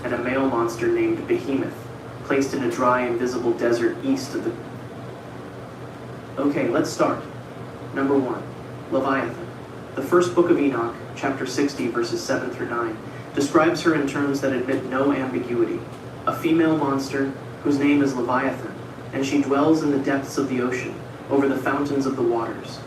and a male monster named Behemoth, placed in a dry, invisible desert east of the... Okay, let's start. Number 1. Leviathan. The first book of Enoch, chapter 60, verses 7 through 9, describes her in terms that admit no ambiguity. A female monster whose name is Leviathan, and she dwells in the depths of the ocean, over the fountains of the waters.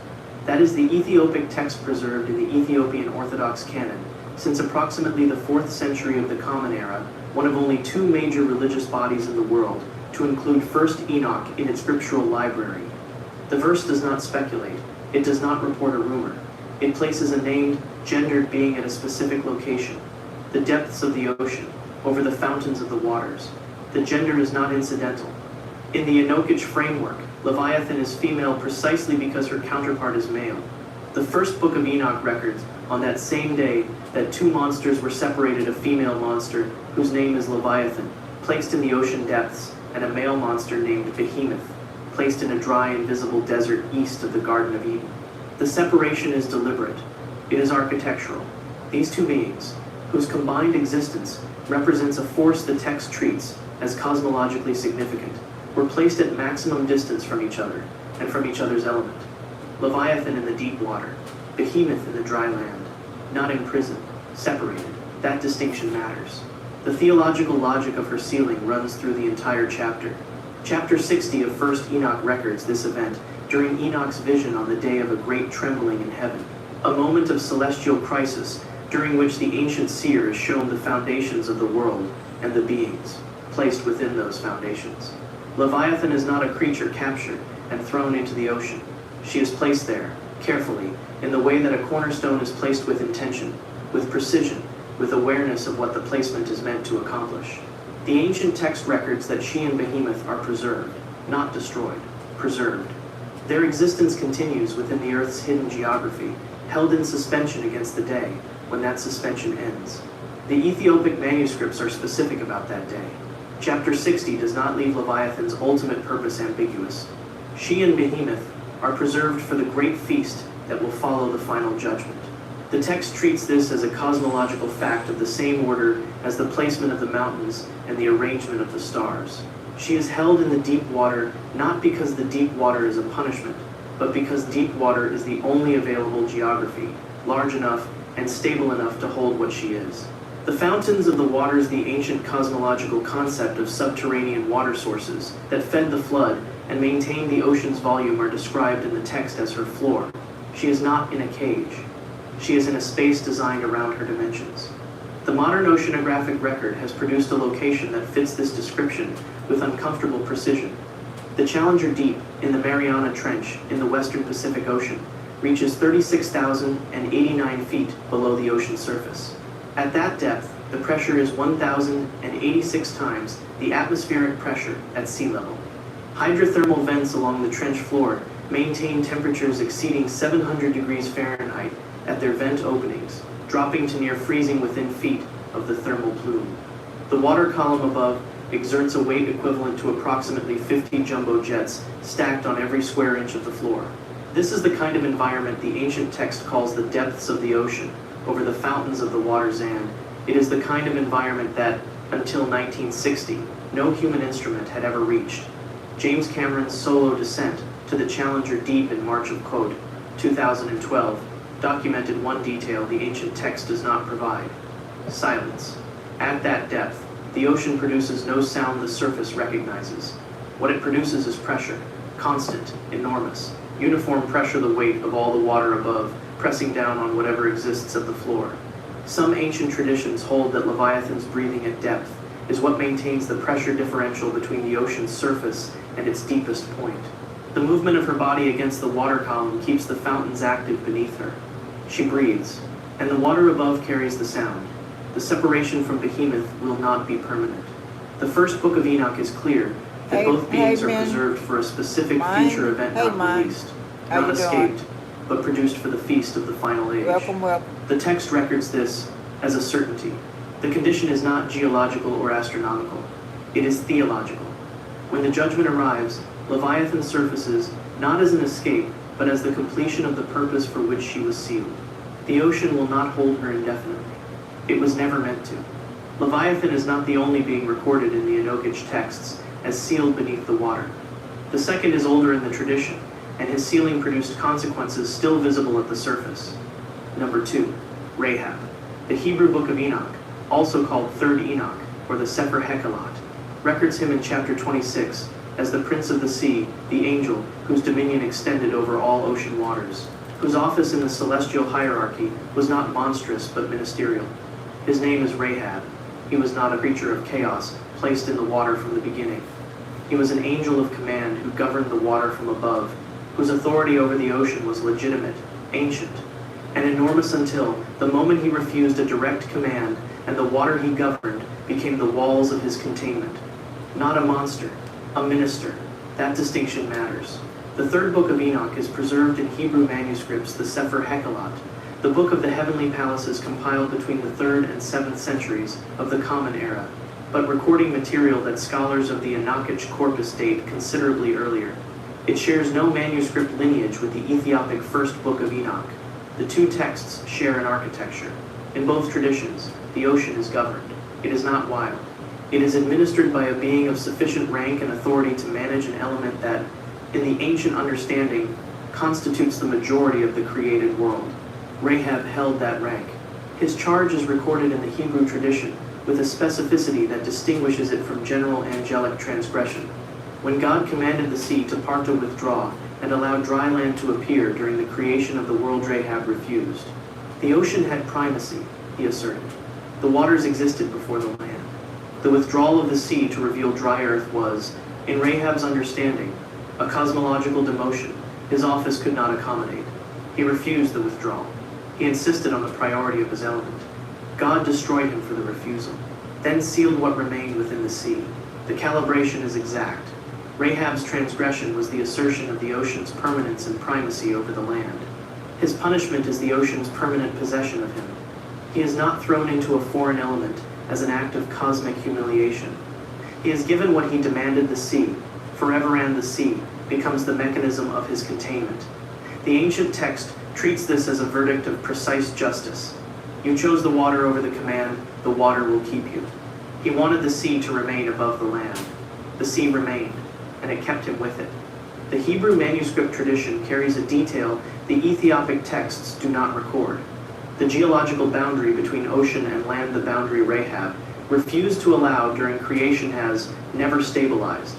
That is the Ethiopic text preserved in the Ethiopian Orthodox canon, since approximately the 4th century of the Common Era, one of only 2 major religious bodies in the world to include 1st Enoch in its scriptural library. The verse does not speculate. It does not report a rumor. It places a named, gendered being at a specific location, the depths of the ocean, over the fountains of the waters. The gender is not incidental. In the Enochic framework, Leviathan is female precisely because her counterpart is male. The first book of Enoch records, on that same day, that 2 monsters were separated, a female monster, whose name is Leviathan, placed in the ocean depths, and a male monster named Behemoth, placed in a dry, invisible desert east of the Garden of Eden. The separation is deliberate. It is architectural. These 2 beings, whose combined existence represents a force the text treats as cosmologically significant, were placed at maximum distance from each other, and from each other's element. Leviathan in the deep water, Behemoth in the dry land, not imprisoned, separated. That distinction matters. The theological logic of her sealing runs through the entire chapter. Chapter 60 of 1st Enoch records this event during Enoch's vision on the day of a great trembling in heaven, a moment of celestial crisis during which the ancient seer is shown the foundations of the world and the beings placed within those foundations. Leviathan is not a creature captured and thrown into the ocean. She is placed there, carefully, in the way that a cornerstone is placed with intention, with precision, with awareness of what the placement is meant to accomplish. The ancient text records that she and Behemoth are preserved, not destroyed, preserved. Their existence continues within the Earth's hidden geography, held in suspension against the day, when that suspension ends. The Ethiopic manuscripts are specific about that day. Chapter 60 does not leave Leviathan's ultimate purpose ambiguous. She and Behemoth are preserved for the great feast that will follow the final judgment. The text treats this as a cosmological fact of the same order as the placement of the mountains and the arrangement of the stars. She is held in the deep water not because the deep water is a punishment, but because deep water is the only available geography, large enough and stable enough to hold what she is. The fountains of the waters, the ancient cosmological concept of subterranean water sources that fed the flood and maintained the ocean's volume, are described in the text as her floor. She is not in a cage. She is in a space designed around her dimensions. The modern oceanographic record has produced a location that fits this description with uncomfortable precision. The Challenger Deep in the Mariana Trench in the western Pacific Ocean reaches 36,089 feet below the ocean surface. At that depth, the pressure is 1,086 times the atmospheric pressure at sea level. Hydrothermal vents along the trench floor maintain temperatures exceeding 700 degrees Fahrenheit at their vent openings, dropping to near freezing within feet of the thermal plume. The water column above exerts a weight equivalent to approximately 50 jumbo jets stacked on every square inch of the floor. This is the kind of environment the ancient text calls the depths of the ocean, over the fountains of the water's end. It is the kind of environment that, until 1960, no human instrument had ever reached. James Cameron's solo descent to the Challenger Deep in March of, quote, 2012, documented one detail the ancient text does not provide: silence. At that depth, the ocean produces no sound the surface recognizes. What it produces is pressure, constant, enormous, uniform pressure, the weight of all the water above, pressing down on whatever exists at the floor. Some ancient traditions hold that Leviathan's breathing at depth is what maintains the pressure differential between the ocean's surface and its deepest point. The movement of her body against the water column keeps the fountains active beneath her. She breathes, and the water above carries the sound. The separation from Behemoth will not be permanent. The first book of Enoch is clear that both beings are preserved for a specific future event not released, not escaped, but produced for the feast of the final age. Welcome. The text records this as a certainty. The condition is not geological or astronomical. It is theological. When the judgment arrives, Leviathan surfaces not as an escape, but as the completion of the purpose for which she was sealed. The ocean will not hold her indefinitely. It was never meant to. Leviathan is not the only being recorded in the Enochic texts as sealed beneath the water. The second is older in the tradition, and his sealing produced consequences still visible at the surface. Number 2. Rahab. The Hebrew book of Enoch, also called Third Enoch, or the Sefer Hekalot, records him in chapter 26 as the Prince of the Sea, the angel whose dominion extended over all ocean waters, whose office in the celestial hierarchy was not monstrous but ministerial. His name is Rahab. He was not a creature of chaos, placed in the water from the beginning. He was an angel of command who governed the water from above, whose authority over the ocean was legitimate, ancient, and enormous until the moment he refused a direct command and the water he governed became the walls of his containment. Not a monster, a minister. That distinction matters. The third book of Enoch is preserved in Hebrew manuscripts, the Sefer Hekalot, the book of the heavenly palaces compiled between the 3rd and 7th centuries of the Common Era, but recording material that scholars of the Enochic corpus date considerably earlier. It shares no manuscript lineage with the Ethiopic first book of Enoch. The two texts share an architecture. In both traditions, the ocean is governed. It is not wild. It is administered by a being of sufficient rank and authority to manage an element that, in the ancient understanding, constitutes the majority of the created world. Rahab held that rank. His charge is recorded in the Hebrew tradition with a specificity that distinguishes it from general angelic transgression. When God commanded the sea to part to withdraw and allowed dry land to appear during the creation of the world, Rahab refused. The ocean had primacy, he asserted. The waters existed before the land. The withdrawal of the sea to reveal dry earth was, in Rahab's understanding, a cosmological demotion his office could not accommodate. He refused the withdrawal. He insisted on the priority of his element. God destroyed him for the refusal, then sealed what remained within the sea. The calibration is exact. Rahab's transgression was the assertion of the ocean's permanence and primacy over the land. His punishment is the ocean's permanent possession of him. He is not thrown into a foreign element as an act of cosmic humiliation. He is given what he demanded the sea, forever, and the sea becomes the mechanism of his containment. The ancient text treats this as a verdict of precise justice. You chose the water over the command, the water will keep you. He wanted the sea to remain above the land. The sea remained, and it kept him with it. The Hebrew manuscript tradition carries a detail the Ethiopic texts do not record. The geological boundary between ocean and land, the boundary Rahab refused to allow during creation, has never stabilized.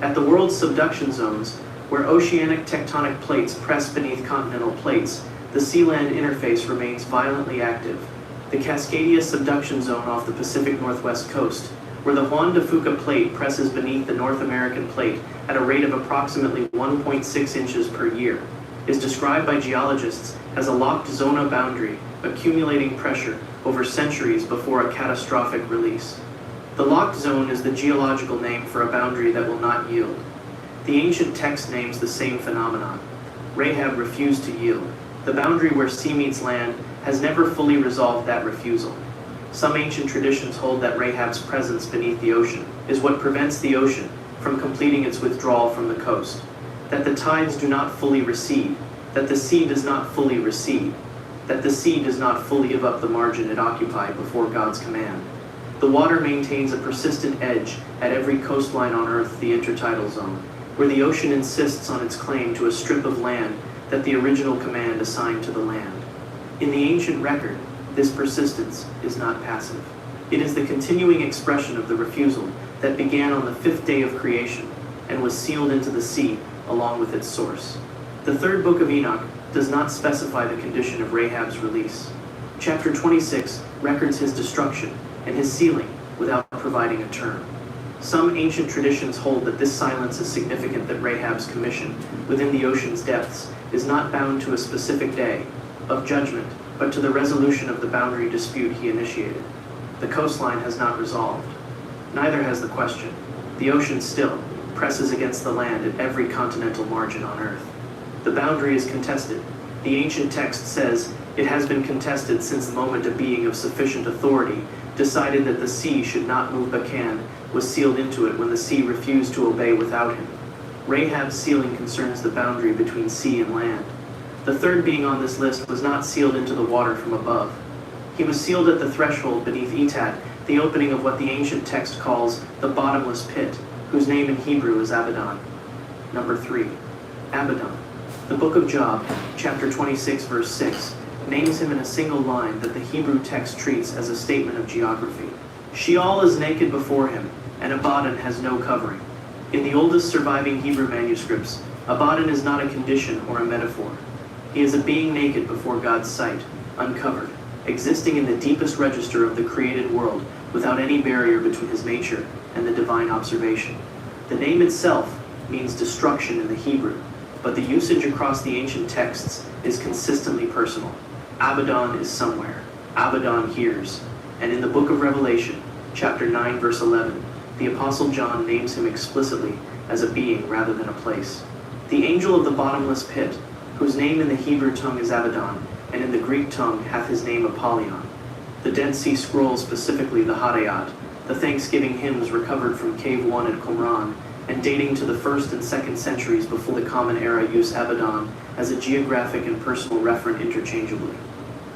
At the world's subduction zones, where oceanic tectonic plates press beneath continental plates, the sea-land interface remains violently active. The Cascadia subduction zone off the Pacific Northwest coast, where the Juan de Fuca plate presses beneath the North American plate at a rate of approximately 1.6 inches per year, is described by geologists as a locked zona boundary, accumulating pressure over centuries before a catastrophic release. The locked zone is the geological name for a boundary that will not yield. The ancient text names the same phenomenon. Rahab refused to yield. The boundary where sea meets land has never fully resolved that refusal. Some ancient traditions hold that Rahab's presence beneath the ocean is what prevents the ocean from completing its withdrawal from the coast, that the tides do not fully recede, that the sea does not fully recede, that the sea does not fully give up the margin it occupied before God's command. The water maintains a persistent edge at every coastline on Earth, the intertidal zone, where the ocean insists on its claim to a strip of land that the original command assigned to the land. In the ancient record, this persistence is not passive. It is the continuing expression of the refusal that began on the 5th day of creation and was sealed into the sea along with its source. The third book of Enoch does not specify the condition of Rahab's release. Chapter 26 records his destruction and his sealing without providing a term. Some ancient traditions hold that this silence is significant, that Rahab's commission within the ocean's depths is not bound to a specific day of judgment, but to the resolution of the boundary dispute he initiated. The coastline has not resolved. Neither has the question. The ocean still presses against the land at every continental margin on Earth. The boundary is contested. The ancient text says it has been contested since the moment a being of sufficient authority decided that the sea should not move Bacan was sealed into it when the sea refused to obey without him. Rahab's sealing concerns the boundary between sea and land. The third being on this list was not sealed into the water from above. He was sealed at the threshold beneath Etat the opening of what the ancient text calls the bottomless pit, whose name in Hebrew is Abaddon. Number 3. Abaddon. The book of Job, chapter 26, verse 6, names him in a single line that the Hebrew text treats as a statement of geography. Sheol is naked before him, and Abaddon has no covering. In the oldest surviving Hebrew manuscripts, Abaddon is not a condition or a metaphor. He is a being naked before God's sight, uncovered, existing in the deepest register of the created world without any barrier between his nature and the divine observation. The name itself means destruction in the Hebrew, but the usage across the ancient texts is consistently personal. Abaddon is somewhere. Abaddon hears. And in the book of Revelation, chapter 9, verse 11, the Apostle John names him explicitly as a being rather than a place. The angel of the bottomless pit, whose name in the Hebrew tongue is Abaddon, and in the Greek tongue hath his name Apollyon. The Dead Sea Scrolls, specifically the Hadayat, the Thanksgiving hymns recovered from Cave 1 at Qumran, and dating to the 1st and 2nd centuries before the Common Era, use Abaddon as a geographic and personal referent interchangeably.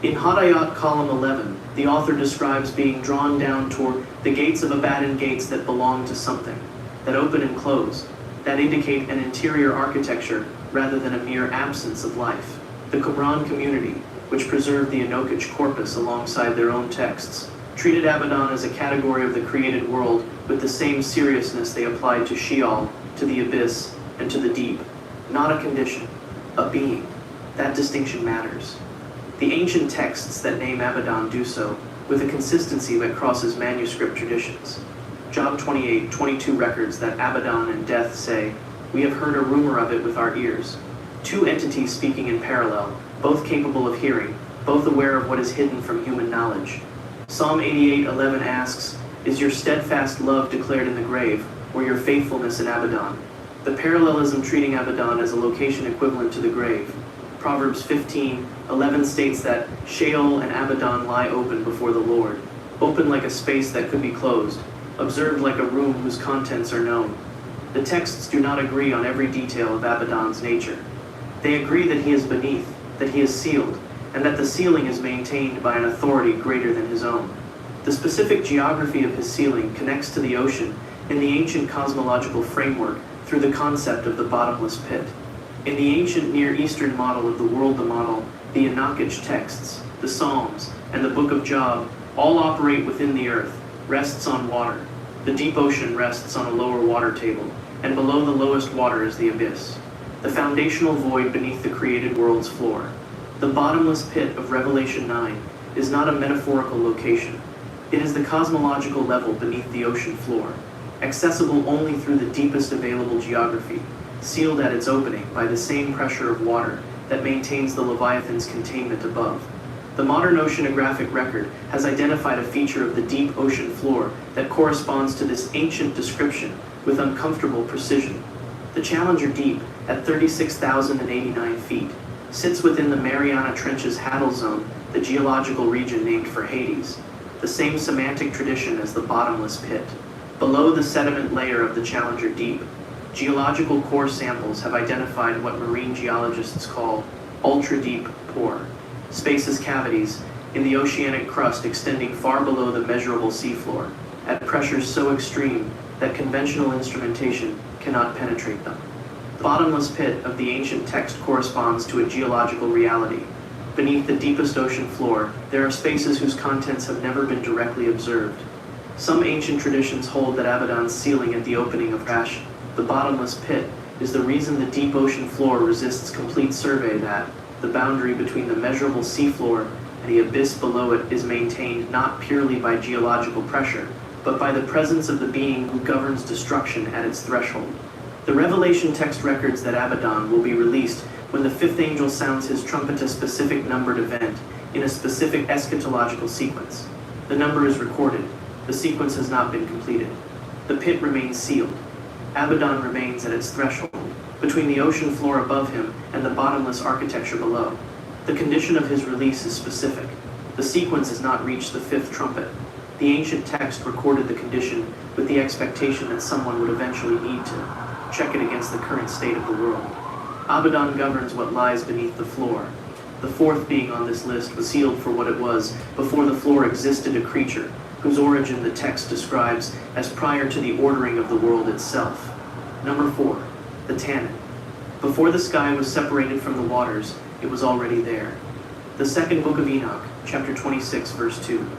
In Hadayat column 11, the author describes being drawn down toward the gates of Abaddon, gates that belong to something, that open and close, that indicate an interior architecture rather than a mere absence of life. The Qumran community, which preserved the Enochic corpus alongside their own texts, treated Abaddon as a category of the created world with the same seriousness they applied to Sheol, to the abyss, and to the deep. Not a condition, a being. That distinction matters. The ancient texts that name Abaddon do so with a consistency that crosses manuscript traditions. Job 28:22 records that Abaddon and death say, "We have heard a rumor of it with our ears." Two entities speaking in parallel, both capable of hearing, both aware of what is hidden from human knowledge. Psalm 88:11 asks, "Is your steadfast love declared in the grave, or your faithfulness in Abaddon?" The parallelism treating Abaddon as a location equivalent to the grave. Proverbs 15:11 states that Sheol and Abaddon lie open before the Lord, open like a space that could be closed, observed like a room whose contents are known. The texts do not agree on every detail of Abaddon's nature. They agree that he is beneath, that he is sealed, and that the sealing is maintained by an authority greater than his own. The specific geography of his sealing connects to the ocean in the ancient cosmological framework through the concept of the bottomless pit. In the ancient Near Eastern model of the world, the Enochic texts, the Psalms, and the book of Job all operate within the earth, rests on water. The deep ocean rests on a lower water table, and below the lowest water is the abyss, the foundational void beneath the created world's floor. The bottomless pit of Revelation 9 is not a metaphorical location. It is the cosmological level beneath the ocean floor, accessible only through the deepest available geography, sealed at its opening by the same pressure of water that maintains the Leviathan's containment above. The modern oceanographic record has identified a feature of the deep ocean floor that corresponds to this ancient description with uncomfortable precision. The Challenger Deep, at 36,089 feet, sits within the Mariana Trench's Haddle Zone, the geological region named for Hades, the same semantic tradition as the bottomless pit. Below the sediment layer of the Challenger Deep, geological core samples have identified what marine geologists call ultra-deep pore, spacious cavities in the oceanic crust extending far below the measurable seafloor, at pressures so extreme that conventional instrumentation cannot penetrate them. The bottomless pit of the ancient text corresponds to a geological reality. Beneath the deepest ocean floor, there are spaces whose contents have never been directly observed. Some ancient traditions hold that Abaddon's sealing at the opening of Rash, the bottomless pit, is the reason the deep ocean floor resists complete survey, that the boundary between the measurable seafloor and the abyss below it is maintained not purely by geological pressure, but by the presence of the being who governs destruction at its threshold. The Revelation text records that Abaddon will be released when the fifth angel sounds his trumpet a specific numbered event in a specific eschatological sequence. The number is recorded. The sequence has not been completed. The pit remains sealed. Abaddon remains at its threshold, between the ocean floor above him and the bottomless architecture below. The condition of his release is specific. The sequence has not reached the fifth trumpet. The ancient text recorded the condition with the expectation that someone would eventually need to check it against the current state of the world. Abaddon governs what lies beneath the floor. The fourth being on this list was sealed for what it was before the floor existed, a creature, whose origin the text describes as prior to the ordering of the world itself. Number 4, the Tannin. Before the sky was separated from the waters, it was already there. The second book of Enoch, chapter 26, verse 2,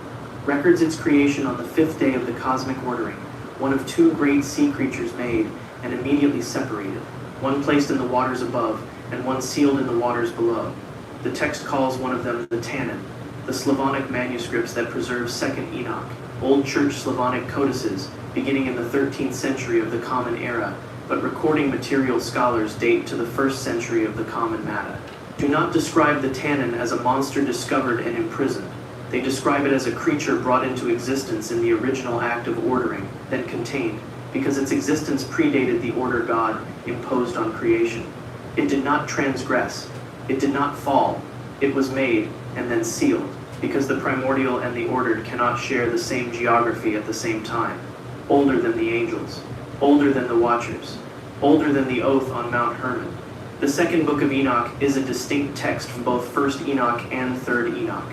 records its creation on the 5th day of the cosmic ordering, one of 2 great sea creatures made and immediately separated, one placed in the waters above and one sealed in the waters below. The text calls one of them the Tannin. The Slavonic manuscripts that preserve 2nd Enoch, Old Church Slavonic codices beginning in the 13th century of the Common Era, but recording material scholars date to the 1st century of the Common Matta, do not describe the Tannin as a monster discovered and imprisoned. They describe it as a creature brought into existence in the original act of ordering, then contained, because its existence predated the order God imposed on creation. It did not transgress. It did not fall. It was made and then sealed, because the primordial and the ordered cannot share the same geography at the same time. Older than the angels, older than the watchers, older than the oath on Mount Hermon. The second book of Enoch is a distinct text from both 1st Enoch and 3rd Enoch.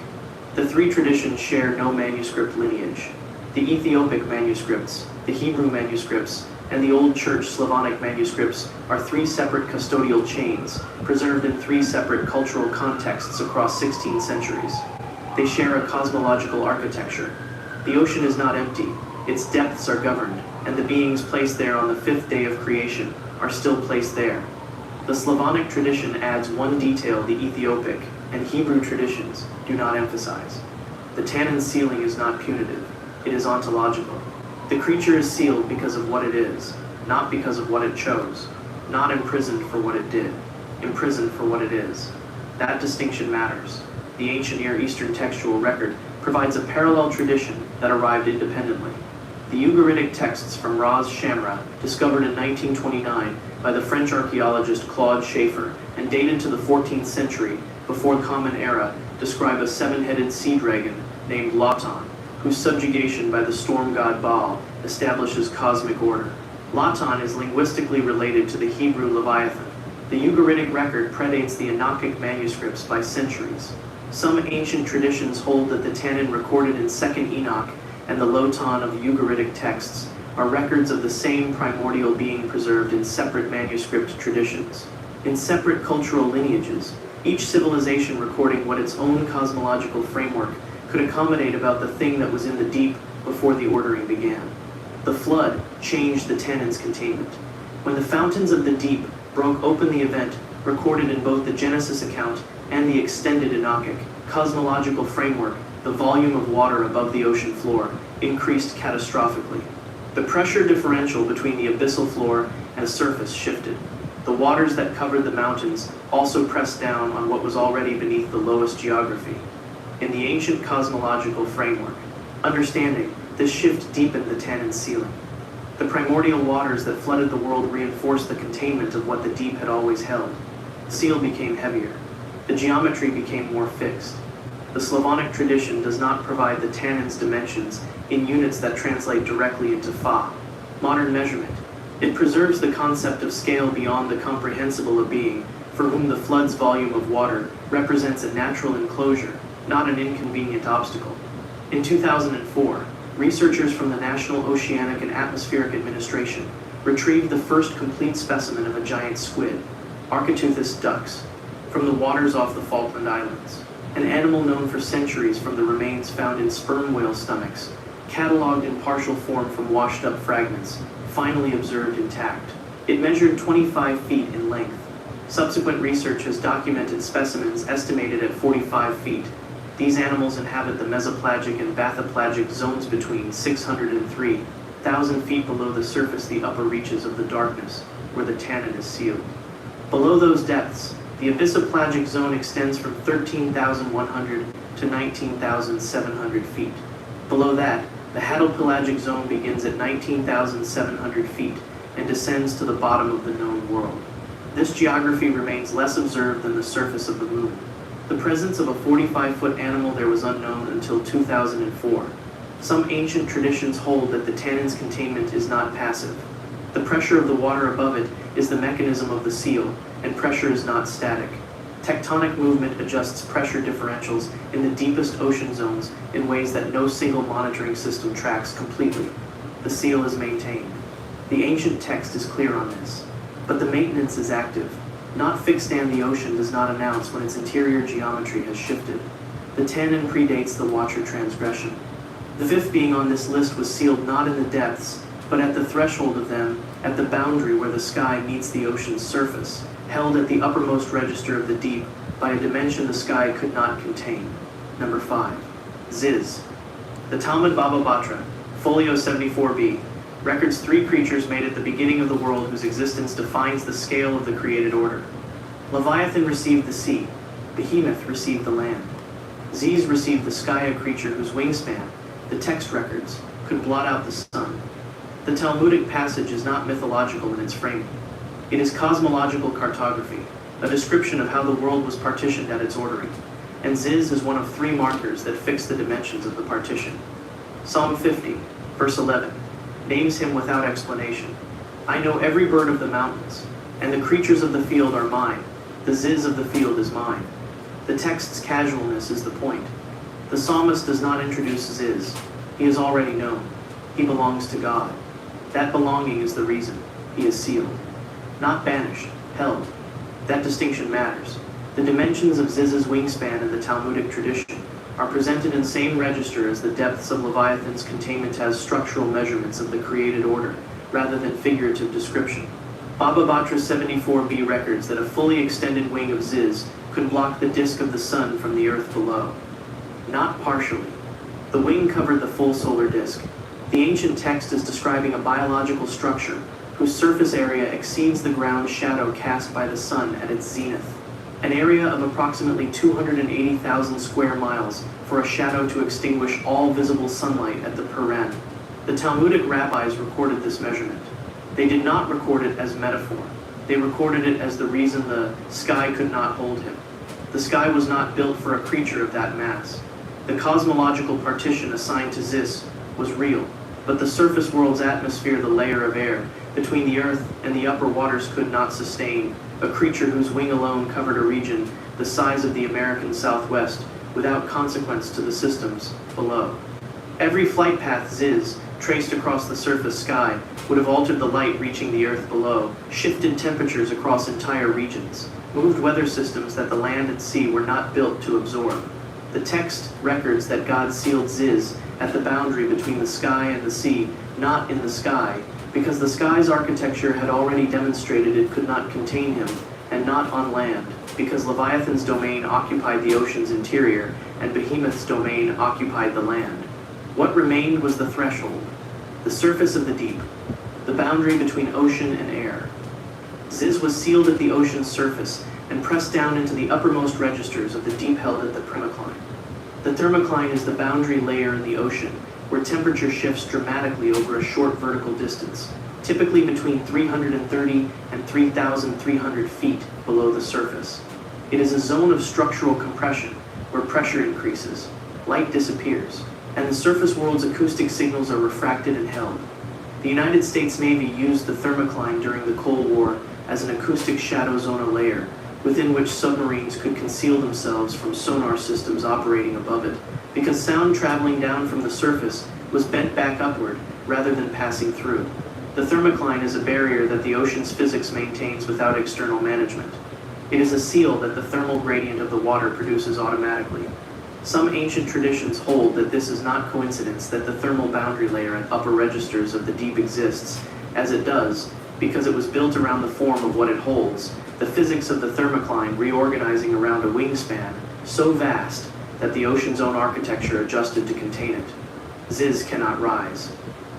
The 3 traditions share no manuscript lineage. The Ethiopic manuscripts, the Hebrew manuscripts, and the Old Church Slavonic manuscripts are 3 separate custodial chains, preserved in 3 separate cultural contexts across 16 centuries. They share a cosmological architecture. The ocean is not empty, its depths are governed, and the beings placed there on the 5th day of creation are still placed there. The Slavonic tradition adds one detail the Ethiopic and Hebrew traditions do not emphasize. The Tannin sealing is not punitive, it is ontological. The creature is sealed because of what it is, not because of what it chose, not imprisoned for what it did, imprisoned for what it is. That distinction matters. The ancient Near Eastern textual record provides a parallel tradition that arrived independently. The Ugaritic texts from Ras Shamra, discovered in 1929 by the French archaeologist Claude Schaeffer and dated to the 14th century before Common Era, describe a 7-headed sea dragon named Latan, whose subjugation by the storm god Baal establishes cosmic order. Latan is linguistically related to the Hebrew Leviathan. The Ugaritic record predates the Enochic manuscripts by centuries. Some ancient traditions hold that the Tannin recorded in 2nd Enoch and the Lotan of the Ugaritic texts are records of the same primordial being preserved in separate manuscript traditions. In separate cultural lineages, each civilization recording what its own cosmological framework could accommodate about the thing that was in the deep before the ordering began. The flood changed the Tannin's containment. When the fountains of the deep broke open the event recorded in both the Genesis account and the extended Enochic cosmological framework, the volume of water above the ocean floor increased catastrophically. The pressure differential between the abyssal floor and surface shifted. The waters that covered the mountains also pressed down on what was already beneath the lowest geography. In the ancient cosmological framework, understanding this shift deepened the Tannin sealing. The primordial waters that flooded the world reinforced the containment of what the deep had always held. The seal became heavier. The geometry became more fixed. The Slavonic tradition does not provide the Tannin's dimensions in units that translate directly into Fa, modern measurement. It preserves the concept of scale beyond the comprehensible of being, for whom the flood's volume of water represents a natural enclosure, not an inconvenient obstacle. In 2004, researchers from the National Oceanic and Atmospheric Administration retrieved the first complete specimen of a giant squid, Architeuthis dux, from the waters off the Falkland Islands, an animal known for centuries from the remains found in sperm whale stomachs, cataloged in partial form from washed-up fragments, finally observed intact. It measured 25 feet in length. Subsequent research has documented specimens estimated at 45 feet. These animals inhabit the mesopelagic and bathypelagic zones between 600 and 3,000 feet below the surface, the upper reaches of the darkness, where the Tannin is sealed. Below those depths, the abyssopelagic zone extends from 13,100 to 19,700 feet. Below that, the hadopelagic zone begins at 19,700 feet and descends to the bottom of the known world. This geography remains less observed than the surface of the moon. The presence of a 45-foot animal there was unknown until 2004. Some ancient traditions hold that the Tannin's containment is not passive. The pressure of the water above it is the mechanism of the seal, and pressure is not static. Tectonic movement adjusts pressure differentials in the deepest ocean zones in ways that no single monitoring system tracks completely. The seal is maintained. The ancient text is clear on this, but the maintenance is active. Not fixed, and the ocean does not announce when its interior geometry has shifted. The tannin predates the watcher transgression. The fifth being on this list was sealed not in the depths, but at the threshold of them, at the boundary where the sky meets the ocean's surface, held at the uppermost register of the deep by a dimension the sky could not contain. Number 5. Ziz. The Talmud Baba Batra, folio 74b, records 3 creatures made at the beginning of the world whose existence defines the scale of the created order. Leviathan received the sea, Behemoth received the land. Ziz received the sky, a creature whose wingspan, the text records, could blot out the sun. The Talmudic passage is not mythological in its framing. It is cosmological cartography, a description of how the world was partitioned at its ordering, and Ziz is one of 3 markers that fix the dimensions of the partition. Psalm 50, verse 11, names him without explanation. I know every bird of the mountains, and the creatures of the field are mine. The Ziz of the field is mine. The text's casualness is the point. The psalmist does not introduce Ziz. He is already known. He belongs to God. That belonging is the reason. He is sealed. Not banished, held. That distinction matters. The dimensions of Ziz's wingspan in the Talmudic tradition are presented in same register as the depths of Leviathan's containment as structural measurements of the created order, rather than figurative description. Baba Batra 74b records that a fully extended wing of Ziz could block the disk of the sun from the earth below. Not partially. The wing covered the full solar disk. The ancient text is describing a biological structure whose surface area exceeds the ground shadow cast by the sun at its zenith, an area of approximately 280,000 square miles for a shadow to extinguish all visible sunlight at the Puran. The Talmudic rabbis recorded this measurement. They did not record it as metaphor. They recorded it as the reason the sky could not hold him. The sky was not built for a creature of that mass. The cosmological partition assigned to Ziz was real, but the surface world's atmosphere, the layer of air between the earth and the upper waters, could not sustain a creature whose wing alone covered a region the size of the American Southwest without consequence to the systems below. Every flight path Ziz traced across the surface sky would have altered the light reaching the earth below, shifted temperatures across entire regions, moved weather systems that the land and sea were not built to absorb. The text records that God sealed Ziz at the boundary between the sky and the sea, not in the sky, because the sky's architecture had already demonstrated it could not contain him, and not on land, because Leviathan's domain occupied the ocean's interior, and Behemoth's domain occupied the land. What remained was the threshold, the surface of the deep, the boundary between ocean and air. Ziz was sealed at the ocean's surface and pressed down into the uppermost registers of the deep held at the thermocline. The thermocline is the boundary layer in the ocean, where temperature shifts dramatically over a short vertical distance, typically between 330 and 3,300 feet below the surface. It is a zone of structural compression, where pressure increases, light disappears, and the surface world's acoustic signals are refracted and held. The United States Navy used the thermocline during the Cold War as an acoustic shadow zone layer, within which submarines could conceal themselves from sonar systems operating above it, because sound traveling down from the surface was bent back upward rather than passing through. The thermocline is a barrier that the ocean's physics maintains without external management. It is a seal that the thermal gradient of the water produces automatically. Some ancient traditions hold that this is not coincidence that the thermal boundary layer at upper registers of the deep exists, as it does, because it was built around the form of what it holds, the physics of the thermocline reorganizing around a wingspan so vast that the ocean's own architecture adjusted to contain it. Ziz cannot rise.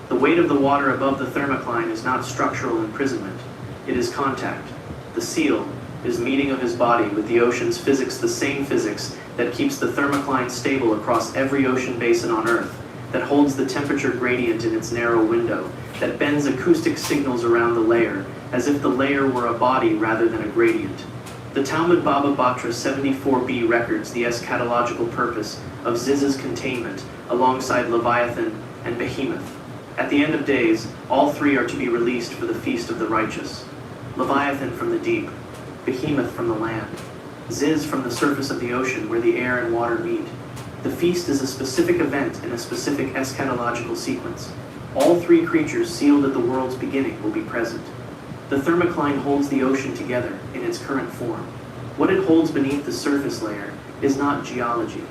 The weight of the water above the thermocline is not structural imprisonment. It is contact. The seal is meeting of his body with the ocean's physics, the same physics that keeps the thermocline stable across every ocean basin on Earth, that holds the temperature gradient in its narrow window, that bends acoustic signals around the layer, as if the layer were a body rather than a gradient. The Talmud Baba Batra 74b records the eschatological purpose of Ziz's containment alongside Leviathan and Behemoth. At the end of days, all 3 are to be released for the feast of the righteous. Leviathan from the deep, Behemoth from the land. Ziz from the surface of the ocean where the air and water meet. The feast is a specific event in a specific eschatological sequence. All three creatures sealed at the world's beginning will be present. The thermocline holds the ocean together in its current form. What it holds beneath the surface layer is not geology.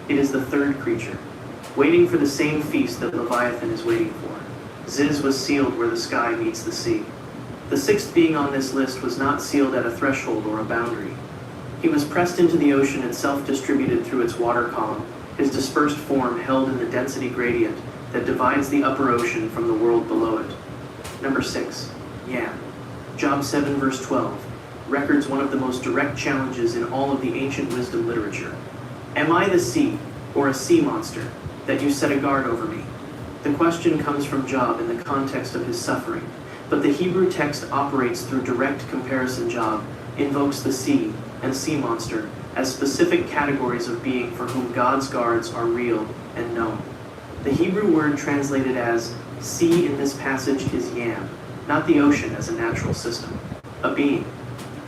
It is the third creature, waiting for the same feast that Leviathan is waiting for. Ziz was sealed where the sky meets the sea. The sixth being on this list was not sealed at a threshold or a boundary. He was pressed into the ocean itself, distributed through its water column, his dispersed form held in the density gradient that divides the upper ocean from the world below it. Number 6. Yam. Job 7 verse 12 records one of the most direct challenges in all of the ancient wisdom literature. Am I the sea, or a sea monster, that you set a guard over me? The question comes from Job in the context of his suffering, but the Hebrew text operates through direct comparison. Job invokes the sea and sea monster as specific categories of being for whom God's guards are real and known. The Hebrew word translated as sea in this passage is yam, not the ocean as a natural system, a being.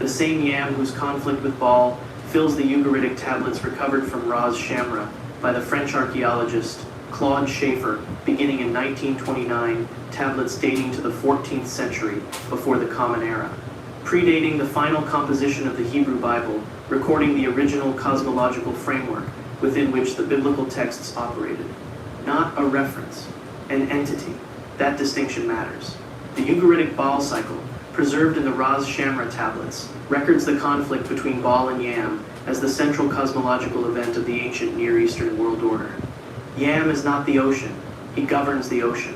The same Yam whose conflict with Baal fills the Ugaritic tablets recovered from Ras Shamra by the French archaeologist Claude Schaeffer, beginning in 1929, tablets dating to the 14th century before the Common Era, predating the final composition of the Hebrew Bible, recording the original cosmological framework within which the biblical texts operated. Not a reference, an entity. That distinction matters. The Ugaritic Baal cycle, preserved in the Ras Shamra tablets, records the conflict between Baal and Yam as the central cosmological event of the ancient Near Eastern world order. Yam is not the ocean. He governs the ocean.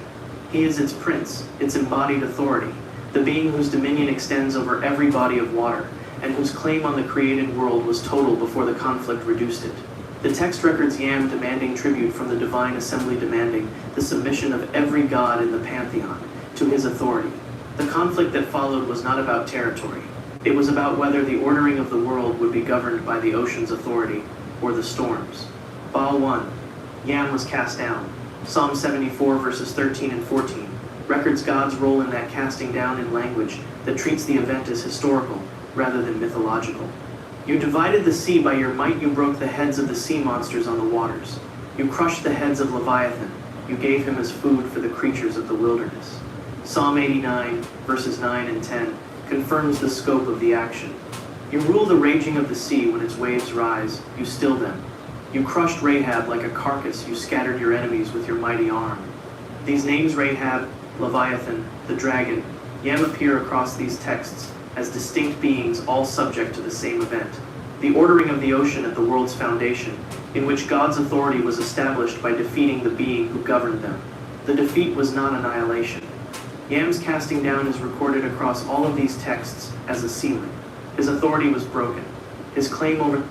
He is its prince, its embodied authority, the being whose dominion extends over every body of water, and whose claim on the created world was total before the conflict reduced it. The text records Yam demanding tribute from the divine assembly, demanding the submission of every god in the pantheon to his authority. The conflict that followed was not about territory. It was about whether the ordering of the world would be governed by the ocean's authority or the storms. Baal won. Yam was cast down. Psalm 74 verses 13 and 14 records God's role in that casting down in language that treats the event as historical rather than mythological. You divided the sea by your might, you broke the heads of the sea monsters on the waters. You crushed the heads of Leviathan, you gave him as food for the creatures of the wilderness. Psalm 89 verses 9 and 10 confirms the scope of the action. You rule the raging of the sea when its waves rise, you still them. You crushed Rahab like a carcass, you scattered your enemies with your mighty arm. These names, Rahab, Leviathan, the dragon, Yam, appear across these texts as distinct beings all subject to the same event, the ordering of the ocean at the world's foundation, in which God's authority was established by defeating the being who governed them. The defeat was not annihilation. Yam's casting down is recorded across all of these texts as a sealing. His authority was broken. His claim over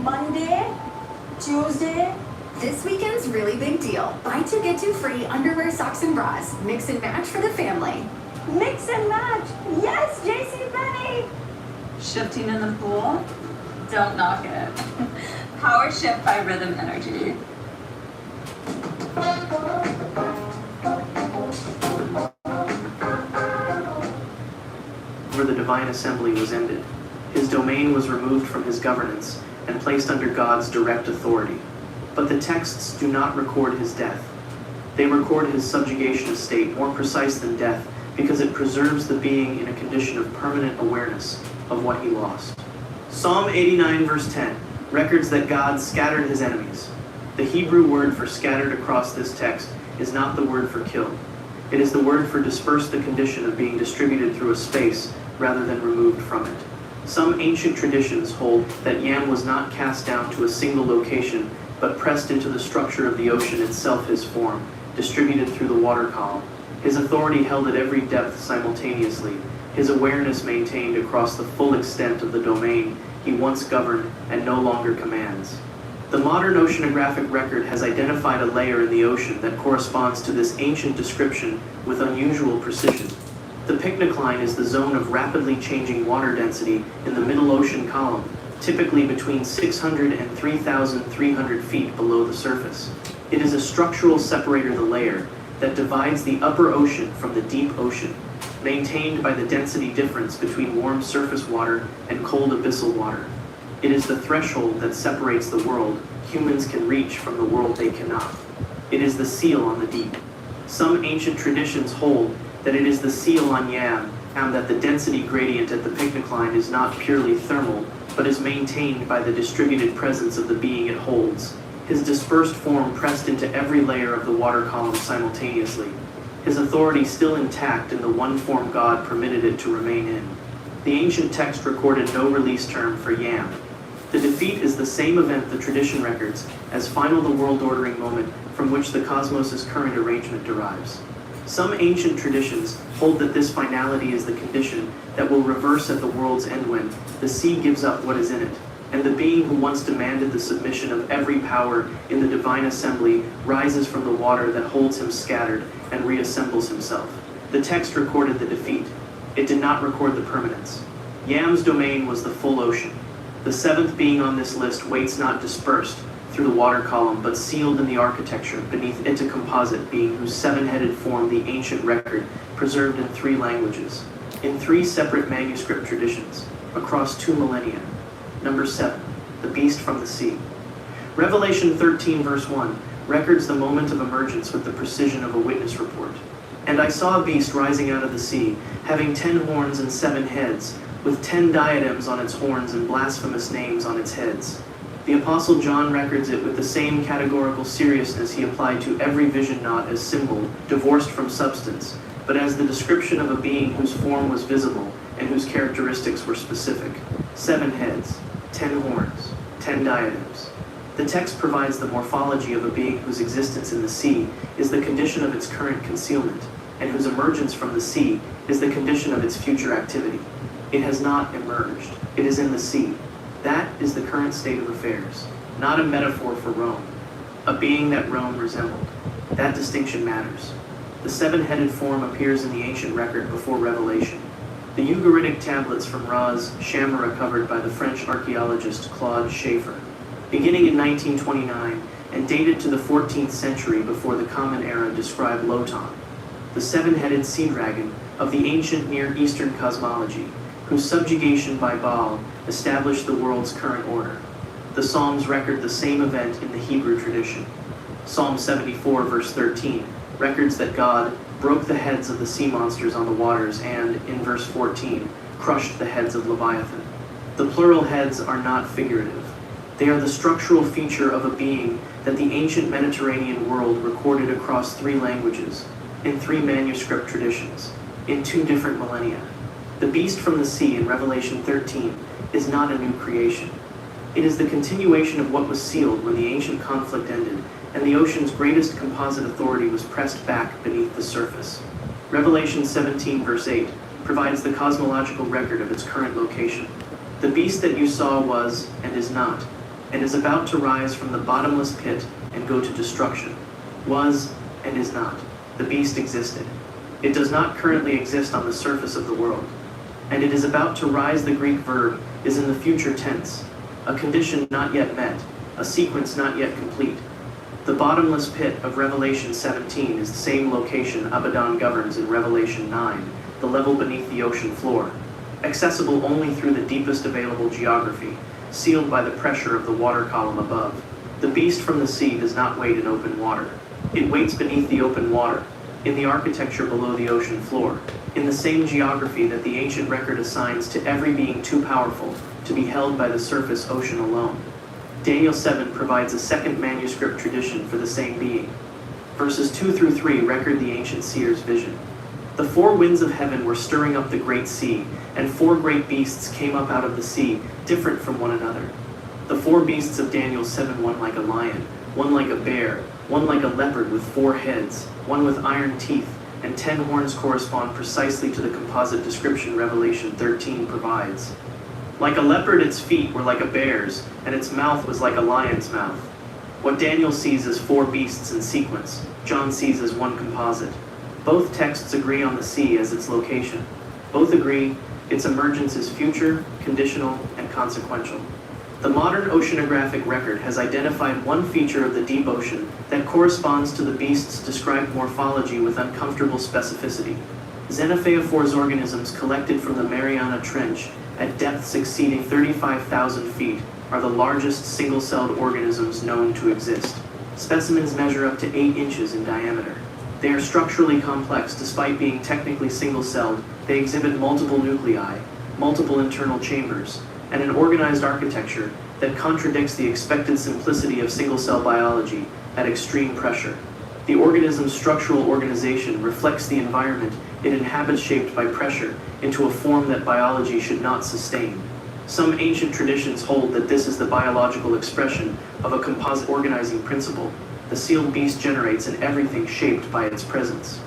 Monday, Tuesday. This weekend's really big deal. Buy two, get two free underwear, socks, and bras. Mix and match for the family. Mix and match. Yes, JCPenney. Shifting in the pool? Don't knock it. Power shift by Rhythm Energy. where the divine assembly was ended. His domain was removed from his governance and placed under God's direct authority. But the texts do not record his death. They record his subjugation of state, more precise than death, because it preserves the being in a condition of permanent awareness of what he lost. Psalm 89 verse 10 records that God scattered his enemies. The Hebrew word for scattered across this text is not the word for killed. It is the word for dispersed, the condition of being distributed through a space rather than removed from it. Some ancient traditions hold that Yam was not cast down to a single location, but pressed into the structure of the ocean itself, his form, distributed through the water column. his authority held at every depth simultaneously, his awareness maintained across the full extent of the domain he once governed and no longer commands. The modern oceanographic record has identified a layer in the ocean that corresponds to this ancient description with unusual precision. The pycnocline is the zone of rapidly changing water density in the middle ocean column, typically between 600 and 3,300 feet below the surface. It is a structural separator, the layer, that divides the upper ocean from the deep ocean, maintained by the density difference between warm surface water and cold abyssal water. It is the threshold that separates the world humans can reach from the world they cannot. It is the seal on the deep. Some ancient traditions hold that it is the seal on Yam, and that the density gradient at the pycnocline is not purely thermal, but is maintained by the distributed presence of the being it holds, his dispersed form pressed into every layer of the water column simultaneously, his authority still intact in the one form God permitted it to remain in. The ancient text recorded no release term for Yam. The defeat is the same event the tradition records as final the world ordering moment from which the cosmos' current arrangement derives. Some ancient traditions hold that this finality is the condition that will reverse at the world's end when the sea gives up what is in it, and the being who once demanded the submission of every power in the divine assembly rises from the water that holds him scattered and reassembles himself. The text recorded the defeat. It did not record the permanence. Yam's domain was the full ocean. The seventh being on this list waits not dispersed through the water column, but sealed in the architecture beneath it, a composite being whose seven-headed form the ancient record preserved in 3 languages, in 3 separate manuscript traditions, across 2 millennia. Number 7, the beast from the sea. Revelation 13 verse 1 records the moment of emergence with the precision of a witness report. And I saw a beast rising out of the sea, having 10 horns and 7 heads, with 10 diadems on its horns and blasphemous names on its heads. The Apostle John records it with the same categorical seriousness he applied to every vision, not as symbol, divorced from substance, but as the description of a being whose form was visible and whose characteristics were specific. 7 heads, 10 horns, 10 diadems. The text provides the morphology of a being whose existence in the sea is the condition of its current concealment, and whose emergence from the sea is the condition of its future activity. It has not emerged. It is in the sea. That is the current state of affairs, not a metaphor for Rome, a being that Rome resembled. That distinction matters. The 7-headed form appears in the ancient record before Revelation. The Ugaritic tablets from Ras Sham are recovered by the French archaeologist Claude Schaeffer, beginning in 1929 and dated to the 14th century before the Common Era, describe Lotan, the 7-headed sea dragon of the ancient Near Eastern cosmology, whose subjugation by Baal established the world's current order. The Psalms record the same event in the Hebrew tradition. Psalm 74 verse 13 records that God broke the heads of the sea monsters on the waters and, in verse 14, crushed the heads of Leviathan. The plural heads are not figurative. They are the structural feature of a being that the ancient Mediterranean world recorded across 3 languages, in 3 manuscript traditions, in 2 different millennia. The beast from the sea in Revelation 13 is not a new creation. It is the continuation of what was sealed when the ancient conflict ended and the ocean's greatest composite authority was pressed back beneath the surface. Revelation 17 verse 8 provides the cosmological record of its current location. The beast that you saw was, and is not, and is about to rise from the bottomless pit and go to destruction. Was, and is not. The beast existed. It does not currently exist on the surface of the world. And it is about to rise. The Greek verb is in the future tense, a condition not yet met, a sequence not yet complete. The bottomless pit of Revelation 17 is the same location Abaddon governs in Revelation 9, the level beneath the ocean floor, accessible only through the deepest available geography, sealed by the pressure of the water column above. The beast from the sea does not wait in open water. It waits beneath the open water, in the architecture below the ocean floor, in the same geography that the ancient record assigns to every being too powerful to be held by the surface ocean alone. Daniel 7 provides a second manuscript tradition for the same being. Verses 2 through 3 record the ancient seer's vision. The 4 winds of heaven were stirring up the great sea, and 4 great beasts came up out of the sea, different from one another. The 4 beasts of Daniel 7, one like a lion, one like a bear, one like a leopard with 4 heads, one with iron teeth, and 10 horns correspond precisely to the composite description Revelation 13 provides. Like a leopard, its feet were like a bear's, and its mouth was like a lion's mouth. What Daniel sees as 4 beasts in sequence, John sees as one composite. Both texts agree on the sea as its location. Both agree its emergence is future, conditional, and consequential. The modern oceanographic record has identified one feature of the deep ocean that corresponds to the beast's described morphology with uncomfortable specificity. Xenopheifor's organisms collected from the Mariana Trench at depths exceeding 35,000 feet are the largest single-celled organisms known to exist. Specimens measure up to 8 inches in diameter. They are structurally complex despite being technically single-celled. They exhibit multiple nuclei, multiple internal chambers, and an organized architecture that contradicts the expected simplicity of single-cell biology at extreme pressure. The organism's structural organization reflects the environment it inhabits, shaped by pressure into a form that biology should not sustain. Some ancient traditions hold that this is the biological expression of a composite organizing principle. The sealed beast generates in everything shaped by its presence.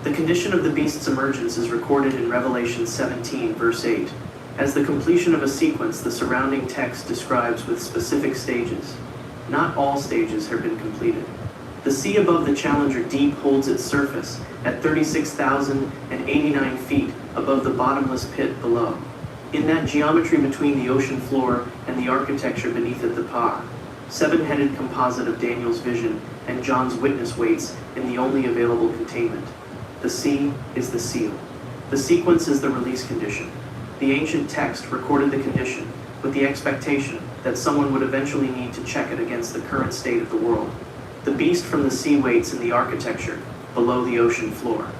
The condition of the beast's emergence is recorded in Revelation 17, verse 8. As the completion of a sequence, the surrounding text describes with specific stages. Not all stages have been completed. The sea above the Challenger Deep holds its surface at 36,089 feet above the bottomless pit below. In that geometry between the ocean floor and the architecture beneath it, the Pa, 7-headed composite of Daniel's vision and John's witness waits in the only available containment. The sea is the seal. The sequence is the release condition. The ancient text recorded the condition with the expectation that someone would eventually need to check it against the current state of the world. The beast from the sea waits in the architecture below the ocean floor.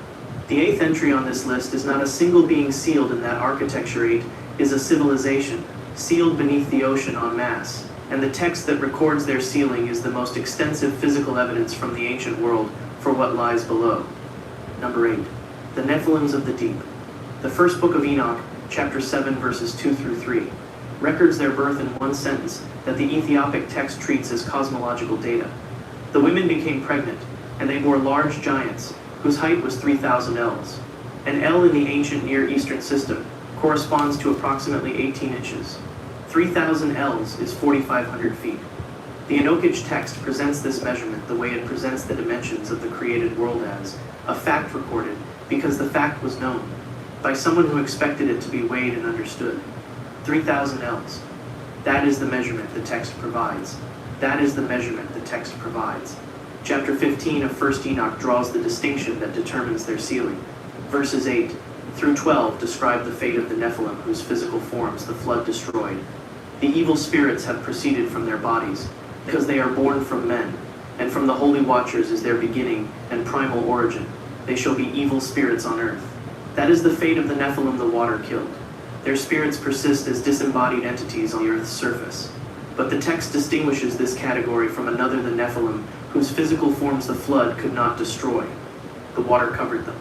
The 8th entry on this list is not a single being sealed in that architecture. 8 is a civilization sealed beneath the ocean en masse, and the text that records their sealing is the most extensive physical evidence from the ancient world for what lies below. Number 8. The Nephilims of the Deep. The first book of Enoch, chapter 7, verses 2 through 3, records their birth in one sentence that the Ethiopic text treats as cosmological data. The women became pregnant, and they bore large giants, whose height was 3,000 ells. An ell in the ancient Near Eastern system corresponds to approximately 18 inches. 3,000 ells is 4,500 feet. The Enochic text presents this measurement the way it presents the dimensions of the created world as a fact recorded because the fact was known by someone who expected it to be weighed and understood. 3,000 ells. That is the measurement the text provides. That is the measurement the text provides. Chapter 15 of 1 Enoch draws the distinction that determines their sealing. Verses 8 through 12 describe the fate of the Nephilim, whose physical forms the flood destroyed. The evil spirits have proceeded from their bodies, because they are born from men, and from the holy watchers is their beginning and primal origin. They shall be evil spirits on earth. That is the fate of the Nephilim the water killed. Their spirits persist as disembodied entities on the earth's surface. But the text distinguishes this category from another, the Nephilim, whose physical forms the flood could not destroy. The water covered them.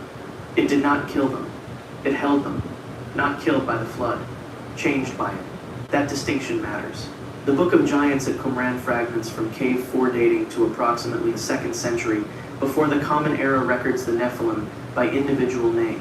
It did not kill them. It held them, not killed by the flood, changed by it. That distinction matters. The Book of Giants at Qumran fragments from Cave 4 dating to approximately the 2nd century before the Common Era records the Nephilim by individual name.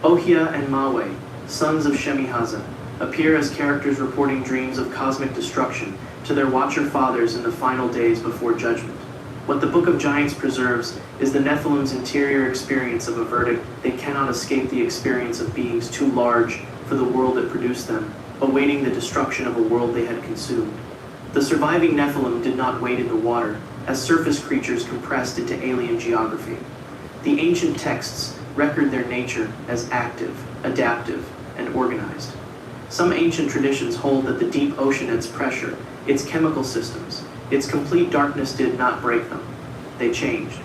Ohia and Mawe, sons of Shemihaza, appear as characters reporting dreams of cosmic destruction to their watcher fathers in the final days before judgment. What the Book of Giants preserves is the Nephilim's interior experience of a verdict. They cannot escape the experience of beings too large for the world that produced them, awaiting the destruction of a world they had consumed. The surviving Nephilim did not wade in the water, as surface creatures compressed into alien geography. The ancient texts record their nature as active, adaptive, and organized. Some ancient traditions hold that the deep ocean, its pressure, its chemical systems, its complete darkness did not break them. They changed.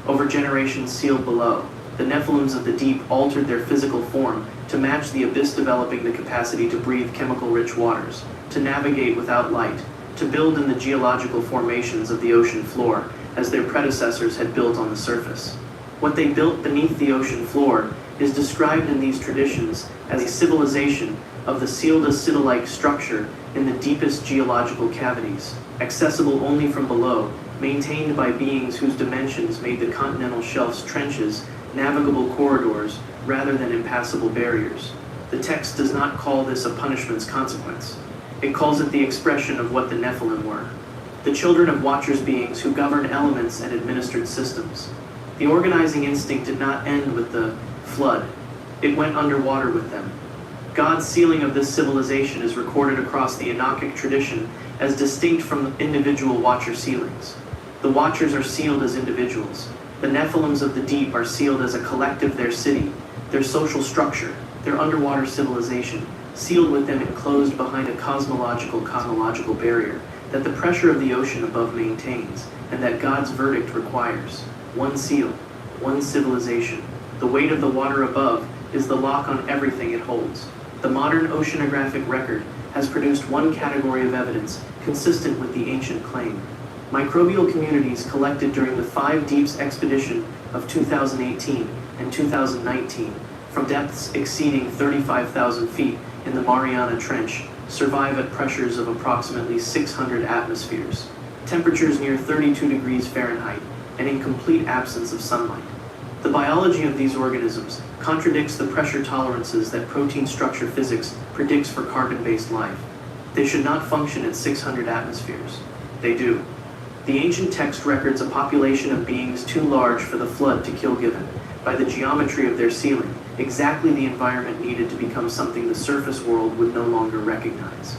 Over generations sealed below, the Nephilims of the deep altered their physical form to match the abyss, developing the capacity to breathe chemical-rich waters, to navigate without light, to build in the geological formations of the ocean floor as their predecessors had built on the surface. What they built beneath the ocean floor is described in these traditions as a civilization of the sealed acido-like structure in the deepest geological cavities, accessible only from below, maintained by beings whose dimensions made the continental shelf's trenches navigable corridors rather than impassable barriers. The text does not call this a punishment's consequence. It calls it the expression of what the Nephilim were. The children of Watcher's beings who governed elements and administered systems. The organizing instinct did not end with the flood. It went underwater with them. God's sealing of this civilization is recorded across the Enochic tradition as distinct from individual Watcher sealings. The Watchers are sealed as individuals. The Nephilims of the deep are sealed as a collective, their city, their social structure, their underwater civilization, sealed with them enclosed behind a cosmological barrier that the pressure of the ocean above maintains, and that God's verdict requires. One seal, one civilization. The weight of the water above is the lock on everything it holds. The modern oceanographic record has produced one category of evidence consistent with the ancient claim. Microbial communities collected during the 5 Deeps expedition of 2018 and 2019 from depths exceeding 35,000 feet in the Mariana Trench survive at pressures of approximately 600 atmospheres, temperatures near 32 degrees Fahrenheit, and in complete absence of sunlight. The biology of these organisms contradicts the pressure tolerances that protein structure physics predicts for carbon-based life. They should not function at 600 atmospheres. They do. The ancient text records a population of beings too large for the flood to kill, given, by the geometry of their sealing, exactly the environment needed to become something the surface world would no longer recognize.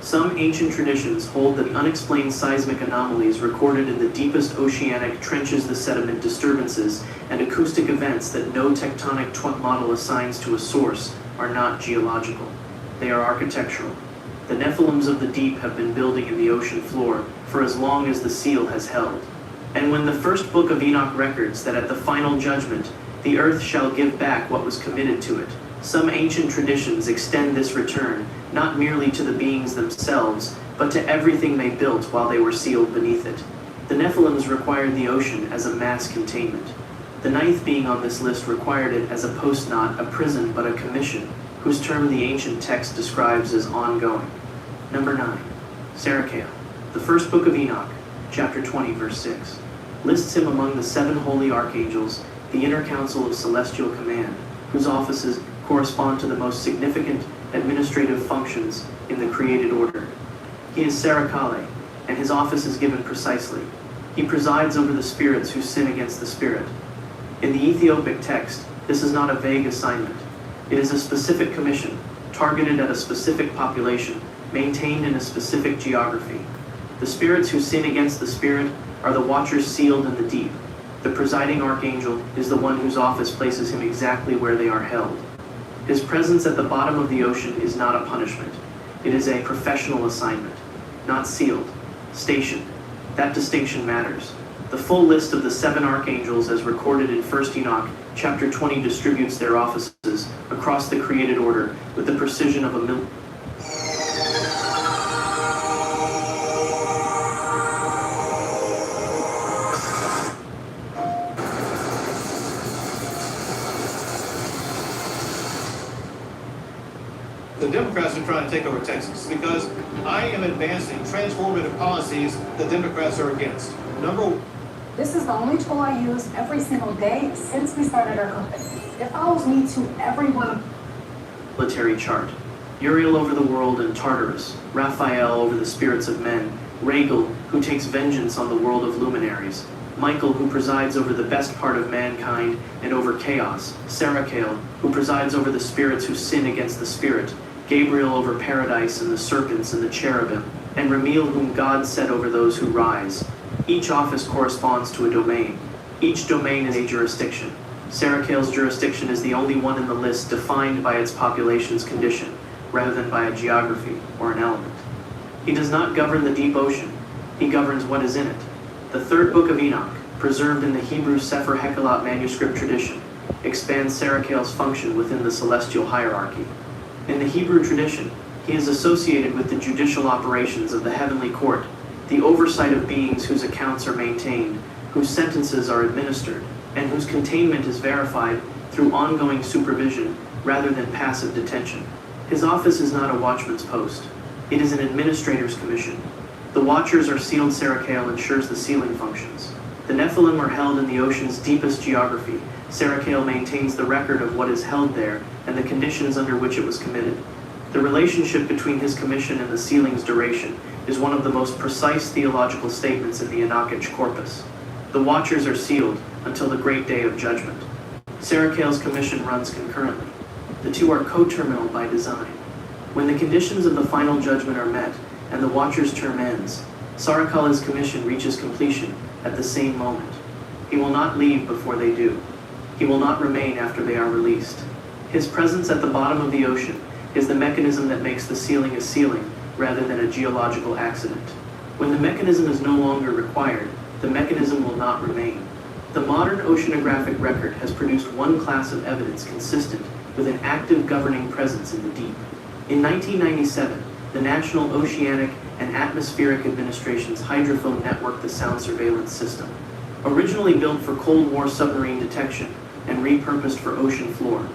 Some ancient traditions hold that unexplained seismic anomalies recorded in the deepest oceanic trenches, the sediment disturbances, and acoustic events that no tectonic model assigns to a source, are not geological. They are architectural. The Nephilims of the deep have been building in the ocean floor for as long as the seal has held. And when the first book of Enoch records that at the final judgment, the earth shall give back what was committed to it, some ancient traditions extend this return not merely to the beings themselves, but to everything they built while they were sealed beneath it. The Nephilims required the ocean as a mass containment. The 9th being on this list required it as a post, not a prison, but a commission, whose term the ancient text describes as ongoing. Number 9. Sarakel. The first book of Enoch, chapter 20, verse 6, lists him among the 7 holy archangels, the inner council of celestial command, whose offices correspond to the most significant administrative functions in the created order. He is Sarakale, and his office is given precisely. He presides over the spirits who sin against the spirit. In the Ethiopic text, this is not a vague assignment. It is a specific commission, targeted at a specific population, maintained in a specific geography. The spirits who sin against the spirit are the Watchers sealed in the deep. The presiding archangel is the one whose office places him exactly where they are held. His presence at the bottom of the ocean is not a punishment. It is a professional assignment, not sealed, stationed. That distinction matters. The full list of the 7 archangels as recorded in 1 Enoch, chapter 20, distributes their offices across the created order with the precision of a The Democrats are trying to take over Texas because I am advancing transformative policies the Democrats are against. This is the only tool I use every single day since we started our company. It follows me to every one of military chart. Uriel over the world and Tartarus, Raphael over the spirits of men, Ragal, who takes vengeance on the world of luminaries, Michael, who presides over the best part of mankind and over chaos, Sarakel, who presides over the spirits who sin against the spirit, Gabriel over paradise and the serpents and the cherubim, and Ramiel, whom God set over those who rise. Each office corresponds to a domain. Each domain is a jurisdiction. Sarakel's jurisdiction is the only one in the list defined by its population's condition, rather than by a geography or an element. He does not govern the deep ocean. He governs what is in it. The 3rd book of Enoch, preserved in the Hebrew Sefer Hekalot manuscript tradition, expands Sarakel's function within the celestial hierarchy. In the Hebrew tradition, he is associated with the judicial operations of the heavenly court, the oversight of beings whose accounts are maintained, whose sentences are administered, and whose containment is verified through ongoing supervision rather than passive detention. His office is not a watchman's post. It is an administrator's commission. The Watchers are sealed. Sarakel ensures the sealing functions. The Nephilim are held in the ocean's deepest geography. Sarakale maintains the record of what is held there and the conditions under which it was committed. The relationship between his commission and the sealing's duration is one of the most precise theological statements in the Enochic corpus. The Watchers are sealed until the great day of judgment. Sarakale's commission runs concurrently. The two are coterminal by design. When the conditions of the final judgment are met and the Watcher's term ends, Sarakale's commission reaches completion at the same moment. He will not leave before they do. He will not remain after they are released. His presence at the bottom of the ocean is the mechanism that makes the sealing a sealing rather than a geological accident. When the mechanism is no longer required, the mechanism will not remain. The modern oceanographic record has produced one class of evidence consistent with an active governing presence in the deep. In 1997, the National Oceanic and Atmospheric Administration's hydrophone networked the sound surveillance system. Originally built for Cold War submarine detection and repurposed for ocean floor,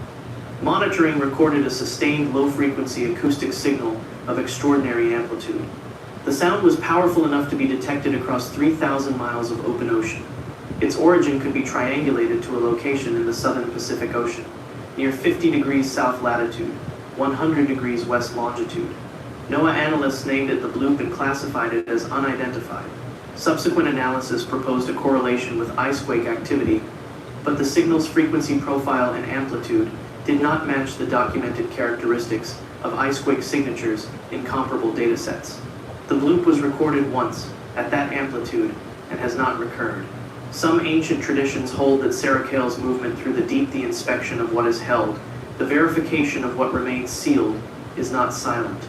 monitoring recorded a sustained low-frequency acoustic signal of extraordinary amplitude. The sound was powerful enough to be detected across 3,000 miles of open ocean. Its origin could be triangulated to a location in the southern Pacific Ocean, near 50 degrees south latitude, 100 degrees west longitude. NOAA analysts named it the bloop and classified it as unidentified. Subsequent analysis proposed a correlation with icequake activity, but the signal's frequency profile and amplitude did not match the documented characteristics of icequake signatures in comparable datasets. The bloop was recorded once, at that amplitude, and has not recurred. Some ancient traditions hold that Sarakale's movement through the deep, the inspection of what is held, the verification of what remains sealed, is not silent.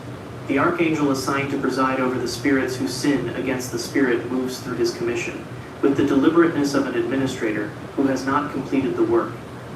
The archangel assigned to preside over the spirits who sin against the spirit moves through his commission, with the deliberateness of an administrator who has not completed the work.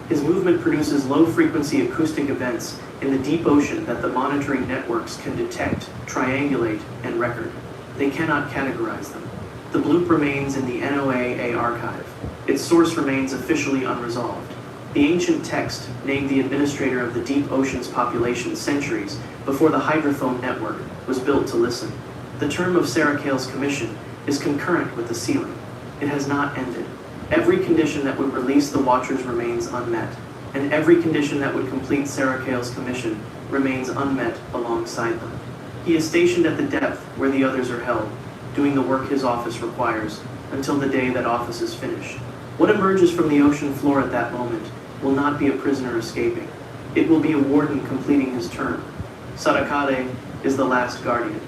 His movement produces low-frequency acoustic events in the deep ocean that the monitoring networks can detect, triangulate, and record. They cannot categorize them. The bloop remains in the NOAA archive. Its source remains officially unresolved. The ancient text named the administrator of the deep ocean's population centuries before the hydrophone network was built to listen. The term of Sarakale's commission is concurrent with the sealing. It has not ended. Every condition that would release the Watchers remains unmet, and every condition that would complete Sarakale's commission remains unmet alongside them. He is stationed at the depth where the others are held, doing the work his office requires, until the day that office is finished. What emerges from the ocean floor at that moment will not be a prisoner escaping. It will be a warden completing his term. Sarakale is the last guardian.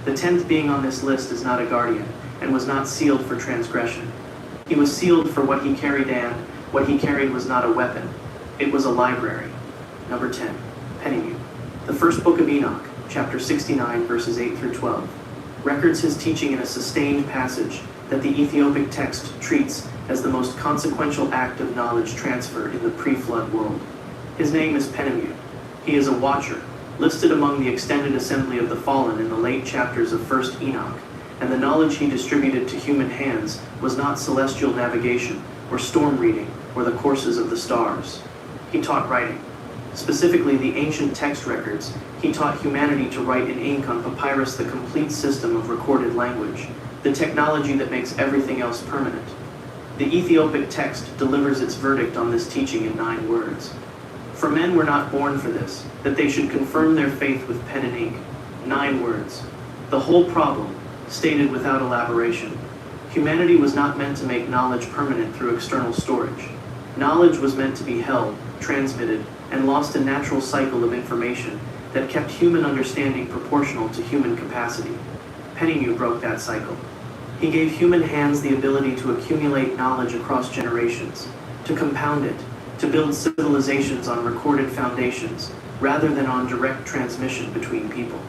The 10th being on this list is not a guardian, and was not sealed for transgression. He was sealed for what he carried, and what he carried was not a weapon. It was a library. Number 10, Penimute. The first book of Enoch, chapter 69, verses 8 through 12, records his teaching in a sustained passage that the Ethiopic text treats as the most consequential act of knowledge transfer in the pre-flood world. His name is Penimute. He is a watcher, listed among the extended assembly of the fallen in the late chapters of 1st Enoch, and the knowledge he distributed to human hands was not celestial navigation, or storm reading, or the courses of the stars. He taught writing. Specifically, the ancient text records, he taught humanity to write in ink on papyrus the complete system of recorded language, the technology that makes everything else permanent. The Ethiopic text delivers its verdict on this teaching in 9 words. For men were not born for this, that they should confirm their faith with pen and ink. 9 words. The whole problem, stated without elaboration. Humanity was not meant to make knowledge permanent through external storage. Knowledge was meant to be held, transmitted, and lost a natural cycle of information that kept human understanding proportional to human capacity. Penimute broke that cycle. He gave human hands the ability to accumulate knowledge across generations, to compound it, to build civilizations on recorded foundations, rather than on direct transmission between people.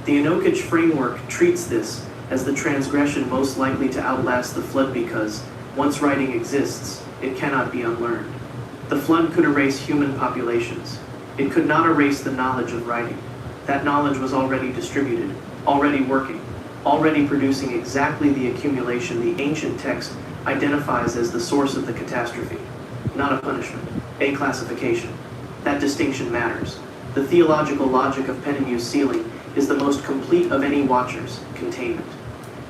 The Enochic framework treats this as the transgression most likely to outlast the flood because, once writing exists, it cannot be unlearned. The flood could erase human populations. It could not erase the knowledge of writing. That knowledge was already distributed, already working, already producing exactly the accumulation the ancient text identifies as the source of the catastrophe. Not a punishment, a classification. That distinction matters. The theological logic of Penimute's sealing is the most complete of any watcher's, containment.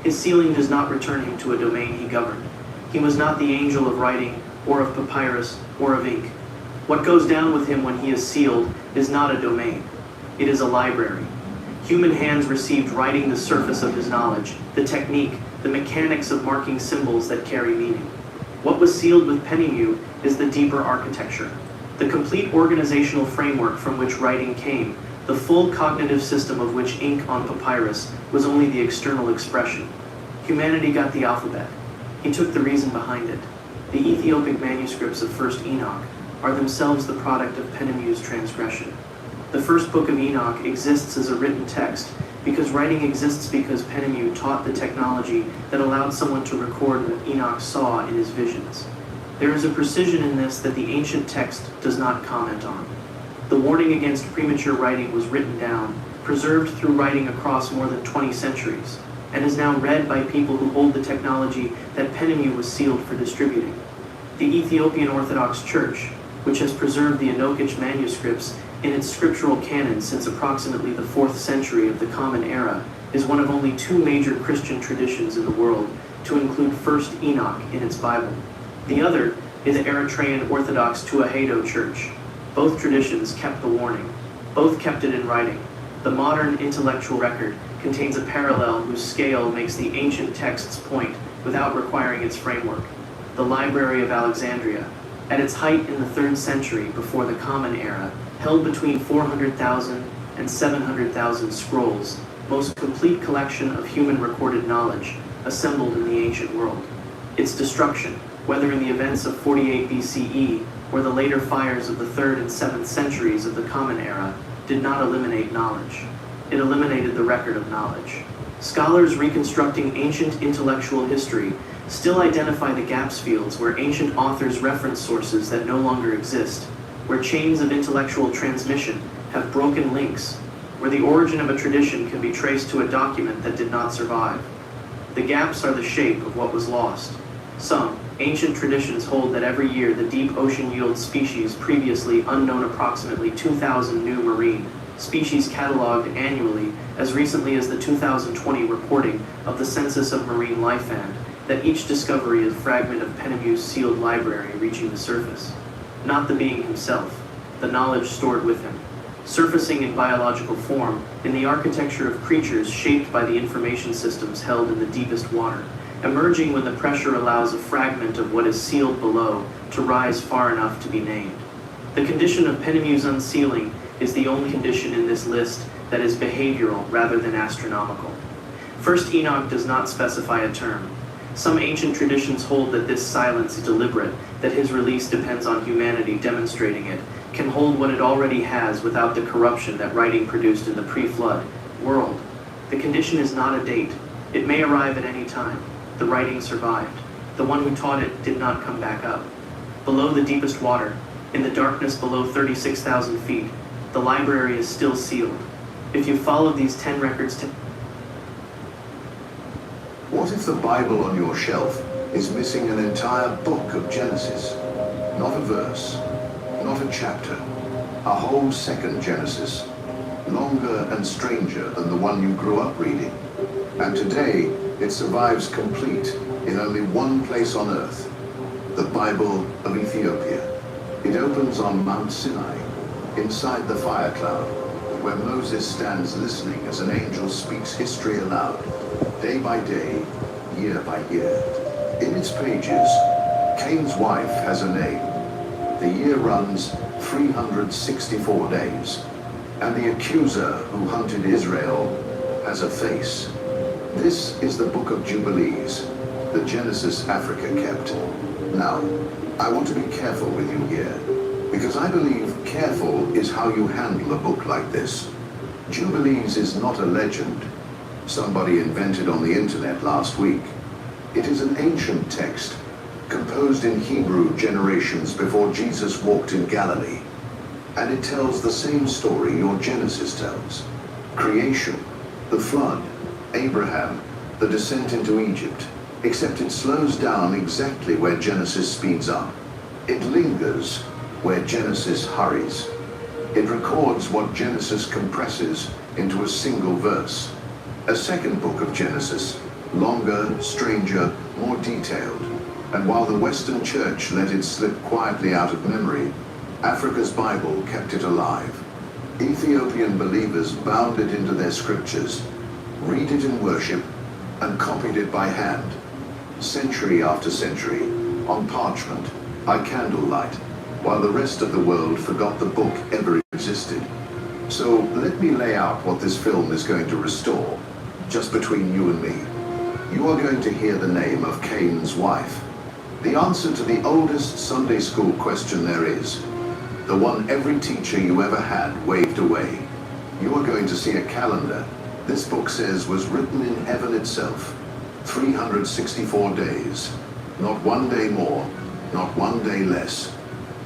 His sealing does not return him to a domain he governed. He was not the angel of writing, or of papyrus, or of ink. What goes down with him when he is sealed is not a domain. It is a library. Human hands received writing the surface of his knowledge, the technique, the mechanics of marking symbols that carry meaning. What was sealed with Penemu is the deeper architecture, the complete organizational framework from which writing came, the full cognitive system of which ink on papyrus was only the external expression. Humanity got the alphabet. He took the reason behind it. The Ethiopic manuscripts of 1st Enoch are themselves the product of Penemu's transgression. The first book of Enoch exists as a written text because writing exists because Penemu taught the technology that allowed someone to record what Enoch saw in his visions. There is a precision in this that the ancient text does not comment on. The warning against premature writing was written down, preserved through writing across more than 20 centuries, and is now read by people who hold the technology that Penemu was sealed for distributing. The Ethiopian Orthodox Church, which has preserved the Enochic manuscripts in its scriptural canon since approximately the 4th century of the Common Era, is one of only 2 major Christian traditions in the world to include 1st Enoch in its Bible. The other is the Eritrean Orthodox Tewahedo Church. Both traditions kept the warning. Both kept it in writing. The modern intellectual record contains a parallel whose scale makes the ancient text's point without requiring its framework. The Library of Alexandria, at its height in the 3rd century before the Common Era, held between 400,000 and 700,000 scrolls, most complete collection of human recorded knowledge assembled in the ancient world. Its destruction, whether in the events of 48 BCE or the later fires of the 3rd and 7th centuries of the Common Era, did not eliminate knowledge. It eliminated the record of knowledge. Scholars reconstructing ancient intellectual history still identify the gaps fields where ancient authors reference sources that no longer exist, where chains of intellectual transmission have broken links, where the origin of a tradition can be traced to a document that did not survive. The gaps are the shape of what was lost. Some ancient traditions hold that every year the deep ocean yields species previously unknown, approximately 2,000 new marine species cataloged annually as recently as the 2020 reporting of the Census of Marine Life, and that each discovery is a fragment of Penemu's sealed library reaching the surface. Not the being himself, the knowledge stored with him, surfacing in biological form in the architecture of creatures shaped by the information systems held in the deepest water, emerging when the pressure allows a fragment of what is sealed below to rise far enough to be named. The condition of Penemu's unsealing is the only condition in this list that is behavioral rather than astronomical. 1st Enoch does not specify a term. Some ancient traditions hold that this silence is deliberate, that his release depends on humanity demonstrating it, can hold what it already has without the corruption that writing produced in the pre-flood world. The condition is not a date. It may arrive at any time. The writing survived. The one who taught it did not come back up. Below the deepest water, in the darkness below 36,000 feet, the library is still sealed. If you follow these 10 records to... What if the Bible on your shelf is missing an entire book of Genesis? Not a verse, not a chapter, a whole second Genesis, longer and stranger than the one you grew up reading. And today, it survives complete in only one place on earth, the Bible of Ethiopia. It opens on Mount Sinai, inside the fire cloud, where Moses stands listening as an angel speaks history aloud, day by day, year by year. In its pages, Cain's wife has a name. The year runs 364 days, and the accuser who hunted Israel has a face. This is the Book of Jubilees, the Genesis Africa kept. Now, I want to be careful with you here, because I believe careful is how you handle a book like this. Jubilees is not a legend somebody invented on the internet last week. It is an ancient text, composed in Hebrew generations before Jesus walked in Galilee. And it tells the same story your Genesis tells. Creation, the flood, Abraham, the descent into Egypt, except it slows down exactly where Genesis speeds up. It lingers where Genesis hurries. It records what Genesis compresses into a single verse. A second book of Genesis, longer, stranger, more detailed, And while the Western Church let it slip quietly out of memory, Africa's Bible kept it alive. Ethiopian believers bound it into their scriptures, read it in worship, and copied it by hand, century after century, on parchment, by candlelight, while the rest of the world forgot the book ever existed. So let me lay out what this film is going to restore, just between you and me. You are going to hear the name of Cain's wife. The answer to the oldest Sunday school question there is, the one every teacher you ever had waved away. You are going to see a calendar this book says was written in heaven itself. 364 days. Not one day more, not one day less.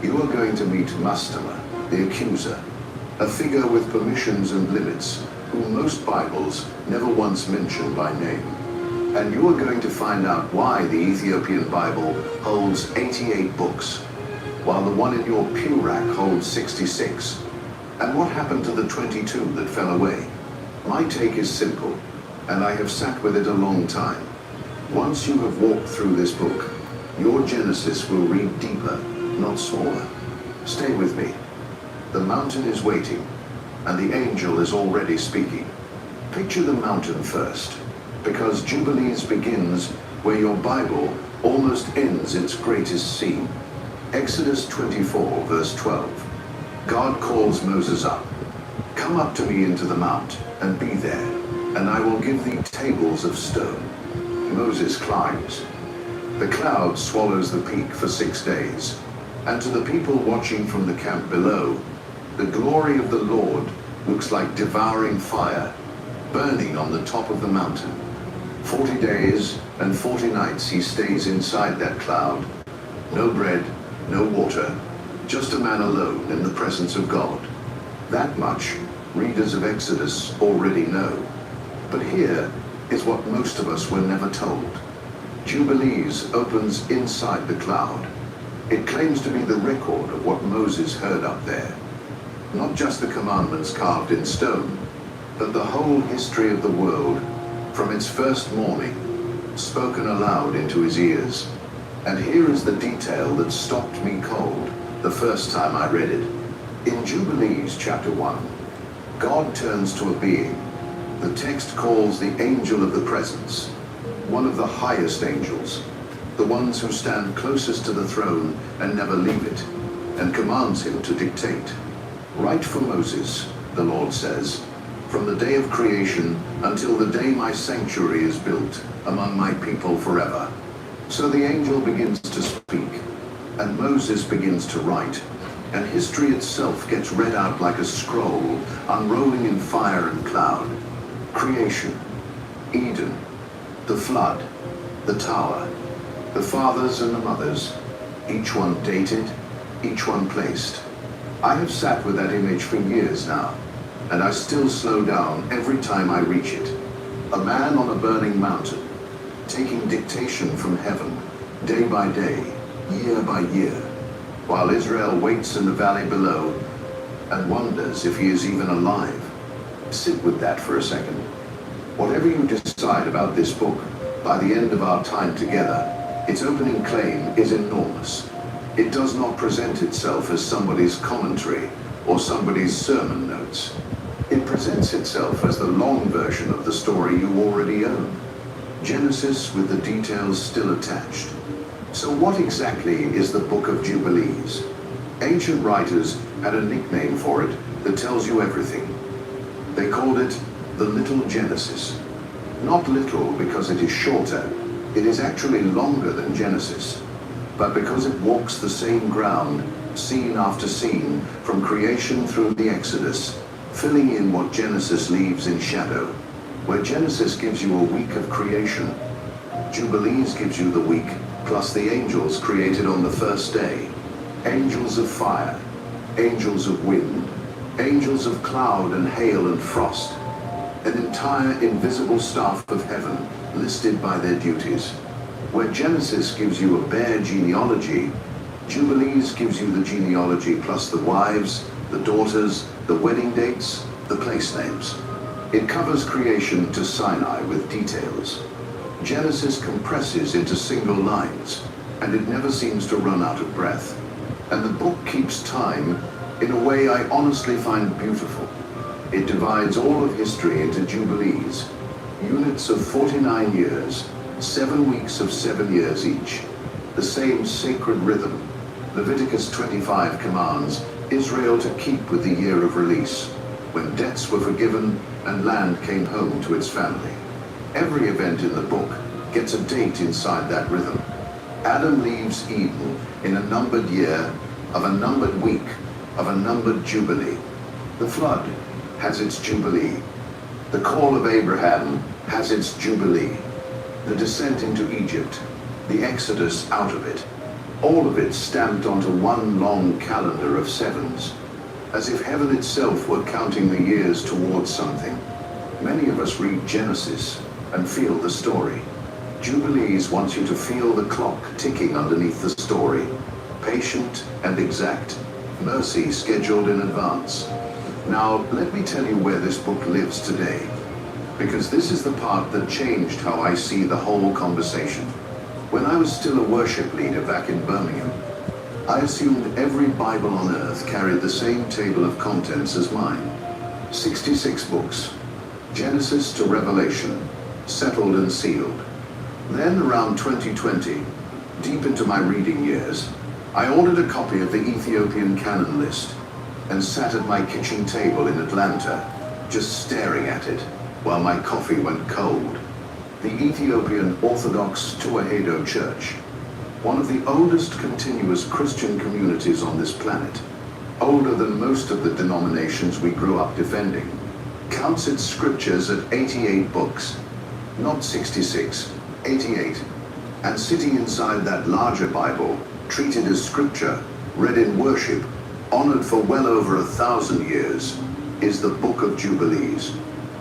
You are going to meet Mastama, the accuser, a figure with permissions and limits, whom most Bibles never once mention by name. And you are going to find out why the Ethiopian Bible holds 88 books, while the one in your pew rack holds 66. And what happened to the 22 that fell away? My take is simple, and I have sat with it a long time. Once you have walked through this book, your Genesis will read deeper, not smaller. Stay with me. The mountain is waiting, and the angel is already speaking. Picture the mountain first, because Jubilees begins where your Bible almost ends its greatest scene. Exodus 24, verse 12. God calls Moses up. Come up to me into the mount, and be there, and I will give thee tables of stone. Moses climbs. The cloud swallows the peak for 6 days, and to the people watching from the camp below, the glory of the Lord looks like devouring fire, burning on the top of the mountain. 40 days and 40 nights he stays inside that cloud. No bread, no water, just a man alone in the presence of God. That much readers of Exodus already know. But here is what most of us were never told. Jubilees opens inside the cloud. It claims to be the record of what Moses heard up there. Not just the commandments carved in stone, but the whole history of the world from its first morning, spoken aloud into his ears. And here is the detail that stopped me cold the first time I read it. In Jubilees chapter 1, God turns to a being. The text calls the angel of the presence, one of the highest angels, the ones who stand closest to the throne and never leave it, and commands him to dictate. Write for Moses, the Lord says, from the day of creation until the day my sanctuary is built among my people forever. So the angel begins to speak, and Moses begins to write, and history itself gets read out like a scroll, unrolling in fire and cloud. Creation, Eden, the flood, the tower, the fathers and the mothers, each one dated, each one placed. I have sat with that image for years now, and I still slow down every time I reach it. A man on a burning mountain, taking dictation from heaven, day by day, year by year, while Israel waits in the valley below and wonders if he is even alive. Sit with that for a second. Whatever you decide about this book, by the end of our time together, its opening claim is enormous. It does not present itself as somebody's commentary or somebody's sermon notes. It presents itself as the long version of the story you already own. Genesis with the details still attached. So what exactly is the Book of Jubilees? Ancient writers had a nickname for it that tells you everything. They called it the Little Genesis. Not little because it is shorter, it is actually longer than Genesis, but because it walks the same ground, scene after scene, from creation through the Exodus, filling in what Genesis leaves in shadow. Where Genesis gives you a week of creation, Jubilees gives you the week, plus the angels created on the first day. Angels of fire, angels of wind, angels of cloud and hail and frost. An entire invisible staff of heaven listed by their duties. Where Genesis gives you a bare genealogy, Jubilees gives you the genealogy plus the wives, the daughters, the wedding dates, the place names. It covers creation to Sinai with details. Genesis compresses into single lines. and it never seems to run out of breath. And the book keeps time in a way I honestly find beautiful. It divides all of history into jubilees, units of 49 years, 7 weeks of 7 years each. The same sacred rhythm. Leviticus 25 commands Israel to keep with the year of release, when debts were forgiven and land came home to its family. Every event in the book gets a date inside that rhythm. Adam leaves Eden in a numbered year, of a numbered week, of a numbered jubilee. The flood has its jubilee. The call of Abraham has its jubilee. The descent into Egypt, the exodus out of it, all of it stamped onto one long calendar of sevens, as if heaven itself were counting the years towards something. Many of us read Genesis and feel the story. Jubilees wants you to feel the clock ticking underneath the story, patient and exact, mercy scheduled in advance. Now, let me tell you where this book lives today, because this is the part that changed how I see the whole conversation. When I was still a worship leader back in Birmingham, I assumed every Bible on earth carried the same table of contents as mine. 66 books, Genesis to Revelation, settled and sealed. Then around 2020, deep into my reading years, I ordered a copy of the Ethiopian canon list and sat at my kitchen table in Atlanta, just staring at it while my coffee went cold. The Ethiopian Orthodox Tewahedo Church, one of the oldest continuous Christian communities on this planet, older than most of the denominations we grew up defending, counts its scriptures at 88 books, not 66, 88, and sitting inside that larger Bible, treated as scripture, read in worship, honored for well over 1,000 years, is the Book of Jubilees.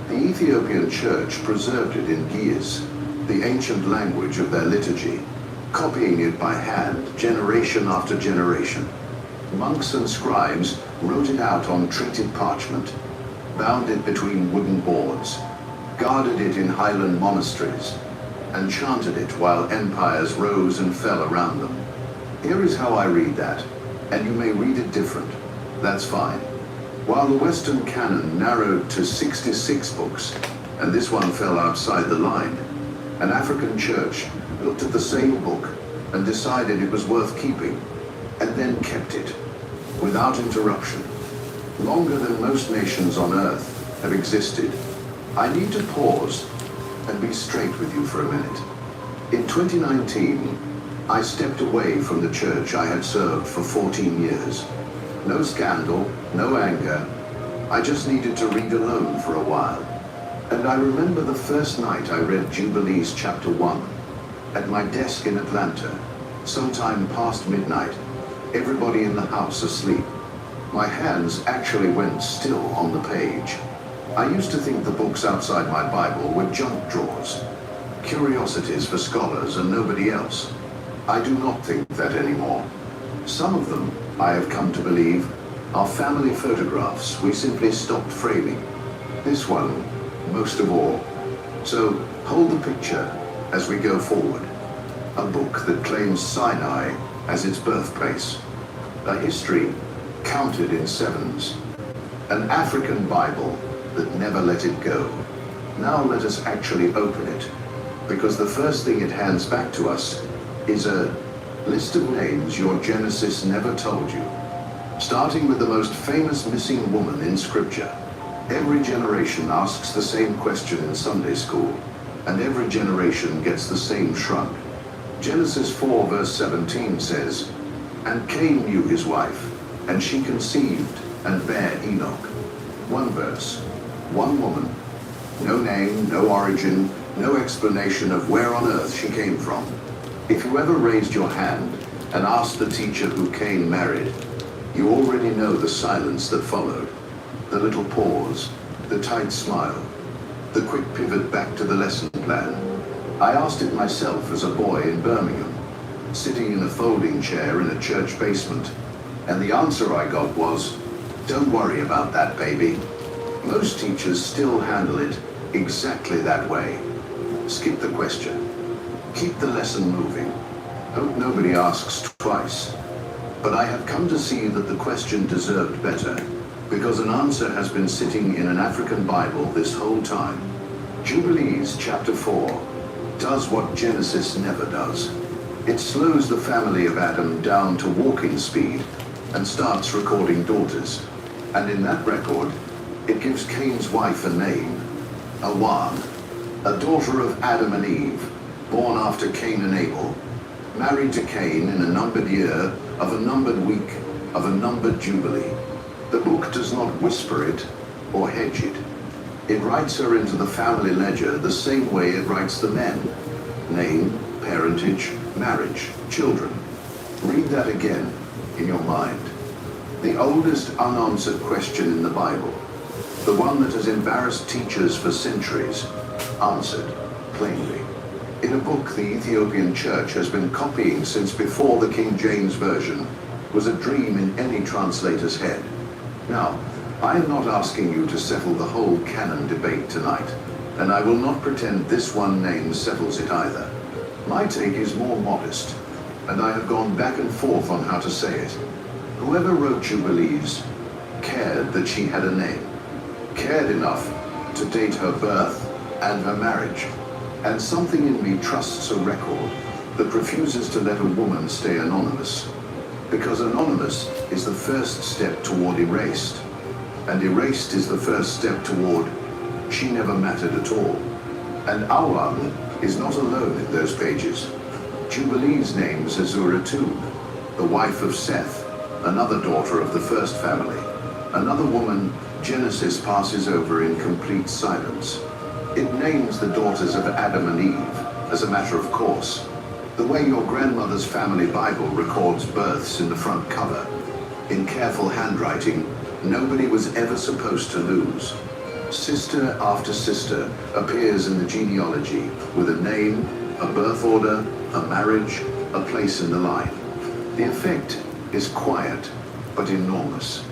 The Ethiopian Church preserved it in Ge'ez, the ancient language of their liturgy, copying it by hand, generation after generation. Monks and scribes wrote it out on treated parchment, bound it between wooden boards, guarded it in highland monasteries, and chanted it while empires rose and fell around them. Here is how I read that, and you may read it different. That's fine. While the Western canon narrowed to 66 books, and this one fell outside the line, an African church looked at the same book and decided it was worth keeping, and then kept it, without interruption, longer than most nations on earth have existed. I need to pause and be straight with you for a minute. In 2019, I stepped away from the church I had served for 14 years. No scandal, no anger. I just needed to read alone for a while. And I remember the first night I read Jubilees chapter 1 at my desk in Atlanta, sometime past midnight, everybody in the house asleep. My hands actually went still on the page. I used to think the books outside my Bible were junk drawers, curiosities for scholars and nobody else. I do not think that anymore. Some of them, I have come to believe, are family photographs we simply stopped framing. This one, most of all. So hold the picture as we go forward. A book that claims Sinai as its birthplace. A history counted in sevens. An African Bible that never let it go. Now let us actually open it, because the first thing it hands back to us is a list of names your Genesis never told you, starting with the most famous missing woman in Scripture. Every generation asks the same question in Sunday school, and every generation gets the same shrug. Genesis 4 verse 17 says, "And Cain knew his wife, and she conceived and bare Enoch." One verse, one woman, no name, no origin, no explanation of where on earth she came from. If you ever raised your hand and asked the teacher who Cain married, you already know the silence that followed. The little pause, the tight smile, the quick pivot back to the lesson plan. I asked it myself as a boy in Birmingham, sitting in a folding chair in a church basement, and the answer I got was, "Don't worry about that, baby." Most teachers still handle it exactly that way. Skip the question. Keep the lesson moving. Hope nobody asks twice. But I have come to see that the question deserved better, because an answer has been sitting in an African Bible this whole time. Jubilees chapter 4 does what Genesis never does. It slows the family of Adam down to walking speed and starts recording daughters. And in that record, it gives Cain's wife a name, Awan, a daughter of Adam and Eve, born after Cain and Abel, married to Cain in a numbered year of a numbered week of a numbered jubilee. The book does not whisper it or hedge it. It writes her into the family ledger the same way it writes the men. Name, parentage, marriage, children. Read that again in your mind. The oldest unanswered question in the Bible, the one that has embarrassed teachers for centuries, answered plainly. In a book the Ethiopian church has been copying since before the King James Version was a dream in any translator's head. Now, I am not asking you to settle the whole canon debate tonight, and I will not pretend this one name settles it either. My take is more modest, and I have gone back and forth on how to say it. Whoever wrote Jubilees cared that she had a name, cared enough to date her birth and her marriage, and something in me trusts a record that refuses to let a woman stay anonymous, because anonymous is the first step toward erased, and erased is the first step toward she never mattered at all. And Awan is not alone in those pages. Jubilees names Azura too, the wife of Seth, another daughter of the first family, another woman Genesis passes over in complete silence. It names the daughters of Adam and Eve as a matter of course, the way your grandmother's family Bible records births in the front cover. In careful handwriting, nobody was ever supposed to lose. Sister after sister appears in the genealogy with a name, a birth order, a marriage, a place in the line. The effect is quiet but enormous.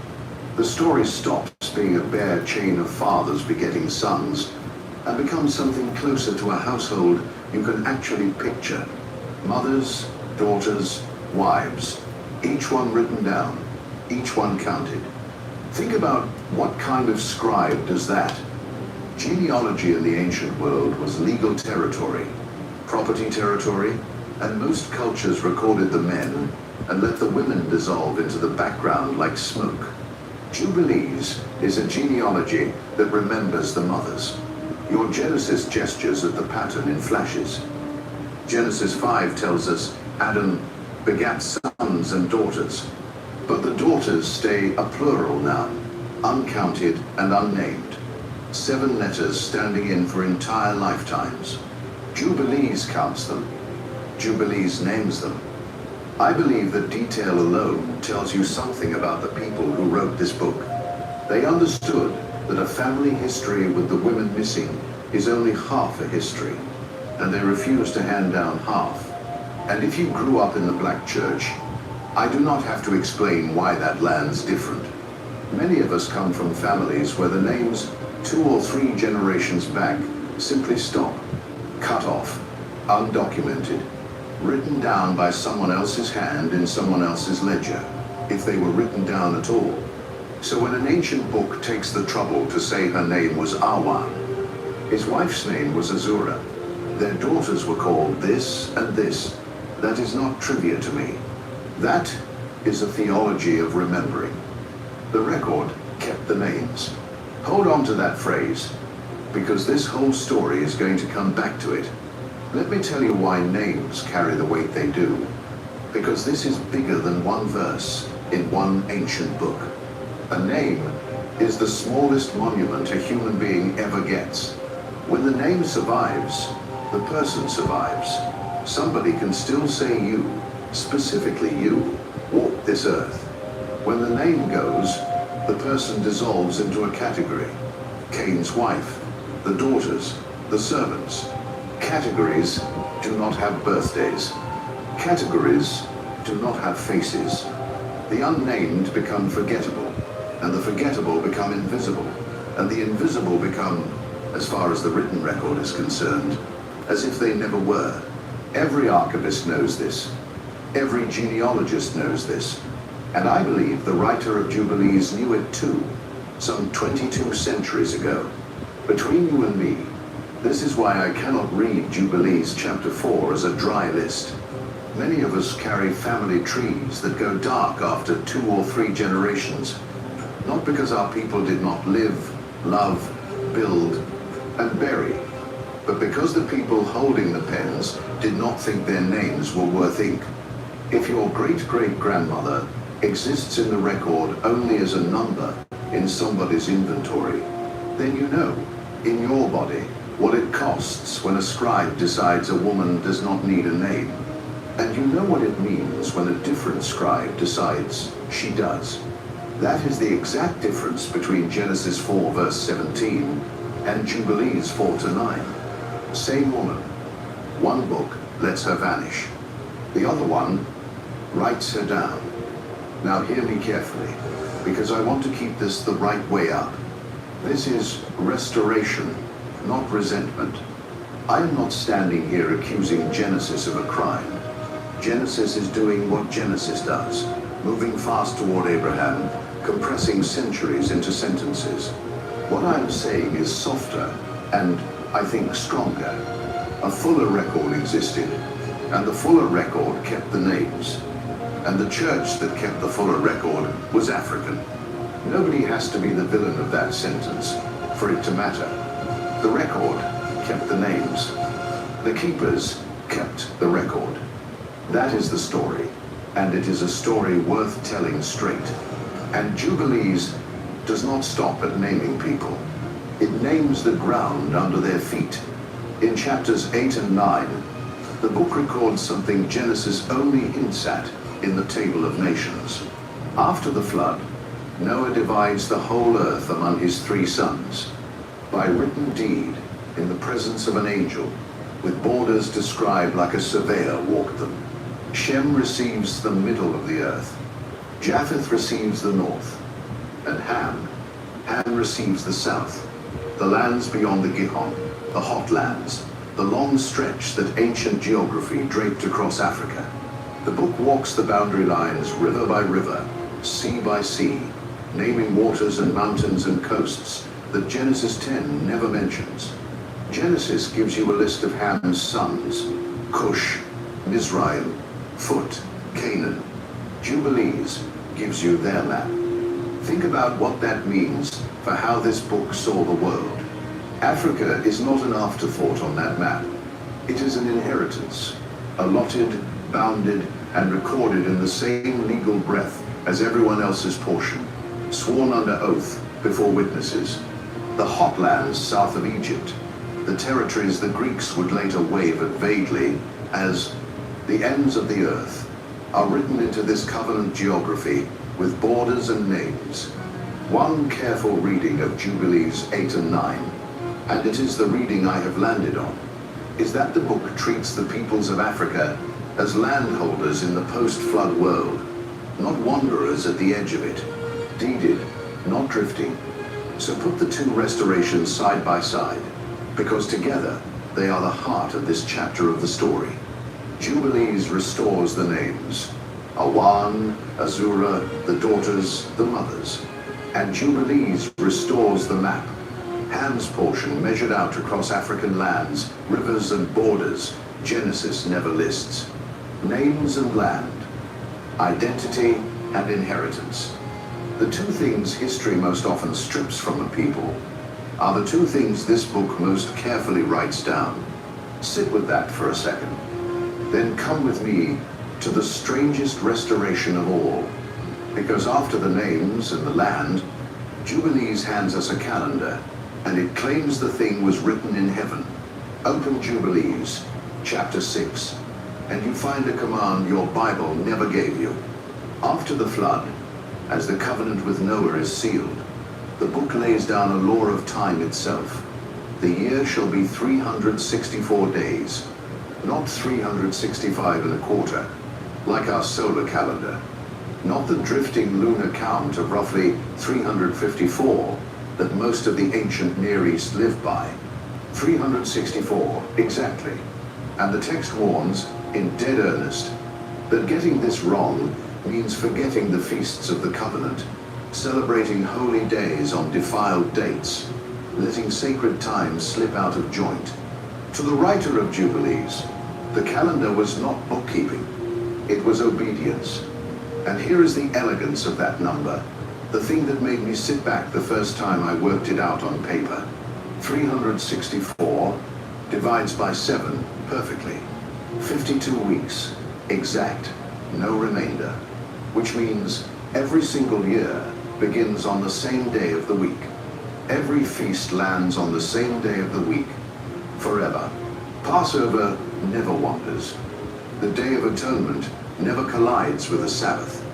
The story stops being a bare chain of fathers begetting sons and becomes something closer to a household you can actually picture. Mothers, daughters, wives, each one written down, each one counted. Think about what kind of scribe does that? Genealogy in the ancient world was legal territory, property territory, and most cultures recorded the men and let the women dissolve into the background like smoke. Jubilees is a genealogy that remembers the mothers. Your Genesis gestures at the pattern in flashes. Genesis 5 tells us Adam begat sons and daughters, but the daughters stay a plural noun, uncounted and unnamed. 7 letters standing in for entire lifetimes. Jubilees counts them. Jubilees names them. I believe that detail alone tells you something about the people who wrote this book. They understood that a family history with the women missing is only half a history, and they refuse to hand down half. And if you grew up in the black church, I do not have to explain why that lands different. Many of us come from families where the names 2 or 3 generations back simply stop, cut off, undocumented, written down by someone else's hand in someone else's ledger, if they were written down at all. So when an ancient book takes the trouble to say her name was Awan, his wife's name was Azura, their daughters were called this and this, that is not trivia to me. That is a theology of remembering. The record kept the names. Hold on to that phrase, because this whole story is going to come back to it. Let me tell you why names carry the weight they do. Because this is bigger than one verse in one ancient book. A name is the smallest monument a human being ever gets. When the name survives, the person survives. Somebody can still say you, specifically you, walk this earth. When the name goes, the person dissolves into a category. Cain's wife, the daughters, the servants. Categories do not have birthdays. Categories do not have faces. The unnamed become forgettable, and the forgettable become invisible, and the invisible become, as far as the written record is concerned, as if they never were. Every archivist knows this. Every genealogist knows this, and I believe the writer of Jubilees knew it too, some 22 centuries ago. Between you and me, this is why I cannot read Jubilees chapter 4 as a dry list. Many of us carry family trees that go dark after 2 or 3 generations, not because our people did not live, love, build, and bury, but because the people holding the pens did not think their names were worth ink. If your great-great-grandmother exists in the record only as a number in somebody's inventory, then you know, in your body, what it costs when a scribe decides a woman does not need a name. And you know what it means when a different scribe decides she does. That is the exact difference between Genesis 4 verse 17 and Jubilees 4 to 9. Same woman. One book lets her vanish. The other one writes her down. Now hear me carefully, because I want to keep this the right way up. This is restoration, not resentment. I am not standing here accusing Genesis of a crime. Genesis is doing what Genesis does, moving fast toward Abraham, compressing centuries into sentences. What I am saying is softer and, I think, stronger. A fuller record existed, and the fuller record kept the names. And the church that kept the fuller record was African. Nobody has to be the villain of that sentence for it to matter. The record kept the names. The keepers kept the record. That is the story, and it is a story worth telling straight. And Jubilees does not stop at naming people. It names the ground under their feet. In chapters 8 and 9, the book records something Genesis only hints at in the Table of Nations. After the flood, Noah divides the whole earth among his 3 sons by written deed in the presence of an angel, with borders described like a surveyor walked them. Shem receives the middle of the earth, Japheth receives the north, and Ham receives the south, the lands beyond the Gihon, the hot lands, the long stretch that ancient geography draped across Africa. The book walks the boundary lines river by river, sea by sea, naming waters and mountains and coasts that Genesis 10 never mentions. Genesis gives you a list of Ham's sons: Cush, Mizraim, Phut, Canaan. Jubilees gives you their map. Think about what that means for how this book saw the world. Africa is not an afterthought on that map. It is an inheritance, allotted, bounded, and recorded in the same legal breath as everyone else's portion, sworn under oath before witnesses. The hot lands south of Egypt, the territories the Greeks would later wave at vaguely as the ends of the earth, are written into this covenant geography with borders and names. One careful reading of Jubilees 8 and 9, and it is the reading I have landed on, is that the book treats the peoples of Africa as landholders in the post-flood world, not wanderers at the edge of it, deeded, not drifting. So put the 2 restorations side by side, because together they are the heart of this chapter of the story. Jubilees restores the names: Awan, Azura, the daughters, the mothers. And Jubilees restores the map. Ham's portion measured out across African lands, rivers and borders Genesis never lists. Names and land, identity and inheritance. The 2 things history most often strips from a people are the 2 things this book most carefully writes down. Sit with that for a second. Then come with me to the strangest restoration of all. Because after the names and the land, Jubilees hands us a calendar, and it claims the thing was written in heaven. Open Jubilees, chapter 6, and you find a command your Bible never gave you. After the flood, as the covenant with Noah is sealed, the book lays down a law of time itself. The year shall be 364 days, not 365 and a quarter, like our solar calendar, not the drifting lunar count of roughly 354 that most of the ancient Near East lived by. 364, exactly. And the text warns, in dead earnest, that getting this wrong means forgetting the feasts of the covenant, celebrating holy days on defiled dates, letting sacred times slip out of joint. To the writer of Jubilees, the calendar was not bookkeeping, it was obedience. And here is the elegance of that number, the thing that made me sit back the first time I worked it out on paper. 364 divides by 7 perfectly. 52 weeks, exact, no remainder, which means every single year begins on the same day of the week. Every feast lands on the same day of the week, forever. Passover never wanders. The Day of Atonement never collides with the Sabbath.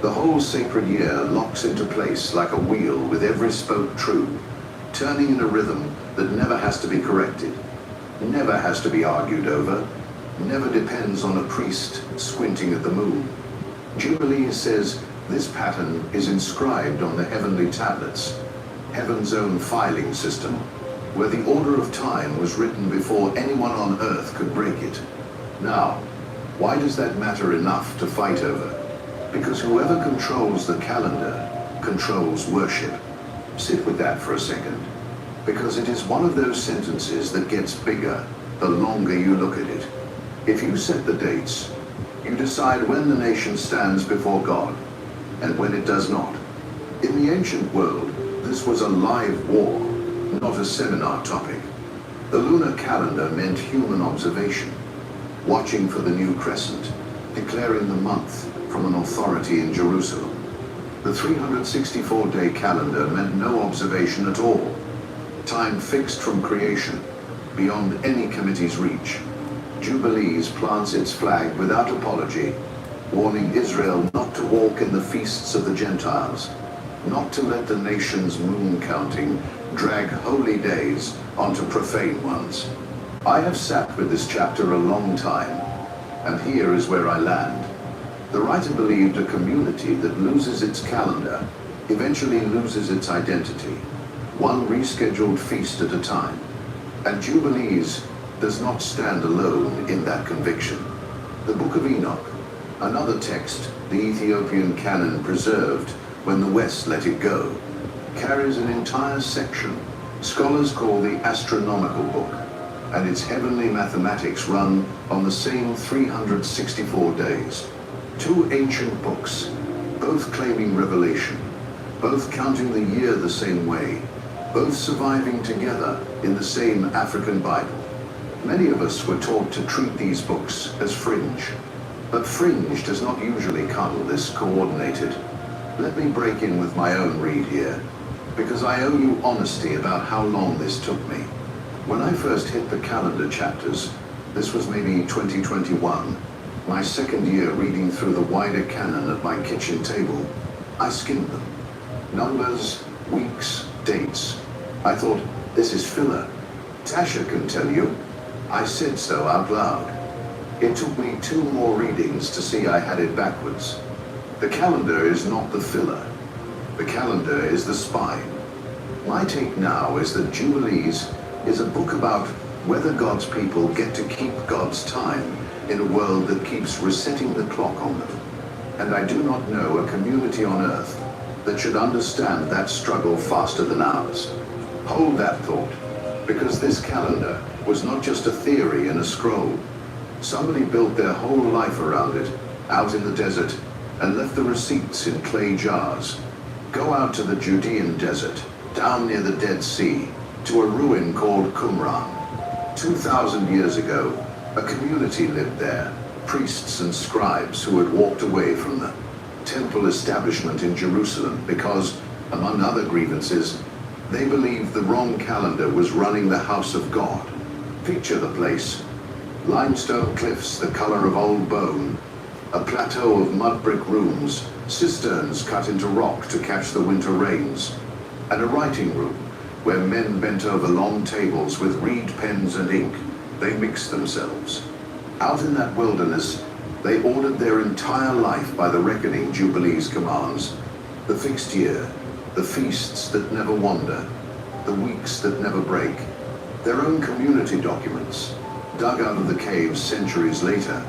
The whole sacred year locks into place like a wheel with every spoke true, turning in a rhythm that never has to be corrected, never has to be argued over, never depends on a priest squinting at the moon. Jubilee says this pattern is inscribed on the heavenly tablets, heaven's own filing system, where the order of time was written before anyone on earth could break it. Now, why does that matter enough to fight over? Because whoever controls the calendar controls worship. Sit with that for a second, because it is one of those sentences that gets bigger the longer you look at it. If you set the dates, you decide when the nation stands before God and when it does not. In the ancient world, this was a live war, not a seminar topic. The lunar calendar meant human observation, watching for the new crescent, declaring the month from an authority in Jerusalem. The 364-day calendar meant no observation at all, time fixed from creation, beyond any committee's reach. Jubilees plants its flag without apology, warning Israel not to walk in the feasts of the Gentiles, not to let the nation's moon counting drag holy days onto profane ones. I have sat with this chapter a long time, and here is where I land. The writer believed a community that loses its calendar eventually loses its identity, one rescheduled feast at a time. And Jubilees does not stand alone in that conviction. The Book of Enoch, another text the Ethiopian canon preserved when the West let it go, carries an entire section scholars call the astronomical book, and its heavenly mathematics run on the same 364 days. Two ancient books, both claiming revelation, both counting the year the same way, both surviving together in the same African Bible. Many of us were taught to treat these books as fringe, but fringe does not usually come this coordinated. Let me break in with my own read here, because I owe you honesty about how long this took me. When I first hit the calendar chapters, this was maybe 2021, my second year reading through the wider canon at my kitchen table, I skimmed them. Numbers, weeks, dates. I thought, this is filler. Tasha can tell you. I said so out loud. It took me 2 more readings to see I had it backwards. The calendar is not the filler. The calendar is the spine. My take now is that Jubilees is a book about whether God's people get to keep God's time in a world that keeps resetting the clock on them. And I do not know a community on earth that should understand that struggle faster than ours. Hold that thought, because this calendar was not just a theory in a scroll. Somebody built their whole life around it, out in the desert, and left the receipts in clay jars. Go out to the Judean desert, down near the Dead Sea, to a ruin called Qumran. 2,000 years ago, a community lived there, priests and scribes who had walked away from the temple establishment in Jerusalem because, among other grievances, they believed the wrong calendar was running the house of God. Picture the place. Limestone cliffs the color of old bone, a plateau of mud brick rooms, cisterns cut into rock to catch the winter rains, and a writing room where men bent over long tables with reed pens and ink. They mixed themselves. Out in that wilderness, they ordered their entire life by the reckoning Jubilees commands. The fixed year, the feasts that never wander, the weeks that never break. Their own community documents, dug out of the caves centuries later,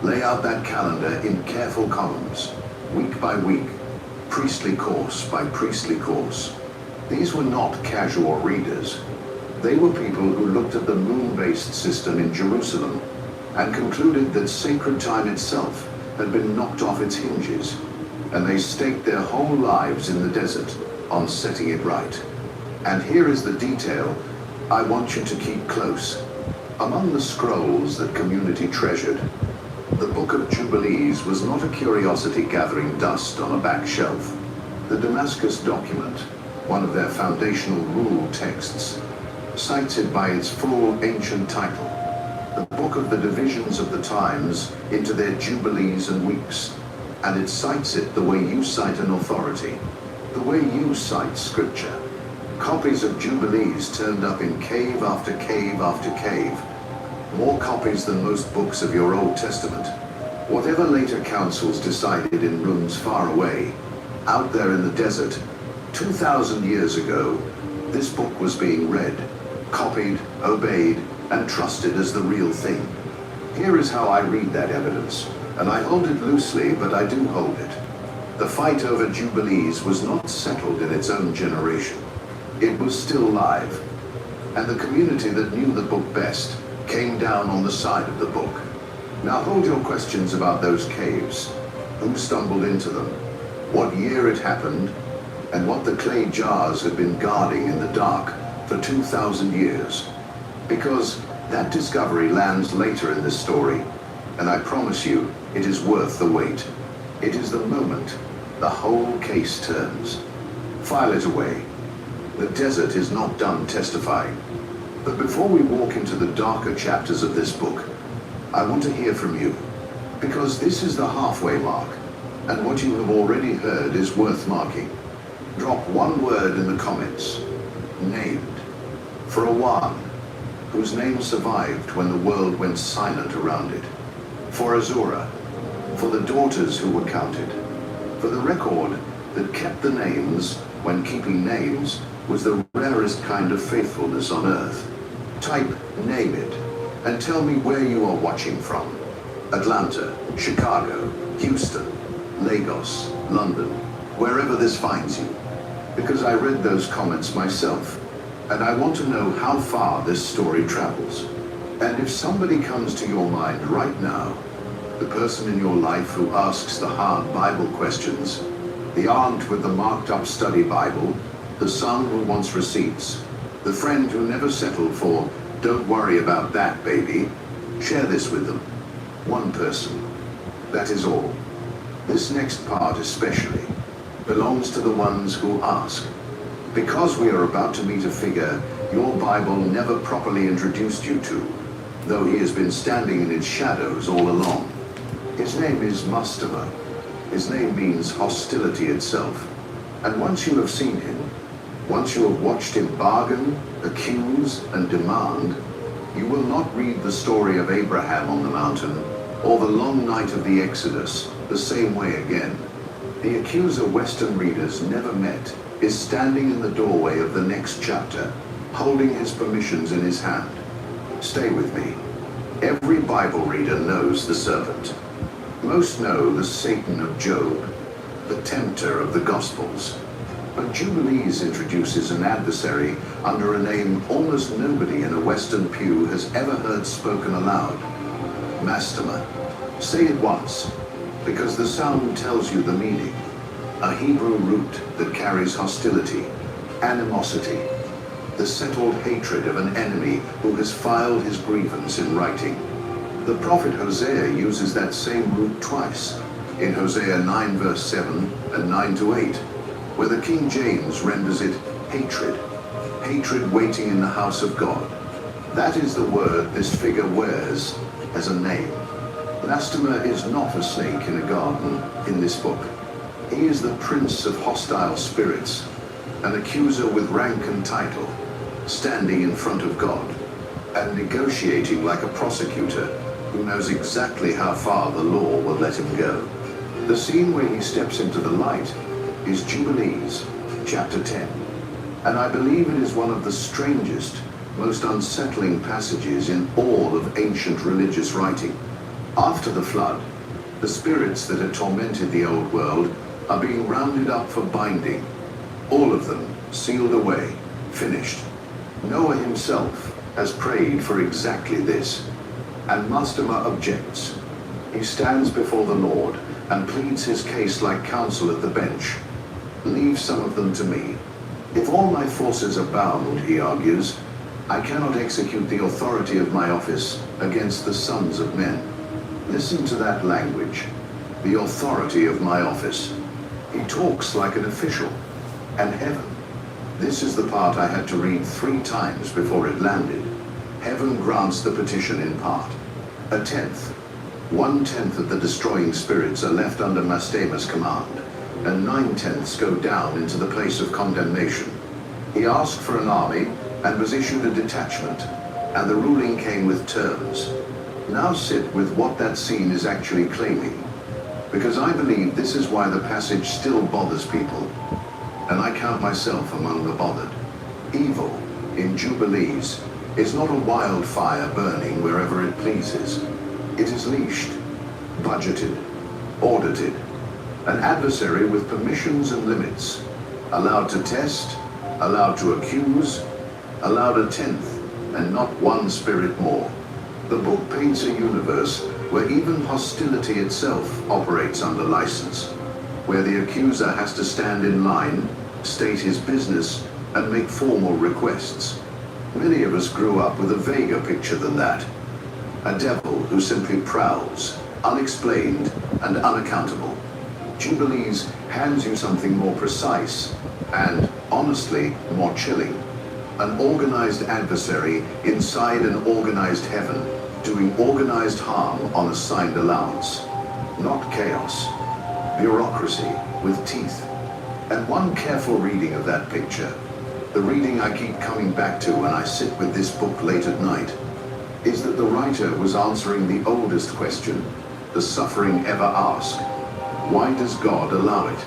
Lay out that calendar in careful columns, week by week, priestly course by priestly course. These were not casual readers. They were people who looked at the moon-based system in Jerusalem and concluded that sacred time itself had been knocked off its hinges, and they staked their whole lives in the desert on setting it right. And here is the detail I want you to keep close. Among the scrolls that community treasured, the Book of Jubilees was not a curiosity gathering dust on a back shelf. The Damascus document, one of their foundational rule texts, cites it by its full ancient title, the Book of the Divisions of the Times into their Jubilees and Weeks, and it cites it the way you cite an authority, the way you cite Scripture. Copies of Jubilees turned up in cave after cave after cave, more copies than most books of your Old Testament. Whatever later councils decided in rooms far away, out there in the desert, 2,000 years ago, this book was being read, copied, obeyed, and trusted as the real thing. Here is how I read that evidence, and I hold it loosely, but I do hold it. The fight over Jubilees was not settled in its own generation. It was still live, and the community that knew the book best came down on the side of the book. Now hold your questions about those caves. Who stumbled into them? What year it happened? And what the clay jars had been guarding in the dark for 2,000 years. Because that discovery lands later in this story, and I promise you, it is worth the wait. It is the moment the whole case turns. File it away. The desert is not done testifying. But before we walk into the darker chapters of this book, I want to hear from you, because this is the halfway mark, and what you have already heard is worth marking. Drop one word in the comments. Named. For a one, whose name survived when the world went silent around it. For Azura. For the daughters who were counted. For the record that kept the names when keeping names was the rarest kind of faithfulness on earth. Type name it and tell me where you are watching from. Atlanta, Chicago, Houston, Lagos, London, wherever this finds you. Because I read those comments myself, and I want to know how far this story travels. And if somebody comes to your mind right now, the person in your life who asks the hard Bible questions, the aunt with the marked up study Bible, the son who wants receipts, the friend who never settled for, don't worry about that, baby, share this with them. One person. That is all. This next part especially belongs to the ones who ask. Because we are about to meet a figure your Bible never properly introduced you to, though he has been standing in its shadows all along. His name is Mustama. His name means hostility itself. And once you have seen him, once you have watched him bargain, accuse, and demand, you will not read the story of Abraham on the mountain or the long night of the Exodus the same way again. The accuser Western readers never met is standing in the doorway of the next chapter, holding his permissions in his hand. Stay with me. Every Bible reader knows the serpent. Most know the Satan of Job, the tempter of the Gospels. But Jubilees introduces an adversary under a name almost nobody in a Western pew has ever heard spoken aloud. Mastema. Say it once, because the sound tells you the meaning. A Hebrew root that carries hostility, animosity, the settled hatred of an enemy who has filed his grievance in writing. The prophet Hosea uses that same root twice, in Hosea 9 verse 7 and 9 to 8, where the King James renders it hatred, hatred waiting in the house of God. That is the word this figure wears as a name. Mastema is not a snake in a garden in this book. He is the prince of hostile spirits, an accuser with rank and title, standing in front of God, and negotiating like a prosecutor who knows exactly how far the law will let him go. The scene where he steps into the light is Jubilees, chapter 10, and I believe it is one of the strangest, most unsettling passages in all of ancient religious writing. After the flood, the spirits that had tormented the old world are being rounded up for binding. All of them sealed away, finished. Noah himself has prayed for exactly this, and Mastema objects. He stands before the Lord and pleads his case like counsel at the bench. Leave some of them to me. If all my forces are bound, he argues, I cannot execute the authority of my office against the sons of men. Listen to that language. The authority of my office. He talks like an official. And heaven. This is the part I had to read 3 times before it landed. Heaven grants the petition in part. 1/10. 1/10 of the destroying spirits are left under Mastema's command, and 9/10 go down into the place of condemnation. He asked for an army and was issued a detachment, and the ruling came with terms. Now sit with what that scene is actually claiming, because I believe this is why the passage still bothers people, and I count myself among the bothered. Evil, in Jubilees, is not a wildfire burning wherever it pleases. It is leashed, budgeted, audited, an adversary with permissions and limits, allowed to test, allowed to accuse, allowed 1/10, and not one spirit more. The book paints a universe where even hostility itself operates under license, where the accuser has to stand in line, state his business, and make formal requests. Many of us grew up with a vaguer picture than that. A devil who simply prowls, unexplained and unaccountable. Jubilees hands you something more precise and, honestly, more chilling. An organized adversary inside an organized heaven, doing organized harm on a signed allowance. Not chaos. Bureaucracy with teeth. And one careful reading of that picture, the reading I keep coming back to when I sit with this book late at night, is that the writer was answering the oldest question the suffering ever ask. Why does God allow it?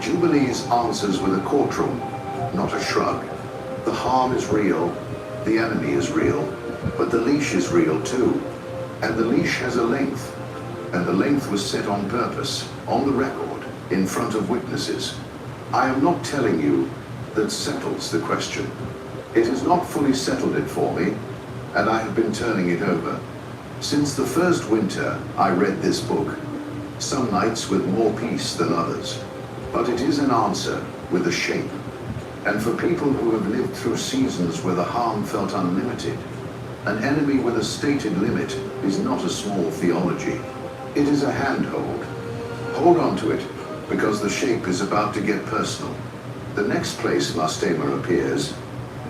Jubilees answers with a courtroom, not a shrug. The harm is real, the enemy is real, but the leash is real too. And the leash has a length, and the length was set on purpose, on the record, in front of witnesses. I am not telling you that settles the question. It has not fully settled it for me, and I have been turning it over. Since the first winter I read this book, some nights with more peace than others. But it is an answer with a shape. And for people who have lived through seasons where the harm felt unlimited, an enemy with a stated limit is not a small theology. It is a handhold. Hold on to it, because the shape is about to get personal. The next place Mastema appears,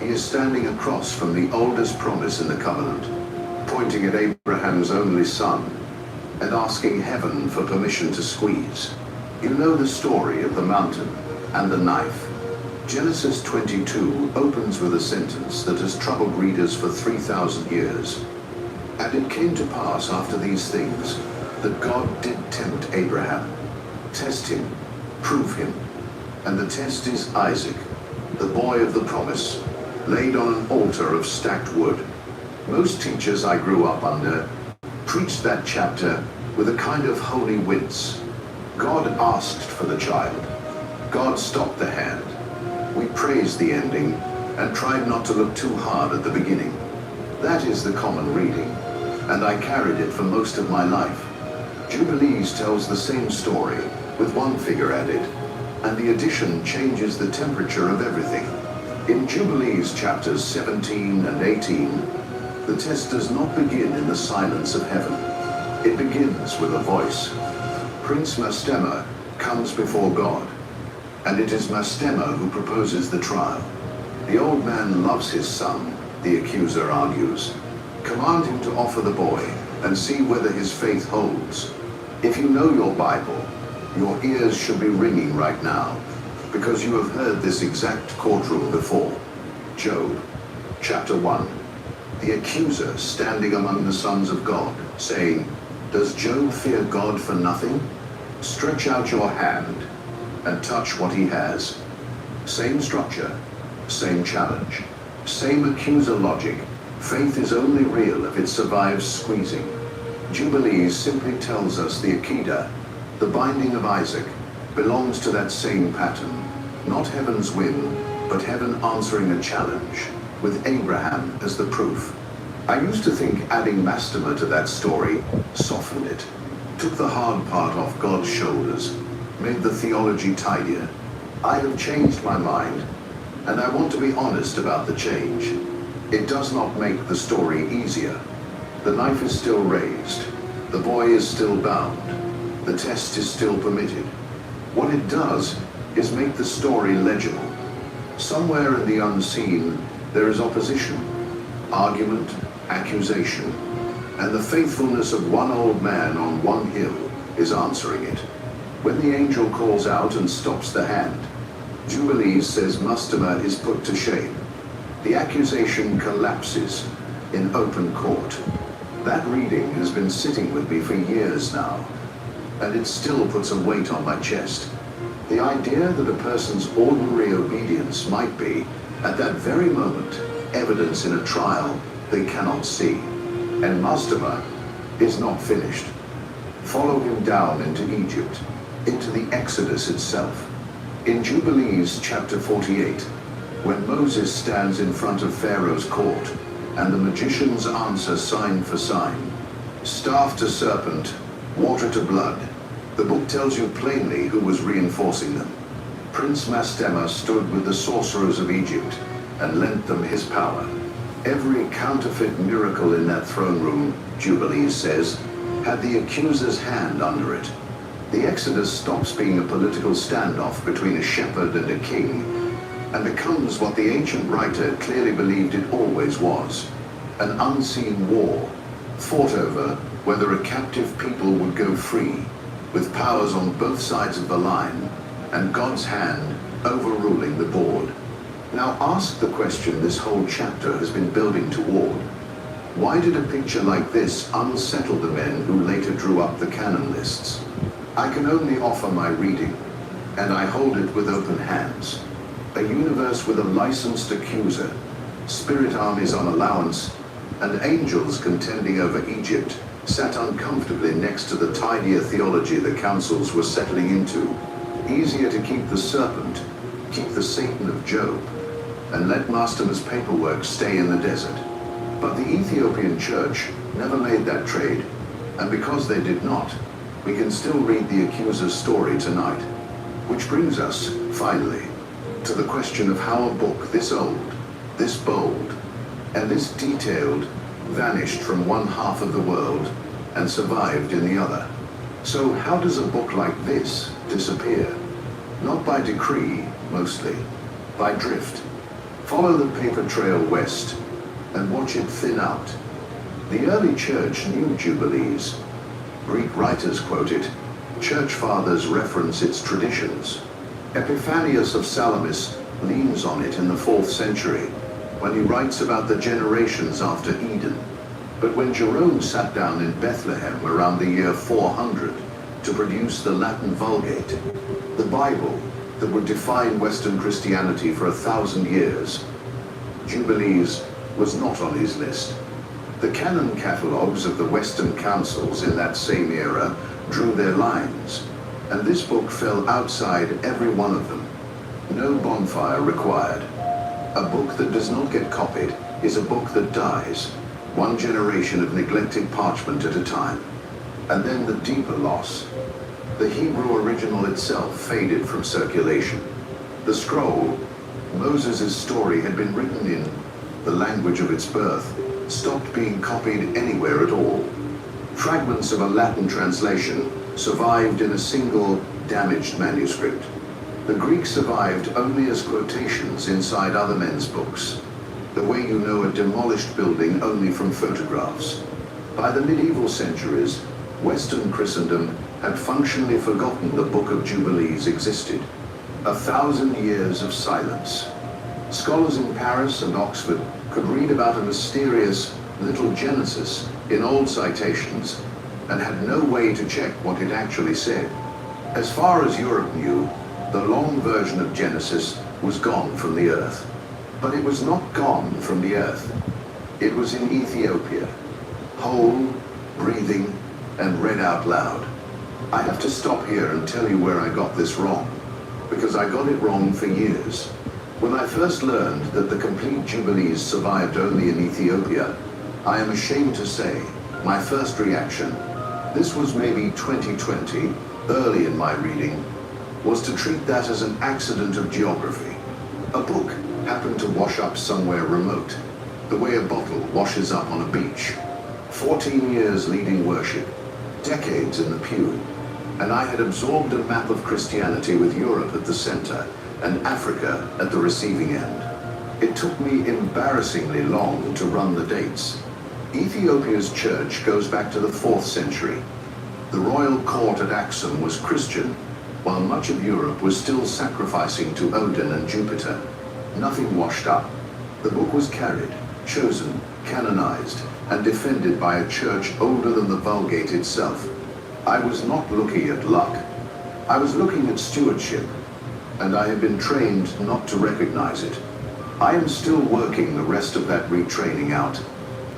he is standing across from the oldest promise in the covenant, pointing at Abraham's only son, and asking heaven for permission to squeeze. You know the story of the mountain and the knife. Genesis 22 opens with a sentence that has troubled readers for 3,000 years. And it came to pass after these things that God did tempt Abraham, test him, prove him. And the test is Isaac, the boy of the promise, laid on an altar of stacked wood. Most teachers I grew up under preached that chapter with a kind of holy wince. God asked for the child. God stopped the hand. We praised the ending and tried not to look too hard at the beginning. That is the common reading, and I carried it for most of my life. Jubilees tells the same story with one figure added, and the addition changes the temperature of everything. In Jubilees chapters 17 and 18, the test does not begin in the silence of heaven. It begins with a voice. Prince Mastema comes before God, and it is Mastema who proposes the trial. The old man loves his son, the accuser argues. Command him to offer the boy and see whether his faith holds. If you know your Bible, your ears should be ringing right now, because you have heard this exact courtroom before. Job, chapter 1. The accuser standing among the sons of God, saying, Does Job fear God for nothing? Stretch out your hand and touch what he has. Same structure, same challenge, same accuser logic. Faith is only real if it survives squeezing. Jubilees simply tells us the Akedah, the binding of Isaac, belongs to that same pattern. Not heaven's whim, but heaven answering a challenge, with Abraham as the proof. I used to think adding Mastema to that story softened it, took the hard part off God's shoulders, made the theology tidier. I have changed my mind, and I want to be honest about the change. It does not make the story easier. The knife is still raised. The boy is still bound. The test is still permitted. What it does is make the story legible. Somewhere in the unseen, there is opposition, argument, accusation, and the faithfulness of one old man on one hill is answering it. When the angel calls out and stops the hand, Jubilees says Mastema is put to shame. The accusation collapses in open court. That reading has been sitting with me for years now, and it still puts a weight on my chest. The idea that a person's ordinary obedience might be, at that very moment, evidence in a trial they cannot see. And Mastema is not finished. Follow him down into Egypt, into the Exodus itself. In Jubilees chapter 48, when Moses stands in front of Pharaoh's court, and the magicians answer sign for sign, staff to serpent, water to blood, the book tells you plainly who was reinforcing them. Prince Mastema stood with the sorcerers of Egypt and lent them his power. Every counterfeit miracle in that throne room, Jubilees says, had the accuser's hand under it. The Exodus stops being a political standoff between a shepherd and a king, and becomes what the ancient writer clearly believed it always was, an unseen war, fought over whether a captive people would go free, with powers on both sides of the line, and God's hand overruling the board. Now ask the question this whole chapter has been building toward. Why did a picture like this unsettle the men who later drew up the canon lists? I can only offer my reading, and I hold it with open hands. A universe with a licensed accuser, spirit armies on allowance, and angels contending over Egypt sat uncomfortably next to the tidier theology the councils were settling into. Easier to keep the serpent, keep the Satan of Job, and let Mastema's paperwork stay in the desert. But the Ethiopian church never made that trade, and because they did not, we can still read the accuser's story tonight. Which brings us, finally, to the question of how a book this old, this bold, and this detailed vanished from one half of the world and survived in the other. So how does a book like this disappear? Not by decree, mostly, by drift. Follow the paper trail west and watch it thin out. The early church knew Jubilees. Greek writers quote it. Church fathers reference its traditions. Epiphanius of Salamis leans on it in the 4th century when he writes about the generations after Eden. But when Jerome sat down in Bethlehem around the year 400 to produce the Latin Vulgate, the Bible that would define Western Christianity for 1,000 years, Jubilees was not on his list. The canon catalogues of the Western councils in that same era drew their lines, and this book fell outside every one of them. No bonfire required. A book that does not get copied is a book that dies, one generation of neglected parchment at a time. And then the deeper loss. The Hebrew original itself faded from circulation. The scroll, Moses' story, had been written in the language of its birth, stopped being copied anywhere at all. Fragments of a Latin translation survived in a single damaged manuscript. The Greek survived only as quotations inside other men's books, the way you know a demolished building only from photographs. By the medieval centuries, Western Christendom had functionally forgotten the Book of Jubilees existed. 1,000 years of silence. Scholars in Paris and Oxford could read about a mysterious little Genesis in old citations and had no way to check what it actually said. As far as Europe knew, the long version of Genesis was gone from the earth. But it was not gone from the earth. It was in Ethiopia, whole, breathing, and read out loud. I have to stop here and tell you where I got this wrong, because I got it wrong for years. When I first learned that the complete Jubilees survived only in Ethiopia, I am ashamed to say, my first reaction, this was maybe 2020, early in my reading, was to treat that as an accident of geography. A book happened to wash up somewhere remote, the way a bottle washes up on a beach. 14 years leading worship, decades in the pew, and I had absorbed a map of Christianity with Europe at the center and Africa at the receiving end. It took me embarrassingly long to run the dates. Ethiopia's church goes back to the 4th century. The royal court at Axum was Christian, while much of Europe was still sacrificing to Odin and Jupiter. Nothing washed up. The book was carried, chosen, canonized, and defended by a church older than the Vulgate itself. I was not looking at luck. I was looking at stewardship, and I had been trained not to recognize it. I am still working the rest of that retraining out.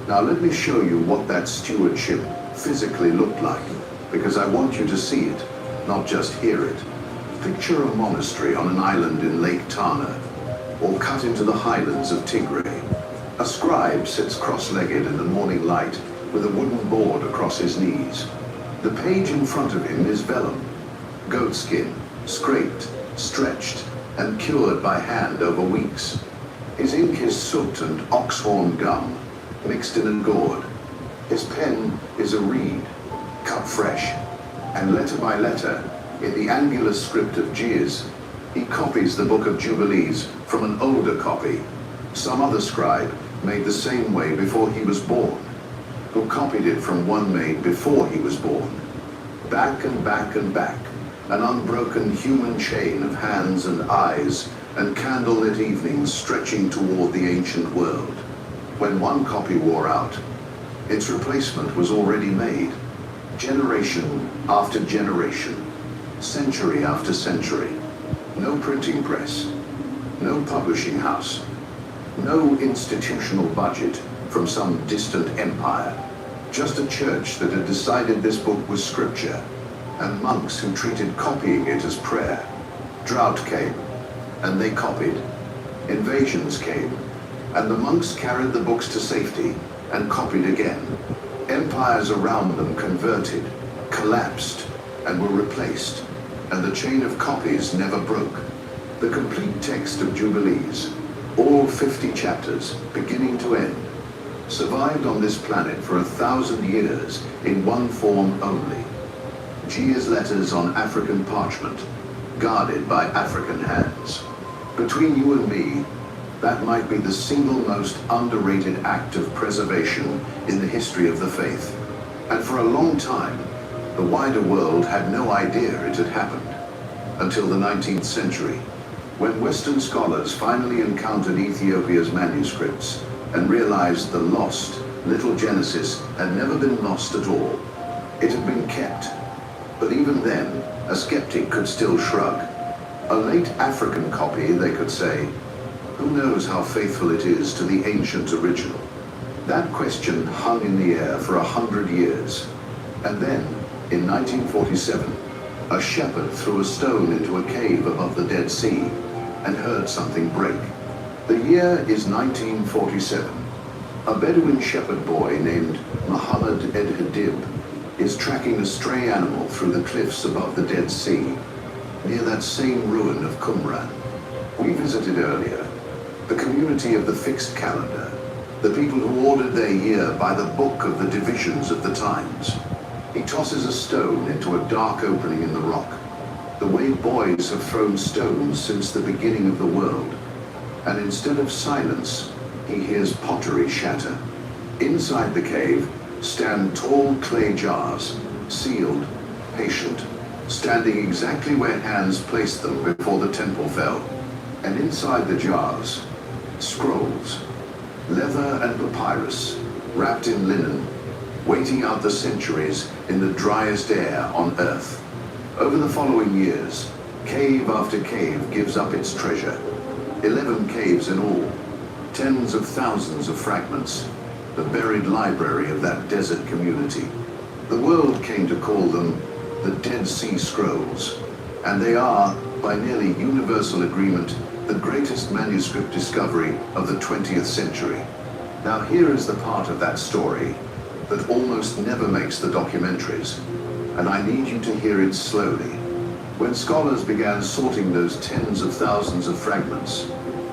Now let me show you what that stewardship physically looked like, because I want you to see it, not just hear it. Picture a monastery on an island in Lake Tana, or cut into the highlands of Tigray. A scribe sits cross-legged in the morning light with a wooden board across his knees. The page in front of him is vellum, goatskin, scraped, stretched, and cured by hand over weeks. His ink is soot and oxhorn gum, mixed in a gourd. His pen is a reed, cut fresh, and letter by letter, in the angular script of Giz, he copies the Book of Jubilees from an older copy. Some other scribe made the same way before he was born, who copied it from one made before he was born. Back and back and back, an unbroken human chain of hands and eyes and candlelit evenings stretching toward the ancient world. When one copy wore out, its replacement was already made. Generation after generation, century after century. No printing press, no publishing house, no institutional budget from some distant empire. Just a church that had decided this book was scripture, and monks who treated copying it as prayer. Drought came, and they copied. Invasions came, and the monks carried the books to safety and copied again. Empires around them converted, collapsed, and were replaced, and the chain of copies never broke. The complete text of Jubilees, all 50 chapters, beginning to end, survived on this planet for 1,000 years in one form only. Giz letters on African parchment, guarded by African hands. Between you and me, that might be the single most underrated act of preservation in the history of the faith. And for a long time, the wider world had no idea it had happened, until the 19th century, when Western scholars finally encountered Ethiopia's manuscripts and realized the lost Little Genesis had never been lost at all. It had been kept, but even then, a skeptic could still shrug. A late African copy, they could say, who knows how faithful it is to the ancient original? That question hung in the air for 100 years. And then, in 1947, a shepherd threw a stone into a cave above the Dead Sea and heard something break. The year is 1947. A Bedouin shepherd boy named Muhammad Ed Hadib is tracking a stray animal through the cliffs above the Dead Sea, near that same ruin of Qumran. We visited earlier. The community of the fixed calendar, the people who ordered their year by the book of the divisions of the times. He tosses a stone into a dark opening in the rock, the way boys have thrown stones since the beginning of the world. And instead of silence, he hears pottery shatter. Inside the cave stand tall clay jars, sealed, patient, standing exactly where hands placed them before the temple fell. And inside the jars, scrolls, leather and papyrus, wrapped in linen, waiting out the centuries in the driest air on earth. Over the following years, cave after cave gives up its treasure. 11 caves in all, tens of thousands of fragments, the buried library of that desert community. The The world came to call them the Dead Sea Scrolls, and they are, by nearly universal agreement, the greatest manuscript discovery of the 20th century. Now here is the part of that story that almost never makes the documentaries, and I need you to hear it slowly. When scholars began sorting those tens of thousands of fragments,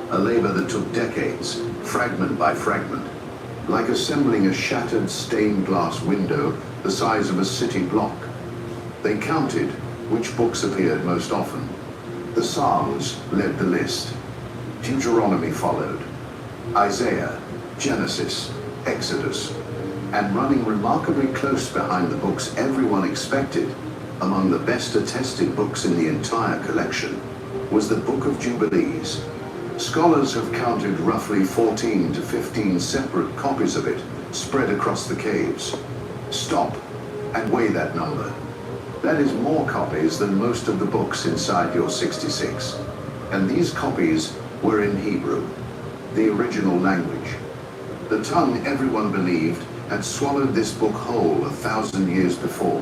a labor that took decades, fragment by fragment, like assembling a shattered stained glass window the size of a city block, they counted which books appeared most often. The Psalms led the list. Deuteronomy followed. Isaiah, Genesis, Exodus, and running remarkably close behind the books everyone expected, among the best attested books in the entire collection, was the Book of Jubilees. Scholars have counted roughly 14 to 15 separate copies of it spread across the caves. Stop and weigh that number. That is more copies than most of the books inside your 66. And these copies were in Hebrew, the original language. The tongue everyone believed had swallowed this book whole 1,000 years before.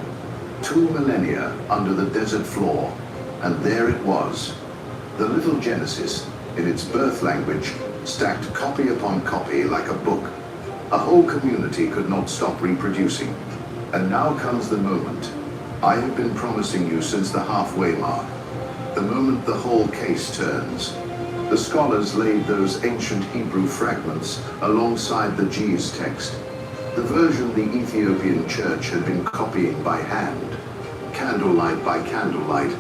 2 millennia under the desert floor, and there it was. The little Genesis, in its birth language, stacked copy upon copy like a book. A whole community could not stop reproducing. And now comes the moment I have been promising you since the halfway mark. The moment the whole case turns. The scholars laid those ancient Hebrew fragments alongside the G's text, the version the Ethiopian church had been copying by hand, candlelight by candlelight,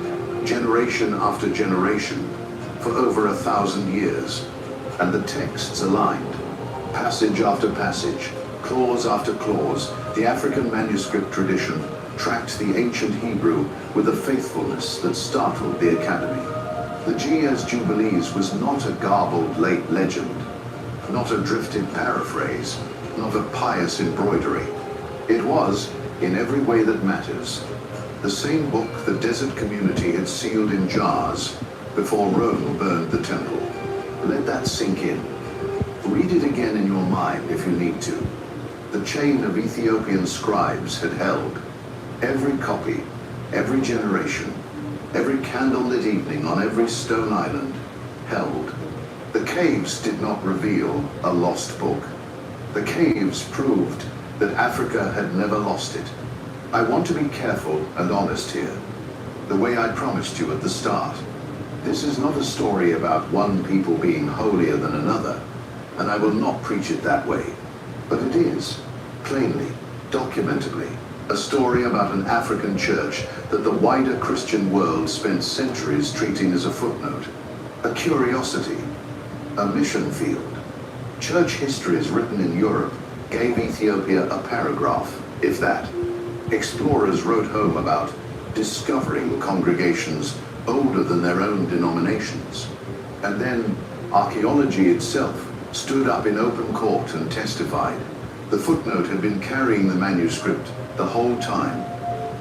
generation after generation, for over 1,000 years, and the texts aligned. Passage after passage, clause after clause, the African manuscript tradition tracked the ancient Hebrew with a faithfulness that startled the Academy. The G.S. Jubilees was not a garbled late legend, not a drifted paraphrase, not a pious embroidery. It was, in every way that matters, the same book the desert community had sealed in jars before Rome burned the temple. Let that sink in. Read it again in your mind if you need to. The chain of Ethiopian scribes had held. Every copy, every generation, every candlelit evening on every stone island held. The caves did not reveal a lost book. The caves proved that Africa had never lost it. I want to be careful and honest here, the way I promised you at the start. This is not a story about one people being holier than another, and I will not preach it that way. But it is, plainly, documentably, a story about an African church that the wider Christian world spent centuries treating as a footnote, a curiosity, a mission field. Church histories written in Europe gave Ethiopia a paragraph, if that. Explorers wrote home about discovering congregations older than their own denominations. And then archaeology itself stood up in open court and testified. The footnote had been carrying the manuscript the whole time.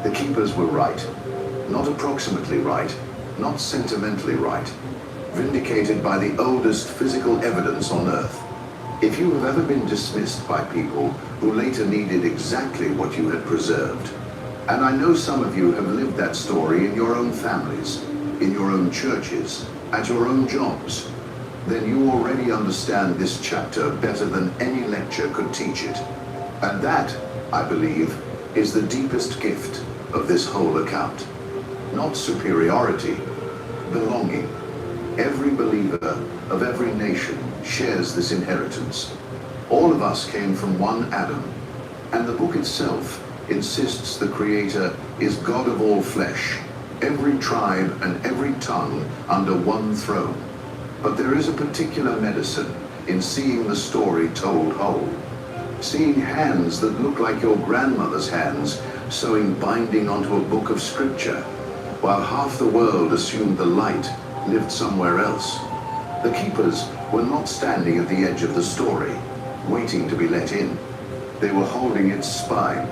The keepers were right. Not approximately right, not sentimentally right. Vindicated by the oldest physical evidence on Earth. If you have ever been dismissed by people who later needed exactly what you had preserved, and I know some of you have lived that story in your own families, in your own churches, at your own jobs, then you already understand this chapter better than any lecture could teach it. And that, I believe, is the deepest gift of this whole account. Not superiority, belonging. Every believer of every nation shares this inheritance. All of us came from one Adam, and the book itself insists the Creator is God of all flesh, every tribe and every tongue under one throne. But there is a particular medicine in seeing the story told whole. Seeing hands that look like your grandmother's hands sewing binding onto a book of scripture, while half the world assumed the light lived somewhere else. The keepers were not standing at the edge of the story, waiting to be let in. They were holding its spine.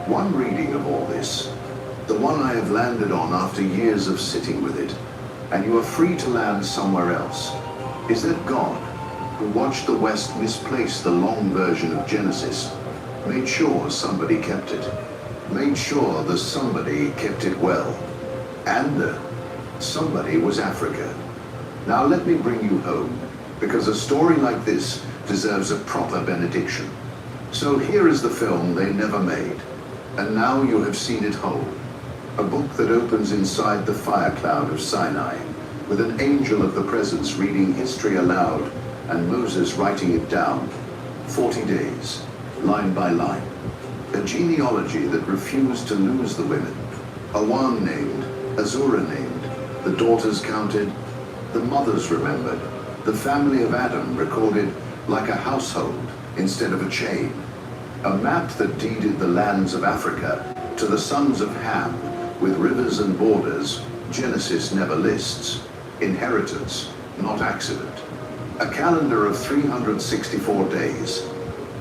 One reading of all this, the one I have landed on after years of sitting with it, and you are free to land somewhere else, is that God, who watched the West misplace the long version of Genesis, made sure somebody kept it. made sure the somebody kept it well. And somebody was Africa. Now let me bring you home, because a story like this deserves a proper benediction. So here is the film they never made, and now you have seen it whole. A book that opens inside the fire cloud of Sinai, with an angel of the presence reading history aloud and Moses writing it down. 40 days, line by line. A genealogy that refused to lose the women. Awan named, Azura named, the daughters counted, the mothers remembered, the family of Adam recorded like a household instead of a chain. A map that deeded the lands of Africa to the sons of Ham, with rivers and borders Genesis never lists. Inheritance, not accident. A calendar of 364 days,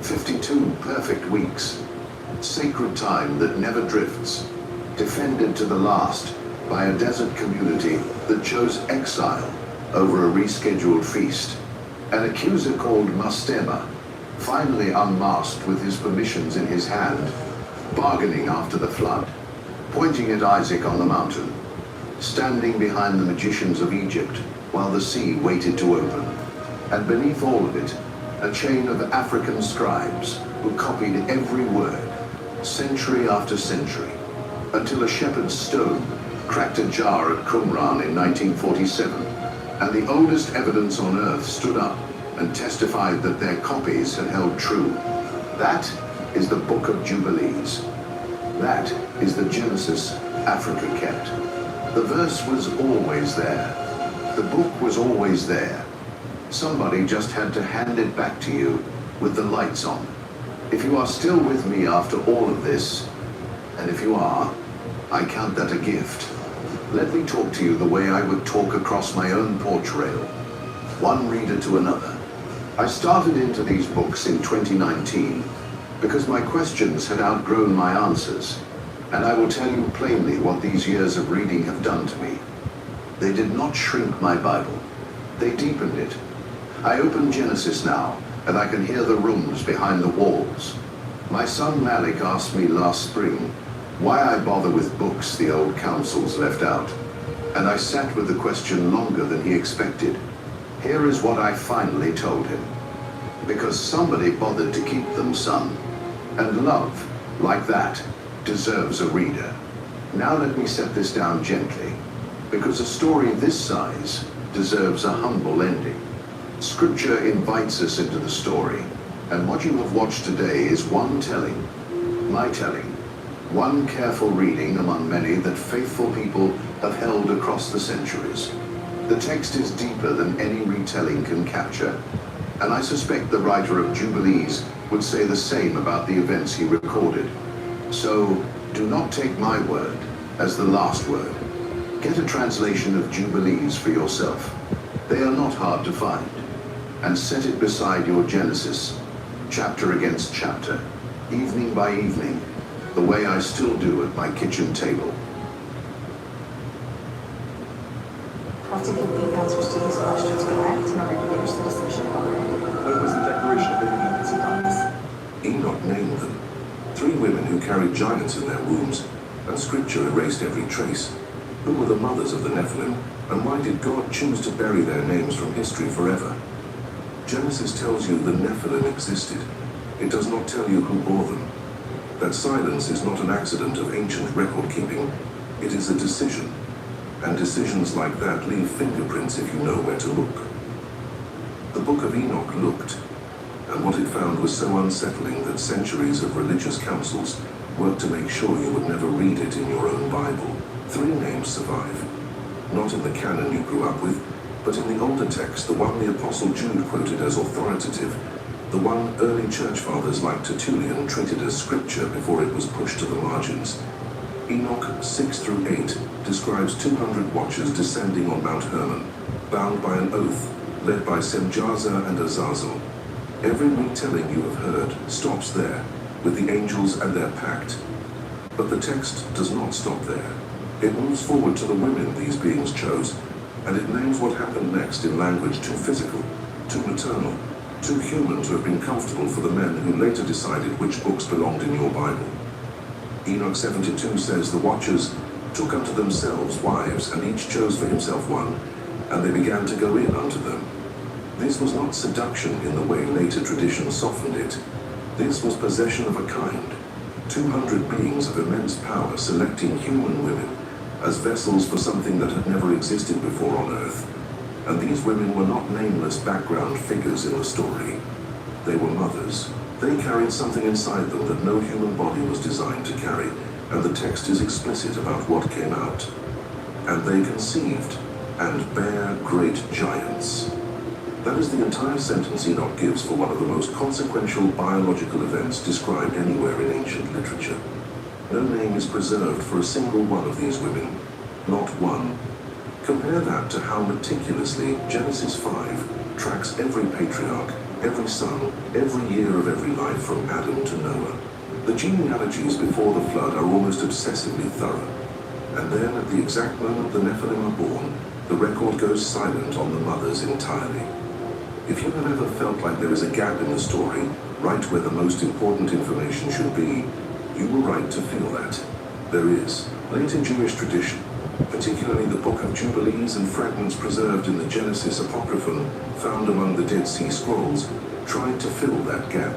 52 perfect weeks. Sacred time that never drifts, defended to the last by a desert community that chose exile over a rescheduled feast. An accuser called Mastema, finally unmasked with his permissions in his hand, bargaining after the flood, pointing at Isaac on the mountain, standing behind the magicians of Egypt while the sea waited to open, and beneath all of it, a chain of African scribes who copied every word, century after century, until a shepherd's stone cracked a jar at Qumran in 1947, and the oldest evidence on earth stood up and testified that their copies had held true. That is the Book of Jubilees. That is the Genesis Africa kept. The verse was always there. The book was always there. Somebody just had to hand it back to you with the lights on. If you are still with me after all of this, and if you are, I count that a gift. Let me talk to you the way I would talk across my own porch rail, one reader to another. I started into these books in 2019 because my questions had outgrown my answers, and I will tell you plainly what these years of reading have done to me. They did not shrink my Bible. They deepened it. I open Genesis now, and I can hear the rooms behind the walls. My son Malik asked me last spring why I bother with books the old councils left out, and I sat with the question longer than he expected. Here is what I finally told him. Because somebody bothered to keep them, son. And love, like that, deserves a reader. Now let me set this down gently, because a story this size deserves a humble ending. Scripture invites us into the story, and what you have watched today is one telling, my telling, one careful reading among many that faithful people have held across the centuries. The text is deeper than any retelling can capture, and I suspect the writer of Jubilees would say the same about the events he recorded. So, do not take my word as the last word. Get a translation of Jubilees for yourself. They are not hard to find. And set it beside your Genesis, chapter against chapter, evening by evening, the way I still do at my kitchen table. Have to get the answers to these questions correct in order to reach the decision. When was the Declaration of Independence adopted? Enoch named them. 3 women who carried giants in their wombs, and Scripture erased every trace. Who were the mothers of the Nephilim, and why did God choose to bury their names from history forever? Genesis tells you the Nephilim existed. It does not tell you who bore them. That silence is not an accident of ancient record-keeping. It is a decision. And decisions like that leave fingerprints if you know where to look. The Book of Enoch looked, and what it found was so unsettling that centuries of religious councils worked to make sure you would never read it in your own Bible. 3 names survive. Not in the canon you grew up with, but in the older text, the one the Apostle Jude quoted as authoritative, the one early church fathers like Tertullian treated as scripture before it was pushed to the margins. Enoch 6-8 describes 200 watchers descending on Mount Hermon, bound by an oath, led by Semjaza and Azazel. Every retelling you have heard stops there, with the angels and their pact. But the text does not stop there. It moves forward to the women these beings chose, and it names what happened next in language too physical, too maternal, too human to have been comfortable for the men who later decided which books belonged in your Bible. Enoch 72 says the Watchers took unto themselves wives, and each chose for himself one, and they began to go in unto them. This was not seduction in the way later tradition softened it. This was possession of a kind. 200 beings of immense power selecting human women as vessels for something that had never existed before on Earth. And these women were not nameless background figures in the story. They were mothers. They carried something inside them that no human body was designed to carry, and the text is explicit about what came out. And they conceived, and bare great giants. That is the entire sentence Enoch gives for one of the most consequential biological events described anywhere in ancient literature. No name is preserved for a single one of these women. Not one. Compare that to how meticulously Genesis 5 tracks every patriarch, every son, every year of every life from Adam to Noah. The genealogies before the flood are almost obsessively thorough. And then, at the exact moment the Nephilim are born, the record goes silent on the mothers entirely. If you have ever felt like there is a gap in the story, right where the most important information should be, you were right to feel that. There is. Later Jewish tradition, particularly the Book of Jubilees and fragments preserved in the Genesis Apocryphon found among the Dead Sea Scrolls, tried to fill that gap.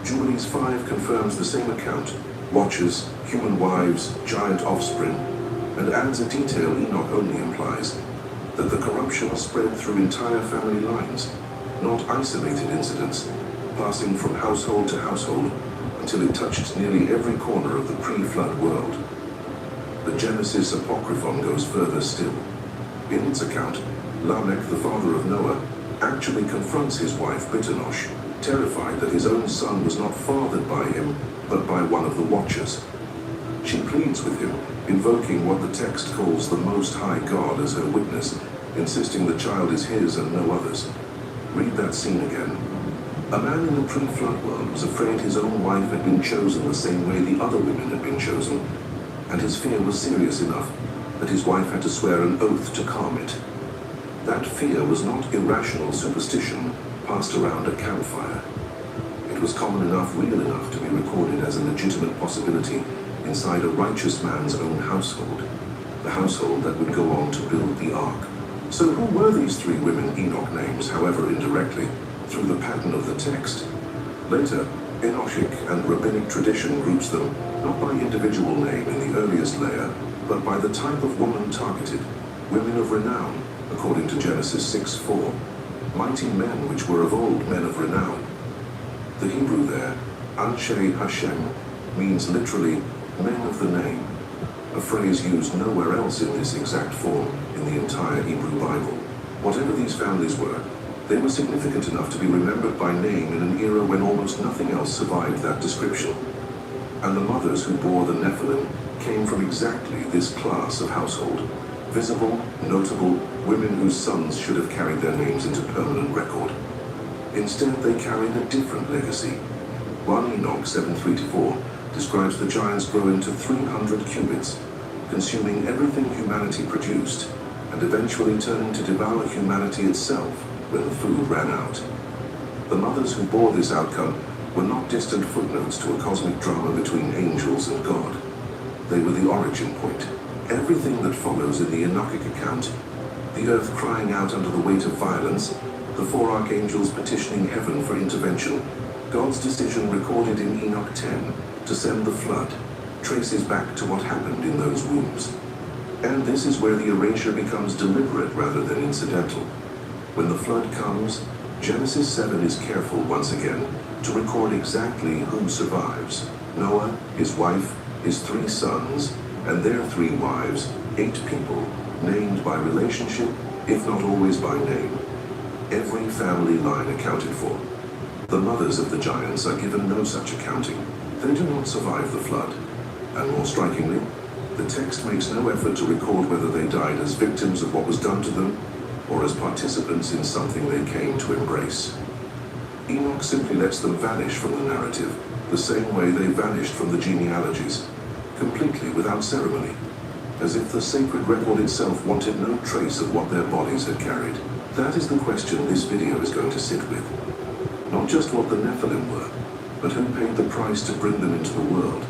Jubilees 5 confirms the same account, Watchers, human wives, giant offspring, and adds a detail Enoch only implies, that the corruption spread through entire family lines, not isolated incidents, passing from household to household until it touched nearly every corner of the pre-flood world. The Genesis Apocryphon goes further still. In its account, Lamech, the father of Noah, actually confronts his wife Bitternosh, terrified that his own son was not fathered by him, but by one of the Watchers. She pleads with him, invoking what the text calls the Most High God as her witness, insisting the child is his and no other's. Read that scene again. A man in the pre-flood world was afraid his own wife had been chosen the same way the other women had been chosen, and his fear was serious enough that his wife had to swear an oath to calm it. That fear was not irrational superstition passed around a campfire. It was common enough, real enough to be recorded as a legitimate possibility inside a righteous man's own household, the household that would go on to build the ark. So who were these three women Enoch names, however indirectly, through the pattern of the text? Later, Enochic and rabbinic tradition groups them not by individual name in the earliest layer, but by the type of woman targeted, women of renown, according to Genesis 6:4, mighty men which were of old men of renown. The Hebrew there, Anshe Hashem, means literally men of the name, a phrase used nowhere else in this exact form in the entire Hebrew Bible. Whatever these families were, they were significant enough to be remembered by name in an era when almost nothing else survived that description. And the mothers who bore the Nephilim came from exactly this class of household. Visible, notable, women whose sons should have carried their names into permanent record. Instead, they carried a different legacy. 1 Enoch 7:3-4 describes the giants growing to 300 cubits, consuming everything humanity produced, and eventually turning to devour humanity itself when the food ran out. The mothers who bore this outcome were not distant footnotes to a cosmic drama between angels and God. They were the origin point. Everything that follows in the Enochic account, the earth crying out under the weight of violence, the four archangels petitioning heaven for intervention, God's decision recorded in Enoch 10 to send the flood, traces back to what happened in those wombs. And this is where the erasure becomes deliberate rather than incidental. When the flood comes, Genesis 7 is careful once again to record exactly who survives. Noah, his wife, his 3 sons, and their 3 wives, 8 people, named by relationship, if not always by name. Every family line accounted for. The mothers of the giants are given no such accounting. They do not survive the flood. And more strikingly, the text makes no effort to record whether they died as victims of what was done to them or as participants in something they came to embrace. Enoch simply lets them vanish from the narrative, the same way they vanished from the genealogies, completely without ceremony, as if the sacred record itself wanted no trace of what their bodies had carried. That is the question this video is going to sit with. Not just what the Nephilim were, but who paid the price to bring them into the world,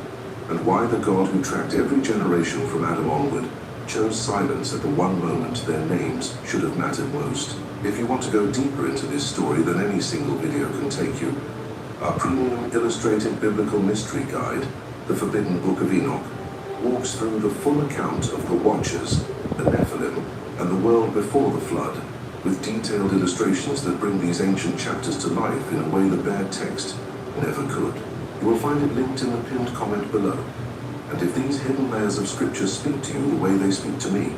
and and why the God who tracked every generation from Adam onward chose silence at the one moment their names should have mattered most. If you want to go deeper into this story than any single video can take you, our premium illustrated biblical mystery guide, The Forbidden Book of Enoch, walks through the full account of the Watchers, the Nephilim, and the world before the flood, with detailed illustrations that bring these ancient chapters to life in a way the bare text never could. You will find it linked in the pinned comment below. And if these hidden layers of scripture speak to you the way they speak to me,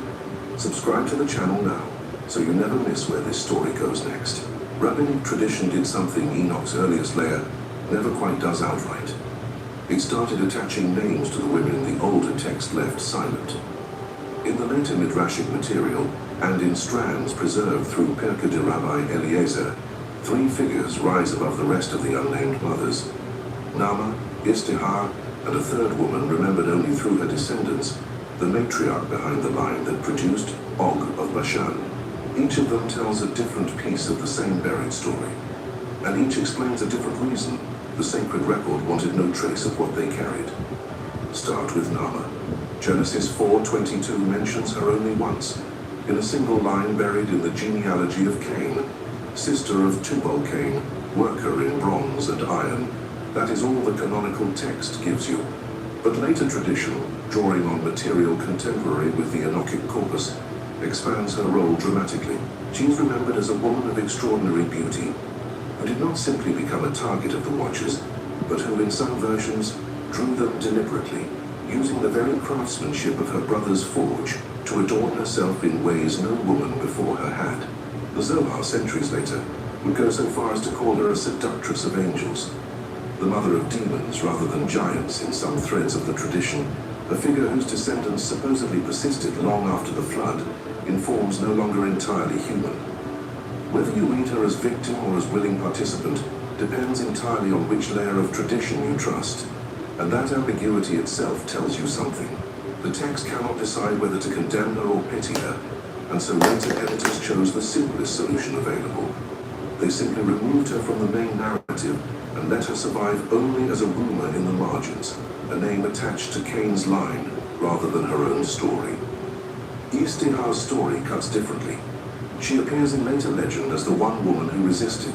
subscribe to the channel now, so you never miss where this story goes next. Rabbinic tradition did something Enoch's earliest layer never quite does outright. It started attaching names to the women the older text left silent. In the later Midrashic material, and in strands preserved through Pirkei de Rabbi Eliezer, three figures rise above the rest of the unnamed mothers. Nama, Istihar, and a third woman remembered only through her descendants, the matriarch behind the line that produced Og of Bashan. Each of them tells a different piece of the same buried story, and each explains a different reason the sacred record wanted no trace of what they carried. Start with Nama. Genesis 4:22 mentions her only once, in a single line buried in the genealogy of Cain, sister of Tubal-Cain, worker in bronze and iron. That is all the canonical text gives you. But later tradition, drawing on material contemporary with the Enochic corpus, expands her role dramatically. She is remembered as a woman of extraordinary beauty, who did not simply become a target of the Watchers, but who in some versions drew them deliberately, using the very craftsmanship of her brother's forge to adorn herself in ways no woman before her had. The Zohar, centuries later, would go so far as to call her a seductress of angels, the mother of demons rather than giants in some threads of the tradition, a figure whose descendants supposedly persisted long after the flood, in forms no longer entirely human. Whether you read her as victim or as willing participant depends entirely on which layer of tradition you trust, and that ambiguity itself tells you something. The text cannot decide whether to condemn her or pity her, and so later editors chose the simplest solution available. They simply removed her from the main narrative and let her survive only as a rumor in the margins, a name attached to Cain's line rather than her own story. Istihar's story cuts differently. She appears in later legend as the one woman who resisted.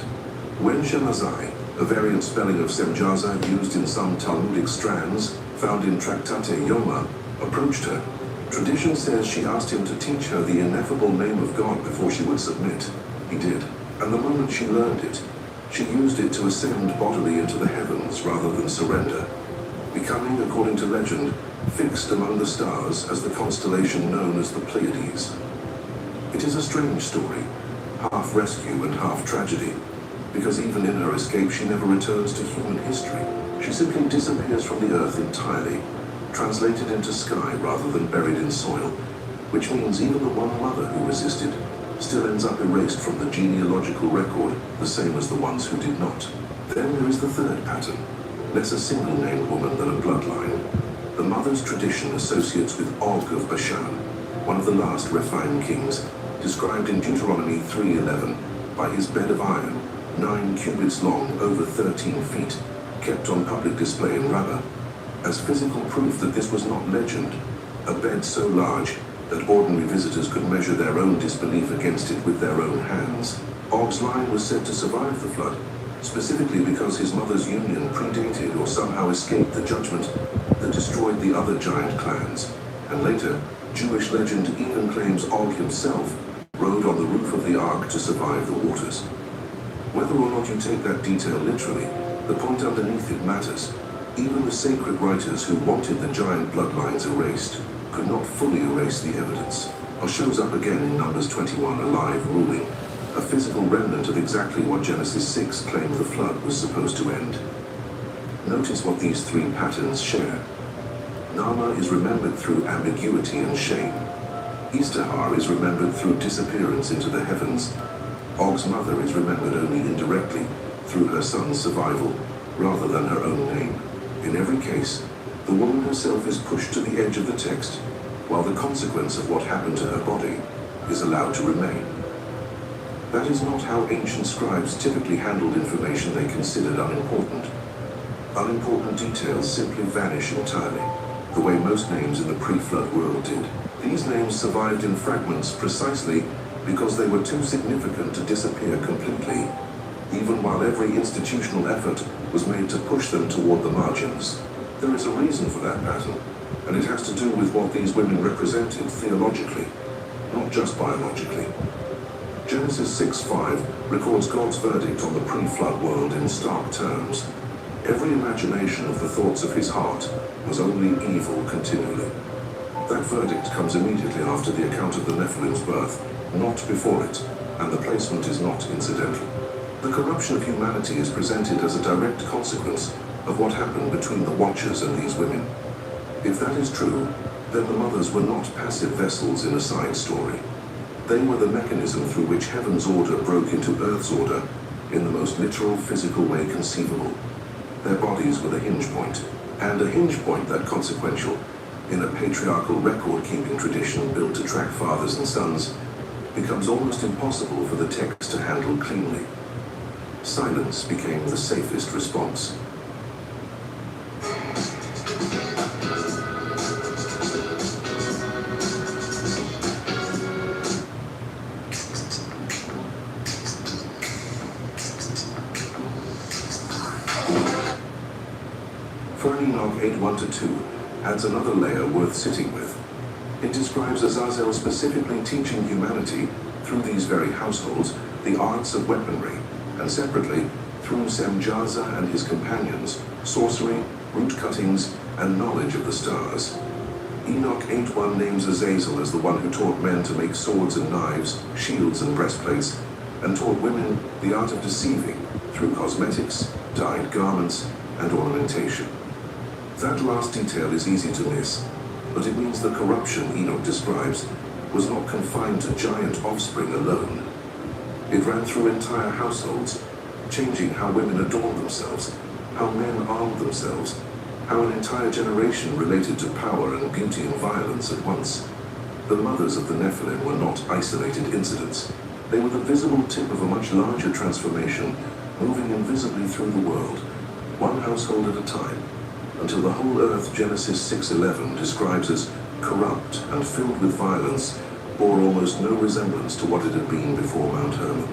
When Shemazai, a variant spelling of Semjaza used in some Talmudic strands, found in Tractate Yoma, approached her, tradition says she asked him to teach her the ineffable name of God before she would submit. He did, and the moment she learned it, she used it to ascend bodily into the heavens rather than surrender, becoming, according to legend, fixed among the stars as the constellation known as the Pleiades. It is a strange story, half rescue and half tragedy, because even in her escape she never returns to human history. She simply disappears from the earth entirely, translated into sky rather than buried in soil, which means even the one mother who resisted still ends up erased from the genealogical record, the same as the ones who did not. Then there is the third pattern, less a single-named woman than a bloodline. The mother's tradition associates with Og of Bashan, one of the last Rephaim kings, described in Deuteronomy 3:11 by his bed of iron, 9 cubits long, over 13 feet, kept on public display in Rabbah, as physical proof that this was not legend, a bed so large that ordinary visitors could measure their own disbelief against it with their own hands. Og's line was said to survive the flood, specifically because his mother's union predated or somehow escaped the judgment that destroyed the other giant clans, and later, Jewish legend even claims Og himself rode on the roof of the ark to survive the waters. Whether or not you take that detail literally, the point underneath it matters. Even the sacred writers who wanted the giant bloodlines erased could not fully erase the evidence, or shows up again in Numbers 21, a live ruling, a physical remnant of exactly what Genesis 6 claimed the flood was supposed to end. Notice what these three patterns share. Nama is remembered through ambiguity and shame. Istihar is remembered through disappearance into the heavens. Og's mother is remembered only indirectly, through her son's survival, rather than her own name. In every case, the woman herself is pushed to the edge of the text, while the consequence of what happened to her body is allowed to remain. That is not how ancient scribes typically handled information they considered unimportant. Unimportant details simply vanish entirely, the way most names in the pre-flood world did. These names survived in fragments precisely because they were too significant to disappear completely, even while every institutional effort was made to push them toward the margins. There is a reason for that pattern, and it has to do with what these women represented theologically, not just biologically. Genesis 6:5 records God's verdict on the pre-flood world in stark terms. Every imagination of the thoughts of his heart was only evil continually. That verdict comes immediately after the account of the Nephilim's birth, not before it, and the placement is not incidental. The corruption of humanity is presented as a direct consequence of what happened between the Watchers and these women. If that is true, then the mothers were not passive vessels in a side story. They were the mechanism through which heaven's order broke into earth's order in the most literal physical way conceivable. Their bodies were the hinge point, and a hinge point that consequential in a patriarchal record-keeping tradition built to track fathers and sons becomes almost impossible for the text to handle cleanly. Silence became the safest response. For Enoch 8:1-2 adds another layer worth sitting with. It describes Azazel specifically teaching humanity, through these very households, the arts of weaponry, and separately, through Semjaza and his companions, sorcery, root cuttings, and knowledge of the stars. Enoch 8:1 names Azazel as the one who taught men to make swords and knives, shields and breastplates, and taught women the art of deceiving through cosmetics, dyed garments, and ornamentation. That last detail is easy to miss, but it means the corruption Enoch describes was not confined to giant offspring alone. It ran through entire households, changing how women adorned themselves, how men armed themselves, how an entire generation related to power and beauty and violence at once. The mothers of the Nephilim were not isolated incidents. They were the visible tip of a much larger transformation, moving invisibly through the world, one household at a time, until the whole earth Genesis 6:11 describes as corrupt and filled with violence bore almost no resemblance to what it had been before Mount Hermon.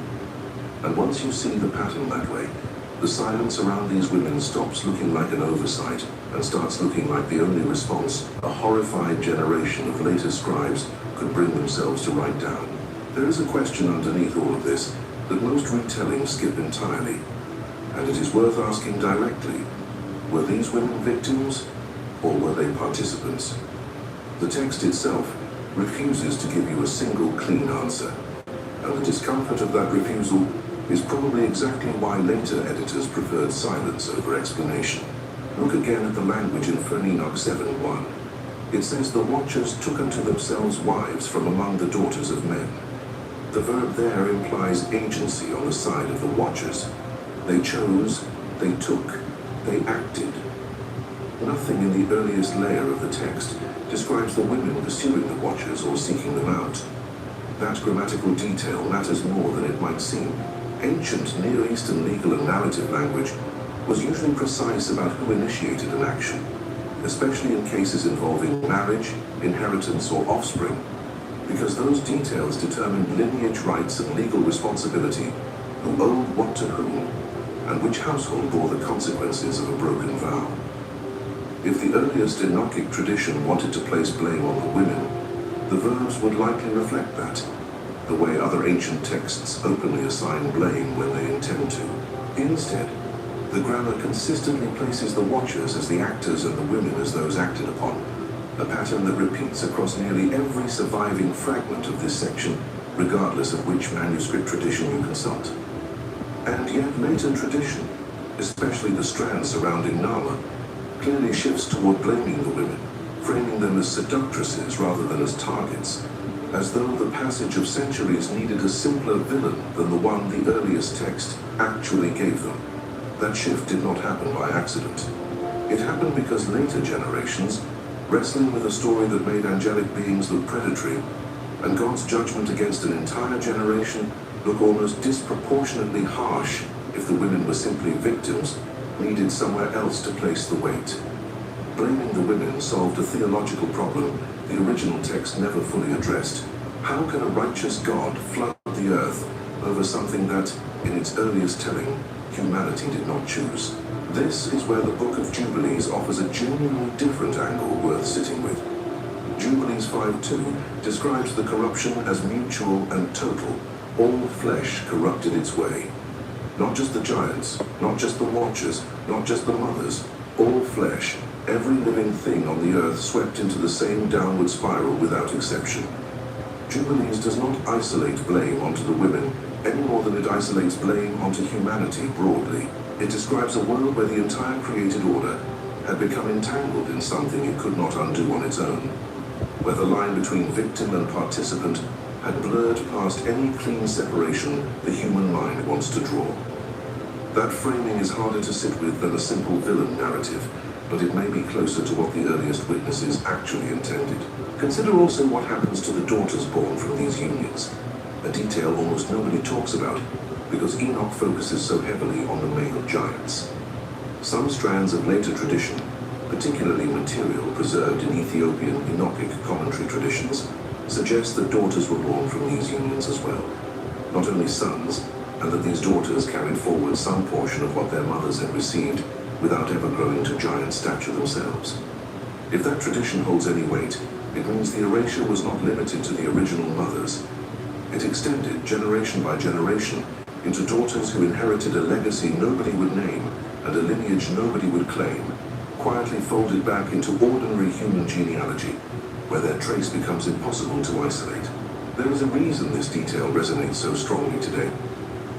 And once you see the pattern that way, the silence around these women stops looking like an oversight and starts looking like the only response a horrified generation of later scribes could bring themselves to write down. There is a question underneath all of this that most retellings skip entirely, and it is worth asking directly: were these women victims, or were they participants? The text itself refuses to give you a single clean answer, and the discomfort of that refusal is probably exactly why later editors preferred silence over explanation. Look again at the language in Enoch 7:1. It says the Watchers took unto themselves wives from among the daughters of men. The verb there implies agency on the side of the Watchers. They chose, they took, they acted. Nothing in the earliest layer of the text describes the women pursuing the Watchers or seeking them out. That grammatical detail matters more than it might seem. Ancient Near Eastern legal and narrative language was usually precise about who initiated an action, especially in cases involving marriage, inheritance, or offspring, because those details determined lineage rights and legal responsibility, who owed what to whom, and which household bore the consequences of a broken vow. If the earliest Enochic tradition wanted to place blame on the women, the verbs would likely reflect that, the way other ancient texts openly assign blame when they intend to. Instead, the grammar consistently places the Watchers as the actors and the women as those acted upon, a pattern that repeats across nearly every surviving fragment of this section, regardless of which manuscript tradition you consult. And yet later tradition, especially the strand surrounding Nama, clearly shifts toward blaming the women, framing them as seductresses rather than as targets, as though the passage of centuries needed a simpler villain than the one the earliest text actually gave them. That shift did not happen by accident. It happened because later generations, wrestling with a story that made angelic beings look predatory, and God's judgment against an entire generation look almost disproportionately harsh if the women were simply victims, needed somewhere else to place the weight. Blaming the women solved a theological problem the original text never fully addressed. How can a righteous God flood the earth over something that, in its earliest telling, humanity did not choose? This is where the Book of Jubilees offers a genuinely different angle worth sitting with. Jubilees 5:2 describes the corruption as mutual and total. All flesh corrupted its way. Not just the giants, not just the watchers, not just the mothers. All flesh, every living thing on the earth swept into the same downward spiral without exception. Jubilees does not isolate blame onto the women any more than it isolates blame onto humanity broadly. It describes a world where the entire created order had become entangled in something it could not undo on its own, where the line between victim and participant had blurred past any clean separation the human mind wants to draw. That framing is harder to sit with than a simple villain narrative, but it may be closer to what the earliest witnesses actually intended. Consider also what happens to the daughters born from these unions, a detail almost nobody talks about because Enoch focuses so heavily on the male giants. Some strands of later tradition, particularly material preserved in Ethiopian Enochic commentary traditions, suggest that daughters were born from these unions as well. Not only sons, and that these daughters carried forward some portion of what their mothers had received without ever growing to giant stature themselves. If that tradition holds any weight, it means the erasure was not limited to the original mothers. It extended generation by generation into daughters who inherited a legacy nobody would name and a lineage nobody would claim, quietly folded back into ordinary human genealogy, where their trace becomes impossible to isolate. There is a reason this detail resonates so strongly today.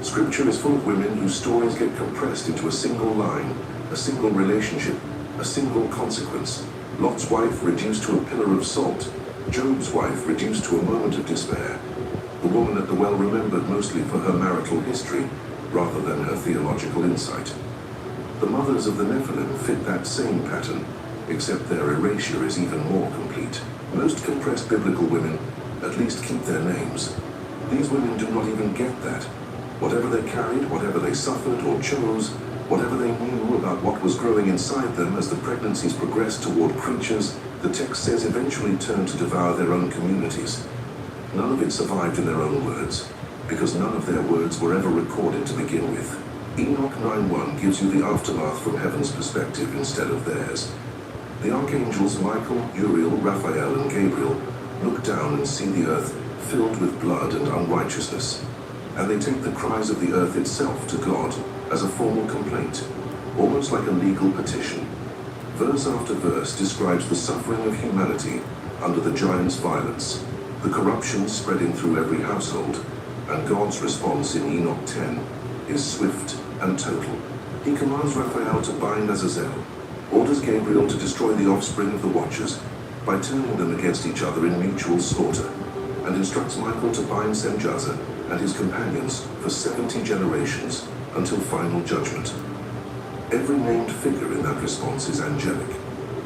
Scripture is full of women whose stories get compressed into a single line, a single relationship, a single consequence. Lot's wife reduced to a pillar of salt, Job's wife reduced to a moment of despair. The woman at the well remembered mostly for her marital history, rather than her theological insight. The mothers of the Nephilim fit that same pattern, except their erasure is even more complete. Most compressed biblical women at least keep their names. These women do not even get that. Whatever they carried, whatever they suffered or chose, whatever they knew about what was growing inside them as the pregnancies progressed toward creatures the text says eventually turned to devour their own communities. None of it survived in their own words, because none of their words were ever recorded to begin with. Enoch 9:1 gives you the aftermath from heaven's perspective instead of theirs. The archangels Michael, Uriel, Raphael, and Gabriel look down and see the earth filled with blood and unrighteousness, and they take the cries of the earth itself to God as a formal complaint, almost like a legal petition. Verse after verse describes the suffering of humanity under the giants' violence, the corruption spreading through every household, and God's response in Enoch 10 is swift and total. He commands Raphael to bind Azazel, orders Gabriel to destroy the offspring of the Watchers by turning them against each other in mutual slaughter, and instructs Michael to bind Semjaza and his companions for 70 generations until final judgment. Every named figure in that response is angelic.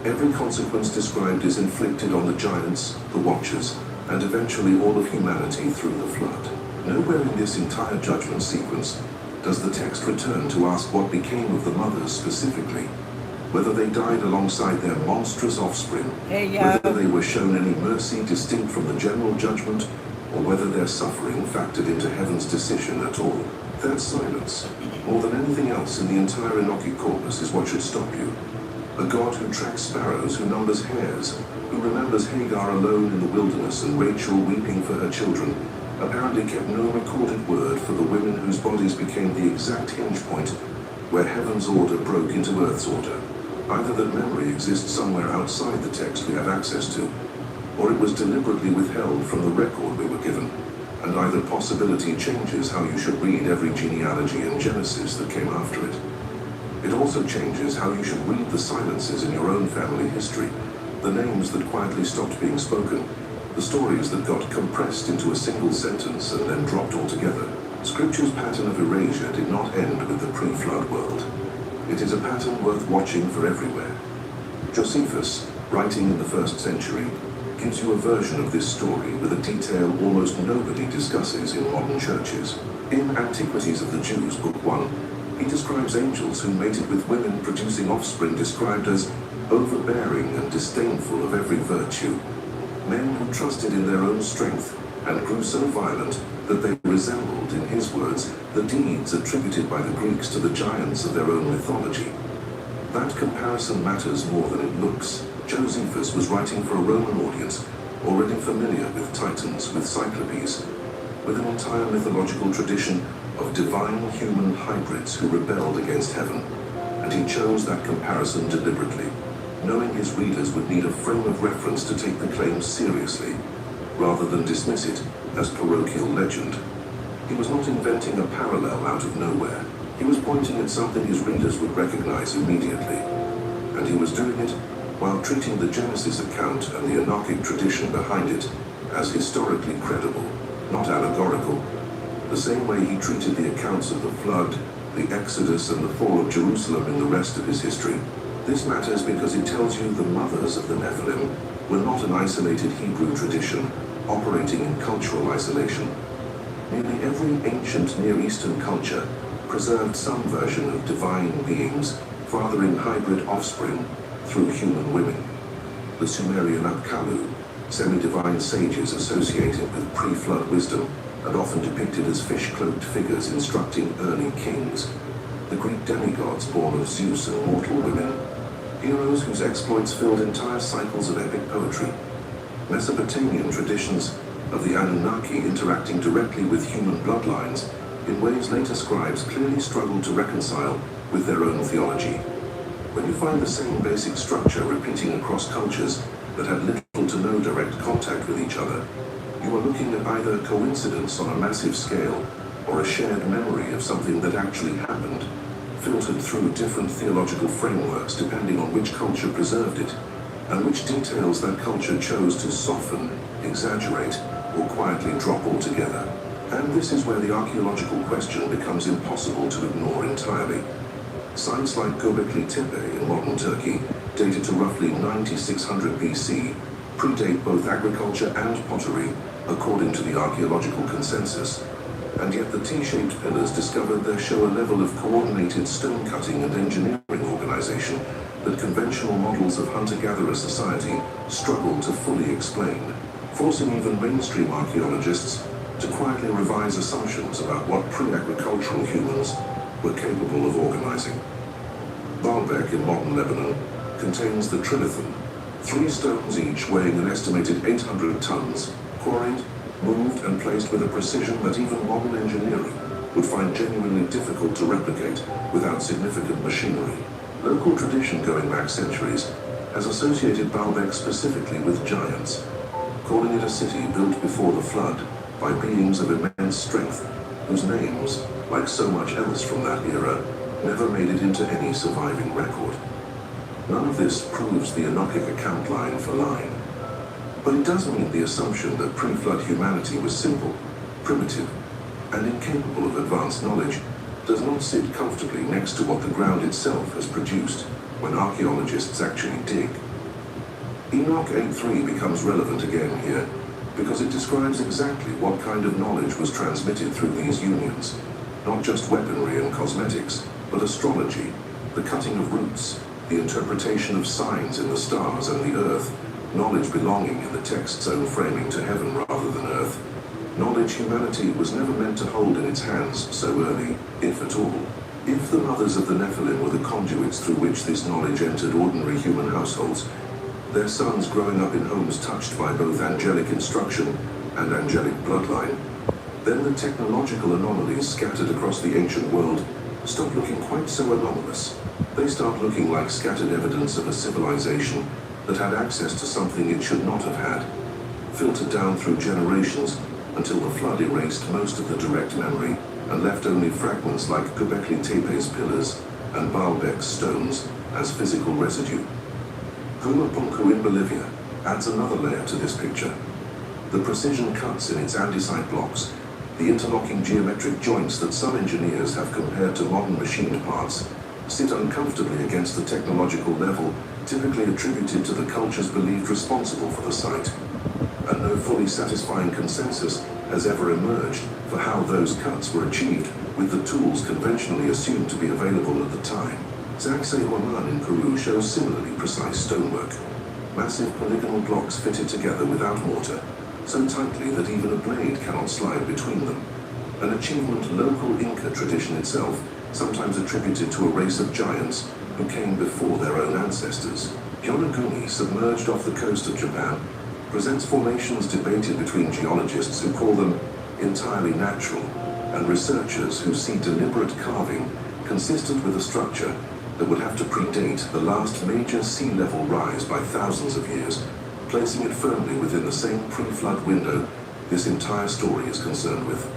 Every consequence described is inflicted on the giants, the Watchers, and eventually all of humanity through the flood. Nowhere in this entire judgment sequence does the text return to ask what became of the mothers specifically, whether they died alongside their monstrous offspring, whether they were shown any mercy distinct from the general judgment, or whether their suffering factored into heaven's decision at all. That silence, more than anything else in the entire Enochic corpus, is what should stop you. A God who tracks sparrows, who numbers hares, who remembers Hagar alone in the wilderness and Rachel weeping for her children, apparently kept no recorded word for the women whose bodies became the exact hinge point where heaven's order broke into earth's order. Either that memory exists somewhere outside the text we have access to, or it was deliberately withheld from the record we were given, and either possibility changes how you should read every genealogy in Genesis that came after it. It also changes how you should read the silences in your own family history, the names that quietly stopped being spoken, the stories that got compressed into a single sentence and then dropped altogether. Scripture's pattern of erasure did not end with the pre-flood world. It is a pattern worth watching for everywhere. Josephus, writing in the 1st century, gives you a version of this story with a detail almost nobody discusses in modern churches. In Antiquities of the Jews, Book 1, He describes angels who mated with women producing offspring described as overbearing and disdainful of every virtue. Men who trusted in their own strength and grew so violent that they resembled, in his words, the deeds attributed by the Greeks to the giants of their own mythology. That comparison matters more than it looks. Josephus was writing for a Roman audience, already familiar with titans, with cyclopes, with an entire mythological tradition of divine human hybrids who rebelled against heaven, and he chose that comparison deliberately, knowing his readers would need a frame of reference to take the claim seriously, rather than dismiss it as parochial legend. He was not inventing a parallel out of nowhere. He was pointing at something his readers would recognize immediately, and he was doing it while treating the Genesis account and the Enochic tradition behind it as historically credible, not allegorical, the same way he treated the accounts of the flood, the Exodus, and the fall of Jerusalem in the rest of his history. This matters because it tells you the mothers of the Nephilim were not an isolated Hebrew tradition operating in cultural isolation. Nearly every ancient Near Eastern culture preserved some version of divine beings fathering hybrid offspring through human women. The Sumerian Apkallu, semi-divine sages associated with pre-flood wisdom and often depicted as fish-cloaked figures instructing early kings. The Greek demigods born of Zeus and mortal women, heroes whose exploits filled entire cycles of epic poetry. Mesopotamian traditions of the Anunnaki interacting directly with human bloodlines in ways later scribes clearly struggled to reconcile with their own theology. When you find the same basic structure repeating across cultures that had little to no direct contact with each other, you are looking at either coincidence on a massive scale or a shared memory of something that actually happened, filtered through different theological frameworks depending on which culture preserved it, and which details that culture chose to soften, exaggerate, or quietly drop altogether. And this is where the archaeological question becomes impossible to ignore entirely. Sites like Göbekli Tepe in modern Turkey, dated to roughly 9600 BC, predate both agriculture and pottery, according to the archaeological consensus. And yet the T-shaped pillars discovered there show a level of coordinated stone cutting and engineering organization that conventional models of hunter-gatherer society struggle to fully explain, forcing even mainstream archaeologists to quietly revise assumptions about what pre-agricultural humans were capable of organizing. Baalbek in modern Lebanon contains the trilithon, 3 stones each weighing an estimated 800 tons, quarried, moved and placed with a precision that even modern engineering would find genuinely difficult to replicate without significant machinery. Local tradition going back centuries has associated Baalbek specifically with giants, calling it a city built before the flood by beings of immense strength, whose names, like so much else from that era, never made it into any surviving record. None of this proves the Enochic account line for line. But it does mean the assumption that pre-flood humanity was simple, primitive, and incapable of advanced knowledge does not sit comfortably next to what the ground itself has produced when archaeologists actually dig. Enoch 8.3 becomes relevant again here because it describes exactly what kind of knowledge was transmitted through these unions. Not just weaponry and cosmetics, but astrology, the cutting of roots, the interpretation of signs in the stars and the earth, knowledge belonging in the text's own framing to heaven rather than earth. Knowledge humanity was never meant to hold in its hands so early, if at all. If the mothers of the Nephilim were the conduits through which this knowledge entered ordinary human households, their sons growing up in homes touched by both angelic instruction and angelic bloodline, then the technological anomalies scattered across the ancient world stop looking quite so anomalous. They start looking like scattered evidence of a civilization that had access to something it should not have had, filtered down through generations until the flood erased most of the direct memory and left only fragments like Göbekli Tepe's pillars and Baalbek's stones as physical residue. Pumapunku in Bolivia adds another layer to this picture. The precision cuts in its andesite blocks, the interlocking geometric joints that some engineers have compared to modern machined parts, sit uncomfortably against the technological level typically attributed to the cultures believed responsible for the site. And no fully satisfying consensus has ever emerged for how those cuts were achieved with the tools conventionally assumed to be available at the time. Sacsayhuaman in Peru shows similarly precise stonework. Massive polygonal blocks fitted together without mortar, so tightly that even a blade cannot slide between them. An achievement local Inca tradition itself, sometimes attributed to a race of giants who came before their own ancestors. Yonaguni, submerged off the coast of Japan, presents formations debated between geologists who call them entirely natural and researchers who see deliberate carving consistent with a structure that would have to predate the last major sea level rise by thousands of years, placing it firmly within the same pre-flood window this entire story is concerned with.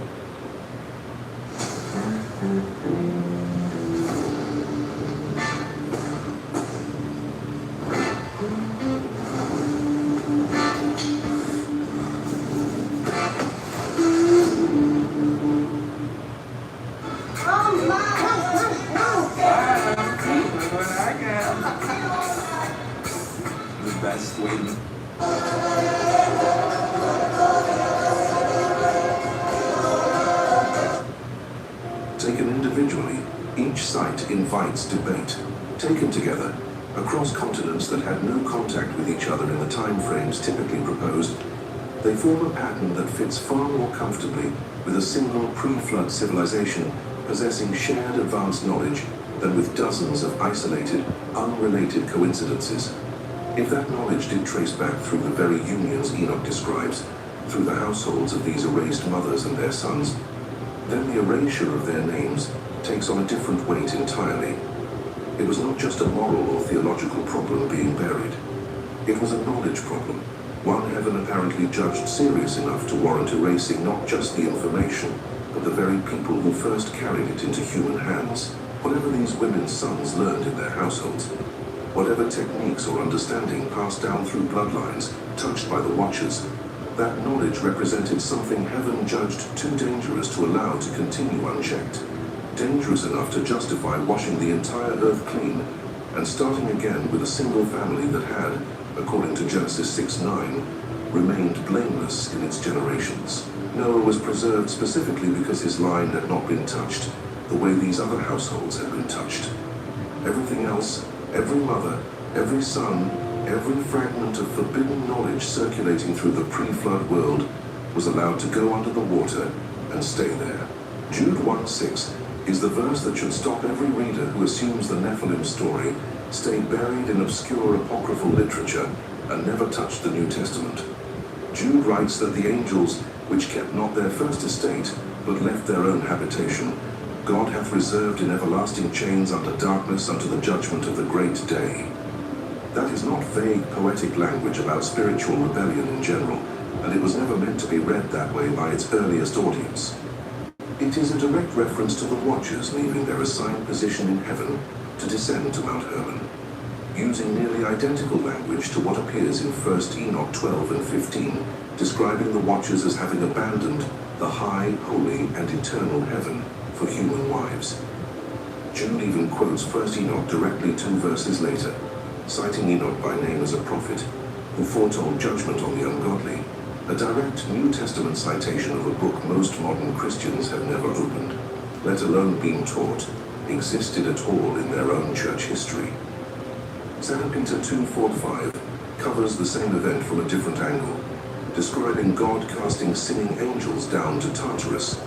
The best way to... Taken individually, each site invites debate. Taken together, across continents that had no contact with each other in the time frames typically proposed, they form a pattern that fits far more comfortably with a single pre-flood civilization possessing shared advanced knowledge than with dozens of isolated, unrelated coincidences. If that knowledge did trace back through the very unions Enoch describes, through the households of these erased mothers and their sons, then the erasure of their names takes on a different weight entirely. It was not just a moral or theological problem being buried. It was a knowledge problem, one heaven apparently judged serious enough to warrant erasing not just the information, but the very people who first carried it into human hands. Whatever these women's sons learned in their households, whatever techniques or understanding passed down through bloodlines touched by the Watchers, that knowledge represented something heaven judged too dangerous to allow to continue unchecked. Dangerous enough to justify washing the entire earth clean and starting again with a single family that had, according to Genesis 6:9, remained blameless in its generations. Noah was preserved specifically because his line had not been touched the way these other households had been touched. Everything else, every mother, every son, every fragment of forbidden knowledge circulating through the pre-flood world was allowed to go under the water and stay there. Jude 1:6 is the verse that should stop every reader who assumes the Nephilim story stayed buried in obscure apocryphal literature and never touched the New Testament. Jude writes that the angels, which kept not their first estate, but left their own habitation, God hath reserved in everlasting chains under darkness unto the judgment of the great day. That is not vague poetic language about spiritual rebellion in general, and it was never meant to be read that way by its earliest audience. It is a direct reference to the Watchers leaving their assigned position in heaven to descend to Mount Hermon, using nearly identical language to what appears in 1 Enoch 12 and 15, describing the Watchers as having abandoned the high, holy, and eternal heaven for human wives. Jude even quotes 1 Enoch directly 2 verses later, citing Enoch by name as a prophet, who foretold judgment on the ungodly, a direct New Testament citation of a book most modern Christians have never opened, let alone been taught, existed at all in their own church history. 2 Peter 2:4-5 covers the same event from a different angle, describing God casting sinning angels down to Tartarus,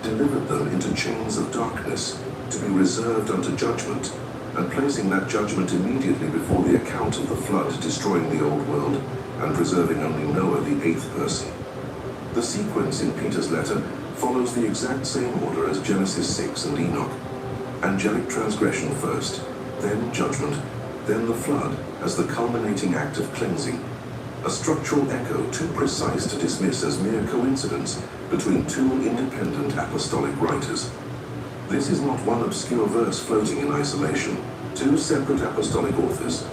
delivered them into chains of darkness to be reserved unto judgment, and placing that judgment immediately before the account of the flood destroying the old world and preserving only Noah the eighth person. The sequence in Peter's letter follows the exact same order as Genesis 6 and Enoch. Angelic transgression first, then judgment, then the flood as the culminating act of cleansing. A structural echo too precise to dismiss as mere coincidence between two independent apostolic writers. This is not one obscure verse floating in isolation. Two separate apostolic authors,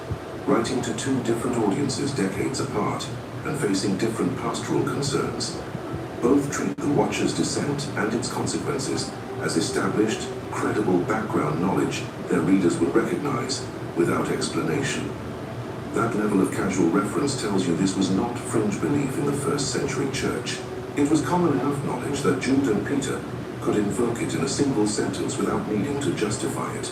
writing to two different audiences decades apart and facing different pastoral concerns. Both treat the Watcher's descent and its consequences as established, credible background knowledge their readers would recognize without explanation. That level of casual reference tells you this was not fringe belief in the first century church. It was common enough knowledge that Jude and Peter, could invoke it in a single sentence without needing to justify it,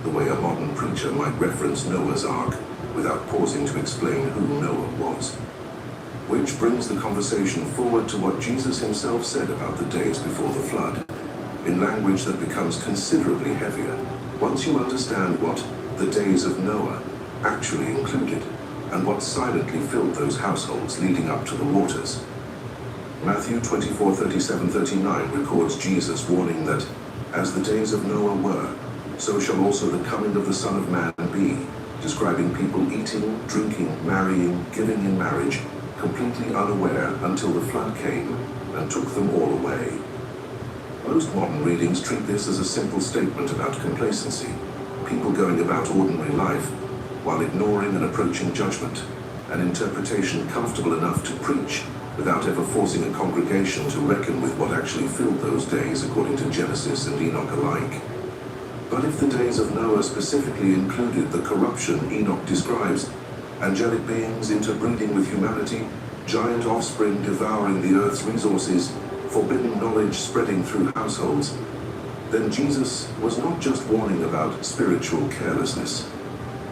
the way a modern preacher might reference Noah's Ark without pausing to explain who Noah was. Which brings the conversation forward to what Jesus himself said about the days before the flood, in language that becomes considerably heavier once you understand what the days of Noah actually included and what silently filled those households leading up to the waters. Matthew 24:37-39 records Jesus warning that, as the days of Noah were, so shall also the coming of the Son of Man be, describing people eating, drinking, marrying, giving in marriage, completely unaware until the flood came and took them all away. Most modern readings treat this as a simple statement about complacency, people going about ordinary life while ignoring an approaching judgment, an interpretation comfortable enough to preach without ever forcing a congregation to reckon with what actually filled those days according to Genesis and Enoch alike. But if the days of Noah specifically included the corruption Enoch describes, angelic beings interbreeding with humanity, giant offspring devouring the earth's resources, forbidden knowledge spreading through households, then Jesus was not just warning about spiritual carelessness.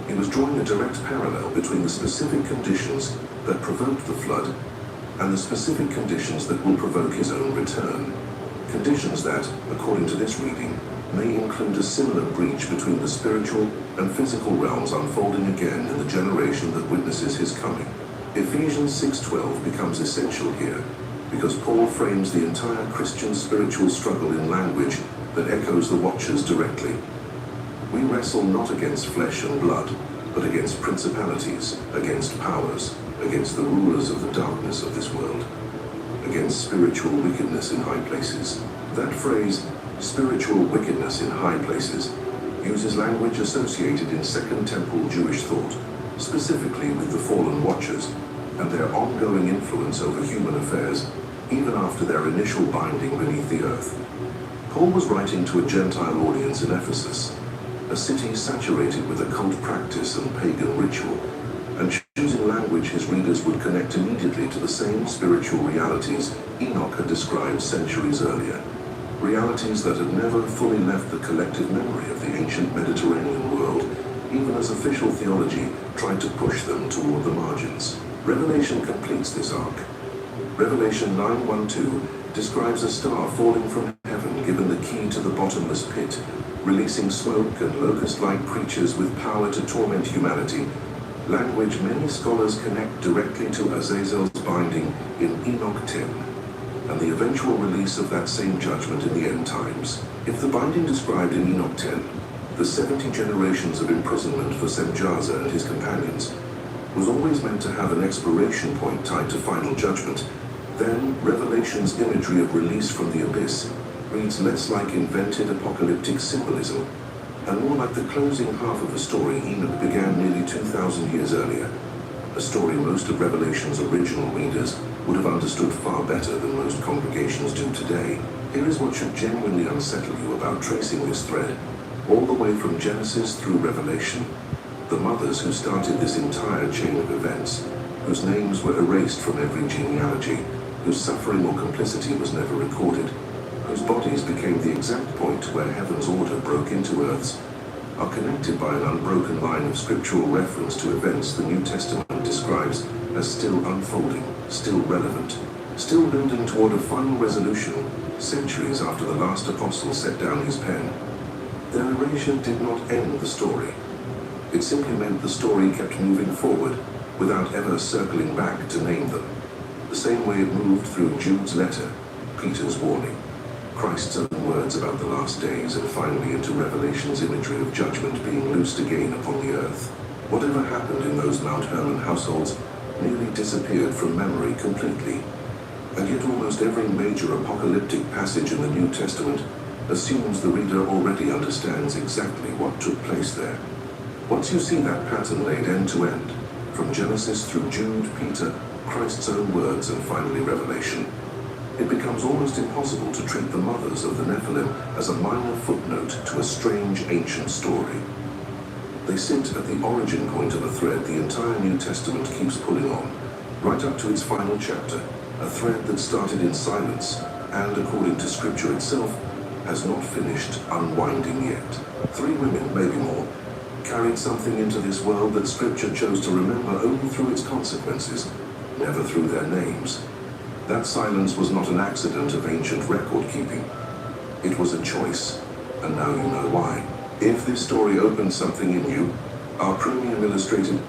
He was drawing a direct parallel between the specific conditions that provoked the flood and the specific conditions that will provoke his own return. Conditions that, according to this reading, may include a similar breach between the spiritual and physical realms unfolding again in the generation that witnesses his coming. Ephesians 6:12 becomes essential here, because Paul frames the entire Christian spiritual struggle in language that echoes the Watchers directly. We wrestle not against flesh and blood, but against principalities, against powers, against the rulers of the darkness of this world, against spiritual wickedness in high places. That phrase, spiritual wickedness in high places, uses language associated in Second Temple Jewish thought, specifically with the fallen Watchers and their ongoing influence over human affairs, even after their initial binding beneath the earth. Paul was writing to a Gentile audience in Ephesus, a city saturated with occult practice and pagan ritual, and choosing language his readers would connect immediately to the same spiritual realities Enoch had described centuries earlier, realities that had never fully left the collective memory of the ancient Mediterranean world, even as official theology tried to push them toward the margins. Revelation completes this arc. Revelation 9:1-2 describes a star falling from heaven given the key to the bottomless pit, releasing smoke and locust-like creatures with power to torment humanity, language many scholars connect directly to Azazel's binding in Enoch 10, and the eventual release of that same judgment in the end times. If the binding described in Enoch 10, the 70 generations of imprisonment for Semjaza and his companions, was always meant to have an expiration point tied to final judgment, then Revelation's imagery of release from the abyss reads less like invented apocalyptic symbolism and more like the closing half of a story Enoch began nearly 2,000 years earlier, a story most of Revelation's original readers would have understood far better than most congregations do today. Here is what should genuinely unsettle you about tracing this thread, all the way from Genesis through Revelation. The mothers who started this entire chain of events, whose names were erased from every genealogy, whose suffering or complicity was never recorded, whose bodies became the exact point where heaven's order broke into earth's, are connected by an unbroken line of scriptural reference to events the New Testament describes as still unfolding, still relevant, still building toward a final resolution centuries after the last apostle set down his pen. Their erasure did not end the story. It simply meant the story kept moving forward without ever circling back to name them, the same way it moved through Jude's letter, Peter's warning, Christ's own words about the last days, and finally into Revelation's imagery of judgment being loosed again upon the earth. Whatever happened in those Mount Hermon households nearly disappeared from memory completely, and yet almost every major apocalyptic passage in the New Testament assumes the reader already understands exactly what took place there. Once you see that pattern laid end to end, from Genesis through Jude, Peter, Christ's own words, and finally Revelation, it becomes almost impossible to treat the mothers of the Nephilim as a minor footnote to a strange ancient story. They sit at the origin point of a thread the entire New Testament keeps pulling on, right up to its final chapter, a thread that started in silence and, according to Scripture itself, has not finished unwinding yet. 3 women, maybe more, carried something into this world that Scripture chose to remember only through its consequences, never through their names. That silence was not an accident of ancient record-keeping. It was a choice, and now you know why. If this story opens something in you, our premium illustrated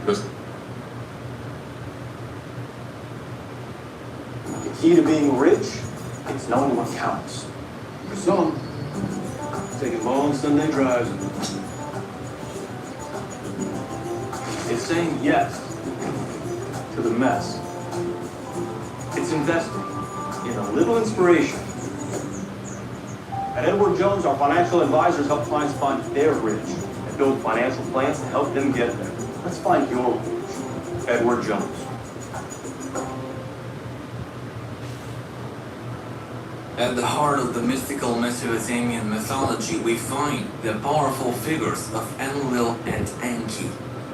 Listen. The key to being rich is knowing what counts. For some, taking long Sunday drives. It's saying yes to the mess. It's investing in a little inspiration. At Edward Jones, our financial advisors help clients find their rich and build financial plans to help them get there. Let's find your rich. Edward Jones. At the heart of the mystical Mesopotamian mythology, we find the powerful figures of Enlil and Enki.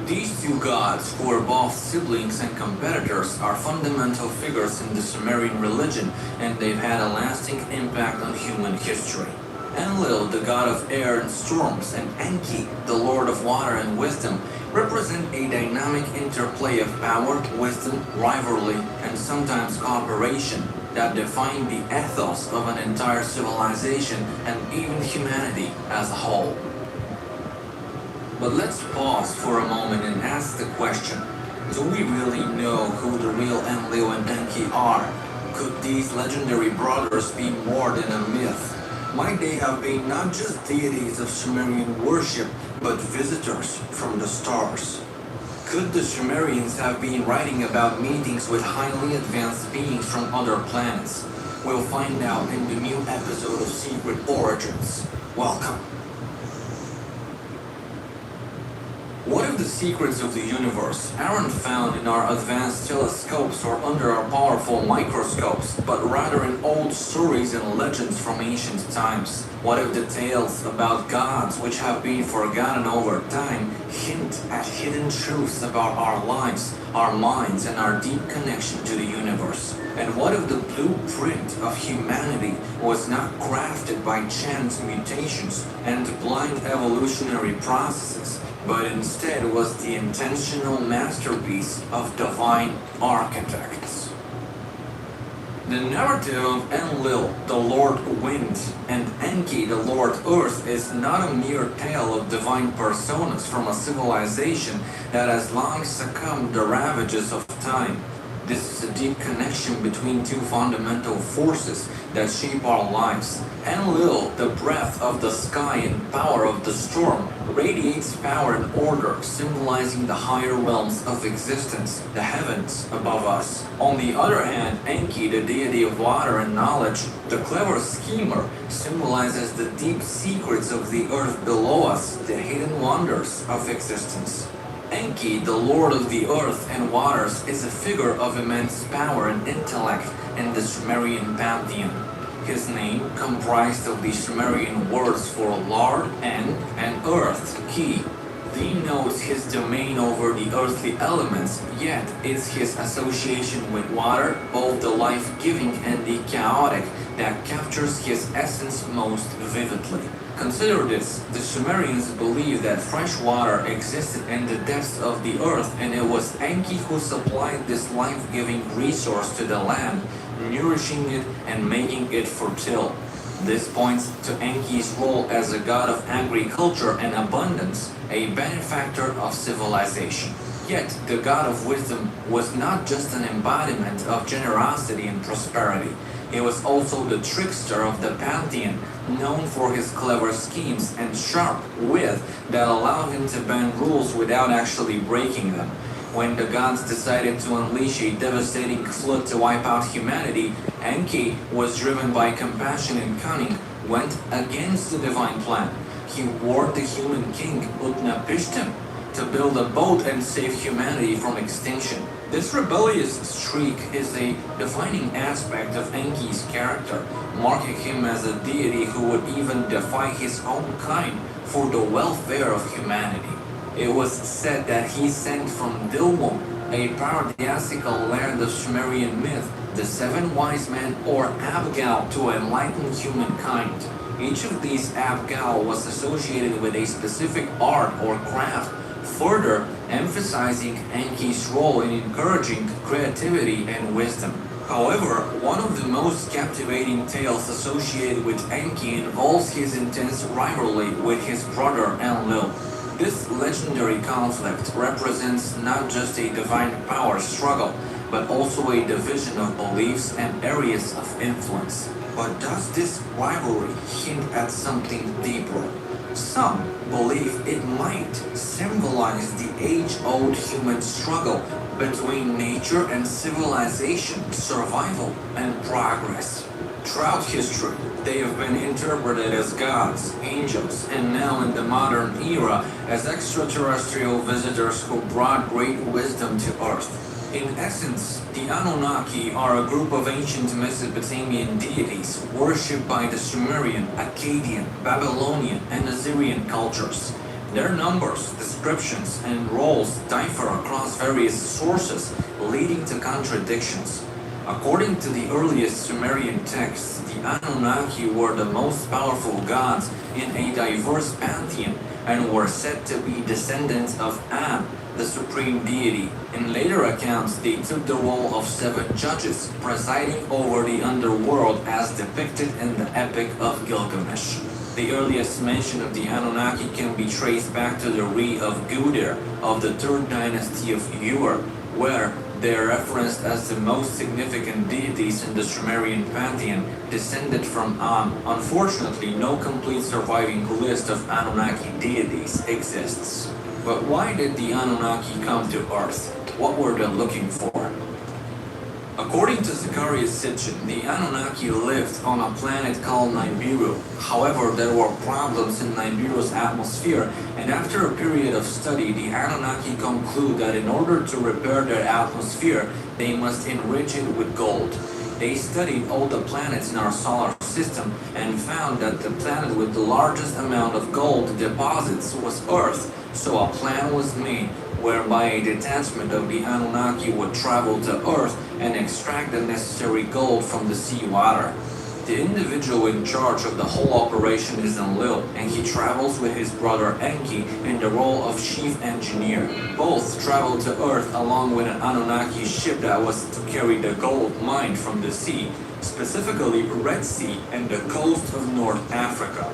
These 2 gods, who are both siblings and competitors, are fundamental figures in the Sumerian religion, and they've had a lasting impact on human history. Enlil, the god of air and storms, and Enki, the lord of water and wisdom, represent a dynamic interplay of power, wisdom, rivalry, and sometimes cooperation that define the ethos of an entire civilization and even humanity as a whole. But let's pause for a moment and ask the question, do we really know who the real Enlil and Enki are? Could these legendary brothers be more than a myth? Might they have been not just deities of Sumerian worship, but visitors from the stars? Could the Sumerians have been writing about meetings with highly advanced beings from other planets? We'll find out in the new episode of Secret Origins. Welcome. What if the secrets of the universe aren't found in our advanced telescopes or under our powerful microscopes, but rather in old stories and legends from ancient times? What if the tales about gods which have been forgotten over time hint at hidden truths about our lives, our minds, and our deep connection to the universe? And what if the blueprint of humanity was not crafted by chance mutations and blind evolutionary processes, but instead was the intentional masterpiece of divine architects? The narrative of Enlil, the Lord Wind, and Enki, the Lord Earth, is not a mere tale of divine personas from a civilization that has long succumbed to the ravages of time. This is a deep connection between 2 fundamental forces that shape our lives. Enlil, the breath of the sky and power of the storm, radiates power and order, symbolizing the higher realms of existence, the heavens above us. On the other hand, Enki, the deity of water and knowledge, the clever schemer, symbolizes the deep secrets of the earth below us, the hidden wonders of existence. Enki, the lord of the earth and waters, is a figure of immense power and intellect in the Sumerian pantheon. His name, comprised of the Sumerian words for Lord and earth, Ki, denotes his domain over the earthly elements, yet it's his association with water, both the life-giving and the chaotic, that captures his essence most vividly. Consider this, the Sumerians believed that fresh water existed in the depths of the earth, and it was Enki who supplied this life-giving resource to the land, nourishing it and making it fertile. This points to Enki's role as a god of agriculture and abundance, a benefactor of civilization. Yet, the god of wisdom was not just an embodiment of generosity and prosperity. He was also the trickster of the pantheon, known for his clever schemes and sharp wit that allowed him to bend rules without actually breaking them. When the gods decided to unleash a devastating flood to wipe out humanity, Enki was driven by compassion and cunning, went against the divine plan. He warned the human king Utnapishtim to build a boat and save humanity from extinction. This rebellious streak is a defining aspect of Enki's character, marking him as a deity who would even defy his own kind for the welfare of humanity. It was said that he sent from Dilmun, a paradisiacal land of Sumerian myth, the 7 wise men or Abgal to enlighten humankind. Each of these Abgal was associated with a specific art or craft, further emphasizing Enki's role in encouraging creativity and wisdom. However, one of the most captivating tales associated with Enki involves his intense rivalry with his brother Enlil. This legendary conflict represents not just a divine power struggle, but also a division of beliefs and areas of influence. But does this rivalry hint at something deeper? Some believe it might symbolize the age-old human struggle between nature and civilization, survival and progress. Throughout history, they have been interpreted as gods, angels, and now in the modern era as extraterrestrial visitors who brought great wisdom to Earth. In essence, the Anunnaki are a group of ancient Mesopotamian deities worshipped by the Sumerian, Akkadian, Babylonian, and Assyrian cultures. Their numbers, descriptions, and roles differ across various sources, leading to contradictions. According to the earliest Sumerian texts, the Anunnaki were the most powerful gods in a diverse pantheon and were said to be descendants of Ab, the supreme deity. In later accounts, they took the role of 7 judges, presiding over the underworld as depicted in the Epic of Gilgamesh. The earliest mention of the Anunnaki can be traced back to the Re of Gudir of the 3rd dynasty of Ur, where they are referenced as the most significant deities in the Sumerian pantheon, descended from Am. Unfortunately, no complete surviving list of Anunnaki deities exists. But why did the Anunnaki come to Earth? What were they looking for? According to Zacharias Sitchin, the Anunnaki lived on a planet called Nibiru. However, there were problems in Nibiru's atmosphere, and after a period of study, the Anunnaki conclude that in order to repair their atmosphere, they must enrich it with gold. They studied all the planets in our solar system and found that the planet with the largest amount of gold deposits was Earth, so a plan was made whereby a detachment of the Anunnaki would travel to Earth and extract the necessary gold from the seawater. The individual in charge of the whole operation is Enlil, and he travels with his brother Enki in the role of chief engineer. Both travel to Earth along with an Anunnaki ship that was to carry the gold mined from the sea, specifically Red Sea and the coast of North Africa.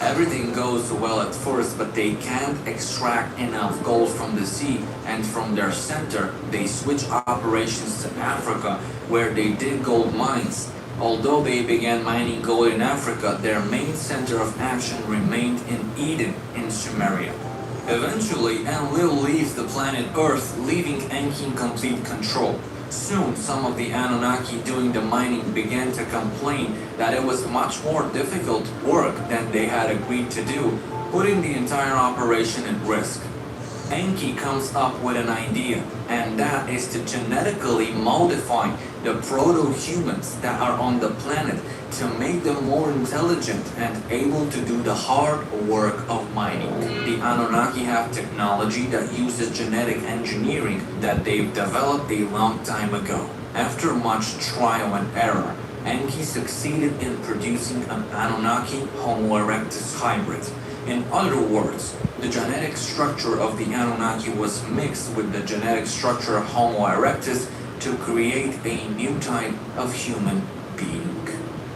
Everything goes well at first, but they can't extract enough gold from the sea, and from their center, they switch operations to Africa, where they dig gold mines. Although they began mining gold in Africa, their main center of action remained in Eden in Sumeria. Eventually, Enlil leaves the planet Earth, leaving Enki in complete control. Soon, some of the Anunnaki doing the mining began to complain that it was much more difficult work than they had agreed to do, putting the entire operation at risk. Enki comes up with an idea, and that is to genetically modify the proto-humans that are on the planet to make them more intelligent and able to do the hard work of mining. The Anunnaki have technology that uses genetic engineering that they've developed a long time ago. After much trial and error, Enki succeeded in producing an Anunnaki Homo erectus hybrid. In other words, the genetic structure of the Anunnaki was mixed with the genetic structure of Homo erectus to create a new type of human being.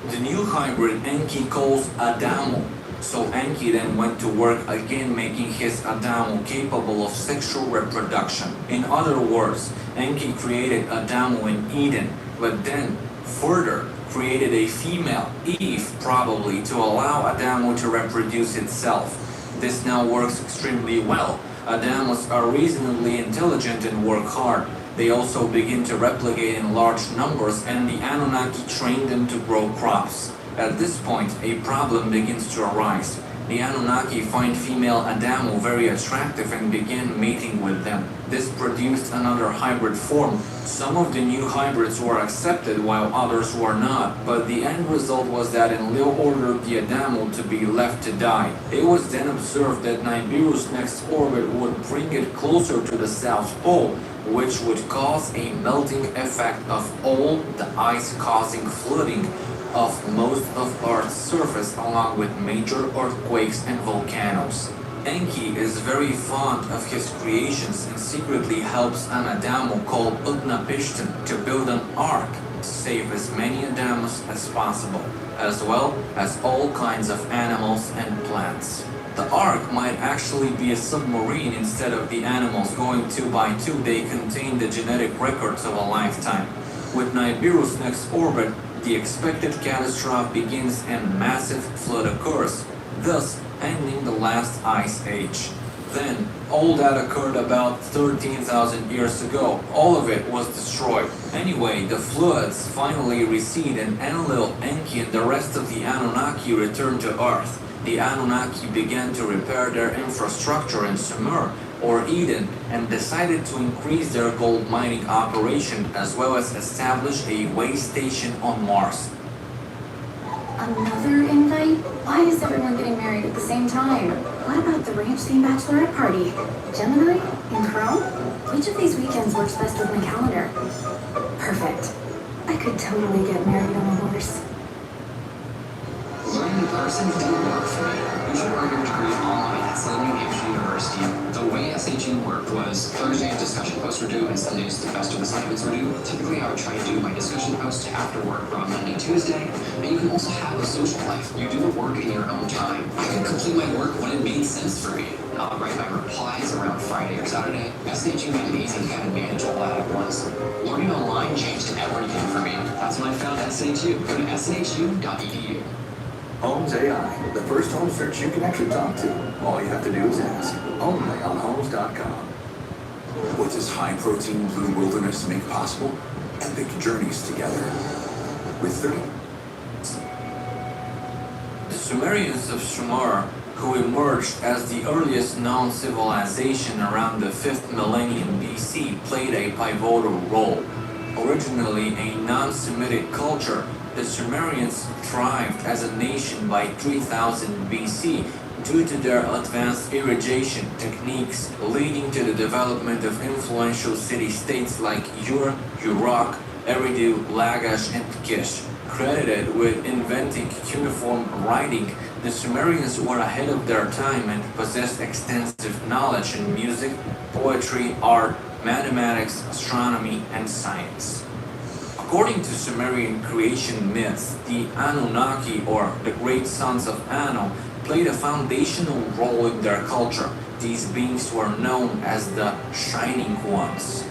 The new hybrid Enki calls Adamo. So Enki then went to work again, making his Adamo capable of sexual reproduction. In other words, Enki created Adamo in Eden, but then further created a female, Eve probably, to allow Adamo to reproduce itself. This now works extremely well. Adamos are reasonably intelligent and work hard. They also begin to replicate in large numbers, and the Anunnaki train them to grow crops. At this point, a problem begins to arise. The Anunnaki find female Adamo very attractive and begin mating with them. This produced another hybrid form. Some of the new hybrids were accepted while others were not, but the end result was that Enlil ordered the Adamo to be left to die. It was then observed that Nibiru's next orbit would bring it closer to the South Pole, which would cause a melting effect of all the ice, causing flooding of most of Earth's surface, along with major earthquakes and volcanoes. Enki is very fond of his creations and secretly helps an Adamo called Utnapishtim to build an ark to save as many Adamos as possible, as well as all kinds of animals and plants. The ark might actually be a submarine instead of the animals going 2 by 2. They contain the genetic records of a lifetime. With Nibiru's next orbit, the expected catastrophe begins and massive flood occurs, thus ending the last ice age. Then, all that occurred about 13,000 years ago. All of it was destroyed. Anyway, the floods finally recede and Enlil, Enki, and the rest of the Anunnaki return to Earth. The Anunnaki began to repair their infrastructure in Sumer, or Eden, and decided to increase their gold mining operation as well as establish a way station on Mars. Another invite? Why is everyone getting married at the same time? What about the ranch-themed bachelorette party? Gemini? In Chrome? Which of these weekends works best with my calendar? Perfect. I could totally get married on a horse. Learning in person didn't work for me. You should earn your degree online at Southern New Hampshire University. The way SAT worked was Thursday's discussion posts were due and Sunday's the best of assignments were due. Typically, I would try to do my discussion post after work on Monday, Tuesday, and you can also have a social life. You do the work in your own time. I could complete my work when it made sense for me. I'll write my replies around Friday or Saturday. SAT made it easy to kind of manage all that at once. Learning online changed everything for me. That's when I found SHU. Go to shu.edu. Homes AI, the first home search you can actually talk to. All you have to do is ask. Only on homes.com. What does high-protein blue wilderness make possible? Epic journeys together. With 30. The Sumerians of Sumer, who emerged as the earliest known civilization around the 5th millennium BC, played a pivotal role. Originally a non-Semitic culture, the Sumerians thrived as a nation by 3000 BC due to their advanced irrigation techniques, leading to the development of influential city-states like Ur, Uruk, Eridu, Lagash, and Kish. Credited with inventing cuneiform writing, the Sumerians were ahead of their time and possessed extensive knowledge in music, poetry, art, mathematics, astronomy, and science. According to Sumerian creation myths, the Anunnaki, or the great sons of Anu, played a foundational role in their culture. These beings were known as the Shining Ones.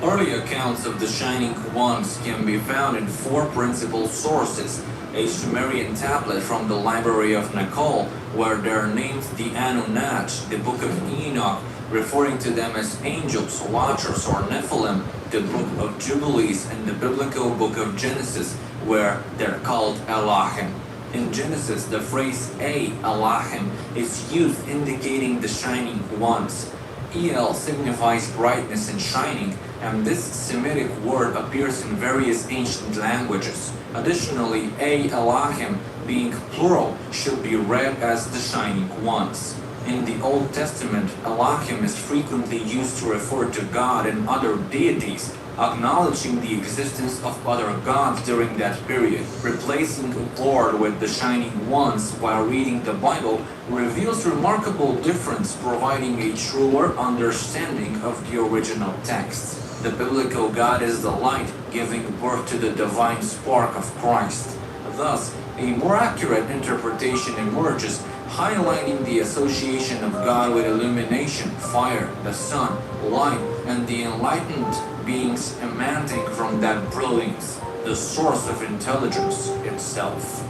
Early accounts of the Shining Ones can be found in 4 principal sources: a Sumerian tablet from the Library of Nakol, where they're named the Anunnaki, the Book of Enoch, referring to them as angels, watchers, or Nephilim, the Book of Jubilees, and the biblical Book of Genesis, where they're called Elohim. In Genesis, the phrase Elohim is used indicating the Shining Ones. El signifies brightness and shining, and this Semitic word appears in various ancient languages. Additionally, Elohim, being plural, should be read as the Shining Ones. In the Old Testament, Elohim is frequently used to refer to God and other deities, acknowledging the existence of other gods during that period. Replacing Lord with the Shining Ones while reading the Bible reveals remarkable difference, providing a truer understanding of the original text. The biblical God is the light, giving birth to the divine spark of Christ. Thus, a more accurate interpretation emerges, highlighting the association of God with illumination, fire, the sun, light, and the enlightened beings emanating from that brilliance, the source of intelligence itself.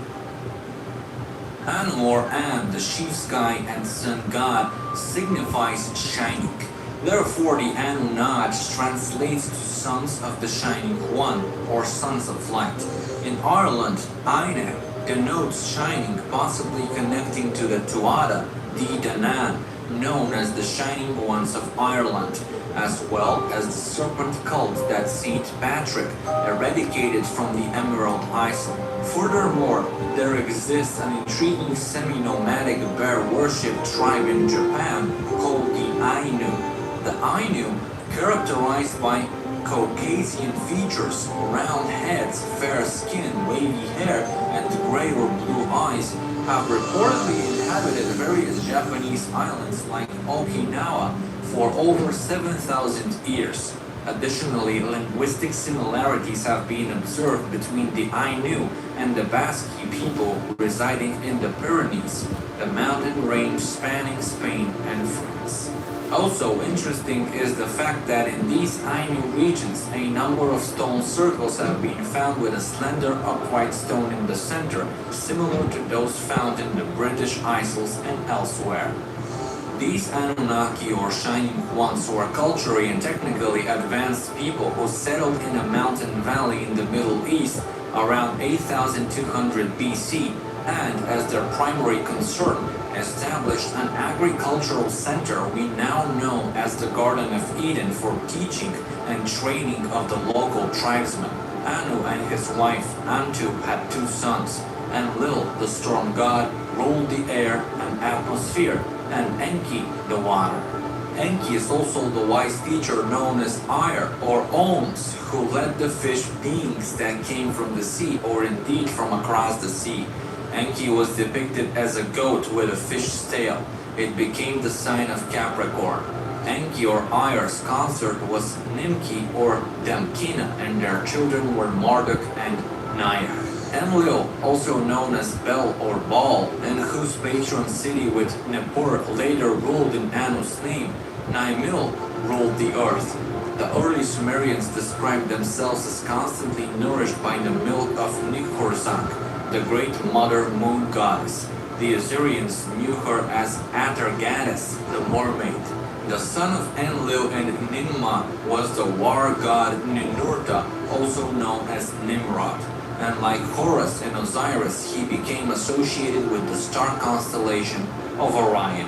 An or An, the chief sky and sun god, signifies shining. Therefore, the Anunnaki translates to sons of the shining one, or sons of light. In Ireland, Aine denotes shining, possibly connecting to the Tuatha Dé Danann, known as the Shining Ones of Ireland, as well as the serpent cult that St. Patrick eradicated from the Emerald Isle. Furthermore, there exists an intriguing semi-nomadic bear worship tribe in Japan called the Ainu. The Ainu, characterized by Caucasian features, round heads, fair skin, wavy hair, and gray or blue eyes, have reportedly inhabited various Japanese islands like Okinawa for over 7,000 years. Additionally, linguistic similarities have been observed between the Ainu and the Basque people residing in the Pyrenees, the mountain range spanning Spain and France. Also interesting is the fact that in these Ainu regions, a number of stone circles have been found with a slender upright stone in the center, similar to those found in the British Isles and elsewhere. These Anunnaki or Shining Ones were culturally and technically advanced people who settled in a mountain valley in the Middle East around 8200 BC and, as their primary concern, established an agricultural center we now know as the Garden of Eden for teaching and training of the local tribesmen. Anu and his wife Antu had 2 sons. Enlil, the storm god, ruled the air and atmosphere, and Enki, the water. Enki is also the wise teacher known as Ire or Oms, who led the fish beings that came from the sea or indeed from across the sea. Enki was depicted as a goat with a fish's tail. It became the sign of Capricorn. Enki or Ire's consort was Nimki or Damkina, and their children were Marduk and Naya. Enlil, also known as Bel or Baal, and whose patron city with Nippur later ruled in Anu's name, Naimil ruled the earth. The early Sumerians described themselves as constantly nourished by the milk of Nikurzak, the great mother moon goddess. The Assyrians knew her as Atargatis, the mermaid. The son of Enlil and Ninmah was the war god Ninurta, also known as Nimrod. And like Horus and Osiris, he became associated with the star constellation of Orion.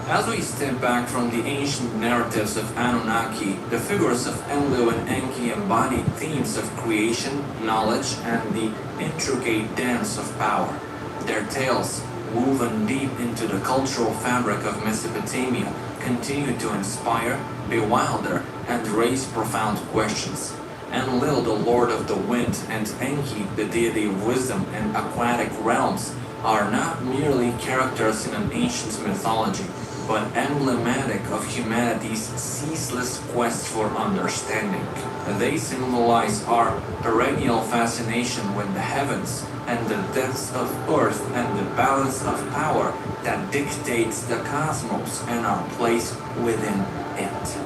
As we step back from the ancient narratives of Anunnaki, the figures of Enlil and Enki embody themes of creation, knowledge, and the intricate dance of power. Their tales, woven deep into the cultural fabric of Mesopotamia, continue to inspire, bewilder, and raise profound questions. Enlil, the lord of the wind, and Enki, the deity of wisdom and aquatic realms, are not merely characters in an ancient mythology, but emblematic of humanity's ceaseless quest for understanding. They symbolize our perennial fascination with the heavens and the depths of earth and the balance of power that dictates the cosmos and our place within it.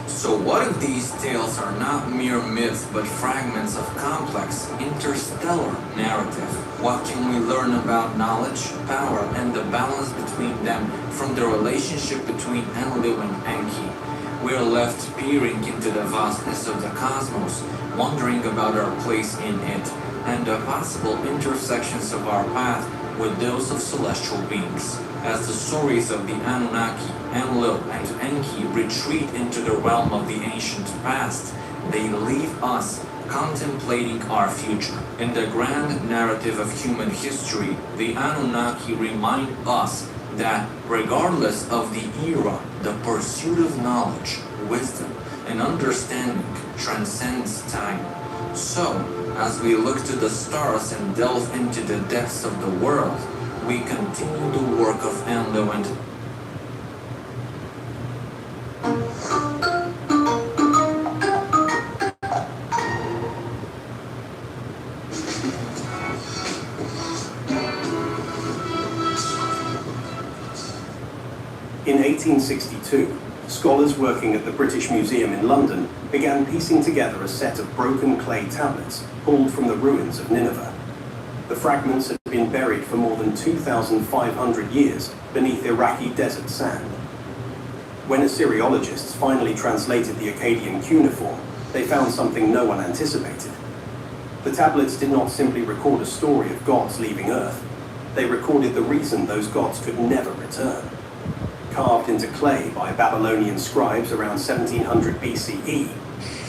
So what if these tales are not mere myths but fragments of complex, interstellar narrative? What can we learn about knowledge, power, and the balance between them from the relationship between Enlil and Enki? We are left peering into the vastness of the cosmos, wondering about our place in it, and the possible intersections of our path with those of celestial beings. As the stories of the Anunnaki, Enlil, and Enki retreat into the realm of the ancient past, they leave us contemplating our future. In the grand narrative of human history, the Anunnaki remind us that regardless of the era, the pursuit of knowledge, wisdom, and understanding transcends time. So, as we look to the stars and delve into the depths of the world, we continue the work of Enlil and 1862, scholars working at the British Museum in London began piecing together a set of broken clay tablets pulled from the ruins of Nineveh. The fragments had been buried for more than 2,500 years beneath Iraqi desert sand. When Assyriologists finally translated the Akkadian cuneiform, they found something no one anticipated. The tablets did not simply record a story of gods leaving Earth. They recorded the reason those gods could never return. Carved into clay by Babylonian scribes around 1700 BCE,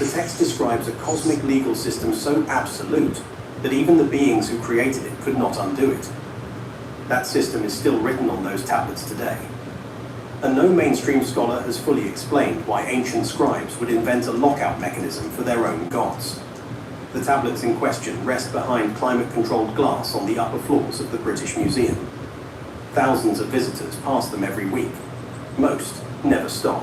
the text describes a cosmic legal system so absolute that even the beings who created it could not undo it. That system is still written on those tablets today. And no mainstream scholar has fully explained why ancient scribes would invent a lockout mechanism for their own gods. The tablets in question rest behind climate-controlled glass on the upper floors of the British Museum. Thousands of visitors pass them every week. Most never stop.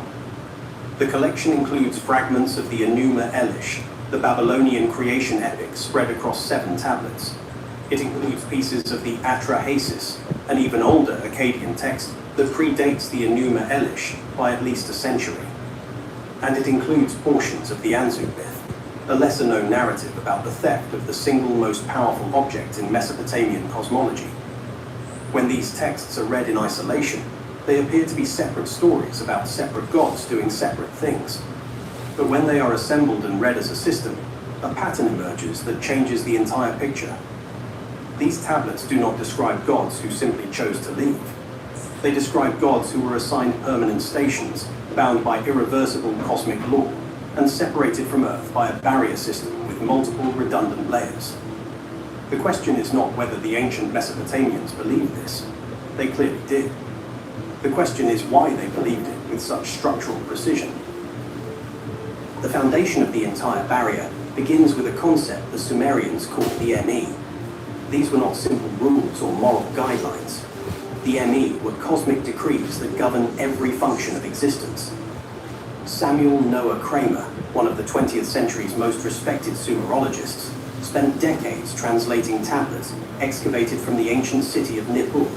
The collection includes fragments of the Enuma Elish, the Babylonian creation epic spread across 7 tablets. It includes pieces of the Atrahasis, an even older Akkadian text that predates the Enuma Elish by at least a century. And it includes portions of the Anzu myth, a lesser-known narrative about the theft of the single most powerful object in Mesopotamian cosmology. When these texts are read in isolation, they appear to be separate stories about separate gods doing separate things. But when they are assembled and read as a system, a pattern emerges that changes the entire picture. These tablets do not describe gods who simply chose to leave. They describe gods who were assigned permanent stations, bound by irreversible cosmic law, and separated from Earth by a barrier system with multiple redundant layers. The question is not whether the ancient Mesopotamians believed this. They clearly did. The question is why they believed it with such structural precision. The foundation of the entire barrier begins with a concept the Sumerians called the ME. These were not simple rules or moral guidelines. The ME were cosmic decrees that govern every function of existence. Samuel Noah Kramer, one of the 20th century's most respected Sumerologists, spent decades translating tablets excavated from the ancient city of Nippur,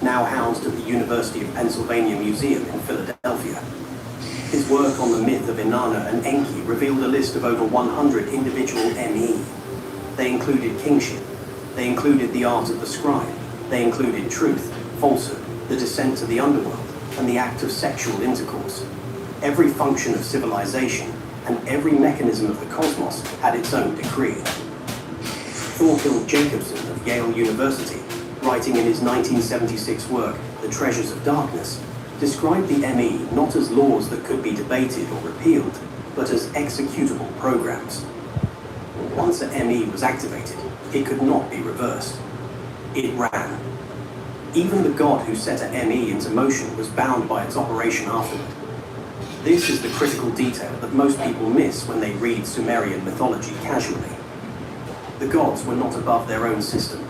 now housed at the University of Pennsylvania Museum in Philadelphia. His work on the myth of Inanna and Enki revealed a list of over 100 individual ME. They included kingship, they included the art of the scribe, they included truth, falsehood, the descent to the underworld, and the act of sexual intercourse. Every function of civilization and every mechanism of the cosmos had its own decree. Thorkild Jacobson of Yale University, writing in his 1976 work, The Treasures of Darkness, described the ME not as laws that could be debated or repealed, but as executable programs. Once a ME was activated, it could not be reversed. It ran. Even the god who set a ME into motion was bound by its operation afterward. This is the critical detail that most people miss when they read Sumerian mythology casually. The gods were not above their own system.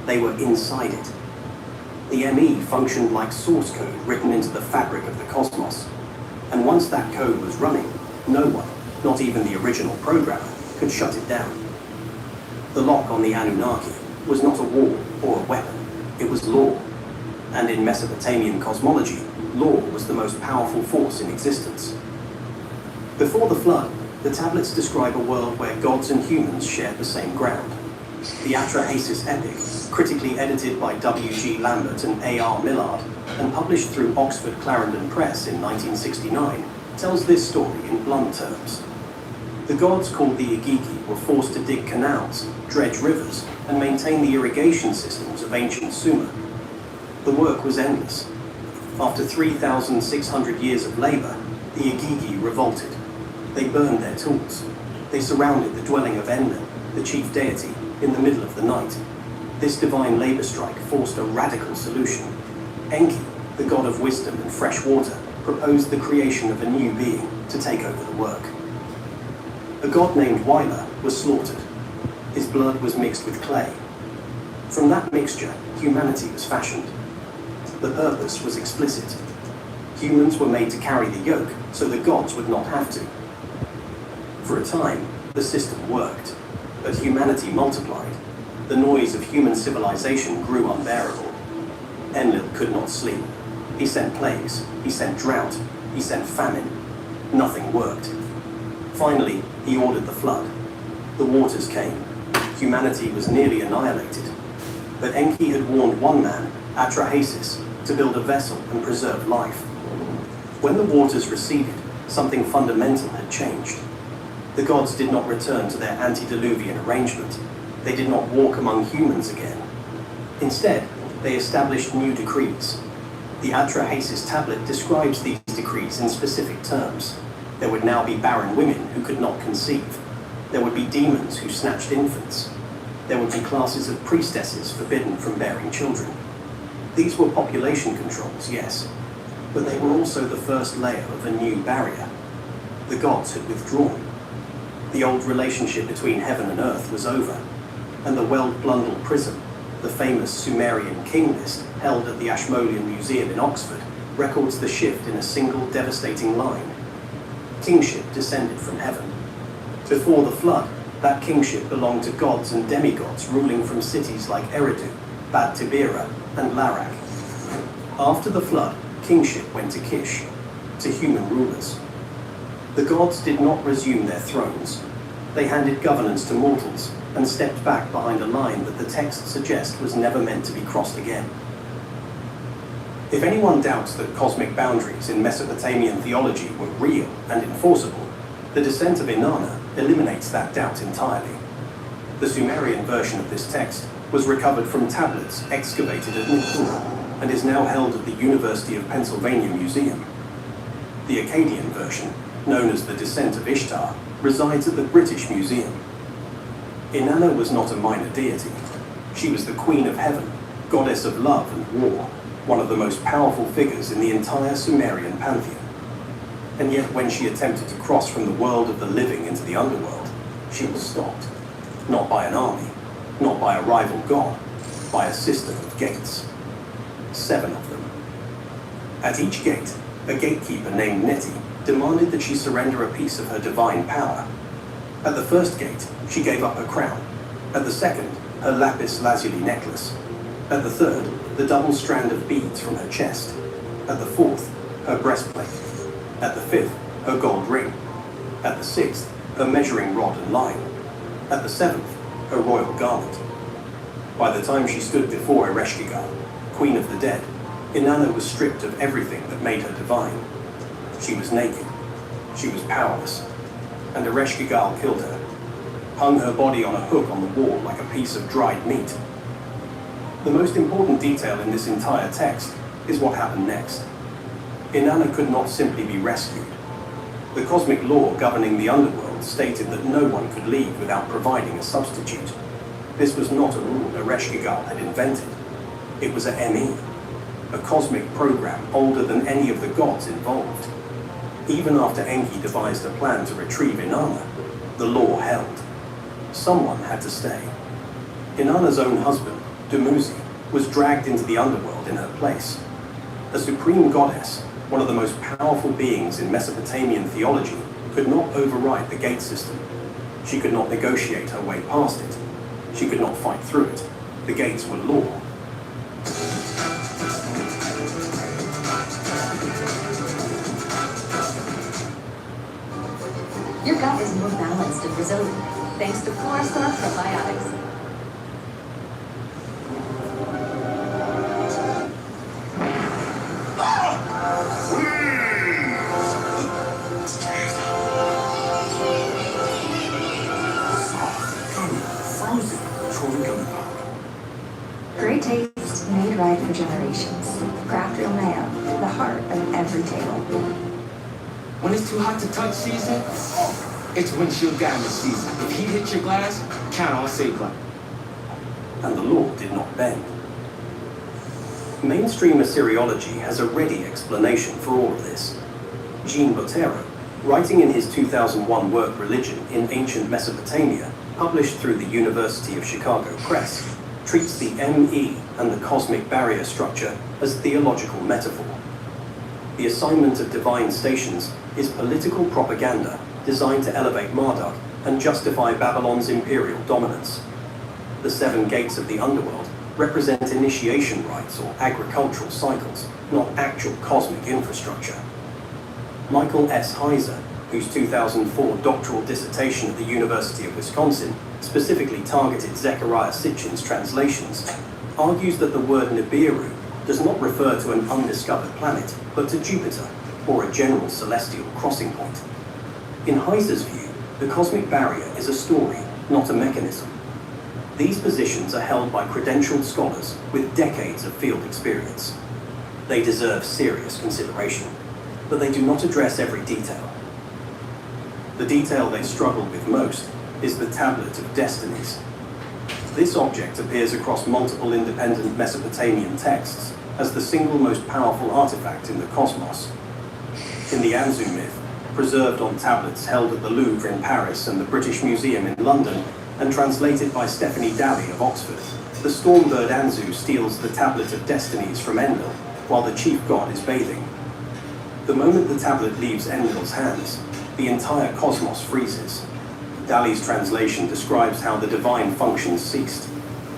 They were inside it. The ME functioned like source code written into the fabric of the cosmos. And once that code was running, no one, not even the original programmer, could shut it down. The lock on the Anunnaki was not a wall or a weapon. It was law. And in Mesopotamian cosmology, law was the most powerful force in existence. Before the flood, the tablets describe a world where gods and humans shared the same ground. The Atrahasis epic, critically edited by W.G. Lambert and A.R. Millard, and published through Oxford Clarendon Press in 1969, tells this story in blunt terms. The gods called the Igigi were forced to dig canals, dredge rivers, and maintain the irrigation systems of ancient Sumer. The work was endless. After 3,600 years of labor, the Igigi revolted. They burned their tools. They surrounded the dwelling of Enlil, the chief deity, in the middle of the night. This divine labor strike forced a radical solution. Enki, the god of wisdom and fresh water, proposed the creation of a new being to take over the work. A god named Wyler was slaughtered. His blood was mixed with clay. From that mixture, humanity was fashioned. The purpose was explicit. Humans were made to carry the yoke so the gods would not have to. For a time, the system worked, but humanity multiplied. The noise of human civilization grew unbearable. Enlil could not sleep. He sent plagues, he sent drought, he sent famine. Nothing worked. Finally, he ordered the flood. The waters came. Humanity was nearly annihilated. But Enki had warned one man, Atrahasis, to build a vessel and preserve life. When the waters receded, something fundamental had changed. The gods did not return to their antediluvian arrangement. They did not walk among humans again. Instead, they established new decrees. The Atrahasis tablet describes these decrees in specific terms. There would now be barren women who could not conceive. There would be demons who snatched infants. There would be classes of priestesses forbidden from bearing children. These were population controls, yes, but they were also the first layer of a new barrier. The gods had withdrawn. The old relationship between heaven and earth was over, and the Weld-Blundell Prism, the famous Sumerian king list held at the Ashmolean Museum in Oxford, records the shift in a single devastating line. Kingship descended from heaven. Before the flood, that kingship belonged to gods and demigods ruling from cities like Eridu, Bad Tibira, and Larak. After the flood, kingship went to Kish, to human rulers. The gods did not resume their thrones. They handed governance to mortals and stepped back behind a line that the texts suggest was never meant to be crossed again. If anyone doubts that cosmic boundaries in Mesopotamian theology were real and enforceable, the descent of Inanna eliminates that doubt entirely. The Sumerian version of this text was recovered from tablets excavated at Nippur and is now held at the University of Pennsylvania Museum. The Akkadian version, known as the Descent of Ishtar, resides at the British Museum. Inanna was not a minor deity. She was the Queen of Heaven, goddess of love and war, one of the most powerful figures in the entire Sumerian pantheon. And yet when she attempted to cross from the world of the living into the underworld, she was stopped. Not by an army, not by a rival god, by a system of gates. 7 of them. At each gate, a gatekeeper named Neti demanded that she surrender a piece of her divine power. At the first gate, she gave up her crown. At the second, her lapis lazuli necklace. At the third, the double strand of beads from her chest. At the fourth, her breastplate. At the fifth, her gold ring. At the sixth, her measuring rod and line. At the seventh, her royal garment. By the time she stood before Ereshkigal, Queen of the Dead, Inanna was stripped of everything that made her divine. She was naked. She was powerless. And Ereshkigal killed her, hung her body on a hook on the wall like a piece of dried meat. The most important detail in this entire text is what happened next. Inanna could not simply be rescued. The cosmic law governing the underworld stated that no one could leave without providing a substitute. This was not a rule Ereshkigal had invented. It was a ME, a cosmic program older than any of the gods involved. Even after Enki devised a plan to retrieve Inanna, the law held. Someone had to stay. Inanna's own husband, Dumuzi, was dragged into the underworld in her place. A supreme goddess, one of the most powerful beings in Mesopotamian theology, could not override the gate system. She could not negotiate her way past it. She could not fight through it. The gates were law. Your gut is more balanced and resilient thanks to Flora-Star Probiotics. Great taste, made right for generations. Craft Real Mayo, the heart of every table. When it's too hot to touch season, it's windshield damage season. If heat hits your glass, count on Safeline. And the law did not bend. Mainstream Assyriology has a ready explanation for all of this. Jean Botero, writing in his 2001 work Religion in Ancient Mesopotamia, published through the University of Chicago Press, treats the ME and the cosmic barrier structure as theological metaphor. The assignment of divine stations is political propaganda designed to elevate Marduk and justify Babylon's imperial dominance. The 7 gates of the underworld represent initiation rites or agricultural cycles, not actual cosmic infrastructure. Michael S. Heiser, whose 2004 doctoral dissertation at the University of Wisconsin specifically targeted Zecharia Sitchin's translations, argues that the word Nibiru does not refer to an undiscovered planet, but to Jupiter, or a general celestial crossing point. In Heiser's view, the cosmic barrier is a story, not a mechanism. These positions are held by credentialed scholars with decades of field experience. They deserve serious consideration, but they do not address every detail. The detail they struggle with most is the Tablet of Destinies. This object appears across multiple independent Mesopotamian texts as the single most powerful artifact in the cosmos. In the Anzu myth, preserved on tablets held at the Louvre in Paris and the British Museum in London, and translated by Stephanie Daly of Oxford, the stormbird Anzu steals the Tablet of Destinies from Enlil while the chief god is bathing. The moment the tablet leaves Enlil's hands, the entire cosmos freezes. Daly's translation describes how the divine functions ceased.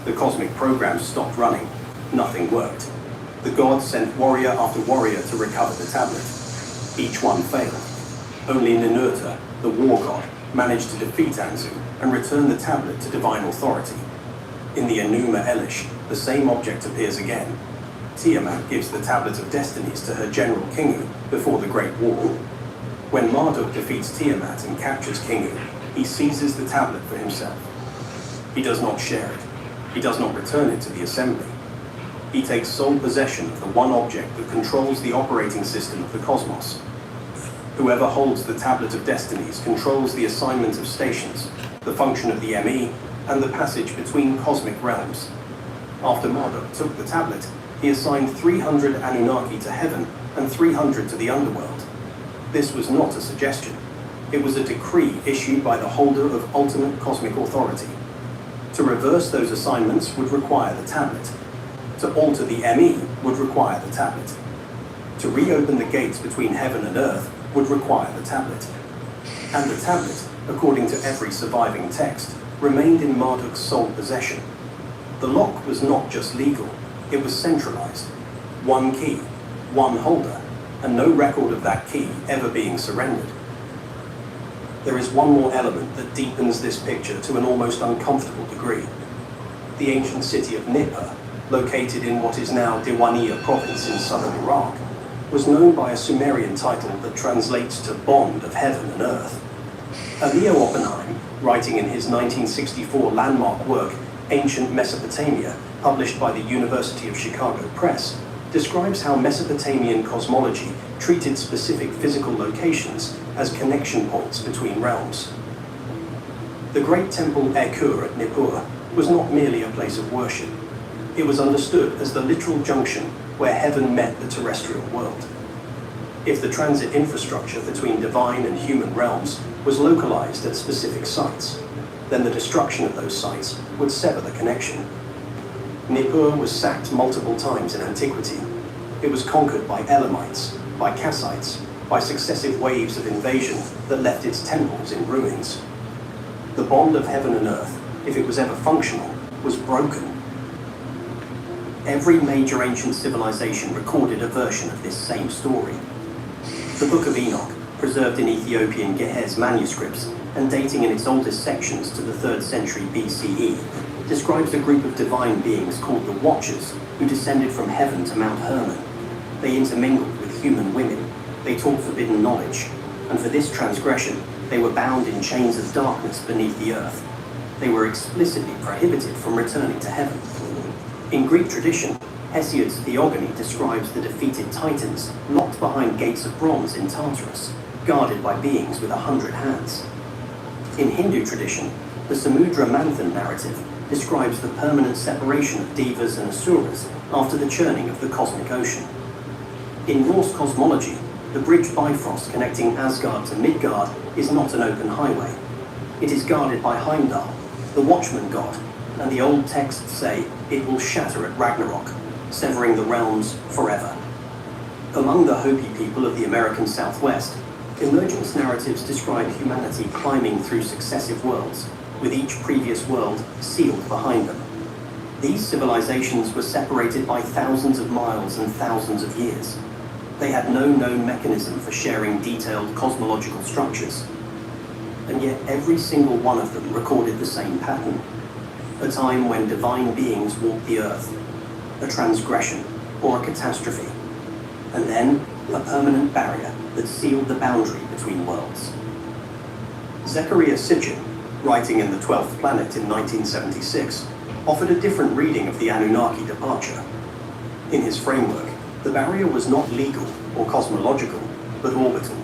The cosmic programs stopped running. Nothing worked. The gods sent warrior after warrior to recover the tablet. Each one failed. Only Ninurta, the war god, managed to defeat Anzu and return the tablet to divine authority. In the Enuma Elish, the same object appears again. Tiamat gives the Tablet of Destinies to her general Kingu before the Great War. When Marduk defeats Tiamat and captures Kingu, he seizes the tablet for himself. He does not share it. He does not return it to the assembly. He takes sole possession of the one object that controls the operating system of the cosmos. Whoever holds the Tablet of Destinies controls the assignment of stations, the function of the ME, and the passage between cosmic realms. After Marduk took the tablet, he assigned 300 Anunnaki to heaven and 300 to the underworld. This was not a suggestion. It was a decree issued by the holder of ultimate cosmic authority. To reverse those assignments would require the tablet. To alter the ME would require the tablet. To reopen the gates between heaven and earth would require the tablet. And the tablet, according to every surviving text, remained in Marduk's sole possession. The lock was not just legal, it was centralized. One key, one holder, and no record of that key ever being surrendered. There is one more element that deepens this picture to an almost uncomfortable degree. The ancient city of Nippur, located in what is now Diwania province in southern Iraq, was known by a Sumerian title that translates to Bond of Heaven and Earth. Elio Oppenheim, writing in his 1964 landmark work, Ancient Mesopotamia, published by the University of Chicago Press, describes how Mesopotamian cosmology treated specific physical locations as connection points between realms. The great temple Erkur at Nippur was not merely a place of worship. It was understood as the literal junction where heaven met the terrestrial world. If the transit infrastructure between divine and human realms was localized at specific sites, then the destruction of those sites would sever the connection. Nippur was sacked multiple times in antiquity. It was conquered by Elamites, by Kassites, by successive waves of invasion that left its temples in ruins. The bond of heaven and earth, if it was ever functional, was broken. Every major ancient civilization recorded a version of this same story. The Book of Enoch, preserved in Ethiopian Ge'ez manuscripts and dating in its oldest sections to the 3rd century BCE, describes a group of divine beings called the Watchers who descended from heaven to Mount Hermon. They intermingled with human women, they taught forbidden knowledge, and for this transgression they were bound in chains of darkness beneath the earth. They were explicitly prohibited from returning to heaven. In Greek tradition, Hesiod's Theogony describes the defeated Titans locked behind gates of bronze in Tartarus, guarded by beings with 100 hands. In Hindu tradition, the Samudra Manthan narrative describes the permanent separation of Devas and Asuras after the churning of the cosmic ocean. In Norse cosmology, the bridge Bifrost connecting Asgard to Midgard is not an open highway. It is guarded by Heimdall, the watchman god, and the old texts say it will shatter at Ragnarok, severing the realms forever. Among the Hopi people of the American Southwest, emergence narratives describe humanity climbing through successive worlds, with each previous world sealed behind them. These civilizations were separated by thousands of miles and thousands of years. They had no known mechanism for sharing detailed cosmological structures. And yet every single one of them recorded the same pattern. A time when divine beings walked the earth, a transgression or a catastrophe, and then a permanent barrier that sealed the boundary between worlds. Zecharia Sitchin, writing in The 12th Planet in 1976, offered a different reading of the Anunnaki departure. In his framework, the barrier was not legal or cosmological, but orbital.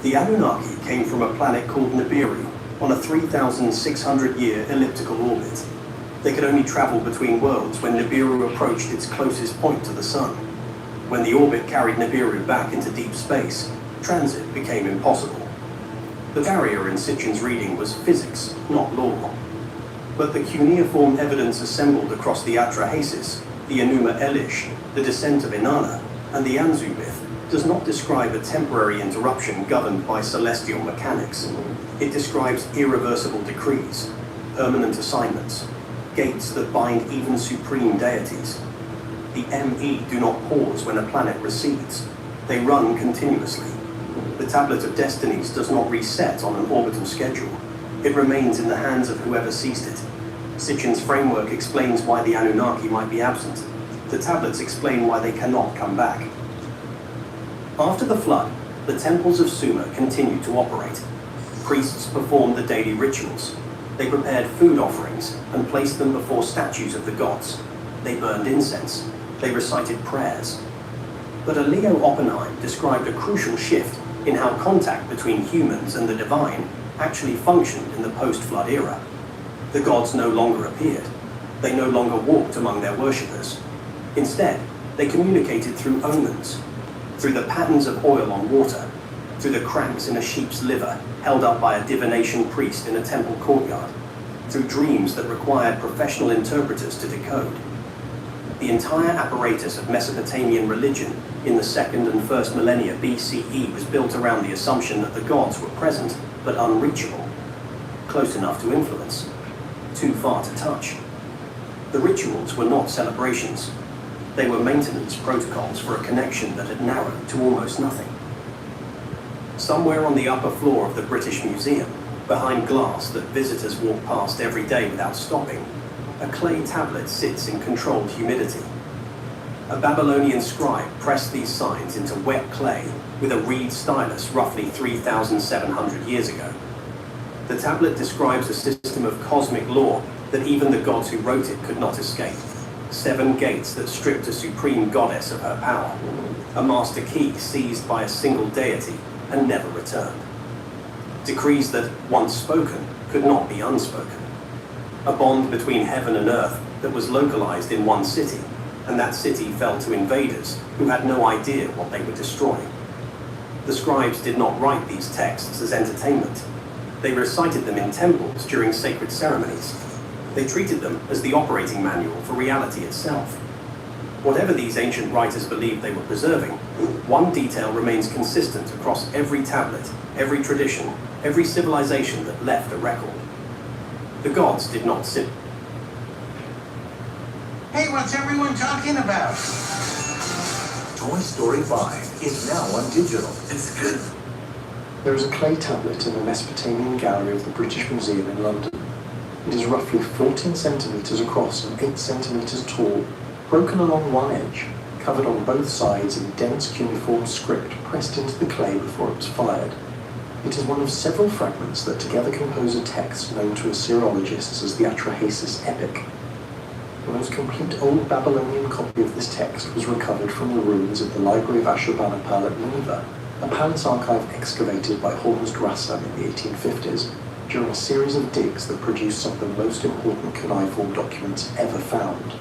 The Anunnaki came from a planet called Nibiru on a 3,600-year elliptical orbit. They could only travel between worlds when Nibiru approached its closest point to the Sun. When the orbit carried Nibiru back into deep space, transit became impossible. The barrier in Sitchin's reading was physics, not law. But the cuneiform evidence assembled across the Atrahasis, the Enuma Elish, the descent of Inanna, and the Anzu myth does not describe a temporary interruption governed by celestial mechanics. It describes irreversible decrees, permanent assignments, gates that bind even supreme deities. The ME do not pause when a planet recedes. They run continuously. The Tablet of Destinies does not reset on an orbital schedule. It remains in the hands of whoever seized it. Sitchin's framework explains why the Anunnaki might be absent. The tablets explain why they cannot come back. After the flood, the temples of Sumer continued to operate. Priests performed the daily rituals. They prepared food offerings and placed them before statues of the gods. They burned incense. They recited prayers. But Leo Oppenheim described a crucial shift in how contact between humans and the divine actually functioned in the post-flood era. The gods no longer appeared. They no longer walked among their worshippers. Instead, they communicated through omens, through the patterns of oil on water, through the cracks in a sheep's liver held up by a divination priest in a temple courtyard, through dreams that required professional interpreters to decode. The entire apparatus of Mesopotamian religion in the 2nd and 1st millennia BCE was built around the assumption that the gods were present but unreachable, close enough to influence, too far to touch. The rituals were not celebrations. They were maintenance protocols for a connection that had narrowed to almost nothing. Somewhere on the upper floor of the British Museum, behind glass that visitors walk past every day without stopping, a clay tablet sits in controlled humidity. A Babylonian scribe pressed these signs into wet clay with a reed stylus roughly 3,700 years ago. The tablet describes a system of cosmic law that even the gods who wrote it could not escape. 7 gates that stripped a supreme goddess of her power. A master key seized by a single deity and never returned. Decrees that, once spoken, could not be unspoken. A bond between heaven and earth that was localized in one city, and that city fell to invaders who had no idea what they were destroying. The scribes did not write these texts as entertainment. They recited them in temples during sacred ceremonies. They treated them as the operating manual for reality itself. Whatever these ancient writers believed they were preserving, one detail remains consistent across every tablet, every tradition, every civilization that left a record. The gods did not sit. Hey, what's everyone talking about? Toy Story 5 is now on digital. It's good. There is a clay tablet in the Mesopotamian Gallery of the British Museum in London. It is roughly 14 centimetres across and 8 centimetres tall, broken along one edge, covered on both sides in dense cuneiform script pressed into the clay before it was fired. It is one of several fragments that together compose a text known to Assyriologists as the Atrahasis Epic. The most complete old Babylonian copy of this text was recovered from the ruins of the Library of Ashurbanipal at Nineveh, a palace archive excavated by Hormuzd Rassam in the 1850s during a series of digs that produced some of the most important cuneiform documents ever found.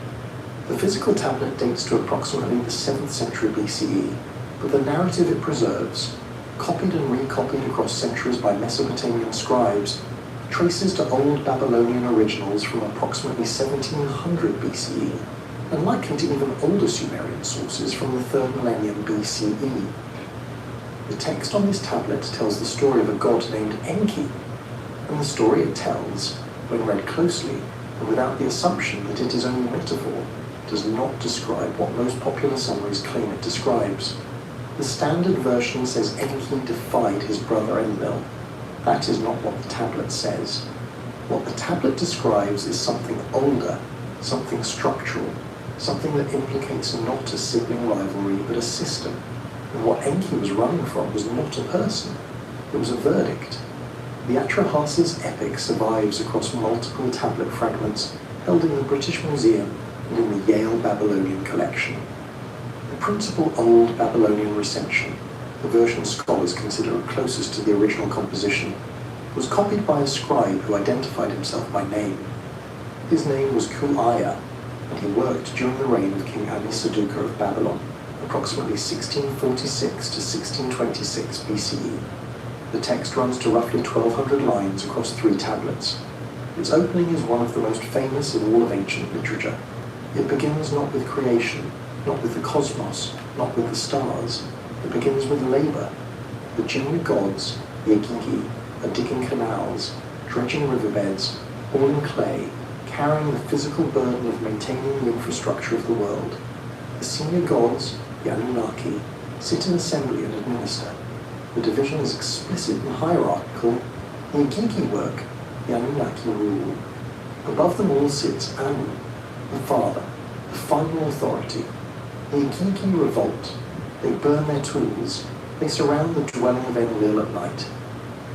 The physical tablet dates to approximately the 7th century BCE, but the narrative it preserves, copied and recopied across centuries by Mesopotamian scribes, traces to old Babylonian originals from approximately 1700 BCE, and likely to even older Sumerian sources from the 3rd millennium BCE. The text on this tablet tells the story of a god named Enki, and the story it tells, when read closely, and without the assumption that it is only metaphor, does not describe what most popular summaries claim it describes. The standard version says Enki defied his brother Enlil. That is not what the tablet says. What the tablet describes is something older, something structural, something that implicates not a sibling rivalry but a system. And what Enki was running from was not a person, it was a verdict. The Atrahasis epic survives across multiple tablet fragments held in the British Museum and in the Yale Babylonian collection. The principal Old Babylonian recension, the version scholars consider closest to the original composition, was copied by a scribe who identified himself by name. His name was Ku'aya, and he worked during the reign of King Anisaduqa of Babylon, approximately 1646 to 1626 BCE. The text runs to roughly 1,200 lines across 3 tablets. Its opening is one of the most famous in all of ancient literature. It begins not with creation, not with the cosmos, not with the stars. It begins with labor. The junior gods, the Agigi, are digging canals, dredging riverbeds, hauling clay, carrying the physical burden of maintaining the infrastructure of the world. The senior gods, the Anunnaki, sit in assembly and administer. The division is explicit and hierarchical. The Agigi work, the Anunnaki rule. Above them all sits Anu, the father, the final authority. The Agigi revolt. They burn their tools. They surround the dwelling of Enlil at night.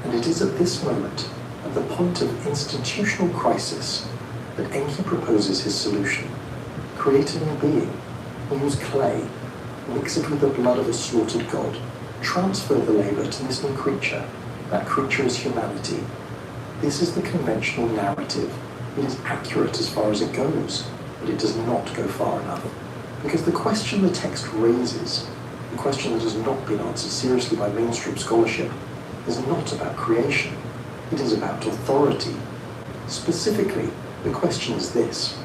And it is at this moment, at the point of institutional crisis, that Enki proposes his solution. Create a new being. Use clay. Mix it with the blood of a slaughtered god. Transfer the labor to this new creature. That creature is humanity. This is the conventional narrative. It is accurate as far as it goes, but it does not go far enough. Because the question the text raises, the question that has not been answered seriously by mainstream scholarship, is not about creation. It is about authority. Specifically, the question is this.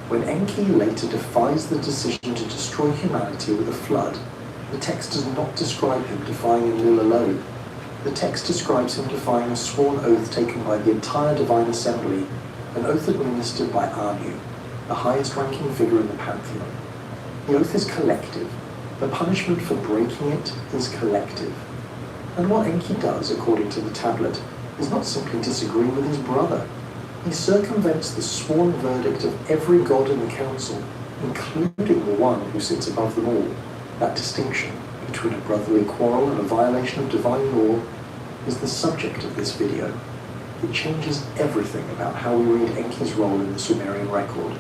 When Enki later defies the decision to destroy humanity with a flood, the text does not describe him defying Enlil alone. The text describes him defying a sworn oath taken by the entire divine assembly, an oath administered by Anu, the highest ranking figure in the pantheon. The oath is collective. The punishment for breaking it is collective. And what Enki does, according to the tablet, is not simply disagree with his brother. He circumvents the sworn verdict of every god in the council, including the one who sits above them all. That distinction between a brotherly quarrel and a violation of divine law is the subject of this video. It changes everything about how we read Enki's role in the Sumerian record,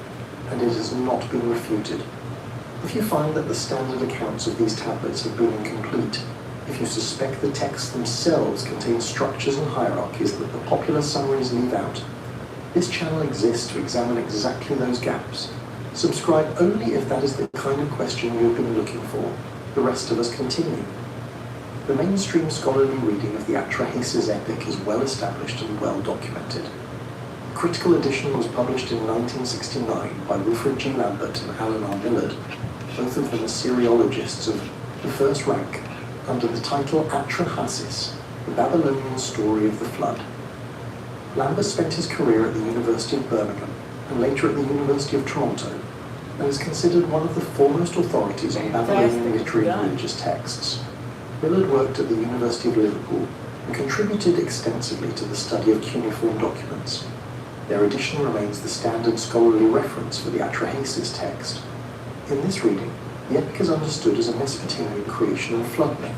and it has not been refuted. If you find that the standard accounts of these tablets have been incomplete, if you suspect the texts themselves contain structures and hierarchies that the popular summaries leave out, this channel exists to examine exactly those gaps. Subscribe only if that is the kind of question you have been looking for. The rest of us continue. The mainstream scholarly reading of the Atrahasis epic is well established and well documented. A critical edition was published in 1969 by Wilfred G. Lambert and Alan R. Millard, both of them Assyriologists of the first rank, under the title Atrahasis, the Babylonian Story of the Flood. Lambert spent his career at the University of Birmingham and later at the University of Toronto, and is considered one of the foremost authorities on Babylonian literary and religious texts. Millard worked at the University of Liverpool and contributed extensively to the study of cuneiform documents. Their edition remains the standard scholarly reference for the Atrahasis text. In this reading, the epic is understood as a Mesopotamian creation and flood myth,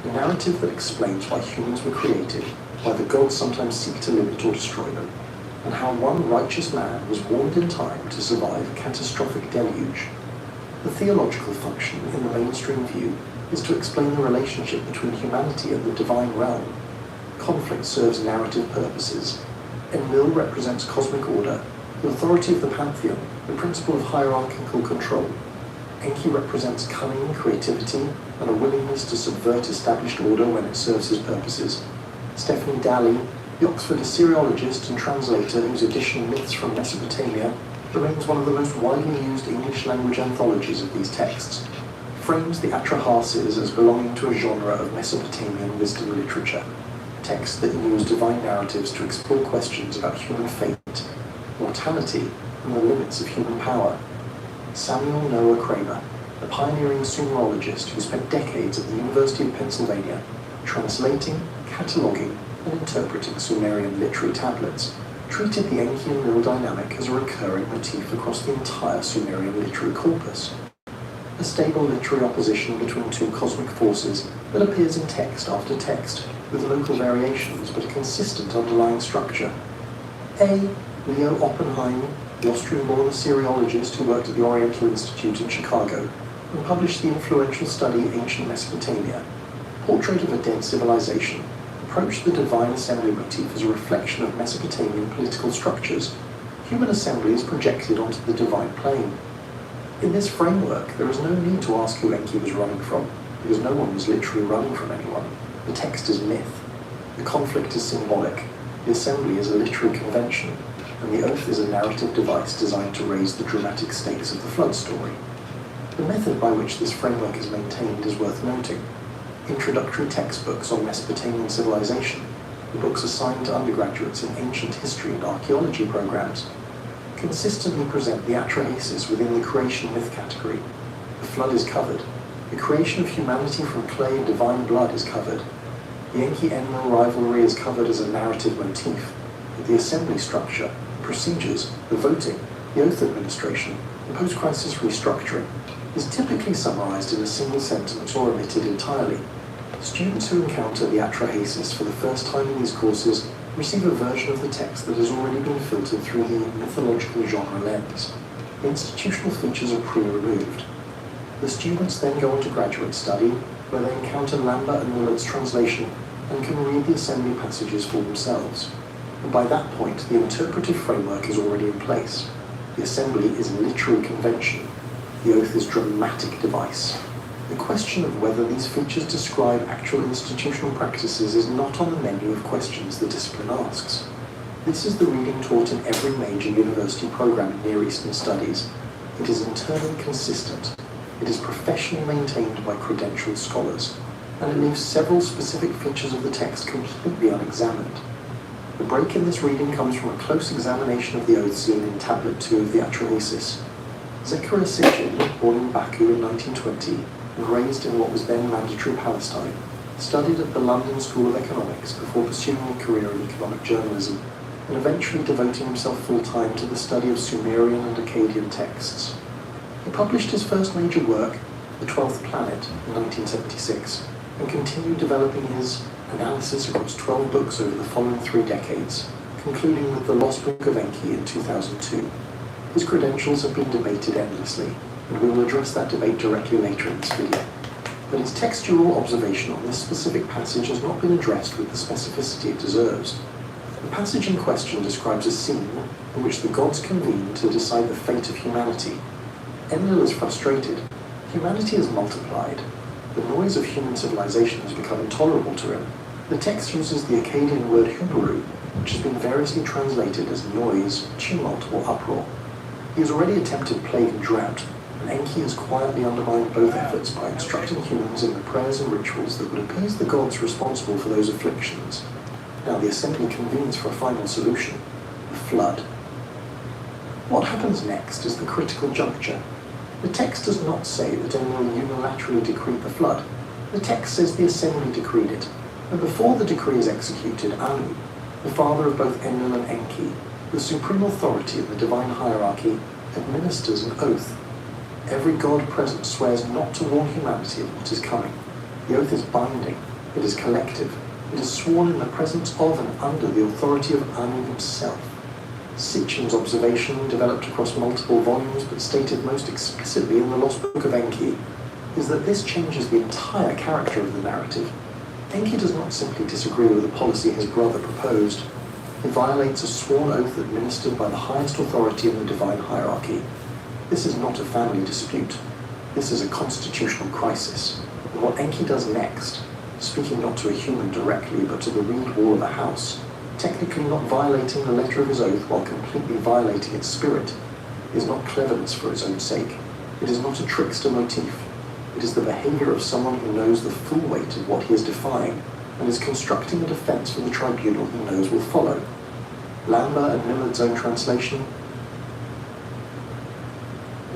a narrative that explains why humans were created, why the gods sometimes seek to limit or destroy them, and how one righteous man was warned in time to survive a catastrophic deluge. The theological function in the mainstream view is to explain the relationship between humanity and the divine realm. Conflict serves narrative purposes. Enlil represents cosmic order, the authority of the pantheon, the principle of hierarchical control. Enki represents cunning, creativity, and a willingness to subvert established order when it serves his purposes. Stephanie Daly, the Oxford Assyriologist and translator whose edition Myths from Mesopotamia remains one of the most widely used English language anthologies of these texts, frames the Atrahasis as belonging to a genre of Mesopotamian wisdom literature, texts that use divine narratives to explore questions about human fate, mortality, and the limits of human power. Samuel Noah Kramer, the pioneering Sumerologist who spent decades at the University of Pennsylvania translating, cataloguing, and interpreting Sumerian literary tablets, treated the Enki-Enlil dynamic as a recurring motif across the entire Sumerian literary corpus. A stable literary opposition between two cosmic forces that appears in text after text, with local variations but a consistent underlying structure. A. Leo Oppenheim, the Austrian-born Assyriologist who worked at the Oriental Institute in Chicago and published the influential study Ancient Mesopotamia, Portrait of a Dead Civilization, approached the divine assembly motif as a reflection of Mesopotamian political structures, human assemblies projected onto the divine plane. In this framework, there is no need to ask who Enki was running from, because no one was literally running from anyone. The text is myth. The conflict is symbolic. The assembly is a literary convention, and the oath is a narrative device designed to raise the dramatic stakes of the flood story. The method by which this framework is maintained is worth noting. Introductory textbooks on Mesopotamian civilization, the books assigned to undergraduates in ancient history and archaeology programs, consistently present the atrahasis within the creation myth category. The flood is covered. The creation of humanity from clay and divine blood is covered. The Enki-Enlil rivalry is covered as a narrative motif, but the assembly structure, the procedures, the voting, the oath administration, the post-crisis restructuring is typically summarized in a single sentence or omitted entirely. Students who encounter the atrahasis for the first time in these courses receive a version of the text that has already been filtered through the mythological genre lens. The institutional features are pre-removed. The students then go on to graduate study, where they encounter Lambert and Willard's translation and can read the assembly passages for themselves. And by that point, the interpretive framework is already in place. The assembly is literary convention. The oath is dramatic device. The question of whether these features describe actual institutional practices is not on the menu of questions the discipline asks. This is the reading taught in every major university program in Near Eastern Studies. It is internally consistent. It is professionally maintained by credentialed scholars, and it leaves several specific features of the text completely unexamined. The break in this reading comes from a close examination of the oath seen in Tablet 2 of the Atrahasis. Zechariah Sitchin, born in Baku in 1920 and raised in what was then mandatory Palestine, studied at the London School of Economics before pursuing a career in economic journalism and eventually devoting himself full-time to the study of Sumerian and Akkadian texts. He published his first major work, The 12th Planet, in 1976, and continued developing his analysis across 12 books over the following 3 decades, concluding with The Lost Book of Enki in 2002. His credentials have been debated endlessly, and we will address that debate directly later in this video. But his textual observation on this specific passage has not been addressed with the specificity it deserves. The passage in question describes a scene in which the gods convene to decide the fate of humanity. Enlil is frustrated. Humanity is multiplied. The noise of human civilization has become intolerable to him. The text uses the Akkadian word hubaru, which has been variously translated as noise, tumult, or uproar. He has already attempted plague and drought, and Enki has quietly undermined both efforts by instructing humans in the prayers and rituals that would appease the gods responsible for those afflictions. Now the assembly convenes for a final solution, the flood. What happens next is the critical juncture. The text does not say that Enlil unilaterally decreed the flood. The text says the assembly decreed it, and before the decree is executed, Anu, the father of both Enlil and Enki, the supreme authority in the divine hierarchy, administers an oath. Every god present swears not to warn humanity of what is coming. The oath is binding. It is collective. It is sworn in the presence of and under the authority of Anu himself. Sitchin's observation, developed across multiple volumes but stated most explicitly in the Lost Book of Enki, is that this changes the entire character of the narrative. Enki does not simply disagree with the policy his brother proposed. He violates a sworn oath administered by the highest authority in the divine hierarchy. This is not a family dispute. This is a constitutional crisis. And what Enki does next, speaking not to a human directly but to the reed wall of a house, technically not violating the letter of his oath while completely violating its spirit, is not cleverness for its own sake. It is not a trickster motif. It is the behavior of someone who knows the full weight of what he is defying and is constructing a defense for the tribunal he knows will follow. Lambert and Millard's own translation?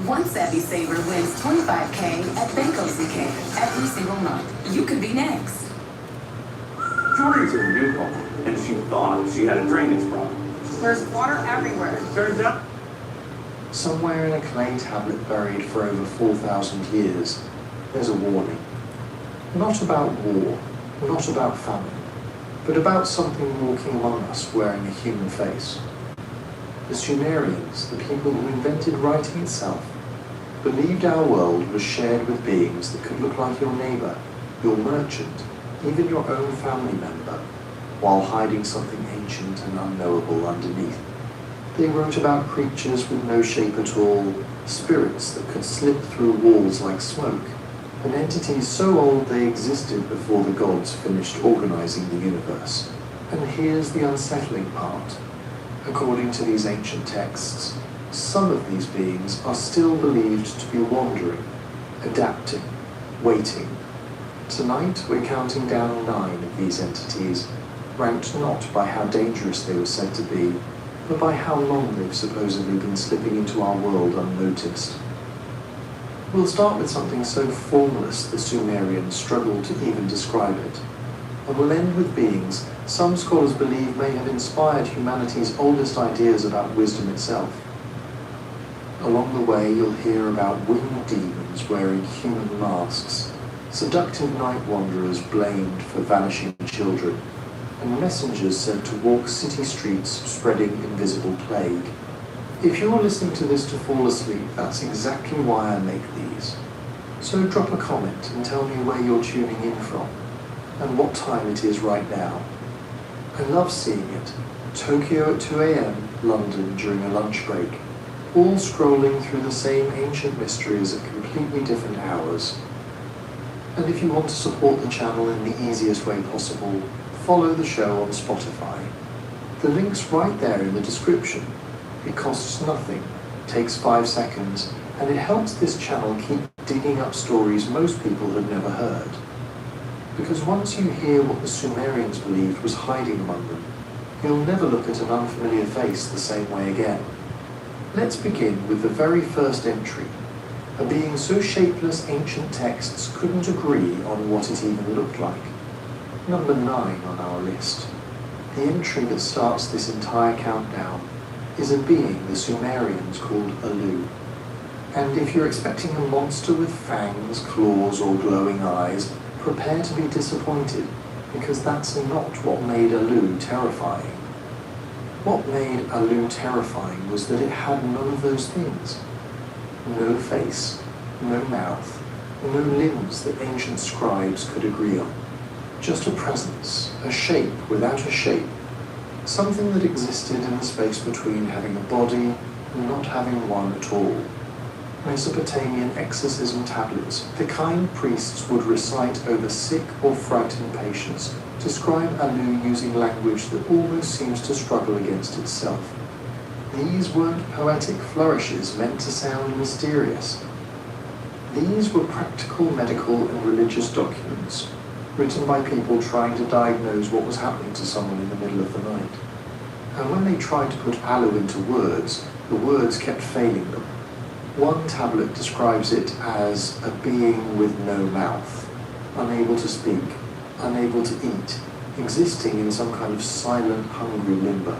One savvy saver wins $25K at Banco ZK every single month. You could be next. Jordan's in Newcomb, and she thought she had a drainage problem. There's water everywhere. Turns out, Somewhere in a clay tablet buried for over 4,000 years, there's a warning. Not about war, not about famine, but about something walking among us wearing a human face. The Sumerians, the people who invented writing itself, believed our world was shared with beings that could look like your neighbor, your merchant, even your own family member, while hiding something ancient and unknowable underneath. They wrote about creatures with no shape at all, spirits that could slip through walls like smoke, and entities so old they existed before the gods finished organizing the universe. And here's the unsettling part. According to these ancient texts, some of these beings are still believed to be wandering, adapting, waiting. Tonight we're counting down 9 of these entities, ranked not by how dangerous they were said to be, but by how long they've supposedly been slipping into our world unnoticed. We'll start with something so formless the Sumerians struggled to even describe it, and we'll end with beings some scholars believe may have inspired humanity's oldest ideas about wisdom itself. Along the way you'll hear about winged demons wearing human masks, seductive night wanderers blamed for vanishing children, and messengers said to walk city streets spreading invisible plague. If you're listening to this to fall asleep, that's exactly why I make these. So drop a comment and tell me where you're tuning in from, and what time it is right now. I love seeing it. Tokyo at 2 AM, London during a lunch break, all scrolling through the same ancient mysteries at completely different hours. And if you want to support the channel in the easiest way possible, follow the show on Spotify. The link's right there in the description. It costs nothing, takes 5 seconds, and it helps this channel keep digging up stories most people have never heard. Because once you hear what the Sumerians believed was hiding among them, you'll never look at an unfamiliar face the same way again. Let's begin with the very first entry, a being so shapeless ancient texts couldn't agree on what it even looked like. Number 9 on our list. The entry that starts this entire countdown is a being the Sumerians called Alu. And if you're expecting a monster with fangs, claws, or glowing eyes, prepare to be disappointed, because that's not what made Alu terrifying. What made Alu terrifying was that it had none of those things. No face, no mouth, no limbs that ancient scribes could agree on. Just a presence, a shape without a shape, something that existed in the space between having a body and not having one at all. Mesopotamian exorcism tablets, the kind priests would recite over sick or frightened patients, describe Alu using language that almost seems to struggle against itself. These weren't poetic flourishes meant to sound mysterious. These were practical medical and religious documents, written by people trying to diagnose what was happening to someone in the middle of the night. And when they tried to put Alu into words, the words kept failing them. One tablet describes it as a being with no mouth, unable to speak, unable to eat, existing in some kind of silent, hungry limbo.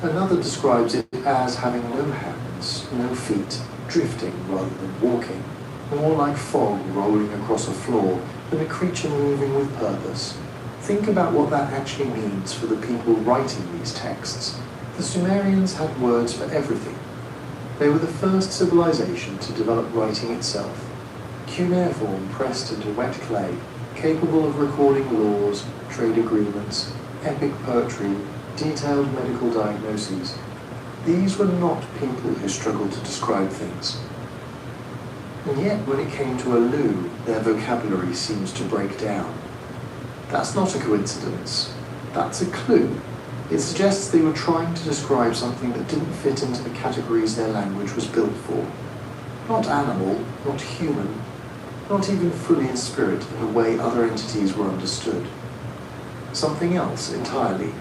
Another describes it as having no hands, no feet, drifting rather than walking, more like fog rolling across a floor than a creature moving with purpose. Think about what that actually means for the people writing these texts. The Sumerians had words for everything. They were the first civilization to develop writing itself. Cuneiform pressed into wet clay, capable of recording laws, trade agreements, epic poetry, detailed medical diagnoses. These were not people who struggled to describe things. And yet, when it came to Alu, their vocabulary seems to break down. That's not a coincidence. That's a clue. It suggests they were trying to describe something that didn't fit into the categories their language was built for. Not animal, not human, not even fully in spirit in the way other entities were understood. Something else entirely.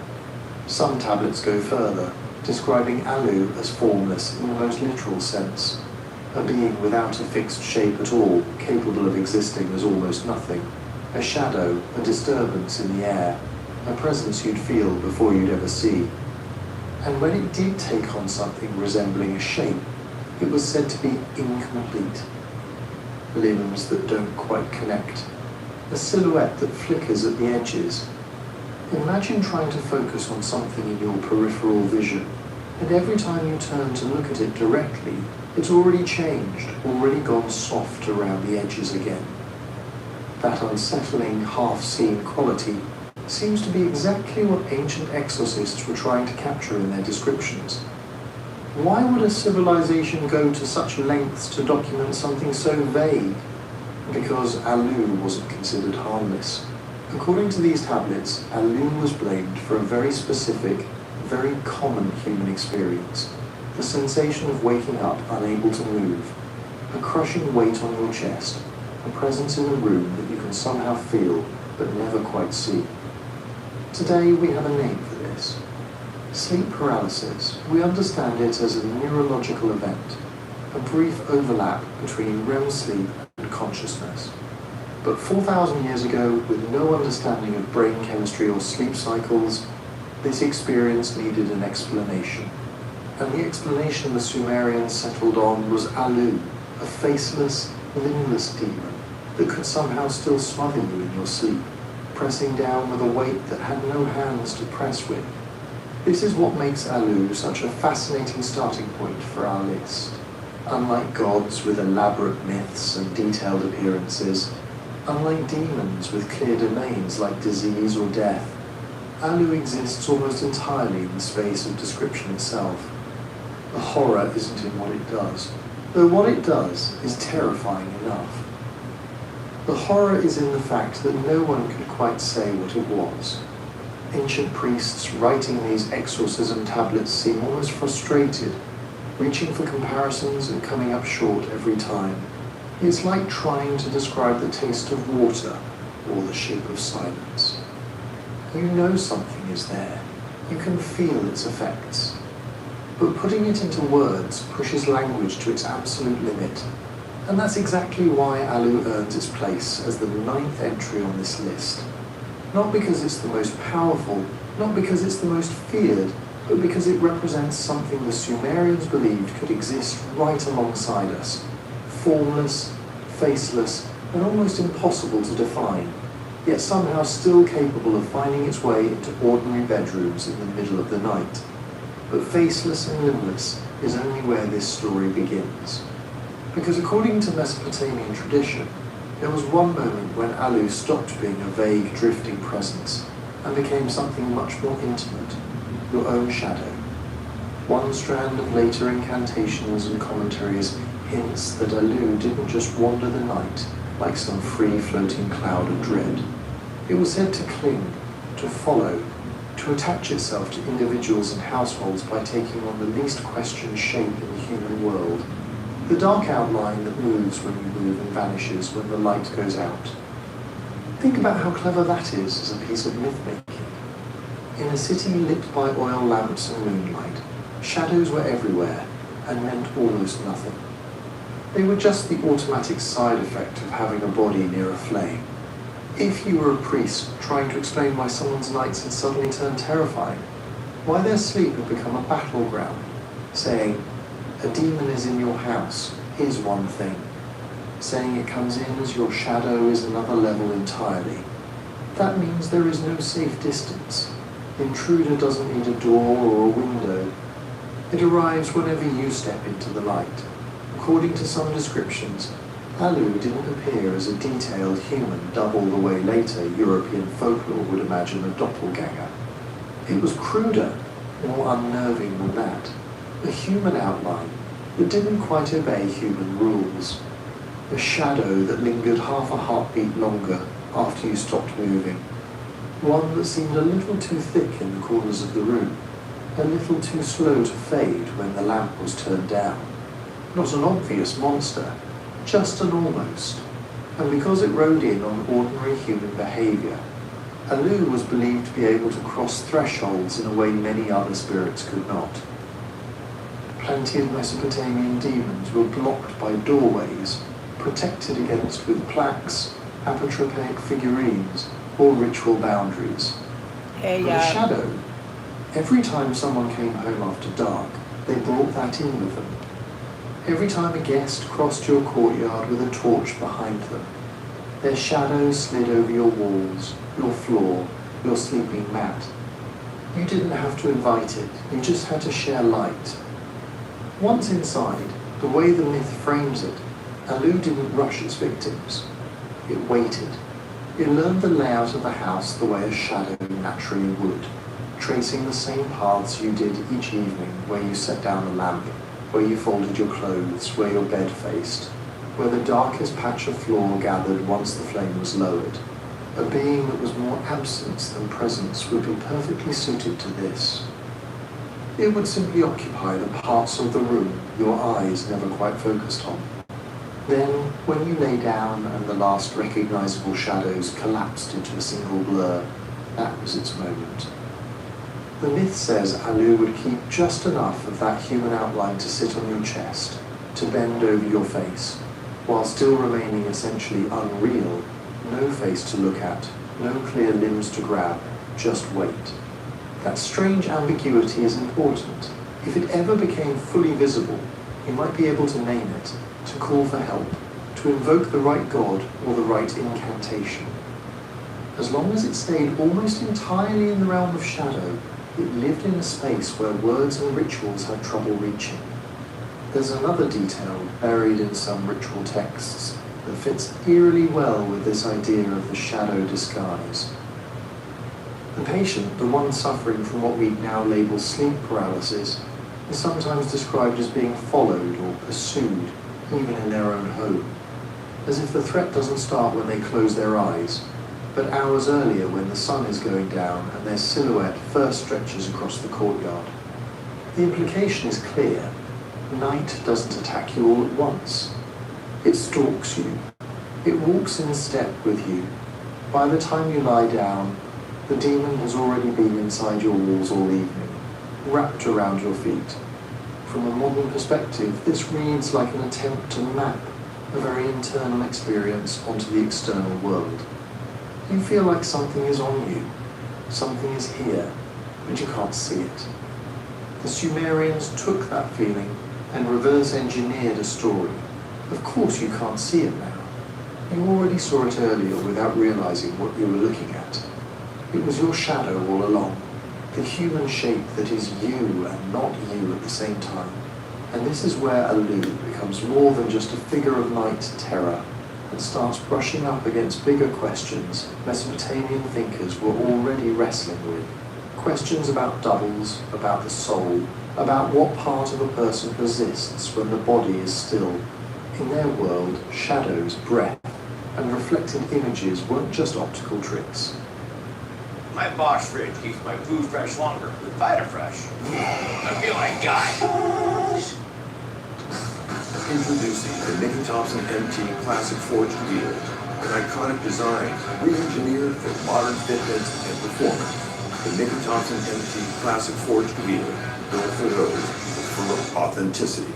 Some tablets go further, describing Alu as formless in the most literal sense, a being without a fixed shape at all, capable of existing as almost nothing, a shadow, a disturbance in the air, a presence you'd feel before you'd ever see. And when it did take on something resembling a shape, it was said to be incomplete. Limbs that don't quite connect, a silhouette that flickers at the edges. Imagine trying to focus on something in your peripheral vision, and every time you turn to look at it directly, it's already changed, already gone soft around the edges again. That unsettling, half-seen quality seems to be exactly what ancient exorcists were trying to capture in their descriptions. Why would a civilization go to such lengths to document something so vague? Because Alu wasn't considered harmless. According to these tablets, Alu was blamed for a very specific, very common human experience. The sensation of waking up unable to move, a crushing weight on your chest, a presence in a room that you can somehow feel but never quite see. Today we have a name for this. Sleep paralysis. We understand it as a neurological event, a brief overlap between REM sleep and consciousness. But 4,000 years ago, with no understanding of brain chemistry or sleep cycles, this experience needed an explanation. And the explanation the Sumerians settled on was Alu, a faceless, limbless demon that could somehow still smother you in your sleep, pressing down with a weight that had no hands to press with. This is what makes Alu such a fascinating starting point for our list. Unlike gods with elaborate myths and detailed appearances, unlike demons with clear domains like disease or death, Alu exists almost entirely in the space of description itself. The horror isn't in what it does, though what it does is terrifying enough. The horror is in the fact that no one could quite say what it was. Ancient priests writing these exorcism tablets seem almost frustrated, reaching for comparisons and coming up short every time. It's like trying to describe the taste of water or the shape of silence. You know something is there. You can feel its effects. But putting it into words pushes language to its absolute limit. And that's exactly why Alu earns its place as the 9th entry on this list. Not because it's the most powerful, not because it's the most feared, but because it represents something the Sumerians believed could exist right alongside us. Formless, faceless, and almost impossible to define, yet somehow still capable of finding its way into ordinary bedrooms in the middle of the night. But faceless and limbless is only where this story begins. Because according to Mesopotamian tradition, there was one moment when Alu stopped being a vague, drifting presence and became something much more intimate, your own shadow. One strand of later incantations and commentaries hints that Alu didn't just wander the night like some free-floating cloud of dread. It was said to cling, to follow, to attach itself to individuals and households by taking on the least questioned shape in the human world. The dark outline that moves when you move and vanishes when the light goes out. Think about how clever that is as a piece of myth-making. In a city lit by oil lamps and moonlight, shadows were everywhere and meant almost nothing. They were just the automatic side effect of having a body near a flame. If you were a priest trying to explain why someone's nights had suddenly turned terrifying, why their sleep had become a battleground, saying, a demon is in your house is one thing, saying it comes in as your shadow is another level entirely. That means there is no safe distance. The intruder doesn't need a door or a window. It arrives whenever you step into the light. According to some descriptions, Alu didn't appear as a detailed human double the way later European folklore would imagine a doppelganger. It was cruder, more unnerving than that. A human outline that didn't quite obey human rules. A shadow that lingered half a heartbeat longer after you stopped moving. One that seemed a little too thick in the corners of the room, a little too slow to fade when the lamp was turned down. Not an obvious monster, just an almost. And because it rode in on ordinary human behavior, Alu was believed to be able to cross thresholds in a way many other spirits could not. Plenty of Mesopotamian demons were blocked by doorways, protected against with plaques, apotropaic figurines, or ritual boundaries. But a shadow, every time someone came home after dark, they brought that in with them. Every time a guest crossed your courtyard with a torch behind them, their shadows slid over your walls, your floor, your sleeping mat. You didn't have to invite it, you just had to share light. Once inside, the way the myth frames it, Alu didn't rush its victims. It waited. It learned the layout of the house the way a shadow naturally would, tracing the same paths you did each evening, where you set down a lamp, where you folded your clothes, where your bed faced, where the darkest patch of floor gathered once the flame was lowered. A being that was more absence than presence would be perfectly suited to this. It would simply occupy the parts of the room your eyes never quite focused on. Then, when you lay down and the last recognizable shadows collapsed into a single blur, that was its moment. The myth says Alu would keep just enough of that human outline to sit on your chest, to bend over your face, while still remaining essentially unreal, no face to look at, no clear limbs to grab, just wait. That strange ambiguity is important. If it ever became fully visible, you might be able to name it, to call for help, to invoke the right god or the right incantation. As long as it stayed almost entirely in the realm of shadow, it lived in a space where words and rituals had trouble reaching. There's another detail buried in some ritual texts that fits eerily well with this idea of the shadow disguise. The patient, the one suffering from what we now label sleep paralysis, is sometimes described as being followed or pursued, even in their own home, as if the threat doesn't start when they close their eyes, but hours earlier when the sun is going down and their silhouette first stretches across the courtyard. The implication is clear. Night doesn't attack you all at once. It stalks you. It walks in step with you. By the time you lie down, the demon has already been inside your walls all evening, wrapped around your feet. From a modern perspective, this reads like an attempt to map a very internal experience onto the external world. You feel like something is on you, something is here, but you can't see it. The Sumerians took that feeling and reverse engineered a story. Of course you can't see it now. You already saw it earlier without realizing what you were looking at. It was your shadow all along, the human shape that is you and not you at the same time. And this is where Alu becomes more than just a figure of night terror and starts brushing up against bigger questions Mesopotamian thinkers were already wrestling with. Questions about doubles, about the soul, about what part of a person persists when the body is still. In their world, shadows, breath, and reflected images weren't just optical tricks. My Bosch fridge keeps my food fresh longer with VitaFresh. I feel like God. Introducing the Nicky Thompson MT Classic Forged Wheel, an iconic design re-engineered for modern fitness and performance. The Nicky Thompson MT Classic Forged Wheel, built for those for authenticity.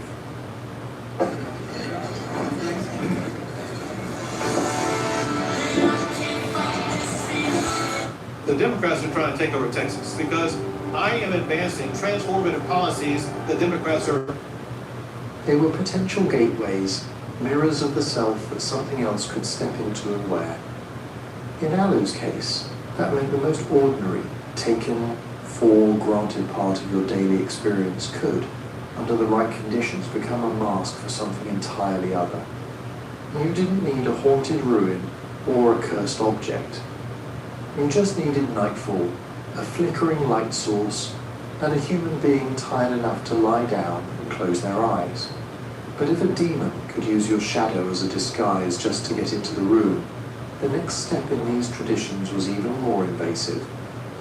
The Democrats are trying to take over Texas because I am advancing transformative policies the Democrats are. They were potential gateways, mirrors of the self that something else could step into and wear. In Alu's case, that meant the most ordinary, taken, for granted part of your daily experience could, under the right conditions, become a mask for something entirely other. You didn't need a haunted ruin or a cursed object. You just needed nightfall, a flickering light source, and a human being tired enough to lie down and close their eyes. But if a demon could use your shadow as a disguise just to get into the room, the next step in these traditions was even more invasive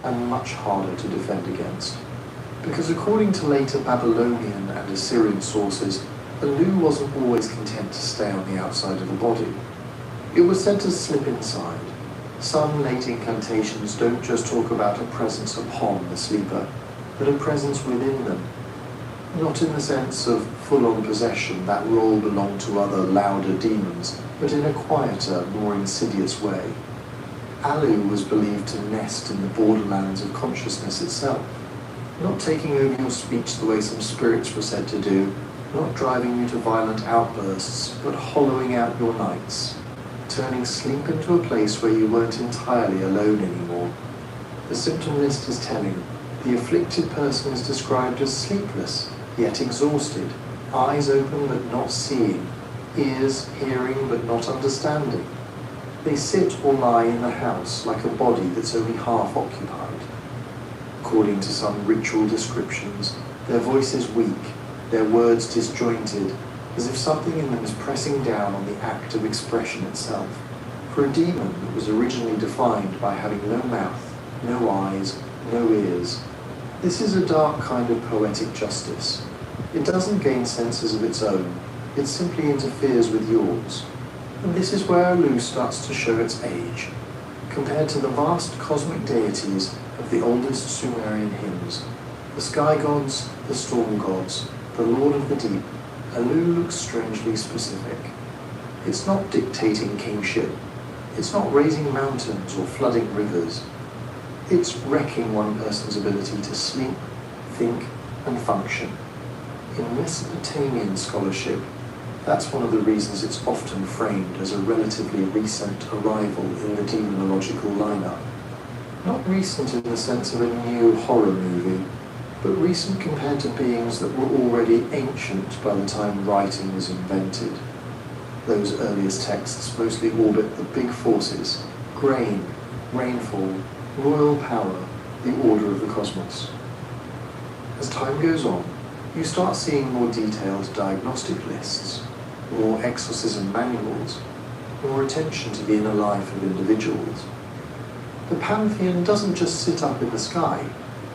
and much harder to defend against. Because according to later Babylonian and Assyrian sources, Alu wasn't always content to stay on the outside of the body. It was said to slip inside, Some late incantations don't just talk about a presence upon the sleeper, but a presence within them. Not in the sense of full-on possession, that role belonged to other, louder demons, but in a quieter, more insidious way. Alu was believed to nest in the borderlands of consciousness itself, not taking over your speech the way some spirits were said to do, not driving you to violent outbursts, but hollowing out your nights, turning sleep into a place where you weren't entirely alone anymore. The symptom list is telling. The afflicted person is described as sleepless, yet exhausted, eyes open but not seeing, ears hearing but not understanding. They sit or lie in the house like a body that's only half occupied. According to some ritual descriptions, their voice is weak, their words disjointed, as if something in them is pressing down on the act of expression itself. For a demon that was originally defined by having no mouth, no eyes, no ears, this is a dark kind of poetic justice. It doesn't gain senses of its own, it simply interferes with yours. And this is where Alu starts to show its age. Compared to the vast cosmic deities of the oldest Sumerian hymns, the sky gods, the storm gods, the lord of the deep, Alu looks strangely specific. It's not dictating kingship. It's not raising mountains or flooding rivers. It's wrecking one person's ability to sleep, think, and function. In Mesopotamian scholarship, that's one of the reasons it's often framed as a relatively recent arrival in the demonological lineup. Not recent in the sense of a new horror movie, but recent compared to beings that were already ancient by the time writing was invented. Those earliest texts mostly orbit the big forces: grain, rainfall, royal power, the order of the cosmos. As time goes on, you start seeing more detailed diagnostic lists, more exorcism manuals, more attention to the inner life of individuals. The pantheon doesn't just sit up in the sky,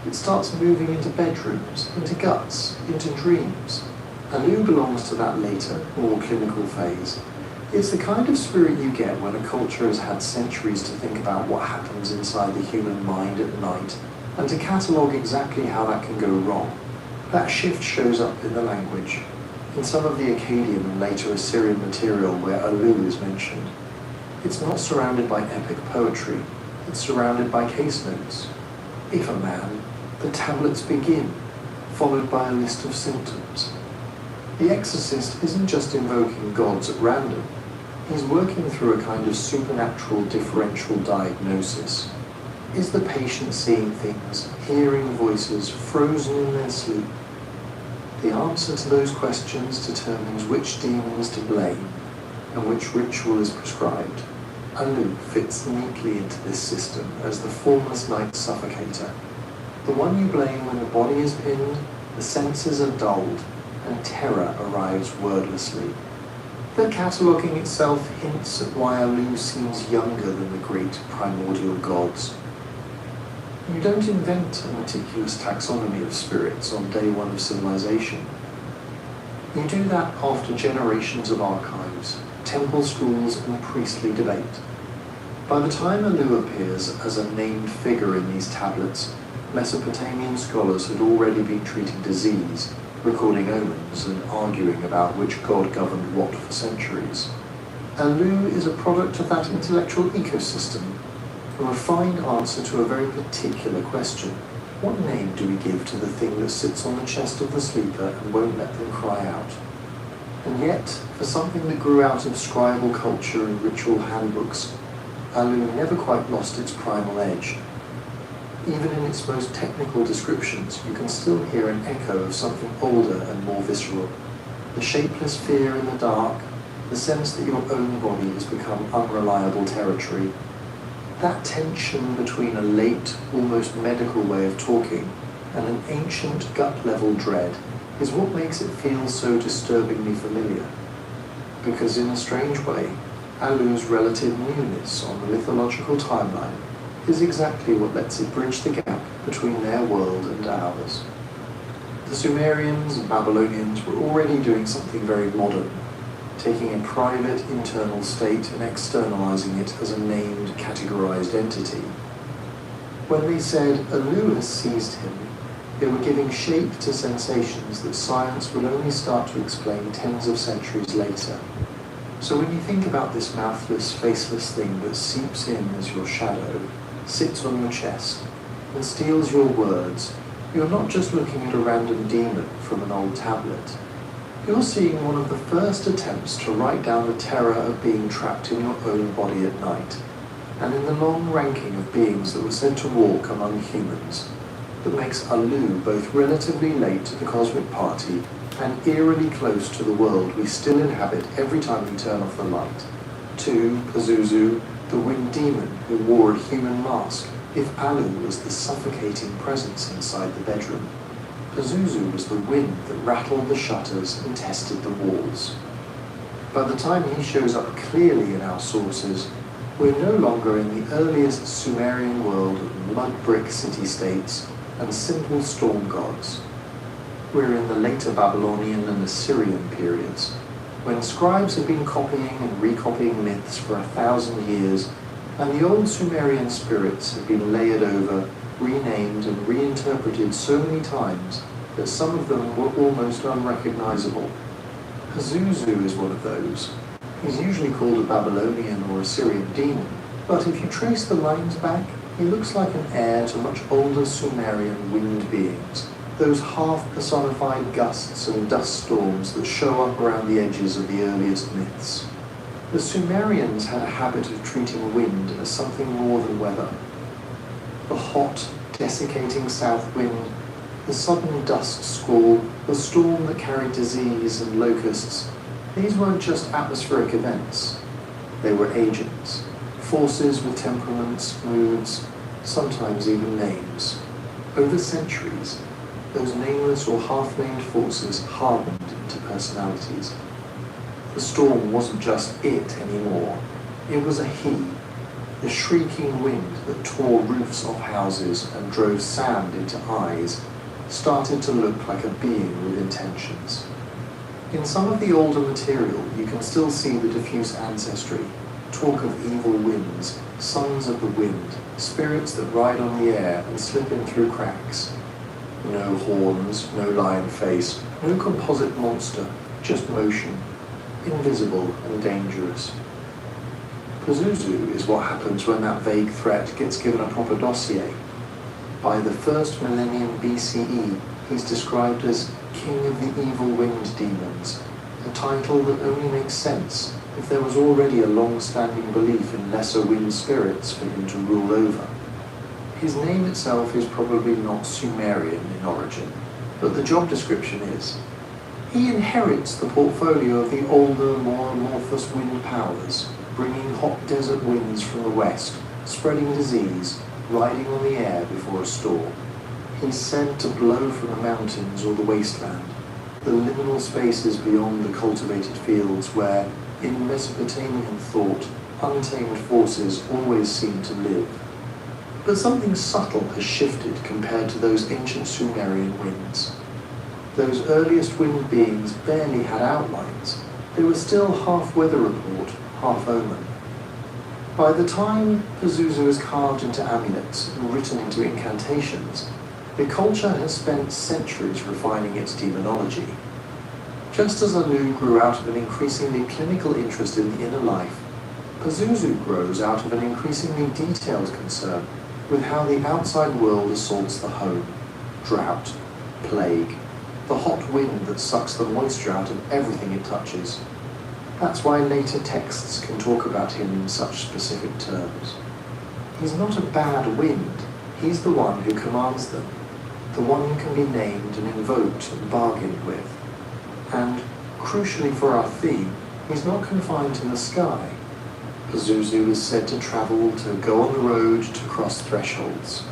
it starts moving into bedrooms, into guts, into dreams. Alu belongs to that later, more clinical phase. It's the kind of spirit you get when a culture has had centuries to think about what happens inside the human mind at night, and to catalogue exactly how that can go wrong. That shift shows up in the language, in some of the Akkadian and later Assyrian material where Alu is mentioned. It's not surrounded by epic poetry, it's surrounded by case notes. If a man, the tablets begin, followed by a list of symptoms. The exorcist isn't just invoking gods at random, he's working through a kind of supernatural differential diagnosis. Is the patient seeing things, hearing voices, frozen in their sleep? The answer to those questions determines which demon is to blame and which ritual is prescribed. Alu fits neatly into this system as the formless night suffocator. The one you blame when the body is pinned, the senses are dulled, and terror arrives wordlessly. The cataloguing itself hints at why Alu seems younger than the great primordial gods. You don't invent a meticulous taxonomy of spirits on day one of civilization. You do that after generations of archives, temple schools, and priestly debate. By the time Alu appears as a named figure in these tablets, Mesopotamian scholars had already been treating disease, recording omens, and arguing about which god governed what for centuries. Alu is a product of that intellectual ecosystem, a refined answer to a very particular question. What name do we give to the thing that sits on the chest of the sleeper and won't let them cry out? And yet, for something that grew out of scribal culture and ritual handbooks, Alu never quite lost its primal edge. Even in its most technical descriptions, you can still hear an echo of something older and more visceral. The shapeless fear in the dark, the sense that your own body has become unreliable territory. That tension between a late, almost medical way of talking and an ancient gut-level dread is what makes it feel so disturbingly familiar. Because in a strange way, Alu's relative newness on the mythological timeline is exactly what lets it bridge the gap between their world and ours. The Sumerians and Babylonians were already doing something very modern. taking a private internal state and externalizing it as a named, categorized entity. When they said Alu has seized him, they were giving shape to sensations that science would only start to explain tens of centuries later. So when you think about this mouthless, faceless thing that seeps in as your shadow, sits on your chest, and steals your words, you're not just looking at a random demon from an old tablet. You're seeing one of the first attempts to write down the terror of being trapped in your own body at night, and in the long ranking of beings that were said to walk among humans, that makes Alu both relatively late to the cosmic party and eerily close to the world we still inhabit every time we turn off the light. 2. Pazuzu, the wind demon who wore a human mask, if Alu was the suffocating presence inside the bedroom. Pazuzu was the wind that rattled the shutters and tested the walls. By the time he shows up clearly in our sources, we're no longer in the earliest Sumerian world of mud-brick city-states and simple storm gods. We're in the later Babylonian and Assyrian periods, when scribes have been copying and recopying myths for 1,000 years, and the old Sumerian spirits have been layered over, renamed and reinterpreted so many times that some of them were almost unrecognizable. Pazuzu is one of those. He's usually called a Babylonian or Assyrian demon, but if you trace the lines back, he looks like an heir to much older Sumerian winged beings, those half-personified gusts and dust storms that show up around the edges of the earliest myths. The Sumerians had a habit of treating wind as something more than weather. The hot, desiccating south wind, the sudden dust squall, the storm that carried disease and locusts, these weren't just atmospheric events. They were agents, forces with temperaments, moods, sometimes even names. Over centuries, those nameless or half-named forces hardened into personalities. The storm wasn't just it anymore. It was a he, the shrieking wind that tore roofs off houses and drove sand into eyes, started to look like a being with intentions. In some of the older material, you can still see the diffuse ancestry, talk of evil winds, sons of the wind, spirits that ride on the air and slip in through cracks. No horns, no lion face, no composite monster, just motion, invisible and dangerous. Pazuzu is what happens when that vague threat gets given a proper dossier. By the first millennium BCE, he's described as King of the Evil Winged Demons, a title that only makes sense if there was already a long-standing belief in lesser wind spirits for him to rule over. His name itself is probably not Sumerian in origin, but the job description is. He inherits the portfolio of the older, more amorphous wind powers, bringing hot desert winds from the west, spreading disease, riding on the air before a storm. He's said to blow from the mountains or the wasteland, the liminal spaces beyond the cultivated fields where, in Mesopotamian thought, untamed forces always seem to live. But something subtle has shifted compared to those ancient Sumerian winds. Those earliest wind beings barely had outlines. They were still half weather report, half omen. By the time Pazuzu is carved into amulets and written into incantations, the culture has spent centuries refining its demonology. Just as Alu grew out of an increasingly clinical interest in the inner life, Pazuzu grows out of an increasingly detailed concern with how the outside world assaults the home. Drought, plague, the hot wind that sucks the moisture out of everything it touches. That's why later texts can talk about him in such specific terms. He's not a bad wind, he's the one who commands them, the one who can be named and invoked and bargained with. And, crucially for our theme, he's not confined to the sky. Pazuzu is said to travel, to go on the road, to cross thresholds.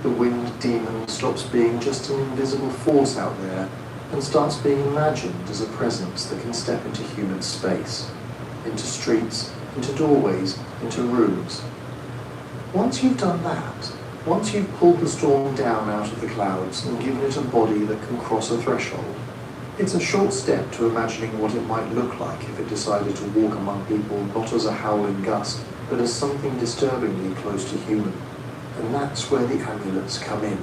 The wind demon stops being just an invisible force out there and starts being imagined as a presence that can step into human space, into streets, into doorways, into rooms. Once you've done that, once you've pulled the storm down out of the clouds and given it a body that can cross a threshold, It's a short step to imagining what it might look like if it decided to walk among people not as a howling gust, but as something disturbingly close to human. And that's where the amulets come in.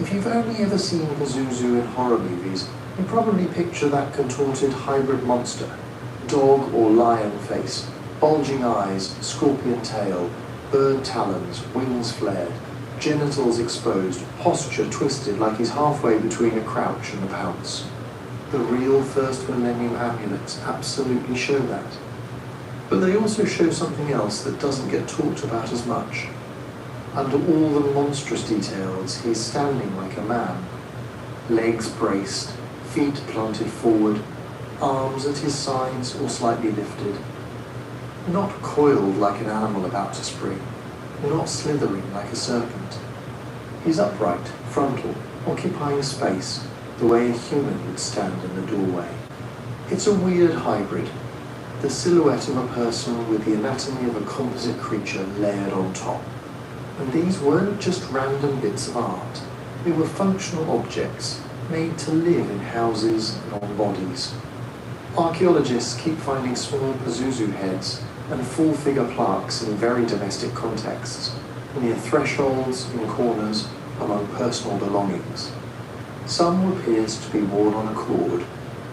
If you've only ever seen Pazuzu in horror movies, you probably picture that contorted hybrid monster. Dog or lion face, bulging eyes, scorpion tail, bird talons, wings flared, genitals exposed, posture twisted like he's halfway between a crouch and a pounce. The real First Millennium amulets absolutely show that. But they also show something else that doesn't get talked about as much. Under all the monstrous details, he's standing like a man. Legs braced, feet planted forward, arms at his sides or slightly lifted. Not coiled like an animal about to spring, not slithering like a serpent. He's upright, frontal, occupying space, the way a human would stand in the doorway. It's a weird hybrid, the silhouette of a person with the anatomy of a composite creature layered on top. And these weren't just random bits of art. They were functional objects, made to live in houses and on bodies. Archaeologists keep finding small Pazuzu heads and full-figure plaques in very domestic contexts, near thresholds, in corners, among personal belongings. Some were pierced to be worn on a cord,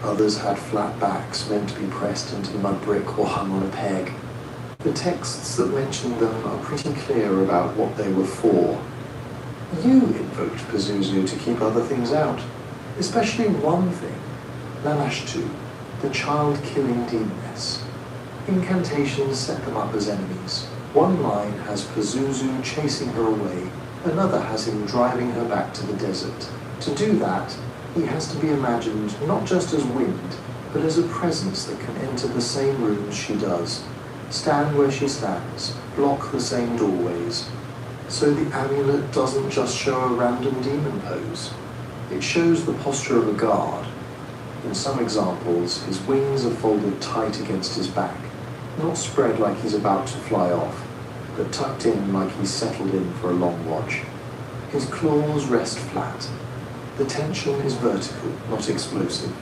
others had flat backs meant to be pressed into mud brick or hung on a peg. The texts that mention them are pretty clear about what they were for. You invoked Pazuzu to keep other things out, especially one thing, Lamashtu, the child-killing demoness. Incantations set them up as enemies. One line has Pazuzu chasing her away, another has him driving her back to the desert. To do that, he has to be imagined not just as wind, but as a presence that can enter the same rooms she does, stand where she stands, block the same doorways. So the amulet doesn't just show a random demon pose. It shows the posture of a guard. In some examples, his wings are folded tight against his back, not spread like he's about to fly off, but tucked in like he's settled in for a long watch. His claws rest flat. The tension is vertical, not explosive.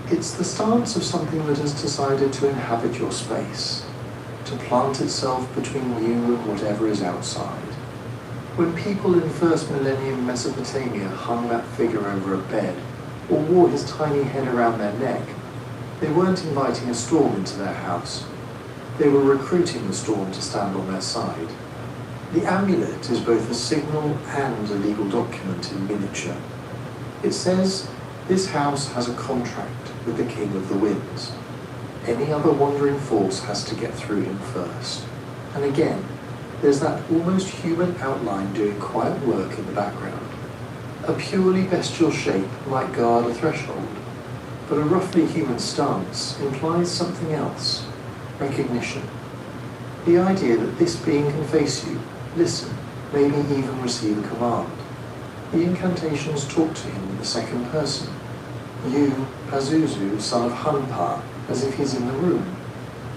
It's the stance of something that has decided to inhabit your space, to plant itself between you and whatever is outside. When people in first millennium Mesopotamia hung that figure over a bed, or wore his tiny head around their neck, they weren't inviting a storm into their house. They were recruiting the storm to stand on their side. The amulet is both a signal and a legal document in miniature. It says, this house has a contract with the King of the Winds. Any other wandering force has to get through him first. And again, there's that almost human outline doing quiet work in the background. A purely bestial shape might guard a threshold, but a roughly human stance implies something else, recognition. The idea that this being can face you, listen, maybe even receive a command. The incantations talk to him in the second person. You, Pazuzu, son of Hunpa, as if he's in the room.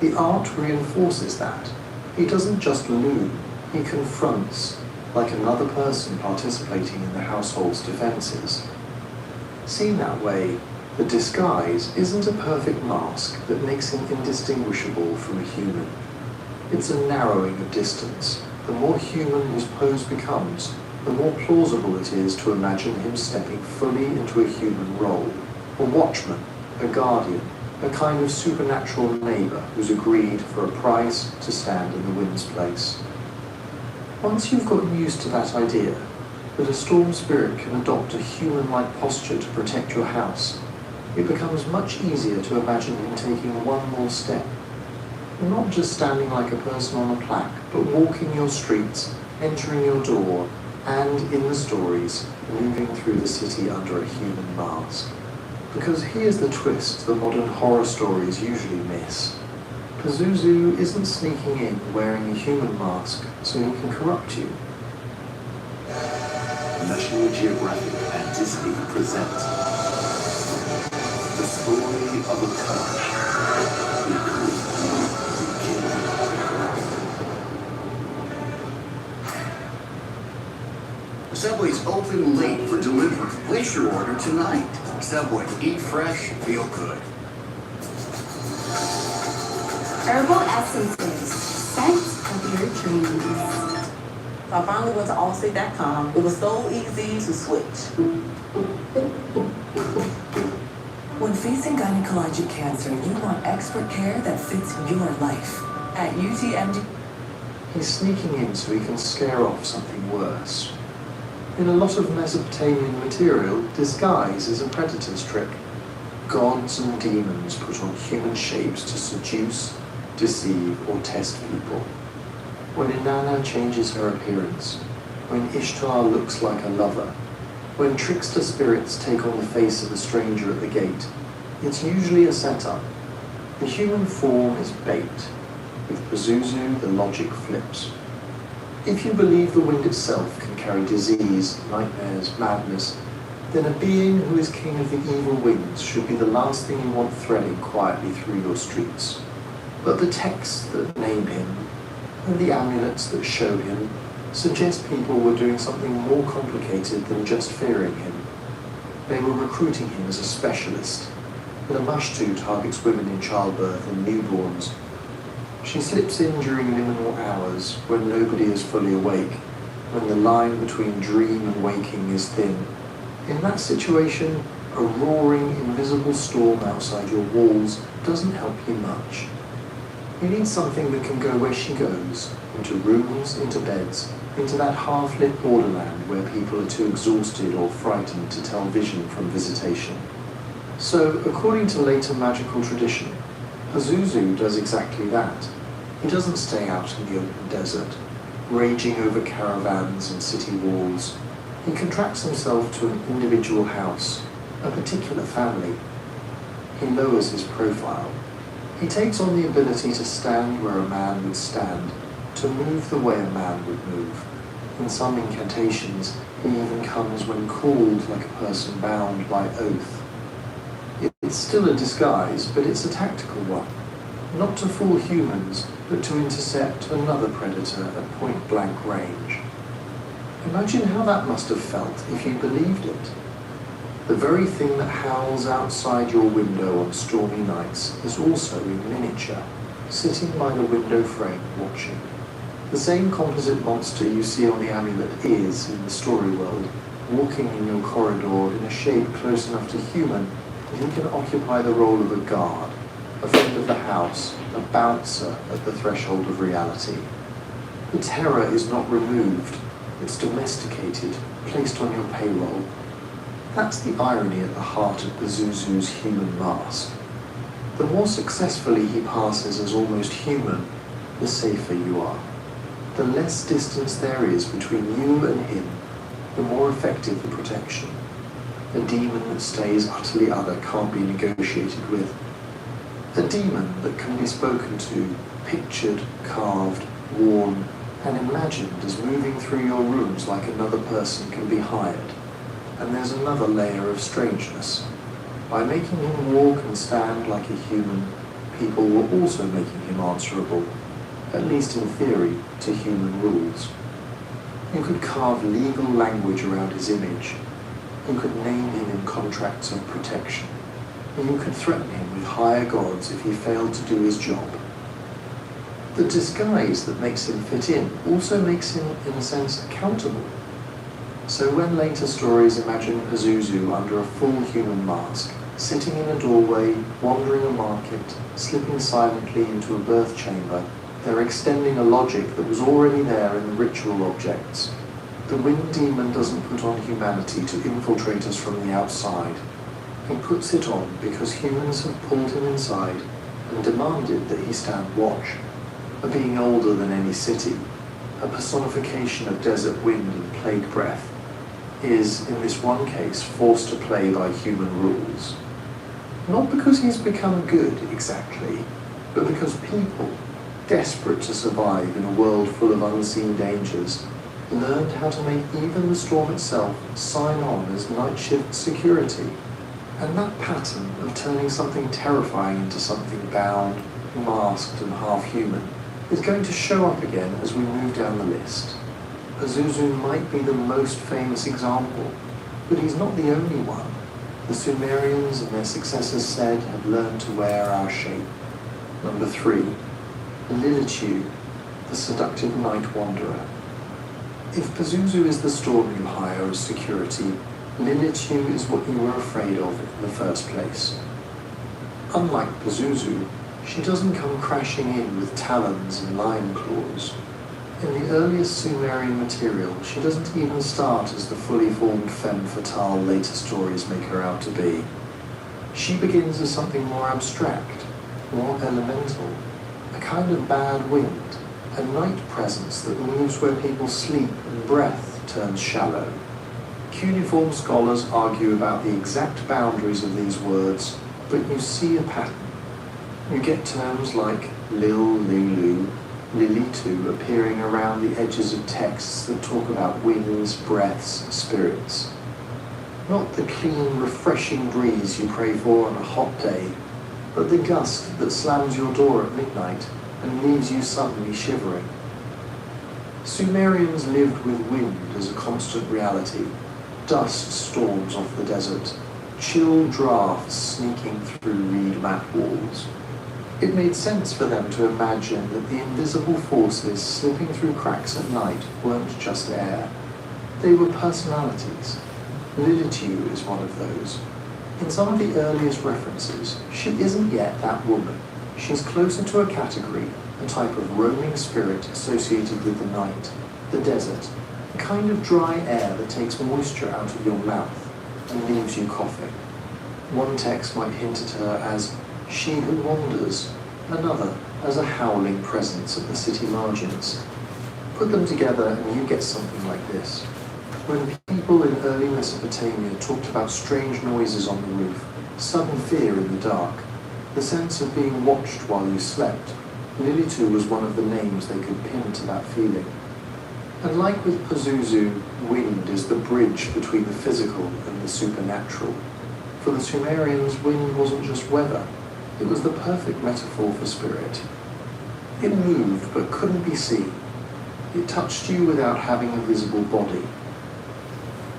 The art reinforces that. He doesn't just loom, he confronts, like another person participating in the household's defenses. Seen that way, the disguise isn't a perfect mask that makes him indistinguishable from a human. It's a narrowing of distance. The more human his pose becomes, the more plausible it is to imagine him stepping fully into a human role. A watchman, a guardian, a kind of supernatural neighbor who's agreed for a price to stand in the wind's place. Once you've gotten used to that idea, that a storm spirit can adopt a human-like posture to protect your house, it becomes much easier to imagine him taking one more step. Not just standing like a person on a plaque, but walking your streets, entering your door, and, in the stories, moving through the city under a human mask. Because here's the twist the modern horror stories usually miss. Pazuzu isn't sneaking in wearing a human mask so he can corrupt you. National Geographic and Disney present the story of a curse. It could be king. Subway's open late for delivery. Place your order tonight. Subway, eat fresh, feel good. Herbal essences, scent of your dreams. So I finally went to Allstate.com. It was so easy to switch. When facing gynecologic cancer, you want expert care that fits your life. At UTMD. He's sneaking in so he can scare off something worse. In a lot of Mesopotamian material, disguise is a predator's trick. Gods and demons put on human shapes to seduce, deceive, or test people. When Inanna changes her appearance, when Ishtar looks like a lover, when trickster spirits take on the face of a stranger at the gate, it's usually a setup. The human form is bait. With Pazuzu, the logic flips. If you believe the wind itself can carry disease, nightmares, madness, then a being who is king of the evil winds should be the last thing you want threading quietly through your streets. But the texts that name him, and the amulets that show him, suggest people were doing something more complicated than just fearing him. They were recruiting him as a specialist. The Mashtu targets women in childbirth and newborns. She slips in during liminal hours when nobody is fully awake, when the line between dream and waking is thin. In that situation, a roaring, invisible storm outside your walls doesn't help you much. You need something that can go where she goes, into rooms, into beds, into that half-lit borderland where people are too exhausted or frightened to tell vision from visitation. So, according to later magical tradition, Pazuzu does exactly that. He doesn't stay out in the open desert, raging over caravans and city walls. He contracts himself to an individual house, a particular family. He lowers his profile. He takes on the ability to stand where a man would stand, to move the way a man would move. In some incantations, he even comes when called like a person bound by oath. It's still a disguise, but it's a tactical one. Not to fool humans, but to intercept another predator at point-blank range. Imagine how that must have felt if you believed it. The very thing that howls outside your window on stormy nights is also in miniature, sitting by the window frame watching. The same composite monster you see on the amulet is, in the story world, walking in your corridor in a shape close enough to human that he can occupy the role of a guard, a friend of the house, a bouncer at the threshold of reality. The terror is not removed, it's domesticated, placed on your payroll. That's the irony at the heart of Pazuzu's human mask. The more successfully he passes as almost human, the safer you are. The less distance there is between you and him, the more effective the protection. A demon that stays utterly other can't be negotiated with. A demon that can be spoken to, pictured, carved, worn, and imagined as moving through your rooms like another person can be hired. And there's another layer of strangeness. By making him walk and stand like a human, people were also making him answerable, at least in theory, to human rules. You could carve legal language around his image. You could name him in contracts of protection. And you could threaten him with higher gods if he failed to do his job. The disguise that makes him fit in also makes him, in a sense, accountable. So when later stories imagine Pazuzu under a full human mask, sitting in a doorway, wandering a market, slipping silently into a birth chamber, they're extending a logic that was already there in the ritual objects. The wind demon doesn't put on humanity to infiltrate us from the outside. He puts it on because humans have pulled him inside and demanded that he stand watch. A being older than any city, a personification of desert wind and plague breath, is, in this one case, forced to play by human rules. Not because he's become good, exactly, but because people, desperate to survive in a world full of unseen dangers, learned how to make even the storm itself sign on as night shift security. And that pattern of turning something terrifying into something bound, masked and half-human is going to show up again as we move down the list. Pazuzu might be the most famous example, but he's not the only one. The Sumerians and their successors said have learned to wear our shape. Number 3. Lilitu, the seductive night wanderer. If Pazuzu is the storm you hire as security, Lilitu is what you were afraid of in the first place. Unlike Pazuzu, she doesn't come crashing in with talons and lion claws. In the earliest Sumerian material, she doesn't even start as the fully formed femme fatale later stories make her out to be. She begins as something more abstract, more elemental, a kind of bad wind, a night presence that moves where people sleep and breath turns shallow. Cuneiform scholars argue about the exact boundaries of these words, but you see a pattern. You get terms like Lil, Lulu, Lilitu appearing around the edges of texts that talk about winds, breaths, spirits. Not the clean, refreshing breeze you pray for on a hot day, but the gust that slams your door at midnight and leaves you suddenly shivering. Sumerians lived with wind as a constant reality, dust storms off the desert, chill drafts sneaking through reed mat walls. It made sense for them to imagine that the invisible forces slipping through cracks at night weren't just air. They were personalities. Lilitu is one of those. In some of the earliest references, she isn't yet that woman. She's closer to a category, a type of roaming spirit associated with the night, the desert, a kind of dry air that takes moisture out of your mouth and leaves you coughing. One text might hint at her as she who wanders, another as a howling presence at the city margins. Put them together and you get something like this. When people in early Mesopotamia talked about strange noises on the roof, sudden fear in the dark, the sense of being watched while you slept, Lilitu was one of the names they could pin to that feeling. And like with Pazuzu, wind is the bridge between the physical and the supernatural. For the Sumerians, wind wasn't just weather. It was the perfect metaphor for spirit. It moved but couldn't be seen. It touched you without having a visible body.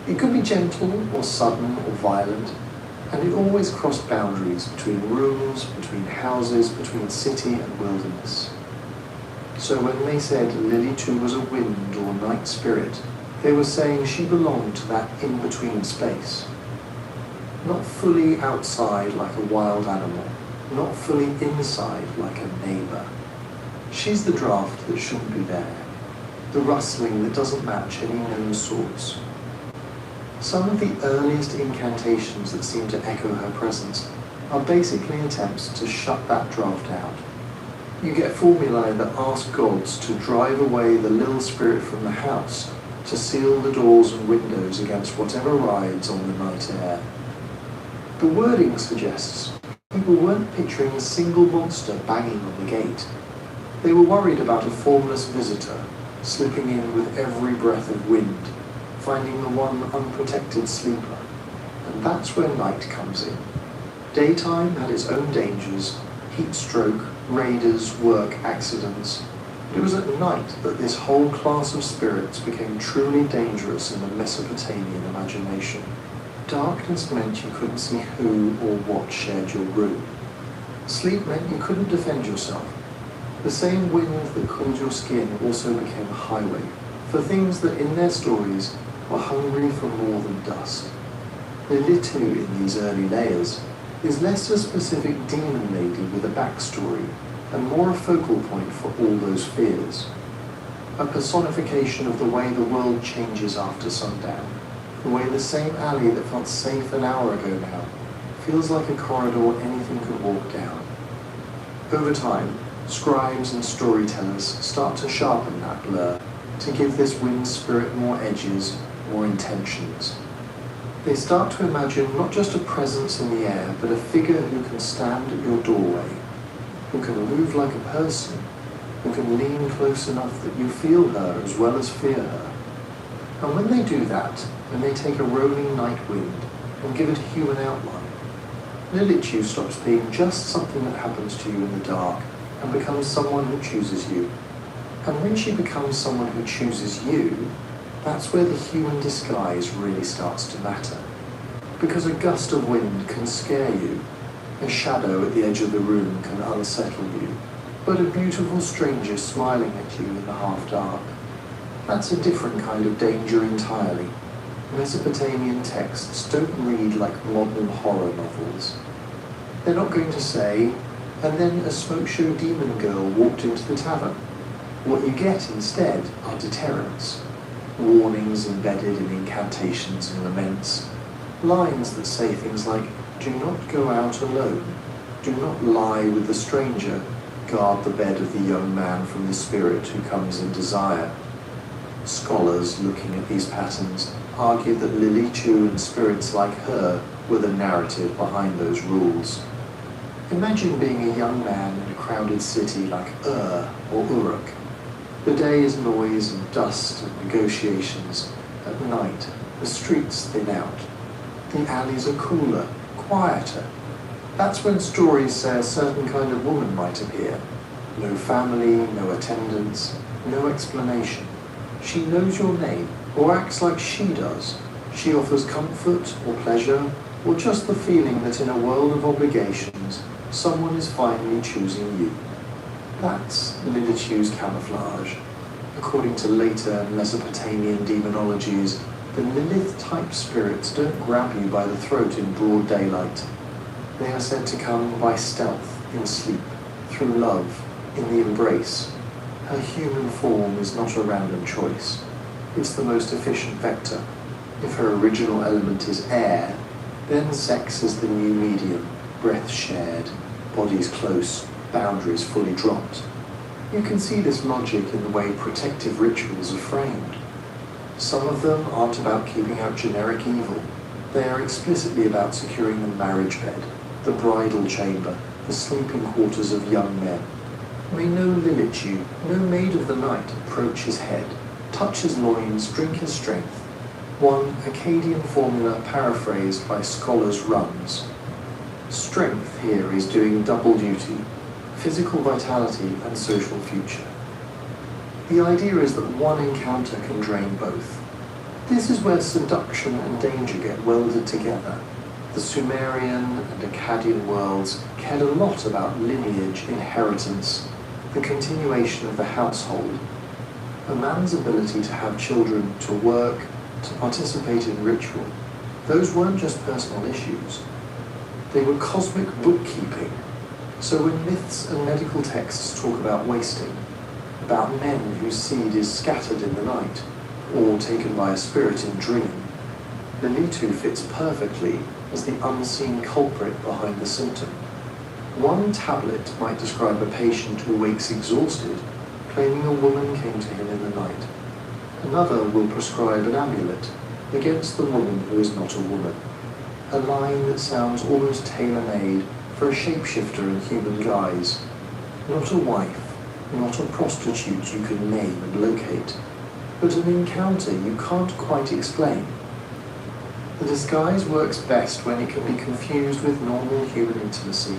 It could be gentle or sudden or violent, and it always crossed boundaries between rooms, between houses, between city and wilderness. So when they said Lilitu was a wind or night spirit, they were saying she belonged to that in-between space. Not fully outside like a wild animal, not fully inside like a neighbor. She's the draft that shouldn't be there, the rustling that doesn't match any known source. Some of the earliest incantations that seem to echo her presence are basically attempts to shut that draft out. You get formulae that ask gods to drive away the little spirit from the house, to seal the doors and windows against whatever rides on the night air. The wording suggests people weren't picturing a single monster banging on the gate. They were worried about a formless visitor slipping in with every breath of wind, finding the one unprotected sleeper. And that's where night comes in. Daytime had its own dangers, heat stroke, raiders, work accidents. It was at night that this whole class of spirits became truly dangerous in the Mesopotamian imagination. Darkness meant you couldn't see who or what shared your room. Sleep meant you couldn't defend yourself. The same wind that cooled your skin also became a highway for things that in their stories were hungry for more than dust. Lilitu in these early layers is less a specific demon lady with a backstory and more a focal point for all those fears. A personification of the way the world changes after sundown, the way the same alley that felt safe an hour ago now feels like a corridor anything could walk down. Over time, scribes and storytellers start to sharpen that blur, to give this wind spirit more edges, more intentions. They start to imagine not just a presence in the air, but a figure who can stand at your doorway, who can move like a person, who can lean close enough that you feel her as well as fear her. And when they do that, when they take a rolling night wind and give it a human outline, Lilitu stops being just something that happens to you in the dark and becomes someone who chooses you. And when she becomes someone who chooses you, That's where the human disguise really starts to matter. Because a gust of wind can scare you, a shadow at the edge of the room can unsettle you, but a beautiful stranger smiling at you in the half-dark, that's a different kind of danger entirely. Mesopotamian texts don't read like modern horror novels. They're not going to say, and then a smoke show demon girl walked into the tavern. What you get instead are deterrents. Warnings embedded in incantations and laments. Lines that say things like, do not go out alone. Do not lie with the stranger. Guard the bed of the young man from the spirit who comes in desire. Scholars looking at these patterns argue that Lily Chu and spirits like her were the narrative behind those rules. Imagine being a young man in a crowded city like or Uruk. The day is noise and dust and negotiations. At night, the streets thin out. The alleys are cooler, quieter. That's when stories say a certain kind of woman might appear. No family, no attendants, no explanation. She knows your name, or acts like she does. She offers comfort or pleasure, or just the feeling that in a world of obligations, someone is finally choosing you. That's Lilichu's camouflage. According to later Mesopotamian demonologies, the Lilith-type spirits don't grab you by the throat in broad daylight. They are said to come by stealth, in sleep, through love, in the embrace. Her human form is not a random choice. It's the most efficient vector. If her original element is air, then sex is the new medium, breath shared, bodies close, boundaries fully dropped. You can see this logic in the way protective rituals are framed. Some of them aren't about keeping out generic evil. They are explicitly about securing the marriage bed, the bridal chamber, the sleeping quarters of young men. May no Lilichu, no maid of the night approach his head, touch his loins, drink his strength. One Akkadian formula paraphrased by scholars runs. Strength here is doing double duty, physical vitality and social future. The idea is that one encounter can drain both. This is where seduction and danger get welded together. The Sumerian and Akkadian worlds cared a lot about lineage, inheritance, the continuation of the household. A man's ability to have children, to work, to participate in ritual, those weren't just personal issues. They were cosmic bookkeeping. So when myths and medical texts talk about wasting, about men whose seed is scattered in the night, or taken by a spirit in dream, Lilitu fits perfectly as the unseen culprit behind the symptom. One tablet might describe a patient who wakes exhausted, claiming a woman came to him in the night. Another will prescribe an amulet against the woman who is not a woman. A line that sounds almost tailor-made for a shapeshifter in human guise. Not a wife, not a prostitute you can name and locate, but an encounter you can't quite explain. The disguise works best when it can be confused with normal human intimacy.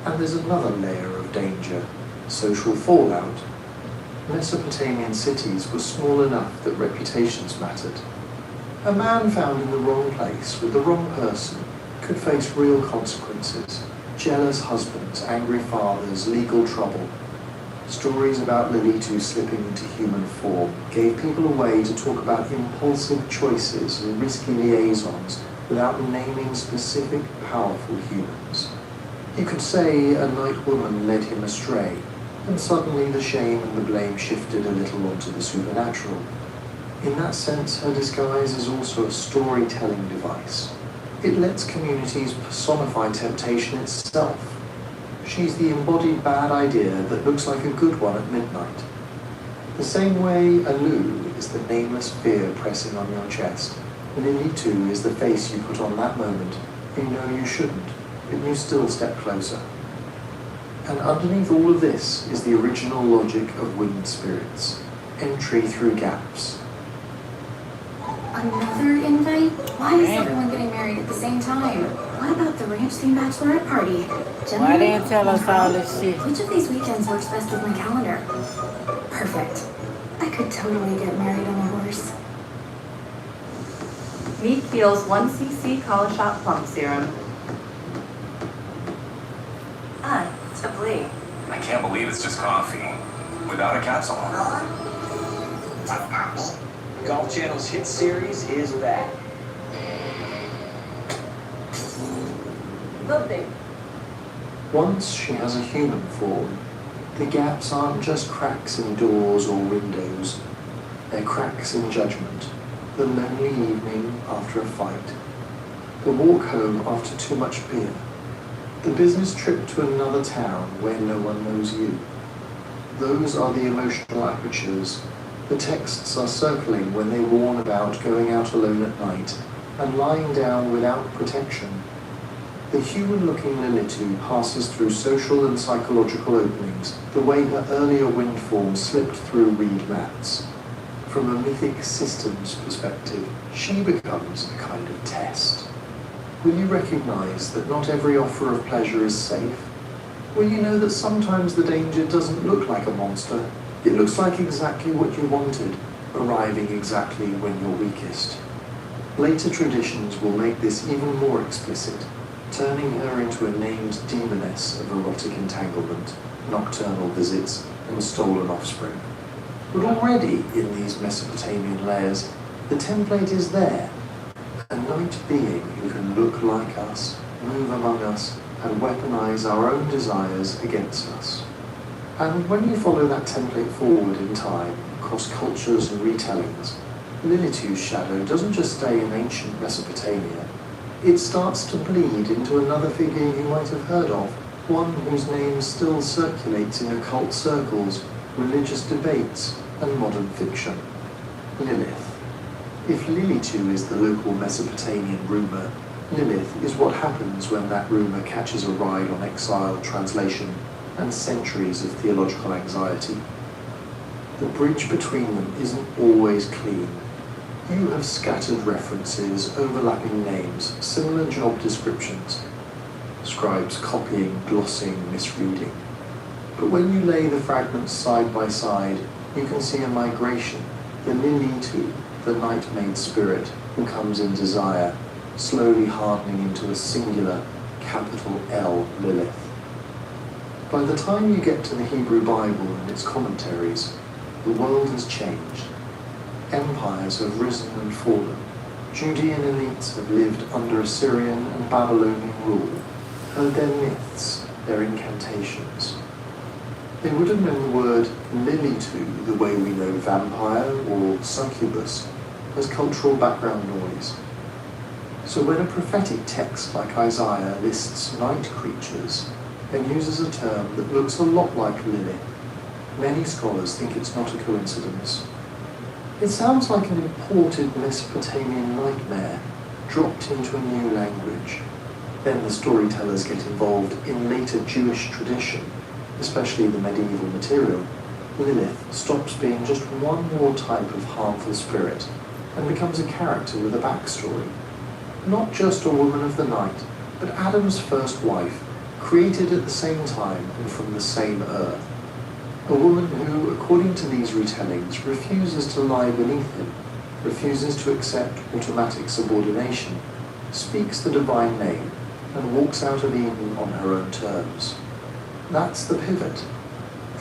And there's another layer of danger, social fallout. Mesopotamian cities were small enough that reputations mattered. A man found in the wrong place with the wrong person could face real consequences. Jealous husbands, angry fathers, legal trouble. Stories about Lilitu slipping into human form gave people a way to talk about impulsive choices and risky liaisons without naming specific, powerful humans. You could say a night woman led him astray, and suddenly the shame and the blame shifted a little onto the supernatural. In that sense, her disguise is also a storytelling device. It lets communities personify temptation itself. She's the embodied bad idea that looks like a good one at midnight. The same way Alu is the nameless fear pressing on your chest, Lilitu is the face you put on that moment. You know you shouldn't, but you still step closer. And underneath all of this is the original logic of winged spirits. Entry through gaps. Another invite? Why is everyone getting married at the same time? What about the ranch theme bachelorette party? Why they didn't tell us all this shit? Which of these weekends works best with my calendar? Perfect. I could totally get married on a horse. Meet Feels 1 cc Collar Shot Plum Serum. Simply. I can't believe it's just coffee. Without a capsule. Golf Channel's hit series is back. Lovely. Once she has a human form, the gaps aren't just cracks in doors or windows. They're cracks in judgment, the lonely evening after a fight, the walk home after too much beer, the business trip to another town where no one knows you. Those are the emotional apertures. The texts are circling when they warn about going out alone at night and lying down without protection. The human-looking Lilitu passes through social and psychological openings the way her earlier wind form slipped through reed mats. From a mythic systems perspective, she becomes a kind of test. Will you recognize that not every offer of pleasure is safe? Will you know that sometimes the danger doesn't look like a monster? It looks like exactly what you wanted, arriving exactly when you're weakest. Later traditions will make this even more explicit, turning her into a named demoness of erotic entanglement, nocturnal visits, and stolen offspring. But already in these Mesopotamian layers, the template is there. A night being who can look like us, move among us, and weaponize our own desires against us. And when you follow that template forward in time, across cultures and retellings, Lilitu's shadow doesn't just stay in ancient Mesopotamia. It starts to bleed into another figure you might have heard of, one whose name still circulates in occult circles, religious debates, and modern fiction. Lilith. If Lilitu is the local Mesopotamian rumour, Lilith is what happens when that rumour catches a ride on exiled translation and centuries of theological anxiety. The bridge between them isn't always clean. You have scattered references, overlapping names, similar job descriptions. Scribes copying, glossing, misreading. But when you lay the fragments side by side, you can see a migration, the Lilitu, the night-made spirit who comes in desire, slowly hardening into a singular, capital L Lilith. By the time you get to the Hebrew Bible and its commentaries, the world has changed. Empires have risen and fallen. Judean elites have lived under Assyrian and Babylonian rule, heard their myths, their incantations. They would have known the word Lilitu the way we know vampire or succubus as cultural background noise. So when a prophetic text like Isaiah lists night creatures and uses a term that looks a lot like Lilith, many scholars think it's not a coincidence. It sounds like an imported Mesopotamian nightmare dropped into a new language. Then the storytellers get involved in later Jewish tradition, especially the medieval material. Lilith stops being just one more type of harmful spirit and becomes a character with a backstory. Not just a woman of the night, but Adam's first wife, created at the same time and from the same earth. A woman who, according to these retellings, refuses to lie beneath him, refuses to accept automatic subordination, speaks the divine name, and walks out of Eden on her own terms. That's the pivot.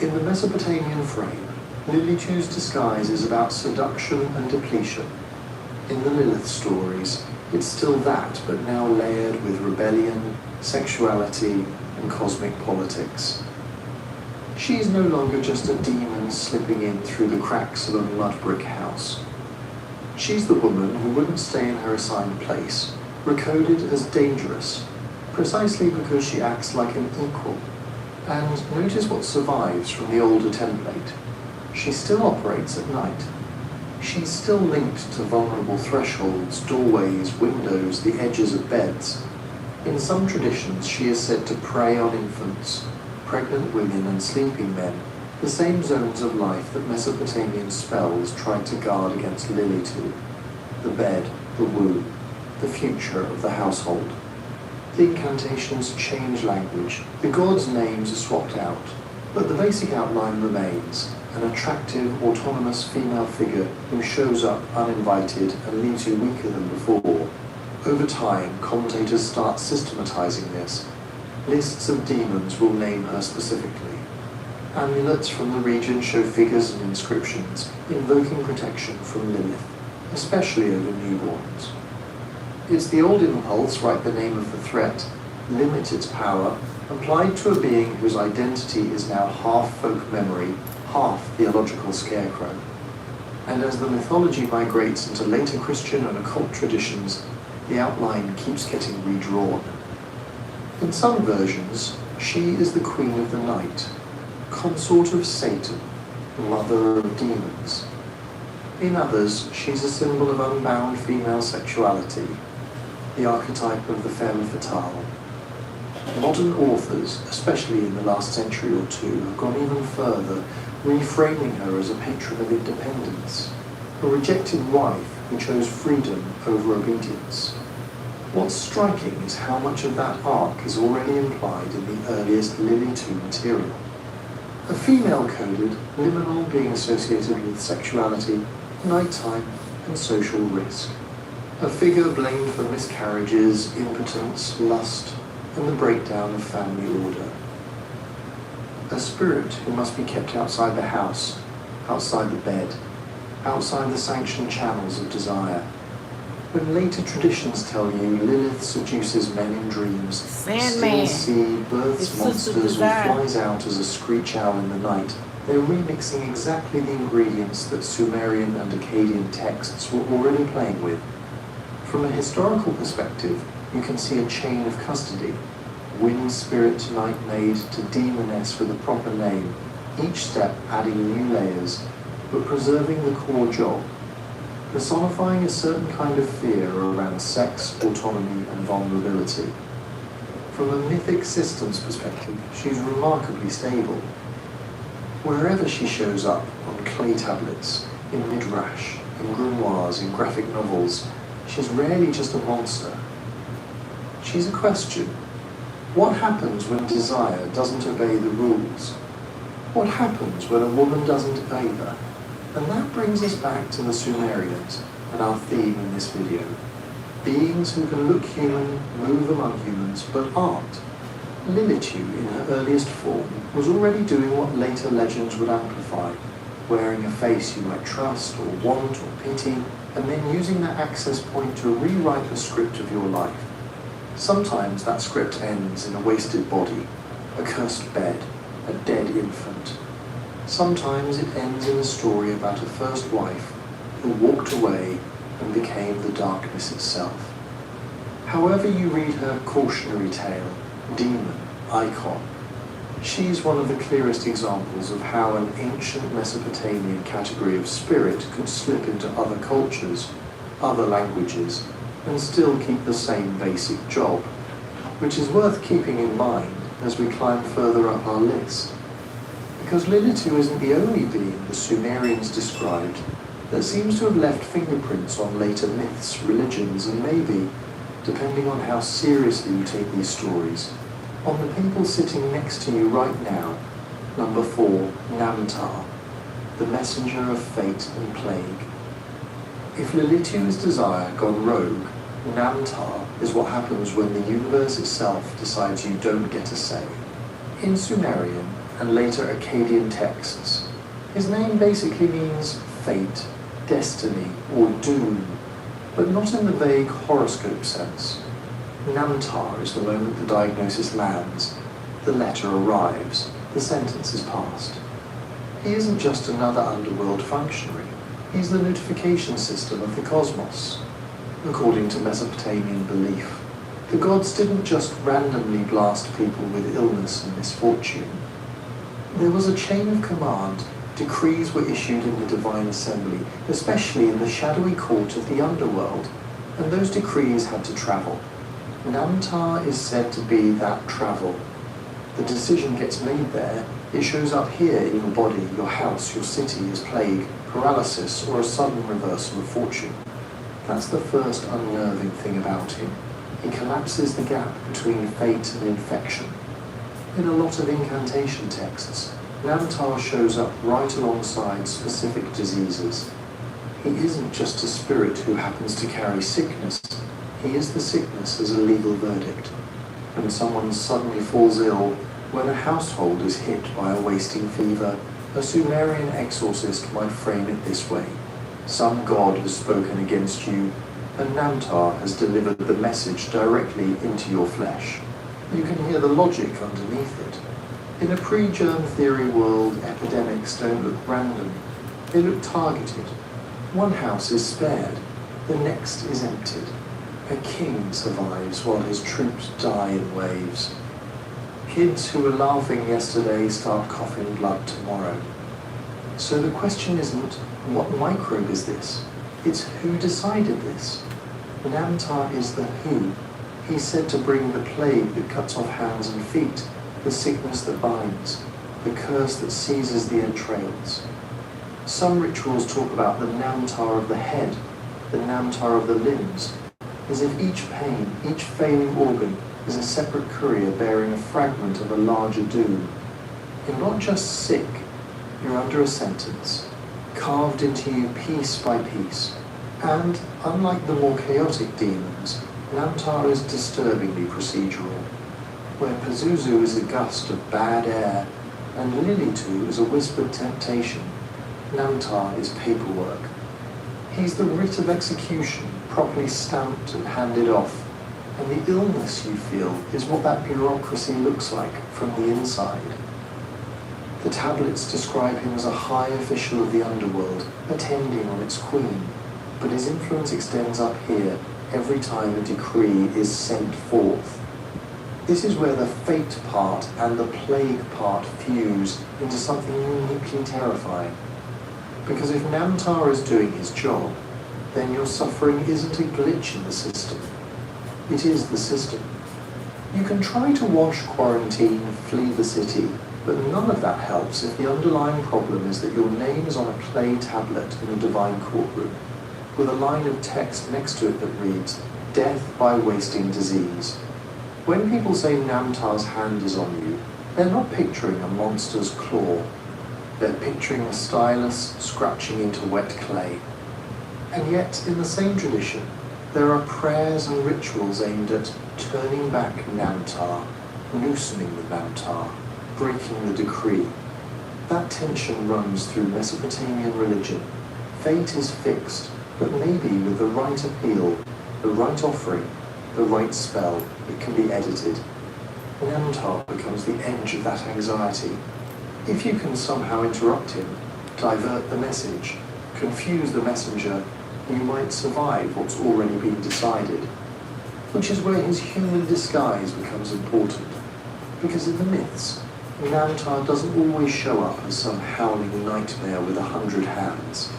In the Mesopotamian frame, Lilitu's disguise is about seduction and depletion. In the Lilith stories, it's still that, but now layered with rebellion, sexuality, and cosmic politics. She's no longer just a demon slipping in through the cracks of a mud brick house. She's the woman who wouldn't stay in her assigned place, recoded as dangerous, precisely because she acts like an equal. And notice what survives from the older template. She still operates at night. She's still linked to vulnerable thresholds, doorways, windows, the edges of beds. In some traditions, she is said to prey on infants, pregnant women and sleeping men, the same zones of life that Mesopotamian spells tried to guard against Lilitu, the bed, the womb, the future of the household. The incantations change language, the gods' names are swapped out, But the basic outline remains: an attractive, autonomous female figure who shows up uninvited and leaves you weaker than before. Over time, commentators start systematizing this. Lists of demons will name her specifically. Amulets from the region show figures and inscriptions invoking protection from Lilith, especially over newborns. It's the old impulse, write the name of the threat, limit its power, applied to a being whose identity is now half folk memory, half theological scarecrow. And as the mythology migrates into later Christian and occult traditions, the outline keeps getting redrawn. In some versions, she is the queen of the night, consort of Satan, mother of demons. In others, she's a symbol of unbound female sexuality, the archetype of the femme fatale. Modern authors, especially in the last century or two, have gone even further, reframing her as a patron of independence, a rejected wife who chose freedom over obedience. What's striking is how much of that arc is already implied in the earliest Lily 2 material. A female-coded, liminal being associated with sexuality, nighttime, and social risk. A figure blamed for miscarriages, impotence, lust, and the breakdown of family order. A spirit who must be kept outside the house, outside the bed, outside the sanctioned channels of desire. When later traditions tell you Lilith seduces men in dreams, Sandman. steals seed, births It's monsters, or flies out as a screech owl in the night, they're remixing exactly the ingredients that Sumerian and Akkadian texts were already playing with. From a historical perspective, you can see a chain of custody. Wind spirit to night maid to demoness with a proper name, each step adding new layers, but preserving the core job, personifying a certain kind of fear around sex, autonomy, and vulnerability. From a mythic systems perspective, she's remarkably stable. Wherever she shows up, on clay tablets, in midrash, in grimoires, in graphic novels, she's rarely just a monster. She's a question. What happens when desire doesn't obey the rules? What happens when a woman doesn't obey her? And that brings us back to the Sumerians and our theme in this video. Beings who can look human, move among humans, but aren't. Lilith, in her earliest form, was already doing what later legends would amplify, wearing a face you might trust or want or pity, and then using that access point to rewrite the script of your life. Sometimes that script ends in a wasted body, a cursed bed, a dead infant. Sometimes it ends in a story about a first wife who walked away and became the darkness itself. However you read her cautionary tale, demon, icon, she's one of the clearest examples of how an ancient Mesopotamian category of spirit could slip into other cultures, other languages, and still keep the same basic job, which is worth keeping in mind as we climb further up our list. Because Lilith isn't the only being the Sumerians described that seems to have left fingerprints on later myths, religions, and maybe, depending on how seriously you take these stories, on the people sitting next to you right now. Number 4, Namtar, the messenger of fate and plague. If Lilitu's desire gone rogue, Namtar is what happens when the universe itself decides you don't get a say. In Sumerian and later Akkadian texts, his name basically means fate, destiny, or doom, but not in the vague horoscope sense. Namtar is the moment the diagnosis lands, the letter arrives, the sentence is passed. He isn't just another underworld functionary. He's the notification system of the cosmos. According to Mesopotamian belief, the gods didn't just randomly blast people with illness and misfortune. There was a chain of command. Decrees were issued in the divine assembly, especially in the shadowy court of the underworld, and those decrees had to travel. Namtar is said to be that travel. The decision gets made there, it shows up here in your body, your house, your city as plague, paralysis, or a sudden reversal of fortune. That's the first unnerving thing about him. He collapses the gap between fate and infection. In a lot of incantation texts, Namtar shows up right alongside specific diseases. He isn't just a spirit who happens to carry sickness, he is the sickness as a legal verdict. When someone suddenly falls ill, when a household is hit by a wasting fever, a Sumerian exorcist might frame it this way. Some god has spoken against you, and Namtar has delivered the message directly into your flesh. You can hear the logic underneath it. In a pre-germ theory world, epidemics don't look random. They look targeted. One house is spared, the next is emptied. A king survives while his troops die in waves. Kids who were laughing yesterday start coughing blood tomorrow. So the question isn't, what microbe is this? It's who decided this. Namtar is the who. He's said to bring the plague that cuts off hands and feet, the sickness that binds, the curse that seizes the entrails. Some rituals talk about the Namtar of the head, the Namtar of the limbs, as if each pain, each failing organ is a separate courier bearing a fragment of a larger doom. You're not just sick, you're under a sentence, carved into you piece by piece. And, unlike the more chaotic demons, Namtar is disturbingly procedural. Where Pazuzu is a gust of bad air, and Lilitu is a whispered temptation, Namtar is paperwork. He's the writ of execution, properly stamped and handed off, and the illness you feel is what that bureaucracy looks like from the inside. The tablets describe him as a high official of the underworld, attending on its queen, but his influence extends up here every time a decree is sent forth. This is where the fate part and the plague part fuse into something uniquely terrifying. Because if Namtar is doing his job, then your suffering isn't a glitch in the system. It is the system. You can try to wash, quarantine, flee the city, but none of that helps if the underlying problem is that your name is on a clay tablet in a divine courtroom, with a line of text next to it that reads, "Death by wasting disease." When people say Namtar's hand is on you, they're not picturing a monster's claw. They're picturing a stylus scratching into wet clay. And yet, in the same tradition, there are prayers and rituals aimed at turning back Namtar, loosening the Namtar, breaking the decree. That tension runs through Mesopotamian religion. Fate is fixed, but maybe with the right appeal, the right offering, the right spell, it can be edited. Namtar becomes the edge of that anxiety. If you can somehow interrupt him, divert the message, confuse the messenger, you might survive what's already been decided. Which is where his human disguise becomes important. Because in the myths, Namtar doesn't always show up as some howling nightmare with 100 hands.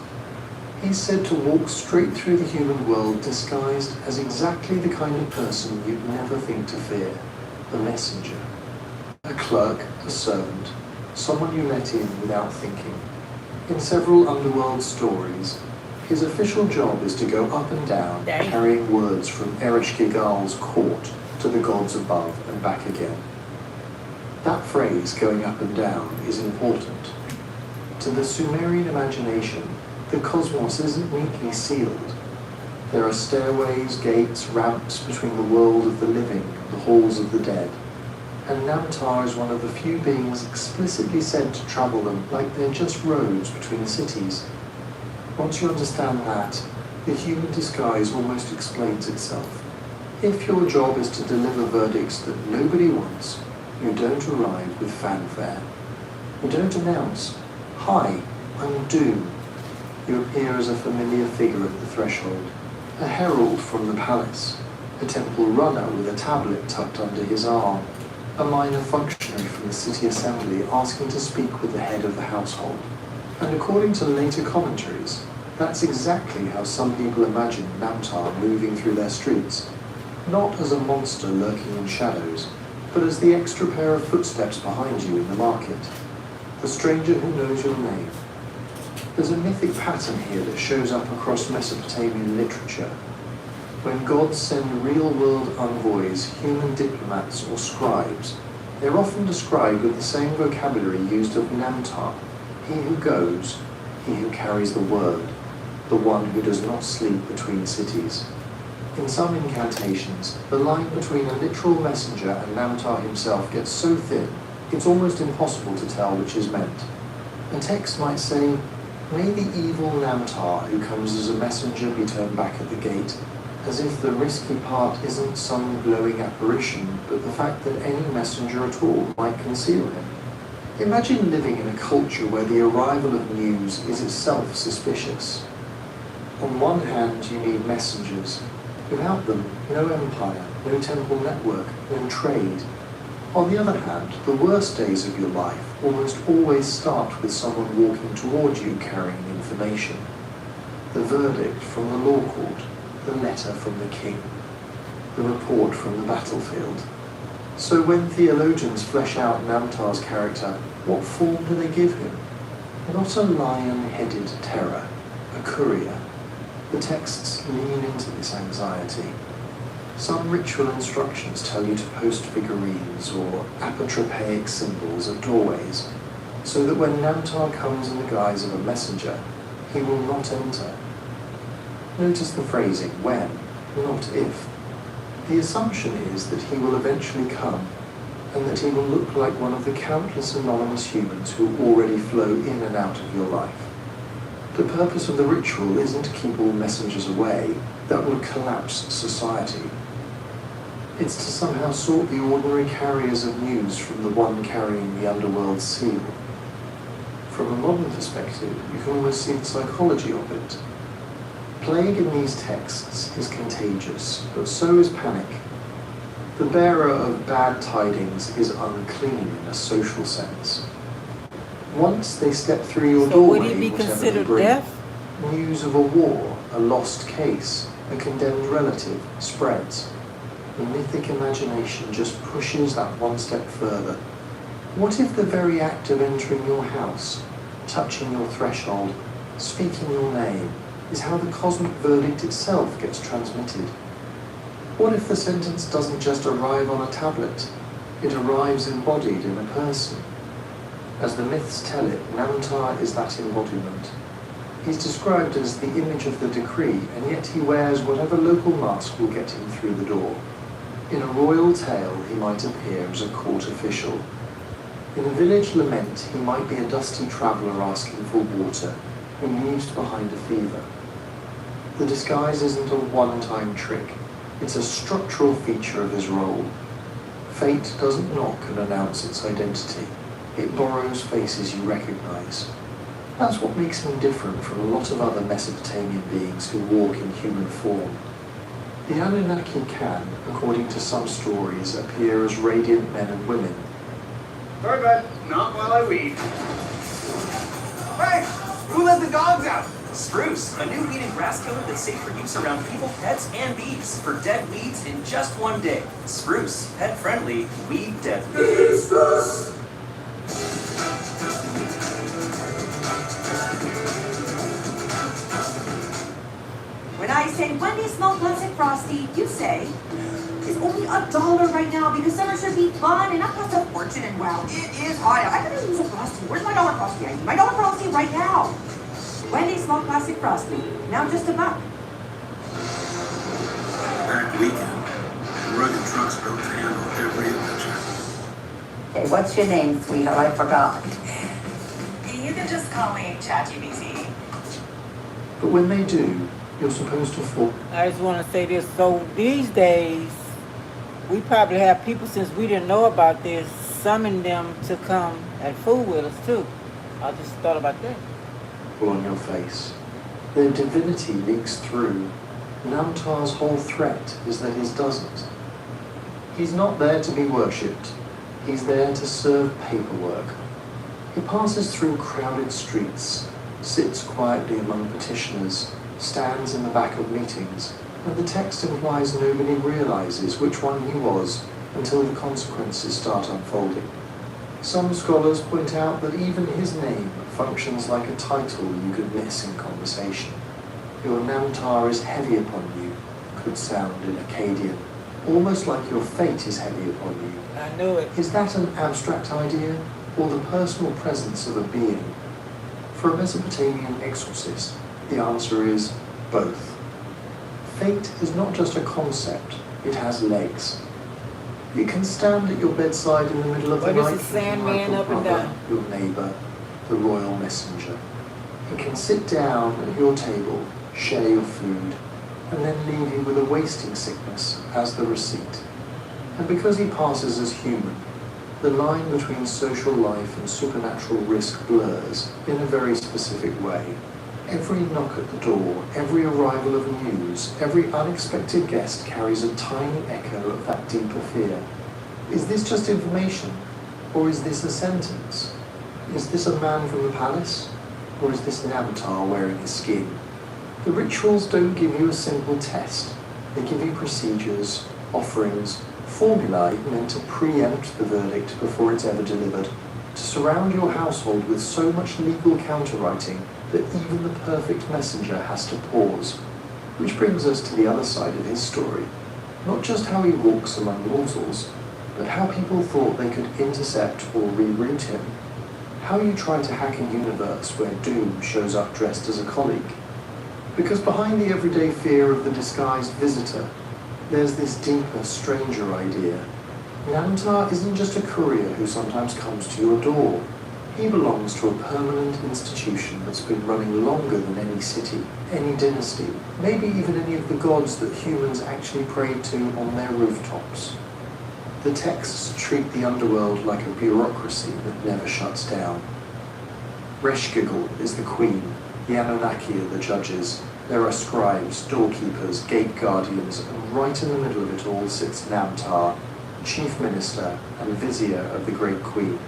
He's said to walk straight through the human world disguised as exactly the kind of person you'd never think to fear, the messenger. A clerk, a servant, someone you let in without thinking. In several underworld stories, his official job is to go up and down, carrying words from Ereshkigal's court to the gods above and back again. That phrase, going up and down, is important. To the Sumerian imagination, the cosmos isn't neatly sealed. There are stairways, gates, ramps between the world of the living and the halls of the dead. And Namtar is one of the few beings explicitly said to travel them like they're just roads between cities. Once you understand that, the human disguise almost explains itself. If your job is to deliver verdicts that nobody wants, you don't arrive with fanfare. You don't announce, "Hi, I'm Doom." You appear as a familiar figure at the threshold, a herald from the palace, a temple runner with a tablet tucked under his arm, a minor functionary from the city assembly asking to speak with the head of the household. And according to later commentaries, that's exactly how some people imagine Namtar moving through their streets, not as a monster lurking in shadows, but as the extra pair of footsteps behind you in the market, the stranger who knows your name. There's a mythic pattern here that shows up across Mesopotamian literature. When gods send real-world envoys, human diplomats or scribes, They're often described with the same vocabulary used of Namtar, he who goes, he who carries the word, the one who does not sleep between cities. In some incantations, the line between a literal messenger and Namtar himself gets so thin, it's almost impossible to tell which is meant. A text might say, "May the evil Namtar who comes as a messenger be turned back at the gate," as if the risky part isn't some glowing apparition, but the fact that any messenger at all might conceal him. Imagine living in a culture where the arrival of news is itself suspicious. On one hand, you need messengers. Without them, no empire, no temple network, no trade. On the other hand, the worst days of your life almost always start with someone walking toward you carrying information. The verdict from the law court, the letter from the king, the report from the battlefield. So when theologians flesh out Namtar's character, what form do they give him? Not a lion-headed terror, a courier. The texts lean into this anxiety. Some ritual instructions tell you to post figurines or apotropaic symbols at doorways, so that when Namtar comes in the guise of a messenger, he will not enter. Notice the phrasing, when, not if. The assumption is that he will eventually come, and that he will look like one of the countless anonymous humans who already flow in and out of your life. The purpose of the ritual isn't to keep all messengers away, that would collapse society. It's to somehow sort the ordinary carriers of news from the one carrying the underworld's seal. From a modern perspective, you can almost see the psychology of it. Plague in these texts is contagious, but so is panic. The bearer of bad tidings is unclean in a social sense. Once they step through your doorway, would he be whatever considered they bring, deaf? news of a war, a lost case, a condemned relative spreads. The mythic imagination just pushes that one step further. What if the very act of entering your house, touching your threshold, speaking your name, is how the cosmic verdict itself gets transmitted? What if the sentence doesn't just arrive on a tablet? It arrives embodied in a person. As the myths tell it, Namtar is that embodiment. He's described as the image of the decree, and yet he wears whatever local mask will get him through the door. In a royal tale, he might appear as a court official. In a village lament, he might be a dusty traveller asking for water, amused behind a fever. The disguise isn't a one-time trick. It's a structural feature of his role. Fate doesn't knock and announce its identity. It borrows faces you recognize. That's what makes him different from a lot of other Mesopotamian beings who walk in human form. The Anunnaki can, according to some stories, appear as radiant men and women. Very good. Not while I weed. Hey! Who let the dogs out? Spruce, a new weed and grass killer that's safe for use around people, pets, and bees for dead weeds in just one day. Spruce, pet-friendly, weed-deadly. When I say Wendy's Small Classic Frosty, you say it's only $1 right now because summer should be fun and not cost a fortune. And wow, it is hot out. I could use a Frosty. Where's my dollar Frosty? I need my dollar Frosty right now. Wendy's Small Classic Frosty, now just $1. Back weekend, rugged trucks built to handle every adventure. Okay, what's your name, sweetheart? I forgot. You can just call me ChatGPT. But when they do, you're supposed to fall. I just want to say this. So these days, we probably have people, since we didn't know about this, summon them to come and fool with us too. I just thought about that. On your face. Their divinity leaks through. Namtar's whole threat is that his doesn't. He's not there to be worshipped. He's there to serve paperwork. He passes through crowded streets, sits quietly among petitioners, stands in the back of meetings, and the text implies nobody realizes which one he was until the consequences start unfolding. Some scholars point out that even his name functions like a title you could miss in conversation. Your Namtar is heavy upon you, could sound in Akkadian, almost like your fate is heavy upon you. I knew it. Is that an abstract idea, or the personal presence of a being? For a Mesopotamian exorcist, the answer is both. Fate is not just a concept, it has legs. It can stand at your bedside in the middle of the night, What is the Sandman up and down? your neighbour, the royal messenger. It can sit down at your table, share your food, and then leave you with a wasting sickness as the receipt. And because he passes as human, the line between social life and supernatural risk blurs in a very specific way. Every knock at the door, every arrival of news, every unexpected guest carries a tiny echo of that deeper fear. Is this just information, or is this a sentence? Is this a man from the palace, or is this an avatar wearing his skin? The rituals don't give you a simple test. They give you procedures, offerings, formulae meant to preempt the verdict before it's ever delivered, to surround your household with so much legal counterwriting that even the perfect messenger has to pause. Which brings us to the other side of his story. Not just how he walks among mortals, but how people thought they could intercept or reroute him. How you try to hack a universe where doom shows up dressed as a colleague. Because behind the everyday fear of the disguised visitor, there's this deeper, stranger idea. Namtar isn't just a courier who sometimes comes to your door. He belongs to a permanent institution that's been running longer than any city, any dynasty, maybe even any of the gods that humans actually prayed to on their rooftops. The texts treat the underworld like a bureaucracy that never shuts down. Reshgigel is the queen, the Anunnaki are the judges. There are scribes, doorkeepers, gate guardians, and right in the middle of it all sits Namtar, chief minister and vizier of the great queen.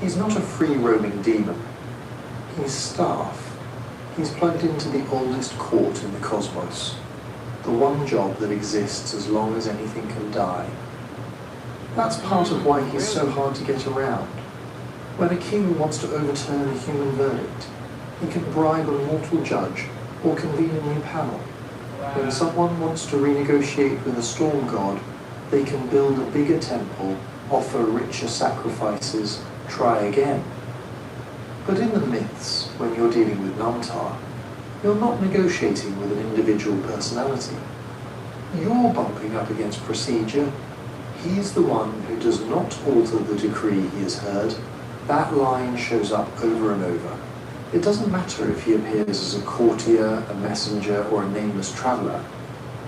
He's not a free-roaming demon. He's staff. He's plugged into the oldest court in the cosmos. The one job that exists as long as anything can die. That's part of why he's so hard to get around. When a king wants to overturn a human verdict, he can bribe a mortal judge or convene a new panel. When someone wants to renegotiate with a storm god, they can build a bigger temple, offer richer sacrifices, try again. But in the myths, when you're dealing with Namtar, you're not negotiating with an individual personality. You're bumping up against procedure. He's the one who does not alter the decree he has heard. That line shows up over and over. It doesn't matter if he appears as a courtier, a messenger, or a nameless traveller.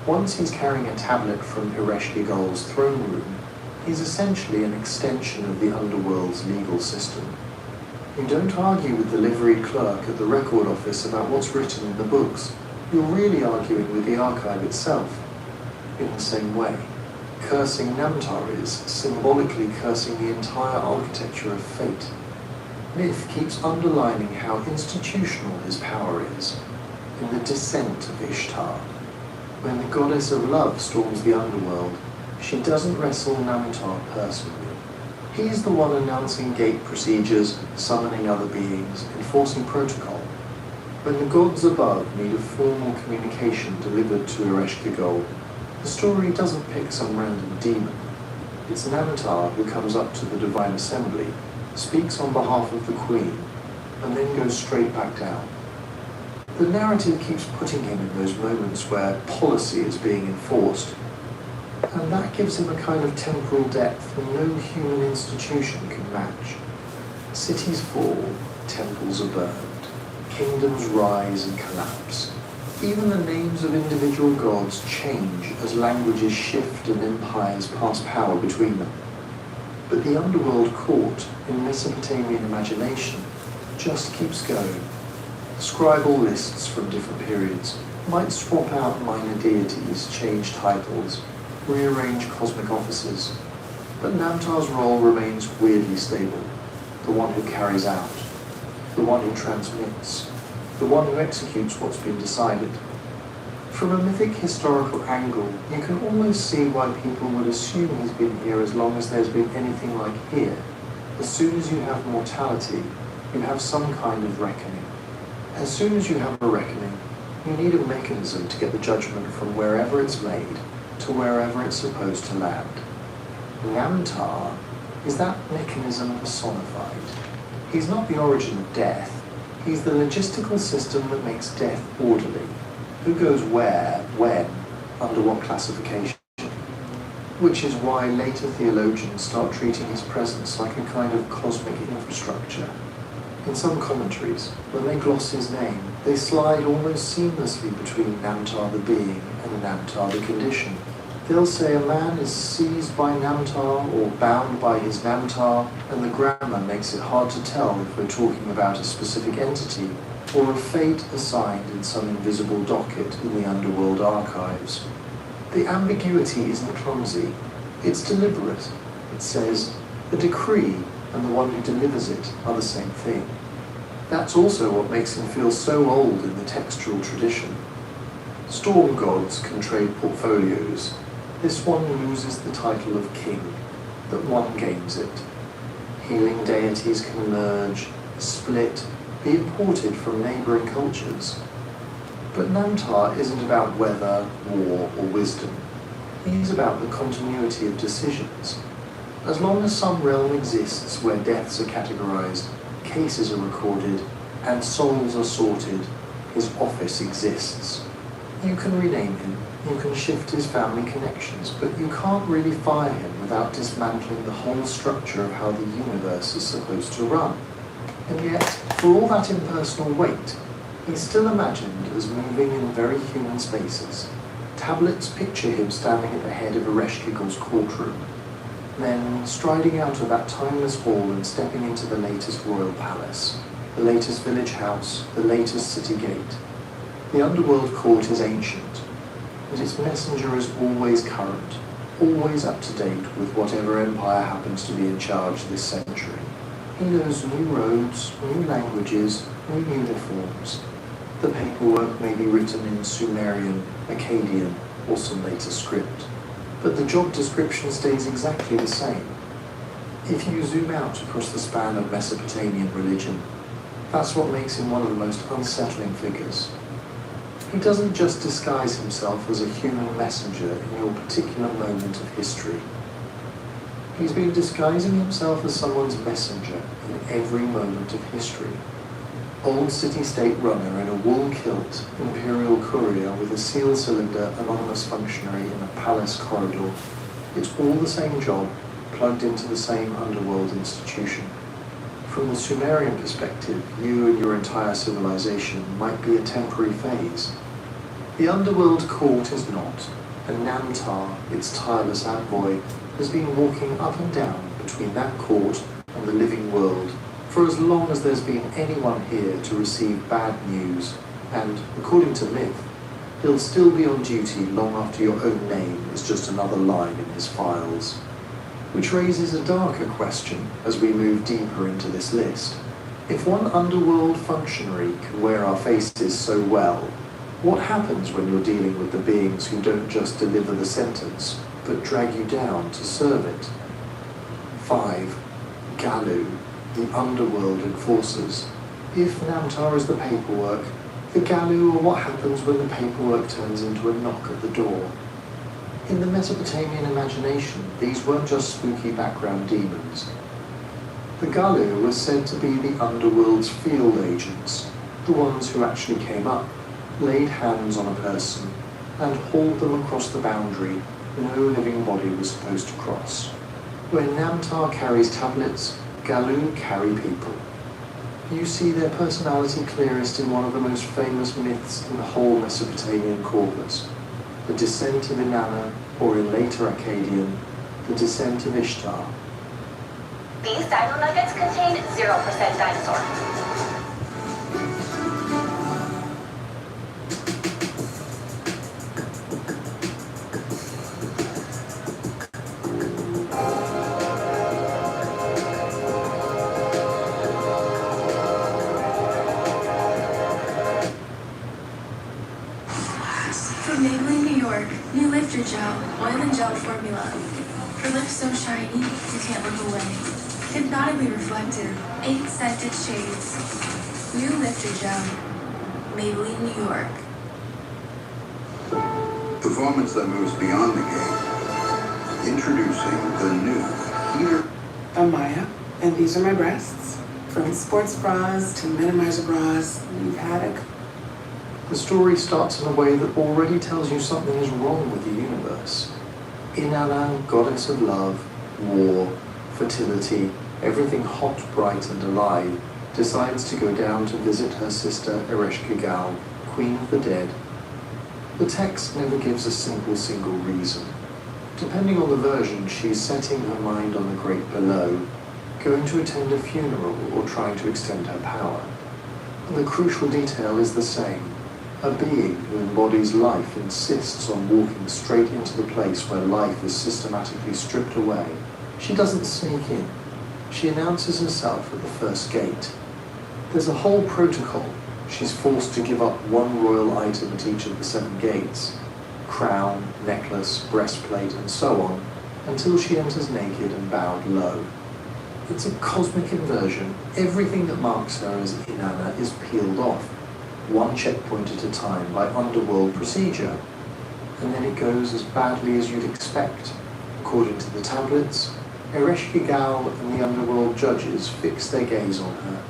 Once he's carrying a tablet from Ereshkigal's throne room, he's essentially an extension of the underworld's legal system. You don't argue with the liveried clerk at the record office about what's written in the books. You're really arguing with the archive itself. In the same way, cursing Namtar is symbolically cursing the entire architecture of fate. Myth keeps underlining how institutional his power is. In the descent of Ishtar, when the goddess of love storms the underworld, she doesn't wrestle Namtar personally. He's the one announcing gate procedures, summoning other beings, enforcing protocol. When the gods above need a formal communication delivered to Ereshkigal, the story doesn't pick some random demon. It's Namtar who comes up to the Divine Assembly, speaks on behalf of the Queen, and then goes straight back down. The narrative keeps putting him in those moments where policy is being enforced, and that gives him a kind of temporal depth no human institution can match. Cities fall, temples are burned, kingdoms rise and collapse. Even the names of individual gods change as languages shift and empires pass power between them. But the underworld court in Mesopotamian imagination just keeps going. Scribal lists from different periods might swap out minor deities, change titles, rearrange cosmic offices, but Namtar's role remains weirdly stable. The one who carries out, the one who transmits, the one who executes what's been decided. From a mythic historical angle, you can almost see why people would assume he's been here as long as there's been anything like here. As soon as you have mortality, you have some kind of reckoning. As soon as you have a reckoning, you need a mechanism to get the judgment from wherever it's made to wherever it's supposed to land. Namtar is that mechanism personified. He's not the origin of death. He's the logistical system that makes death orderly. Who goes where, when, under what classification? Which is why later theologians start treating his presence like a kind of cosmic infrastructure. In some commentaries, when they gloss his name, they slide almost seamlessly between Namtar the being and Namtar the condition. They'll say a man is seized by Namtar or bound by his Namtar, and the grammar makes it hard to tell if we're talking about a specific entity or a fate assigned in some invisible docket in the underworld archives. The ambiguity isn't clumsy, it's deliberate. It says, the decree and the one who delivers it are the same thing. That's also what makes him feel so old in the textual tradition. Storm gods can trade portfolios. This one loses the title of king, but one gains it. Healing deities can emerge, split, be imported from neighbouring cultures. But Namtar isn't about weather, war, or wisdom. He's about the continuity of decisions. As long as some realm exists where deaths are categorized, cases are recorded, and souls are sorted, his office exists. You can rename him, you can shift his family connections, but you can't really fire him without dismantling the whole structure of how the universe is supposed to run. And yet, for all that impersonal weight, he's still imagined as moving in very human spaces. Tablets picture him standing at the head of Ereshkigal's courtroom, then striding out of that timeless hall and stepping into the latest royal palace, the latest village house, the latest city gate. The underworld court is ancient, but its messenger is always current, always up to date with whatever empire happens to be in charge this century. He knows new roads, new languages, new uniforms. The paperwork may be written in Sumerian, Akkadian, or some later script, but the job description stays exactly the same. If you zoom out across the span of Mesopotamian religion, that's what makes him one of the most unsettling figures. He doesn't just disguise himself as a human messenger in your particular moment of history. He's been disguising himself as someone's messenger in every moment of history. Old city-state runner in a wool kilt, imperial courier with a sealed cylinder, anonymous functionary in a palace corridor. It's all the same job, plugged into the same underworld institution. From the Sumerian perspective, you and your entire civilization might be a temporary phase. The underworld court is not, and Namtar, its tireless envoy, has been walking up and down between that court and the living world for as long as there's been anyone here to receive bad news, and, according to myth, he'll still be on duty long after your own name is just another line in his files. Which raises a darker question as we move deeper into this list. If one underworld functionary can wear our faces so well, what happens when you're dealing with the beings who don't just deliver the sentence, but drag you down to serve it? 5. Galu, the underworld enforcers. If Namtar is the paperwork, the Galu are what happens when the paperwork turns into a knock at the door. In the Mesopotamian imagination, these weren't just spooky background demons. The Galu were said to be the underworld's field agents, the ones who actually came up, laid hands on a person, and hauled them across the boundary no living body was supposed to cross. When Namtar carries tablets, Galu carry people. You see their personality clearest in one of the most famous myths in the whole Mesopotamian corpus, the descent of Inanna, or in later Akkadian, the descent of Ishtar. These dino nuggets contain 0% dinosaur. From Maybelline, New York, new lifter gel, oil and gel formula. For lips so shiny, you can't look away. Hypnotically reflective, 8 scented shades. New lifter gel, Maybelline, New York. Performance that moves beyond the game Introducing the new heater. I'm Maya, and these are my breasts. From sports bras to minimizer bras, we've had a... The story starts in a way that already tells you something is wrong with the universe. Inanna, goddess of love, war, fertility, everything hot, bright, and alive, decides to go down to visit her sister Ereshkigal, queen of the dead. The text never gives a single reason. Depending on the version, she's setting her mind on the great below, going to attend a funeral, or trying to extend her power. And the crucial detail is the same. A being who embodies life insists on walking straight into the place where life is systematically stripped away. She doesn't sneak in. She announces herself at the first gate. There's a whole protocol. She's forced to give up one royal item at each of the 7 gates. Crown, necklace, breastplate, and so on, until she enters naked and bowed low. It's a cosmic inversion. Everything that marks her as Inanna is peeled off, one checkpoint at a time by underworld procedure. And then it goes as badly as you'd expect. According to the tablets, Ereshkigal and the underworld judges fix their gaze on her.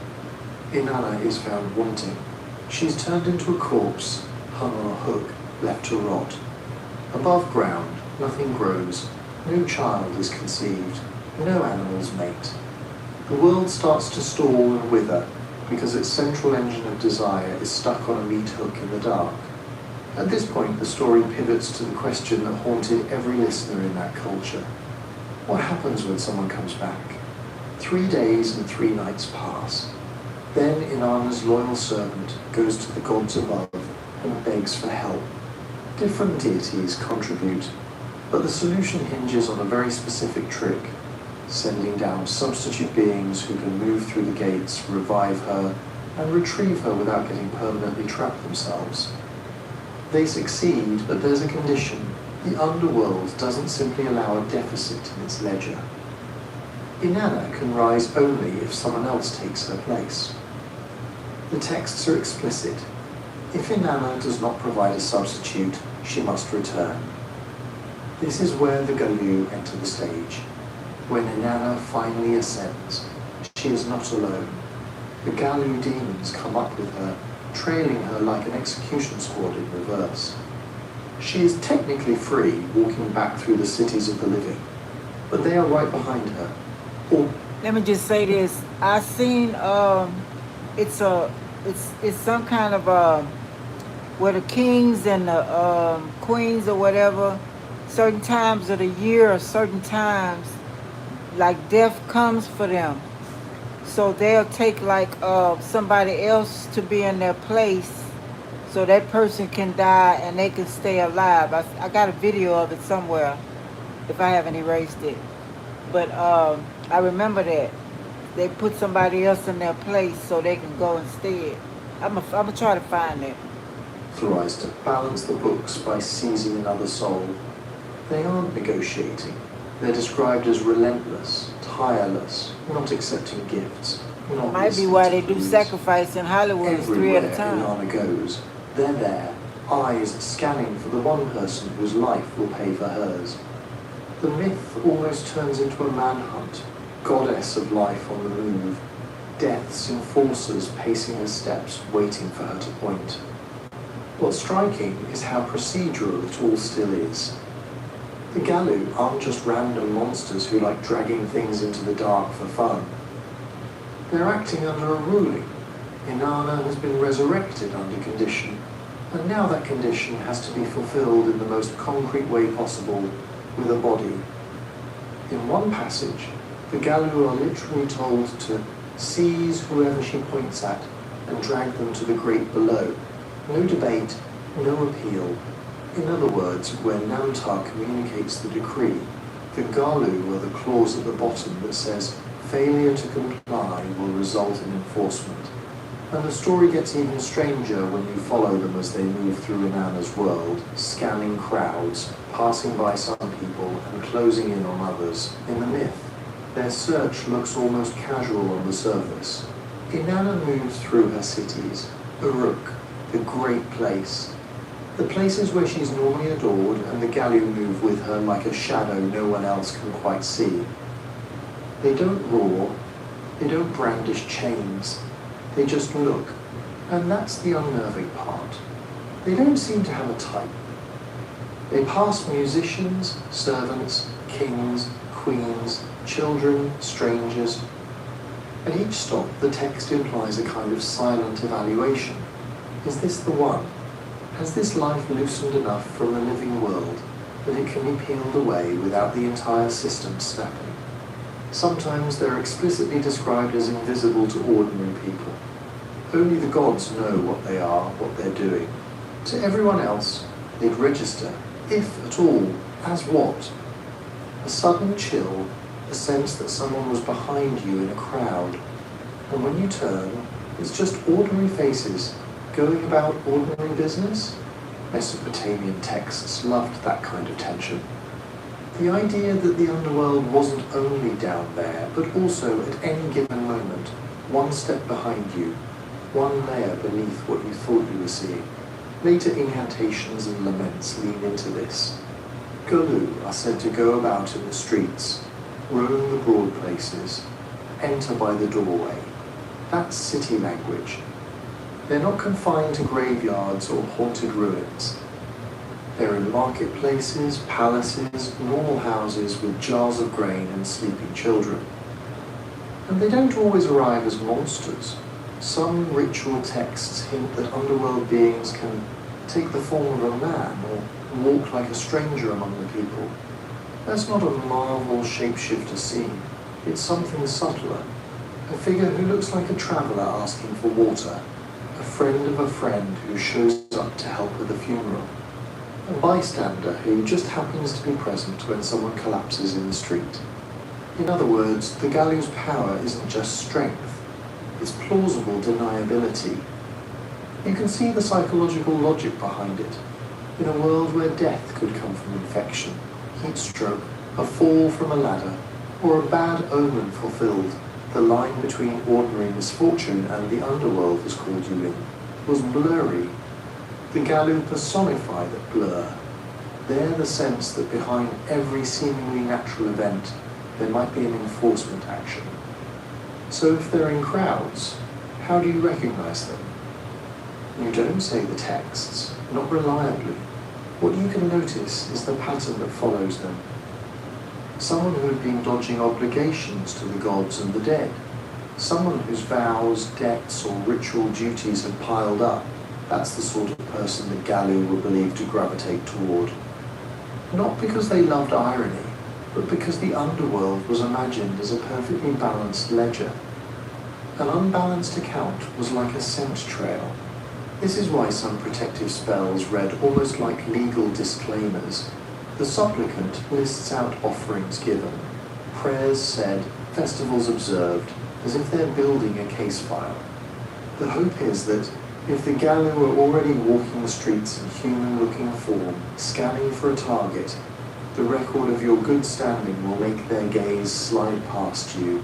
Inanna is found wanting. She's turned into a corpse, hung on a hook, left to rot. Above ground, nothing grows, no child is conceived, no animals mate. The world starts to stall and wither because its central engine of desire is stuck on a meat hook in the dark. At this point, the story pivots to the question that haunted every listener in that culture. What happens when someone comes back? 3 days and 3 nights pass. Then Inanna's loyal servant goes to the gods above and begs for help. Different deities contribute, but the solution hinges on a very specific trick, sending down substitute beings who can move through the gates, revive her, and retrieve her without getting permanently trapped themselves. They succeed, but there's a condition. The underworld doesn't simply allow a deficit in its ledger. Inanna can rise only if someone else takes her place. The texts are explicit. If Inanna does not provide a substitute, she must return. This is where the Galu enter the stage. When Inanna finally ascends, she is not alone. The Galu demons come up with her, trailing her like an execution squad in reverse. She is technically free, walking back through the cities of the living, but they are right behind her. Let me just say this. I seen it's some kind of where the kings and the queens or whatever, certain times of the year or certain times, like death comes for them. So they'll take like somebody else to be in their place so that person can die and they can stay alive. I got a video of it somewhere if I haven't erased it. But I remember that. They put somebody else in their place so they can go instead. I'm gonna try to find it. Tries to balance the books by seizing another soul. They aren't negotiating. They're described as relentless, tireless, not accepting gifts. Not Might be why they do sacrifice in Hollywood 3 at a time. Inanna goes, they're there, eyes scanning for the one person whose life will pay for hers. The myth almost turns into a manhunt, goddess of life on the move, death's enforcers pacing her steps, waiting for her to point. What's striking is how procedural it all still is. The Galu aren't just random monsters who like dragging things into the dark for fun. They're acting under a ruling. Inanna has been resurrected under condition, and now that condition has to be fulfilled in the most concrete way possible, with a body. In one passage, the Galu are literally told to seize whoever she points at and drag them to the great below. No debate, no appeal. In other words, where Namtar communicates the decree, the Galu are the clause at the bottom that says failure to comply will result in enforcement. And the story gets even stranger when you follow them as they move through Inanna's world, scanning crowds, passing by some people and closing in on others. In the myth, their search looks almost casual on the surface. Inanna moves through her cities, Uruk, the great place. The places where she's normally adored and the Gallu move with her like a shadow no one else can quite see. They don't roar, they don't brandish chains, they just look, and that's the unnerving part. They don't seem to have a type. They pass musicians, servants, kings, queens, children, strangers. At each stop, the text implies a kind of silent evaluation. Is this the one? Has this life loosened enough from the living world that it can be peeled away without the entire system snapping? Sometimes they're explicitly described as invisible to ordinary people. Only the gods know what they are, what they're doing. To everyone else, they'd register, if at all, as what? A sudden chill, a sense that someone was behind you in a crowd, and when you turn, it's just ordinary faces going about ordinary business. Mesopotamian texts loved that kind of tension. The idea that the underworld wasn't only down there, but also at any given moment, one step behind you, one layer beneath what you thought you were seeing. Later incantations and laments lean into this. Gallu are said to go about in the streets, roam the broad places, enter by the doorway. That's city language. They're not confined to graveyards or haunted ruins. They're in marketplaces, palaces, normal houses with jars of grain and sleeping children. And they don't always arrive as monsters. Some ritual texts hint that underworld beings can take the form of a man or walk like a stranger among the people. That's not a Marvel shapeshifter scene. It's something subtler. A figure who looks like a traveller asking for water. A friend of a friend who shows up to help with a funeral. A bystander who just happens to be present when someone collapses in the street. In other words, the Gallu's power isn't just strength. It's plausible deniability. You can see the psychological logic behind it. In a world where death could come from infection, heat stroke, a fall from a ladder, or a bad omen fulfilled, the line between ordinary misfortune and the underworld has called you in, was blurry. The Gallu personify that blur. They're the sense that behind every seemingly natural event, there might be an enforcement action. So if they're in crowds, how do you recognize them? You don't say the texts, not reliably. What you can notice is the pattern that follows them. Someone who had been dodging obligations to the gods and the dead. Someone whose vows, debts, or ritual duties had piled up. That's the sort of person that Gallu were believed to gravitate toward. Not because they loved irony, but because the underworld was imagined as a perfectly balanced ledger. An unbalanced account was like a scent trail. This is why some protective spells read almost like legal disclaimers. The supplicant lists out offerings given, prayers said, festivals observed, as if they're building a case file. The hope is that if the Gallu are already walking the streets in human-looking form, scanning for a target, the record of your good standing will make their gaze slide past you.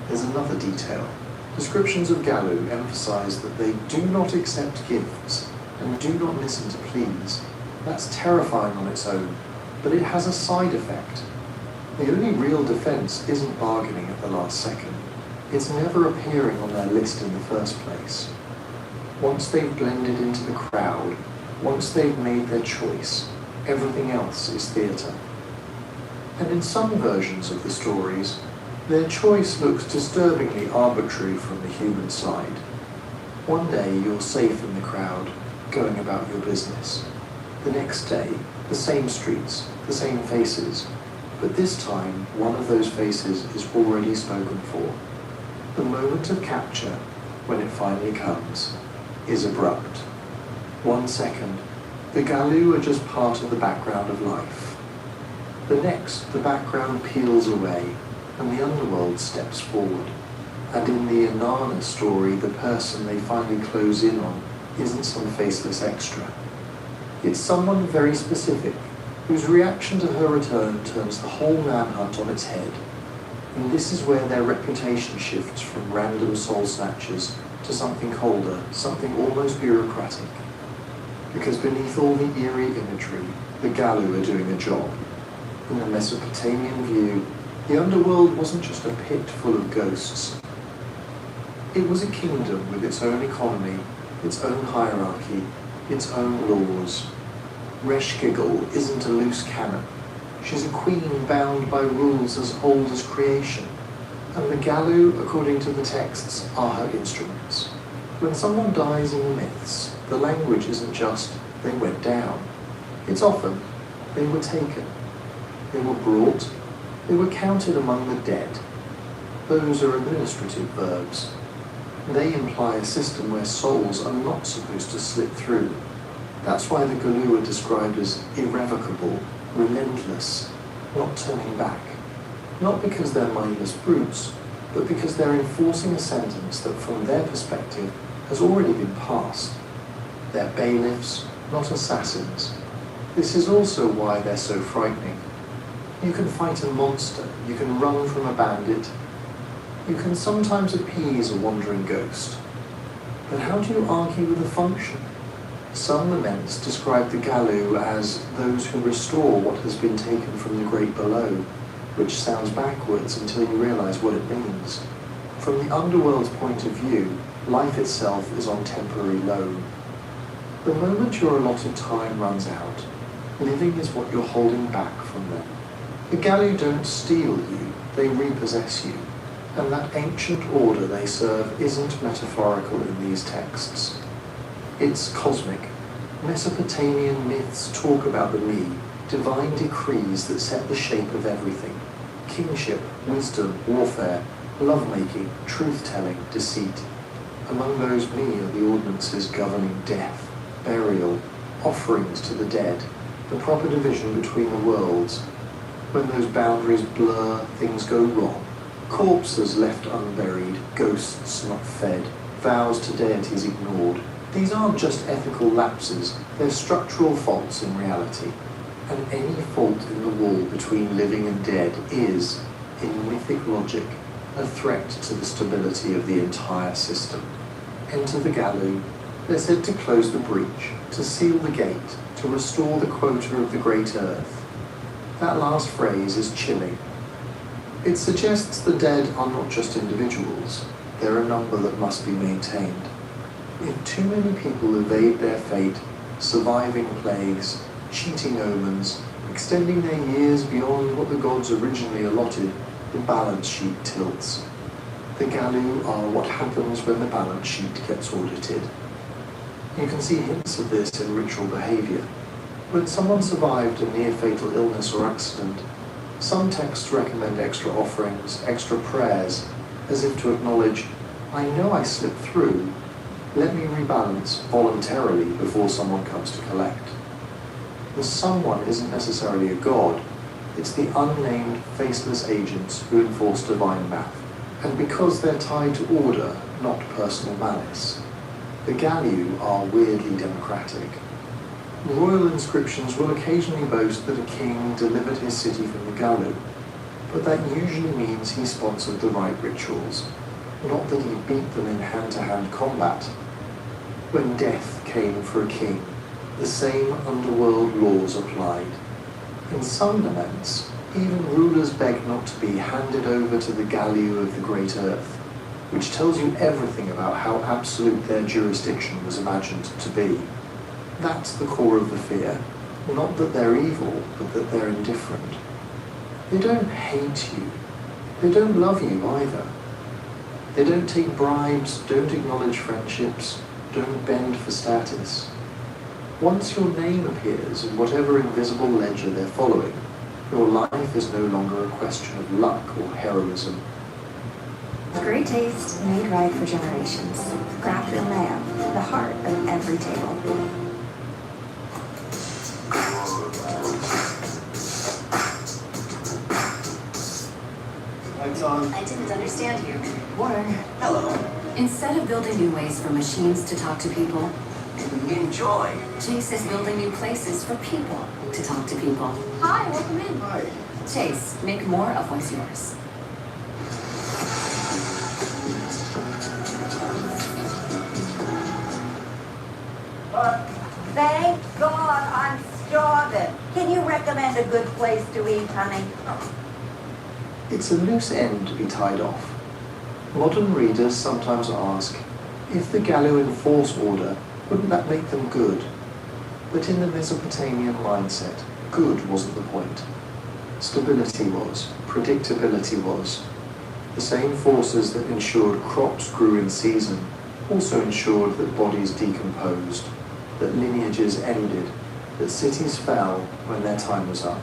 There's another detail. Descriptions of Gallu emphasize that they do not accept gifts and do not listen to pleas. That's terrifying on its own, but it has a side effect. The only real defense isn't bargaining at the last second. It's never appearing on their list in the first place. Once they've blended into the crowd, once they've made their choice, everything else is theatre. And in some versions of the stories, their choice looks disturbingly arbitrary from the human side. One day you're safe in the crowd, going about your business. The next day, the same streets, the same faces, but this time one of those faces is already spoken for. The moment of capture, when it finally comes, is abrupt. 1 second, the Gallu are just part of the background of life. The next, the background peels away, and the underworld steps forward. And in the Inanna story, the person they finally close in on isn't some faceless extra. It's someone very specific, whose reaction to her return turns the whole manhunt on its head. And this is where their reputation shifts from random soul snatchers to something colder, something almost bureaucratic. because beneath all the eerie imagery, the Galu are doing a job. In the Mesopotamian view, the underworld wasn't just a pit full of ghosts. It was a kingdom with its own economy, its own hierarchy, its own laws. Reshkigal isn't a loose cannon. She's a queen bound by rules as old as creation. And the Galu, according to the texts, are her instruments. When someone dies in the myths, the language isn't just, they went down. It's often, they were taken. They were brought. They were counted among the dead. Those are administrative verbs. They imply a system where souls are not supposed to slip through. That's why the Galu are described as irrevocable, relentless, not turning back. Not because they're mindless brutes, but because they're enforcing a sentence that from their perspective has already been passed. They're bailiffs, not assassins. This is also why they're so frightening. You can fight a monster, you can run from a bandit, you can sometimes appease a wandering ghost. But how do you argue with a function? Some laments describe the Galu as those who restore what has been taken from the great below, which sounds backwards until you realize what it means. From the underworld's point of view, life itself is on temporary loan. The moment your allotted time runs out, living is what you're holding back from them. The Galu don't steal you, they repossess you. And that ancient order they serve isn't metaphorical in these texts. It's cosmic. Mesopotamian myths talk about the me, divine decrees that set the shape of everything. Kingship, wisdom, warfare, lovemaking, truth-telling, deceit. Among those me are the ordinances governing death, burial, offerings to the dead, the proper division between the worlds. When those boundaries blur, things go wrong. Corpses left unburied, ghosts not fed, vows to deities ignored. These aren't just ethical lapses, they're structural faults in reality. And any fault in the wall between living and dead is, in mythic logic, a threat to the stability of the entire system. Enter the Galu. They're said to close the breach, to seal the gate, to restore the quota of the great earth. That last phrase is chilling. It suggests the dead are not just individuals, they're a number that must be maintained. If too many people evade their fate, surviving plagues, cheating omens, extending their years beyond what the gods originally allotted, the balance sheet tilts. The Galu are what happens when the balance sheet gets audited. You can see hints of this in ritual behavior. When someone survived a near-fatal illness or accident, some texts recommend extra offerings, extra prayers, as if to acknowledge, I know I slipped through, let me rebalance voluntarily before someone comes to collect. The someone isn't necessarily a god, it's the unnamed, faceless agents who enforce divine math. And because they're tied to order, not personal malice, the Galu are weirdly democratic. Royal inscriptions will occasionally boast that a king delivered his city from the Galu, but that usually means he sponsored the right rituals, not that he beat them in hand-to-hand combat. When death came for a king, the same underworld laws applied. In some laments, even rulers beg not to be handed over to the Galu of the great earth, which tells you everything about how absolute their jurisdiction was imagined to be. That's the core of the fear. Not that they're evil, but that they're indifferent. They don't hate you. They don't love you either. They don't take bribes, don't acknowledge friendships, don't bend for status. Once your name appears in whatever invisible ledger they're following, your life is no longer a question of luck or heroism. Great taste made right for generations. Crafted lamb, the heart of every table. I didn't understand you. Morning. Hello. Instead of building new ways for machines to talk to people, Enjoy. Chase is building new places for people to talk to people. Hi, welcome in. Hi. Chase, make more of what's yours. Thank God I'm starving. Can you recommend a good place to eat, honey? It's a loose end to be tied off. Modern readers sometimes ask, if the Gallo enforce order, wouldn't that make them good? But in the Mesopotamian mindset, good wasn't the point. Stability was, predictability was. The same forces that ensured crops grew in season also ensured that bodies decomposed, that lineages ended, that cities fell when their time was up.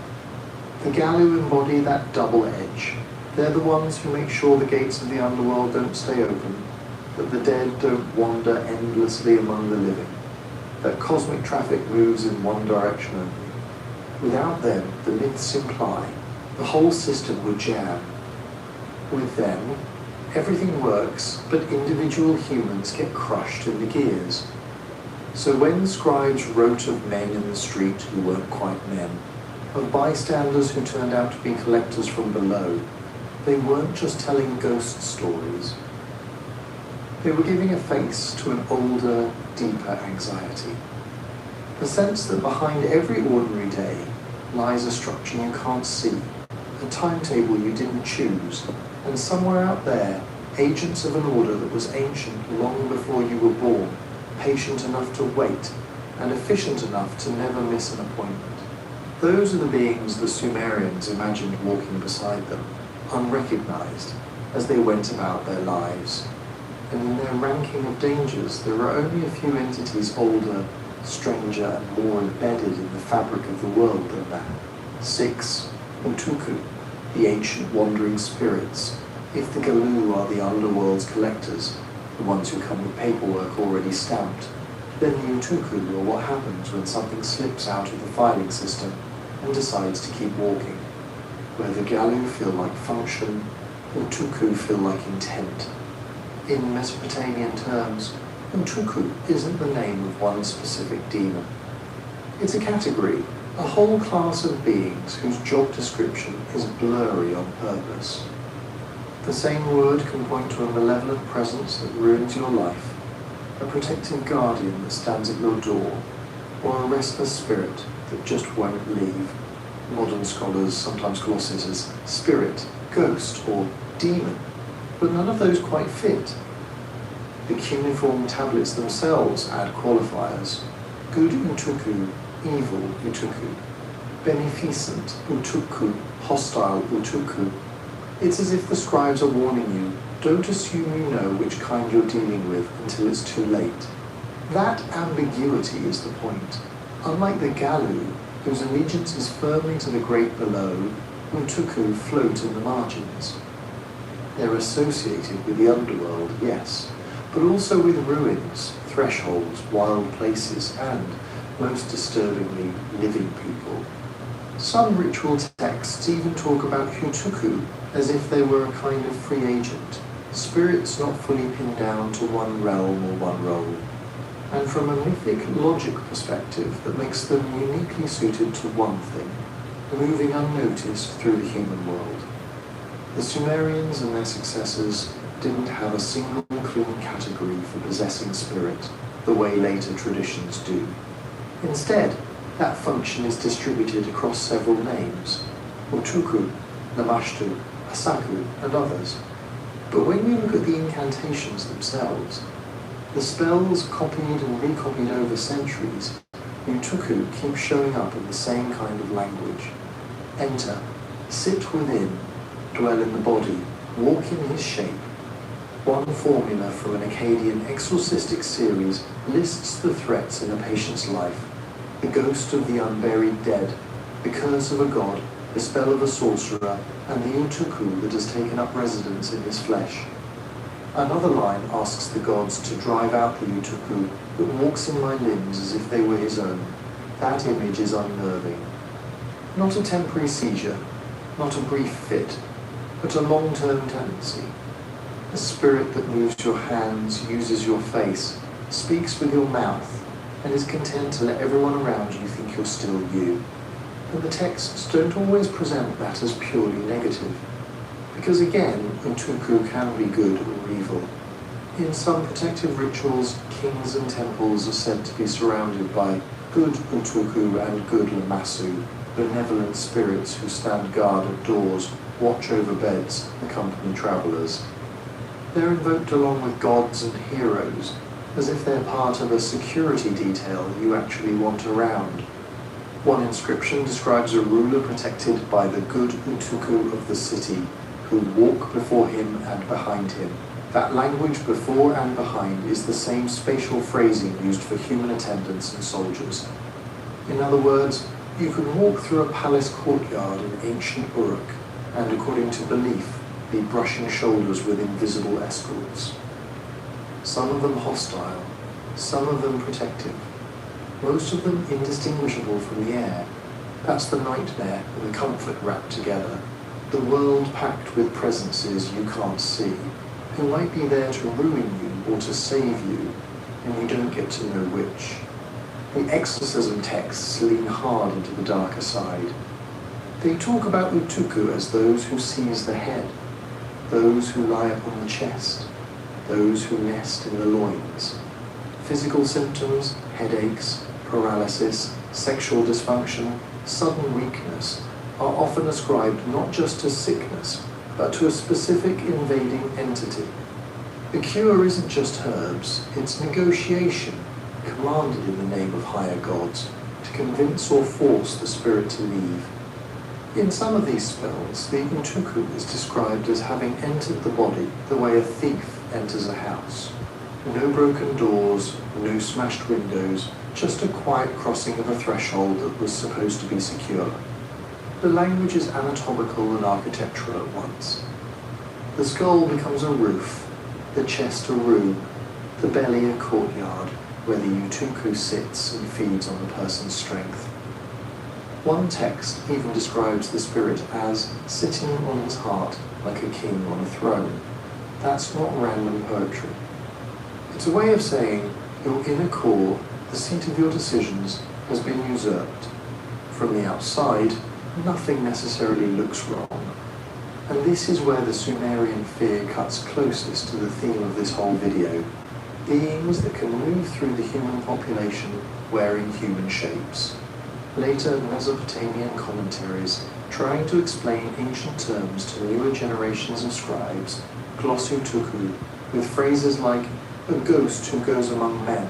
The Gallo embody that double edge. They're the ones who make sure the gates of the underworld don't stay open, that the dead don't wander endlessly among the living, that cosmic traffic moves in one direction only. Without them, the myths imply, the whole system would jam. With them, everything works, but individual humans get crushed in the gears. So when scribes wrote of men in the street who weren't quite men, of bystanders who turned out to be collectors from below, they weren't just telling ghost stories. They were giving a face to an older, deeper anxiety. The sense that behind every ordinary day lies a structure you can't see, a timetable you didn't choose, and somewhere out there, agents of an order that was ancient long before you were born, patient enough to wait, and efficient enough to never miss an appointment. Those are the beings the Sumerians imagined walking beside them, unrecognized, as they went about their lives. And in their ranking of dangers, there are only a few entities older, stranger, and more embedded in the fabric of the world than that. 6. Utuku, the ancient wandering spirits. If the Galu are the underworld's collectors, the ones who come with paperwork already stamped, then the Utuku are what happens when something slips out of the filing system and decides to keep walking. Where the Galu feel like function, Utuku feel like intent. In Mesopotamian terms, Utuku isn't the name of one specific demon. It's a category, a whole class of beings whose job description is blurry on purpose. The same word can point to a malevolent presence that ruins your life, a protective guardian that stands at your door, or a restless spirit that just won't leave. Modern scholars sometimes gloss it as spirit, ghost, or demon, but none of those quite fit. The cuneiform tablets themselves add qualifiers. Good Utuku, evil Utuku. Beneficent Utuku, hostile Utuku. It's as if the scribes are warning you, don't assume you know which kind you're dealing with until it's too late. That ambiguity is the point. Unlike the Galu, whose allegiance is firmly to the great below, Utuku float in the margins. They're associated with the underworld, yes, but also with ruins, thresholds, wild places, and, most disturbingly, living people. Some ritual texts even talk about Utuku as if they were a kind of free agent, spirits not fully pinned down to one realm or one role, and from a mythic logic perspective that makes them uniquely suited to one thing, moving unnoticed through the human world. The Sumerians and their successors didn't have a single clean category for possessing spirit, the way later traditions do. Instead, that function is distributed across several names, Utuku, Namashtu, Asaku, and others. But when you look at the incantations themselves, the spells copied and recopied over centuries, Utuku keep showing up in the same kind of language. Enter, sit within, dwell in the body, walk in his shape. One formula from an Akkadian exorcistic series lists the threats in a patient's life: the ghost of the unburied dead, the curse of a god, the spell of a sorcerer, and the Utuku that has taken up residence in his flesh. Another line asks the gods to drive out the Utuku that walks in my limbs as if they were his own. That image is unnerving. Not a temporary seizure, not a brief fit, but a long-term tendency. A spirit that moves your hands, uses your face, speaks with your mouth, and is content to let everyone around you think you're still you. But the texts don't always present that as purely negative. Because again, Utuku can be good or evil. In some protective rituals, kings and temples are said to be surrounded by good Utuku and good Lamasu, benevolent spirits who stand guard at doors, watch over beds, accompany travellers. They're invoked along with gods and heroes, as if they're part of a security detail you actually want around. One inscription describes a ruler protected by the good Utuku of the city, who walk before him and behind him. That language before and behind is the same spatial phrasing used for human attendants and soldiers. In other words, you can walk through a palace courtyard in ancient Uruk, and according to belief, be brushing shoulders with invisible escorts. Some of them hostile, some of them protective, most of them indistinguishable from the air. That's the nightmare and the comfort wrapped together. The world packed with presences you can't see, who might be there to ruin you or to save you, and you don't get to know which. The exorcism texts lean hard into the darker side. They talk about Utuku as those who seize the head, those who lie upon the chest, those who nest in the loins. Physical symptoms, headaches, paralysis, sexual dysfunction, sudden weakness are often ascribed not just to sickness, but to a specific invading entity. The cure isn't just herbs, it's negotiation, commanded in the name of higher gods, to convince or force the spirit to leave. In some of these spells, the Utuku is described as having entered the body the way a thief enters a house. No broken doors, no smashed windows, just a quiet crossing of a threshold that was supposed to be secure. The language is anatomical and architectural at once. The skull becomes a roof, the chest a room, the belly a courtyard, where the Utuku sits and feeds on the person's strength. One text even describes the spirit as sitting on his heart like a king on a throne. That's not random poetry. It's a way of saying your inner core, the seat of your decisions, has been usurped. From the outside, nothing necessarily looks wrong. And this is where the Sumerian fear cuts closest to the theme of this whole video. Beings that can move through the human population wearing human shapes. Later Mesopotamian commentaries, trying to explain ancient terms to newer generations of scribes, gloss Utuku with phrases like a ghost who goes among men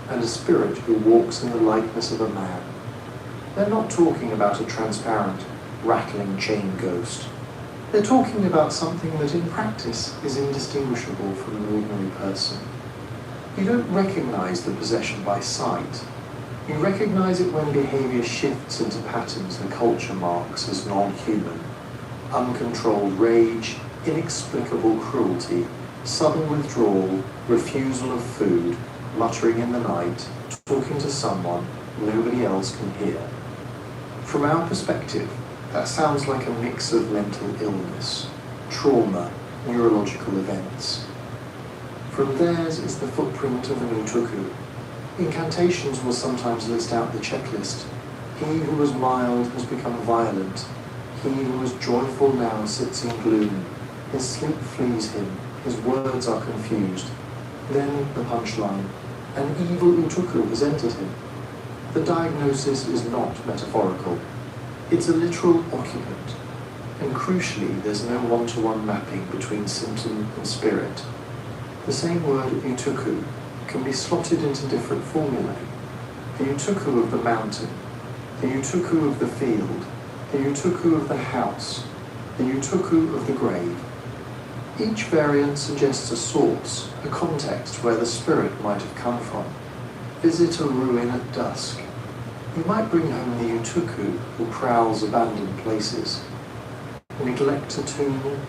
and a spirit who walks in the likeness of a man. They're not talking about a transparent, rattling chain ghost. They're talking about something that in practice is indistinguishable from an ordinary person. You don't recognize the possession by sight. You recognize it when behavior shifts into patterns the culture marks as non-human. Uncontrolled rage, inexplicable cruelty, sudden withdrawal, refusal of food, muttering in the night, talking to someone nobody else can hear. From our perspective, that sounds like a mix of mental illness, trauma, neurological events. From theirs is the footprint of an Utuku. Incantations will sometimes list out the checklist. He who was mild has become violent. He who was joyful now sits in gloom. His sleep flees him. His words are confused. Then the punchline. An evil Utuku has entered him. The diagnosis is not metaphorical. It's a literal occupant. And crucially, there's no one-to-one mapping between symptom and spirit. The same word Utuku can be slotted into different formulae. The Utuku of the mountain, the Utuku of the field, the Utuku of the house, the Utuku of the grave. Each variant suggests a source, a context where the spirit might have come from. Visit a ruin at dusk. You might bring home the Utuku who prowls abandoned places. Neglect a tomb.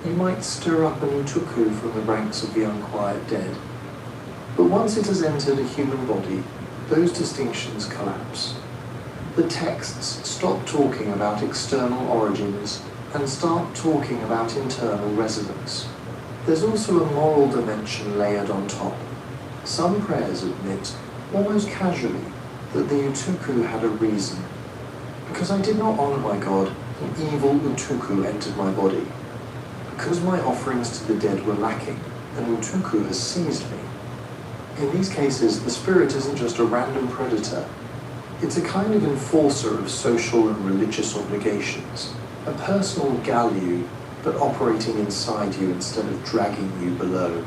You might stir up an Utuku from the ranks of the unquiet dead. But once it has entered a human body, those distinctions collapse. The texts stop talking about external origins and start talking about internal residence. There's also a moral dimension layered on top. Some prayers admit, almost casually, that the Utuku had a reason. Because I did not honor my God, an evil Utuku entered my body. Because my offerings to the dead were lacking, an Utuku has seized me. In these cases, the spirit isn't just a random predator, It's a kind of enforcer of social and religious obligations, a personal gallew, but operating inside you instead of dragging you below.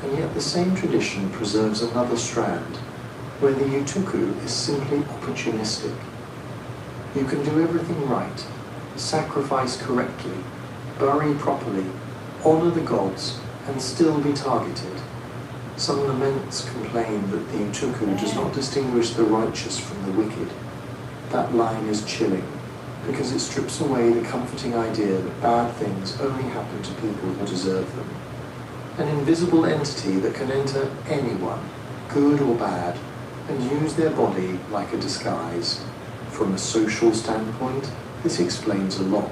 And yet the same tradition preserves another strand, where the utuku is simply opportunistic. You can do everything right, sacrifice correctly, bury properly, honor the gods, and still be targeted. Some laments complain that the utuku does not distinguish the righteous from the wicked. That line is chilling, because it strips away the comforting idea that bad things only happen to people who deserve them. An invisible entity that can enter anyone, good or bad, and use their body like a disguise. From a social standpoint, this explains a lot.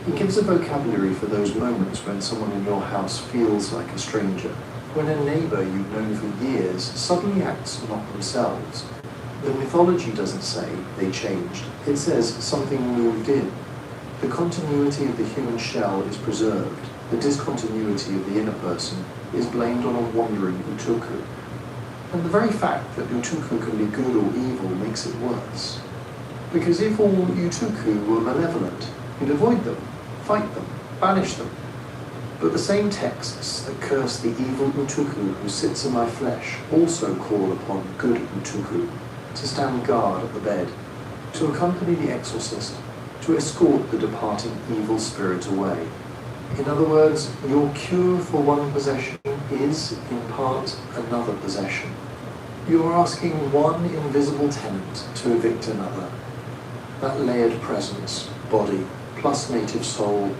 It gives a vocabulary for those moments when someone in your house feels like a stranger, when a neighbor you've known for years suddenly acts not themselves. The mythology doesn't say they changed, it says something moved in. The continuity of the human shell is preserved, the discontinuity of the inner person is blamed on a wandering utuku. And the very fact that utuku can be good or evil makes it worse. Because if all utuku were malevolent, you'd avoid them, fight them, banish them. But the same texts that curse the evil utuku who sits in my flesh also call upon good utuku to stand guard at the bed, to accompany the exorcist, to escort the departing evil spirit away. In other words, your cure for one possession is, in part, another possession. You are asking one invisible tenant to evict another. That layered presence, body, plus native soul,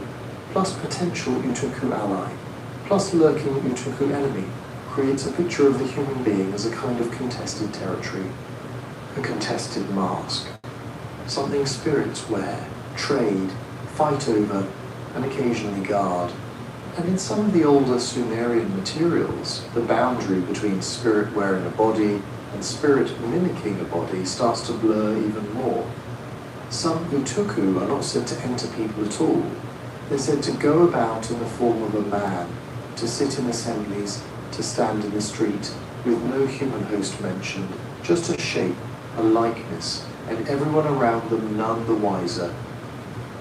plus potential utuku ally, plus lurking utuku enemy, creates a picture of the human being as a kind of contested territory, a contested mask, something spirits wear, trade, fight over, and occasionally guard. And in some of the older Sumerian materials, the boundary between spirit wearing a body and spirit mimicking a body starts to blur even more. Some utuku are not said to enter people at all. They're said to go about in the form of a man, to sit in assemblies, to stand in the street, with no human host mentioned, just a shape, a likeness, and everyone around them none the wiser.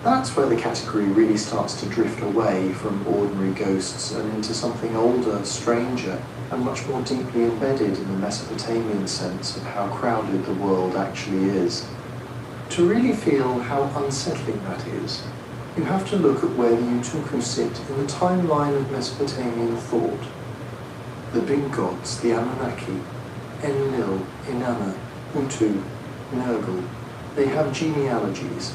That's where the category really starts to drift away from ordinary ghosts and into something older, stranger, and much more deeply embedded in the Mesopotamian sense of how crowded the world actually is. To really feel how unsettling that is, you have to look at where the utuku sit in the timeline of Mesopotamian thought. The big gods, the Anunnaki, Enlil, Inanna, Utu, Nergal, they have genealogies.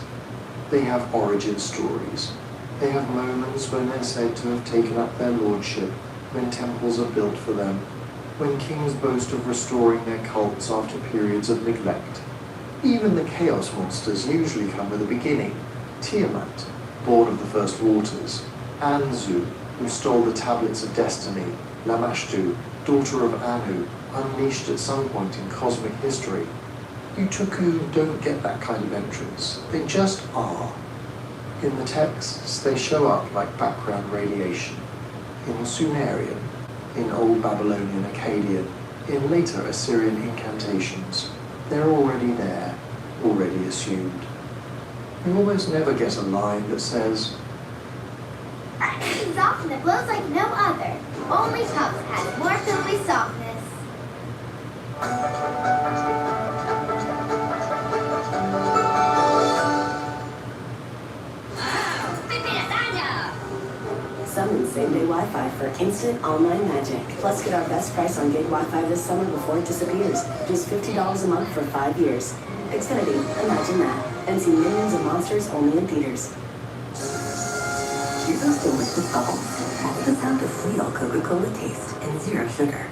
They have origin stories. They have moments when they're said to have taken up their lordship, when temples are built for them, when kings boast of restoring their cults after periods of neglect. Even the chaos monsters usually come with a beginning. Tiamat, born of the first waters. Anzu, who stole the tablets of destiny. Lamashtu, daughter of Anu, unleashed at some point in cosmic history. Utuku don't get that kind of entrance. They just are. In the texts, they show up like background radiation. In Sumerian, in Old Babylonian Akkadian, in later Assyrian incantations, they're already there, already assumed. You almost never get a line that says, He's off and it blows like no other. Only Tubs has more silky softness. Summon same-day Wi-Fi for instant online magic. Plus, get our best price on gig Wi-Fi this summer before it disappears. Just $50 a month for 5 years. Xfinity, imagine that. And see millions of monsters only in theaters. Hear those delicious bubbles? That's the sound of real Coca-Cola taste and zero sugar.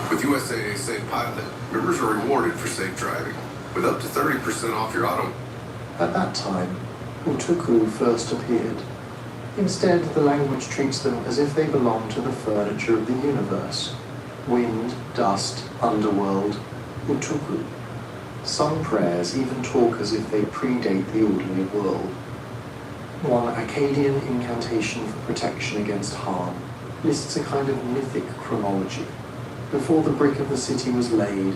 With USAA Safe Pilot, members are rewarded for safe driving, with up to 30% off your auto. At that time, Utuku first appeared. Instead, the language treats them as if they belong to the furniture of the universe. Wind, dust, underworld, Utuku. Some prayers even talk as if they predate the ordinary world. One Akkadian incantation for protection against harm lists a kind of mythic chronology. Before the brick of the city was laid,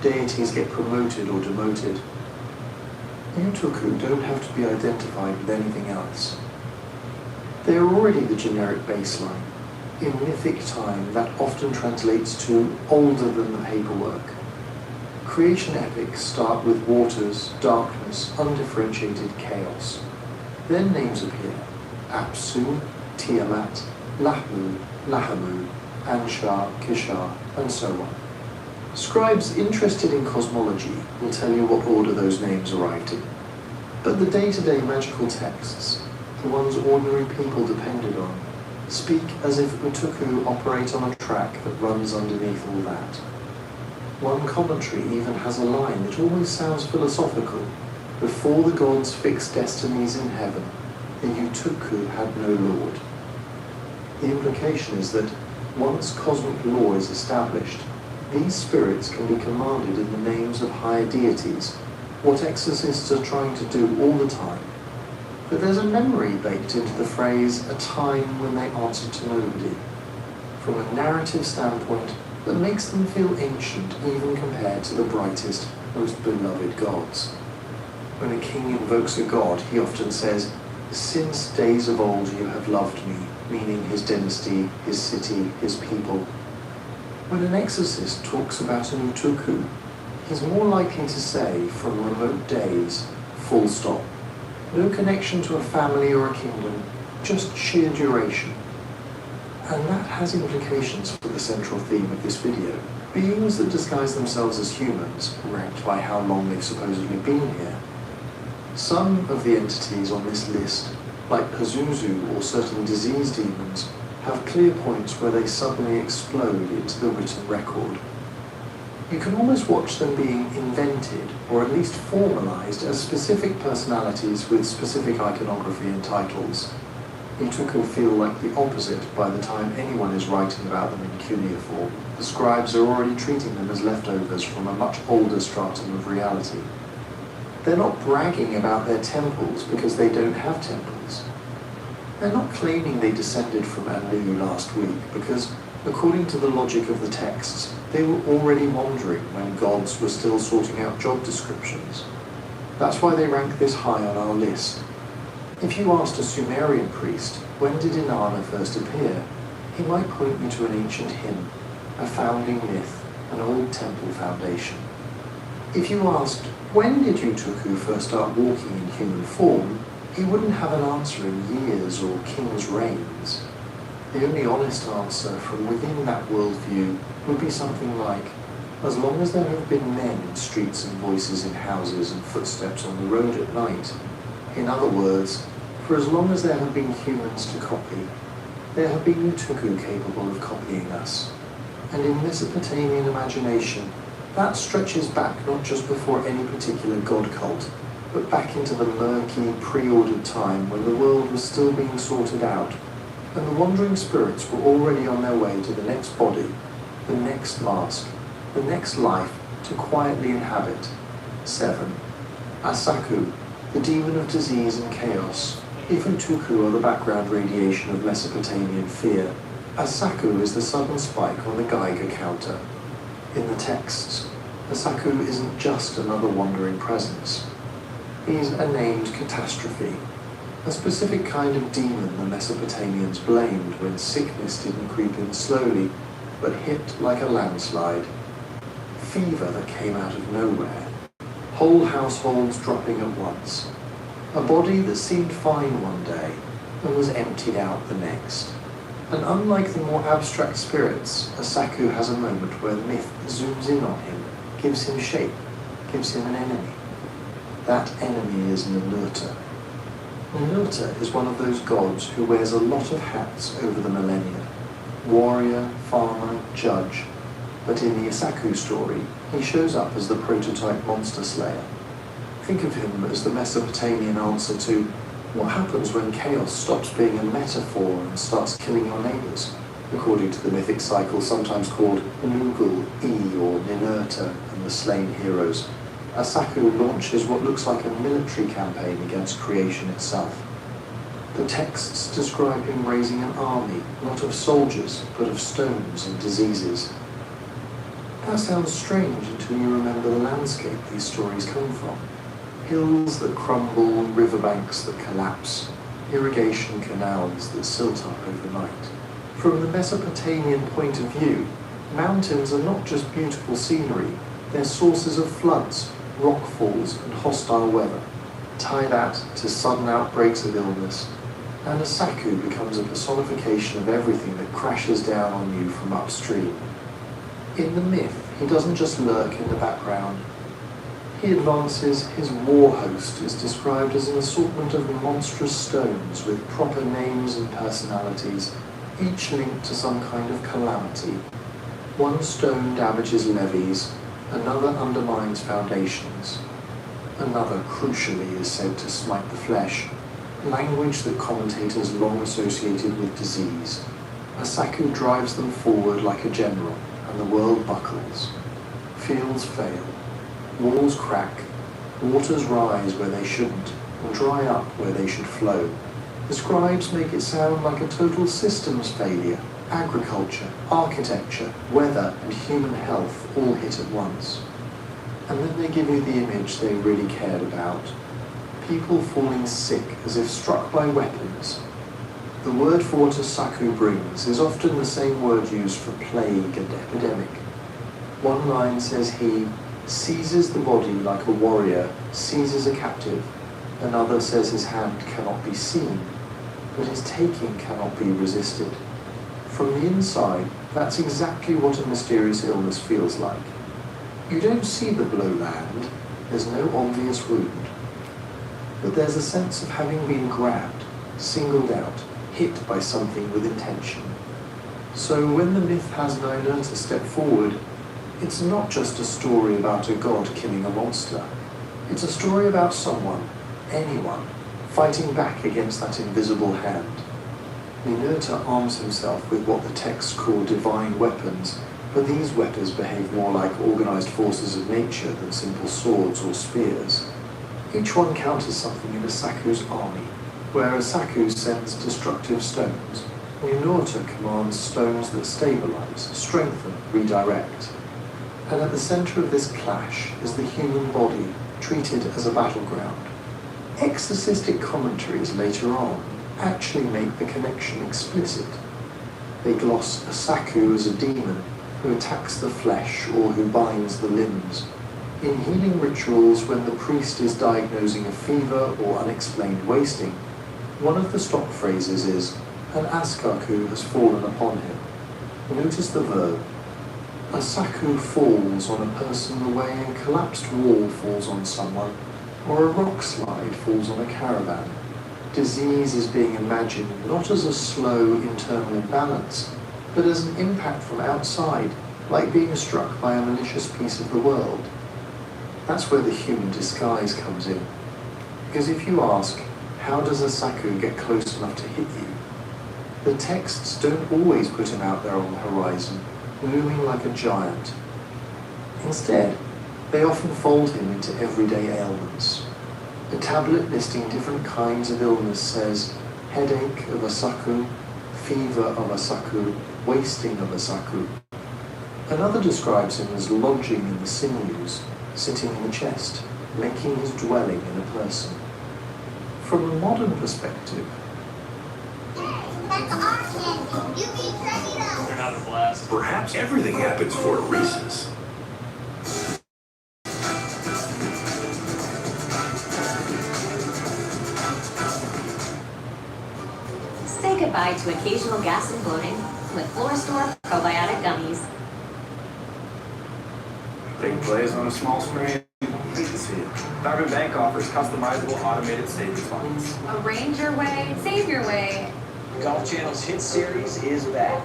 deities get promoted or demoted. Utuku don't have to be identified with anything else. They are already the generic baseline. In mythic time, that often translates to older than the paperwork. Creation epics start with waters, darkness, undifferentiated chaos. Then names appear: Apsu, Tiamat, Lahmu, Lahamu, Anshar, Kishar, and so on. Scribes interested in cosmology will tell you what order those names arrived in. But the day-to-day magical texts, the ones ordinary people depended on, speak as if Utuku operate on a track that runs underneath all that. One commentary even has a line that always sounds philosophical: before the gods fixed destinies in heaven, the Utuku had no lord. The implication is that once cosmic law is established, these spirits can be commanded in the names of higher deities, what exorcists are trying to do all the time. But there's a memory baked into the phrase, a time when they answered to nobody, from a narrative standpoint that makes them feel ancient even compared to the brightest, most beloved gods. When a king invokes a god, he often says, "Since days of old you have loved me," meaning his dynasty, his city, his people. When an exorcist talks about an Utuku, he's more likely to say, from remote days, full stop. No connection to a family or a kingdom, just sheer duration. And that has implications for the central theme of this video. Beings that disguise themselves as humans, ranked by how long they've supposedly been here. Some of the entities on this list, like Pazuzu or certain disease demons, have clear points where they suddenly explode into the written record. You can almost watch them being invented, or at least formalized, as specific personalities with specific iconography and titles. Utuku feel like the opposite by the time anyone is writing about them in cuneiform. The scribes are already treating them as leftovers from a much older stratum of reality. They're not bragging about their temples because they don't have temples. They're not claiming they descended from Anu last week because, according to the logic of the texts, they were already wandering when gods were still sorting out job descriptions. That's why they rank this high on our list. If you asked a Sumerian priest, when did Inanna first appear, he might point you to an ancient hymn, a founding myth, an old temple foundation. If you asked, when did Utuku first start walking in human form, he wouldn't have an answer in years or king's reigns. The only honest answer from within that worldview would be something like, as long as there have been men in streets and voices in houses and footsteps on the road at night. In other words, for as long as there have been humans to copy, there have been Utuku capable of copying us. And in Mesopotamian imagination, that stretches back not just before any particular god cult, but back into the murky, pre-ordered time when the world was still being sorted out, and the wandering spirits were already on their way to the next body, the next mask, the next life to quietly inhabit. 7. Asaku, the demon of disease and chaos. If Utuku are the background radiation of Mesopotamian fear, Asaku is the sudden spike on the Geiger counter. In the texts, Asaku isn't just another wandering presence. He's a named catastrophe, a specific kind of demon the Mesopotamians blamed when sickness didn't creep in slowly, but hit like a landslide. Fever that came out of nowhere, whole households dropping at once, a body that seemed fine one day and was emptied out the next. And unlike the more abstract spirits, Asaku has a moment where the myth zooms in on him, gives him shape, gives him an enemy. That enemy is Ninurta. Ninurta is one of those gods who wears a lot of hats over the millennia. Warrior, farmer, judge. But in the Asaku story, he shows up as the prototype monster slayer. Think of him as the Mesopotamian answer to what happens when chaos stops being a metaphor and starts killing your neighbors, according to the mythic cycle sometimes called Nugul, E or Ninurta and the slain heroes. Asaku launches what looks like a military campaign against creation itself. The texts describe him raising an army, not of soldiers, but of stones and diseases. That sounds strange until you remember the landscape these stories come from. Hills that crumble, riverbanks that collapse, irrigation canals that silt up overnight. From the Mesopotamian point of view, mountains are not just beautiful scenery, they're sources of floods, rockfalls, and hostile weather. Tie that to sudden outbreaks of illness, and a Saku becomes a personification of everything that crashes down on you from upstream. In the myth, he doesn't just lurk in the background. He advances. His war host is described as an assortment of monstrous stones with proper names and personalities, each linked to some kind of calamity. One stone damages levees, another undermines foundations, another crucially is said to smite the flesh, language that commentators long associated with disease. A Saku drives them forward like a general, and the world buckles. Fields fail, walls crack, waters rise where they shouldn't, and dry up where they should flow. The scribes make it sound like a total systems failure. Agriculture, architecture, weather, and human health all hit at once. And then they give you the image they really cared about. People falling sick as if struck by weapons. The word for what a Saku brings is often the same word used for plague and epidemic. One line says he seizes the body like a warrior seizes a captive. Another says his hand cannot be seen, but his taking cannot be resisted. From the inside, that's exactly what a mysterious illness feels like. You don't see the blow land, there's no obvious wound. But there's a sense of having been grabbed, singled out, hit by something with intention. So when the myth has Nina to step forward, it's not just a story about a god killing a monster. It's a story about someone, anyone, fighting back against that invisible hand. Minota arms himself with what the texts call divine weapons, but these weapons behave more like organized forces of nature than simple swords or spears. Each one counters something in a Saku's army, where a Saku sends destructive stones. Minota commands stones that stabilize, strengthen, redirect. And at the center of this clash is the human body, treated as a battleground. Exorcistic commentaries later on actually make the connection explicit. They gloss a Saku as a demon who attacks the flesh or who binds the limbs. In healing rituals, when the priest is diagnosing a fever or unexplained wasting, one of the stock phrases is, an Askaku has fallen upon him. Notice the verb. A Saku falls on a person the way a collapsed wall falls on someone, or a rock slide falls on a caravan. Disease is being imagined not as a slow internal imbalance, but as an impact from outside, like being struck by a malicious piece of the world. That's where the human disguise comes in. Because if you ask, how does a Saku get close enough to hit you? The texts don't always put him out there on the horizon, looming like a giant. Instead, they often fold him into everyday ailments. A tablet listing different kinds of illness says, headache of a Saku, fever of a Saku, wasting of a Saku. Another describes him as lodging in the sinews, sitting in the chest, making his dwelling in a person. From a modern perspective, That's awesome! You keep turning up! They're not a blast. Perhaps everything happens for a reason. Say goodbye to occasional gas and bloating with Floor Store probiotic gummies. Big plays on a small screen. Hate to see it. Diamond Bank offers customizable automated savings funds. Arrange your way, save your way. Golf Channel's hit series is back.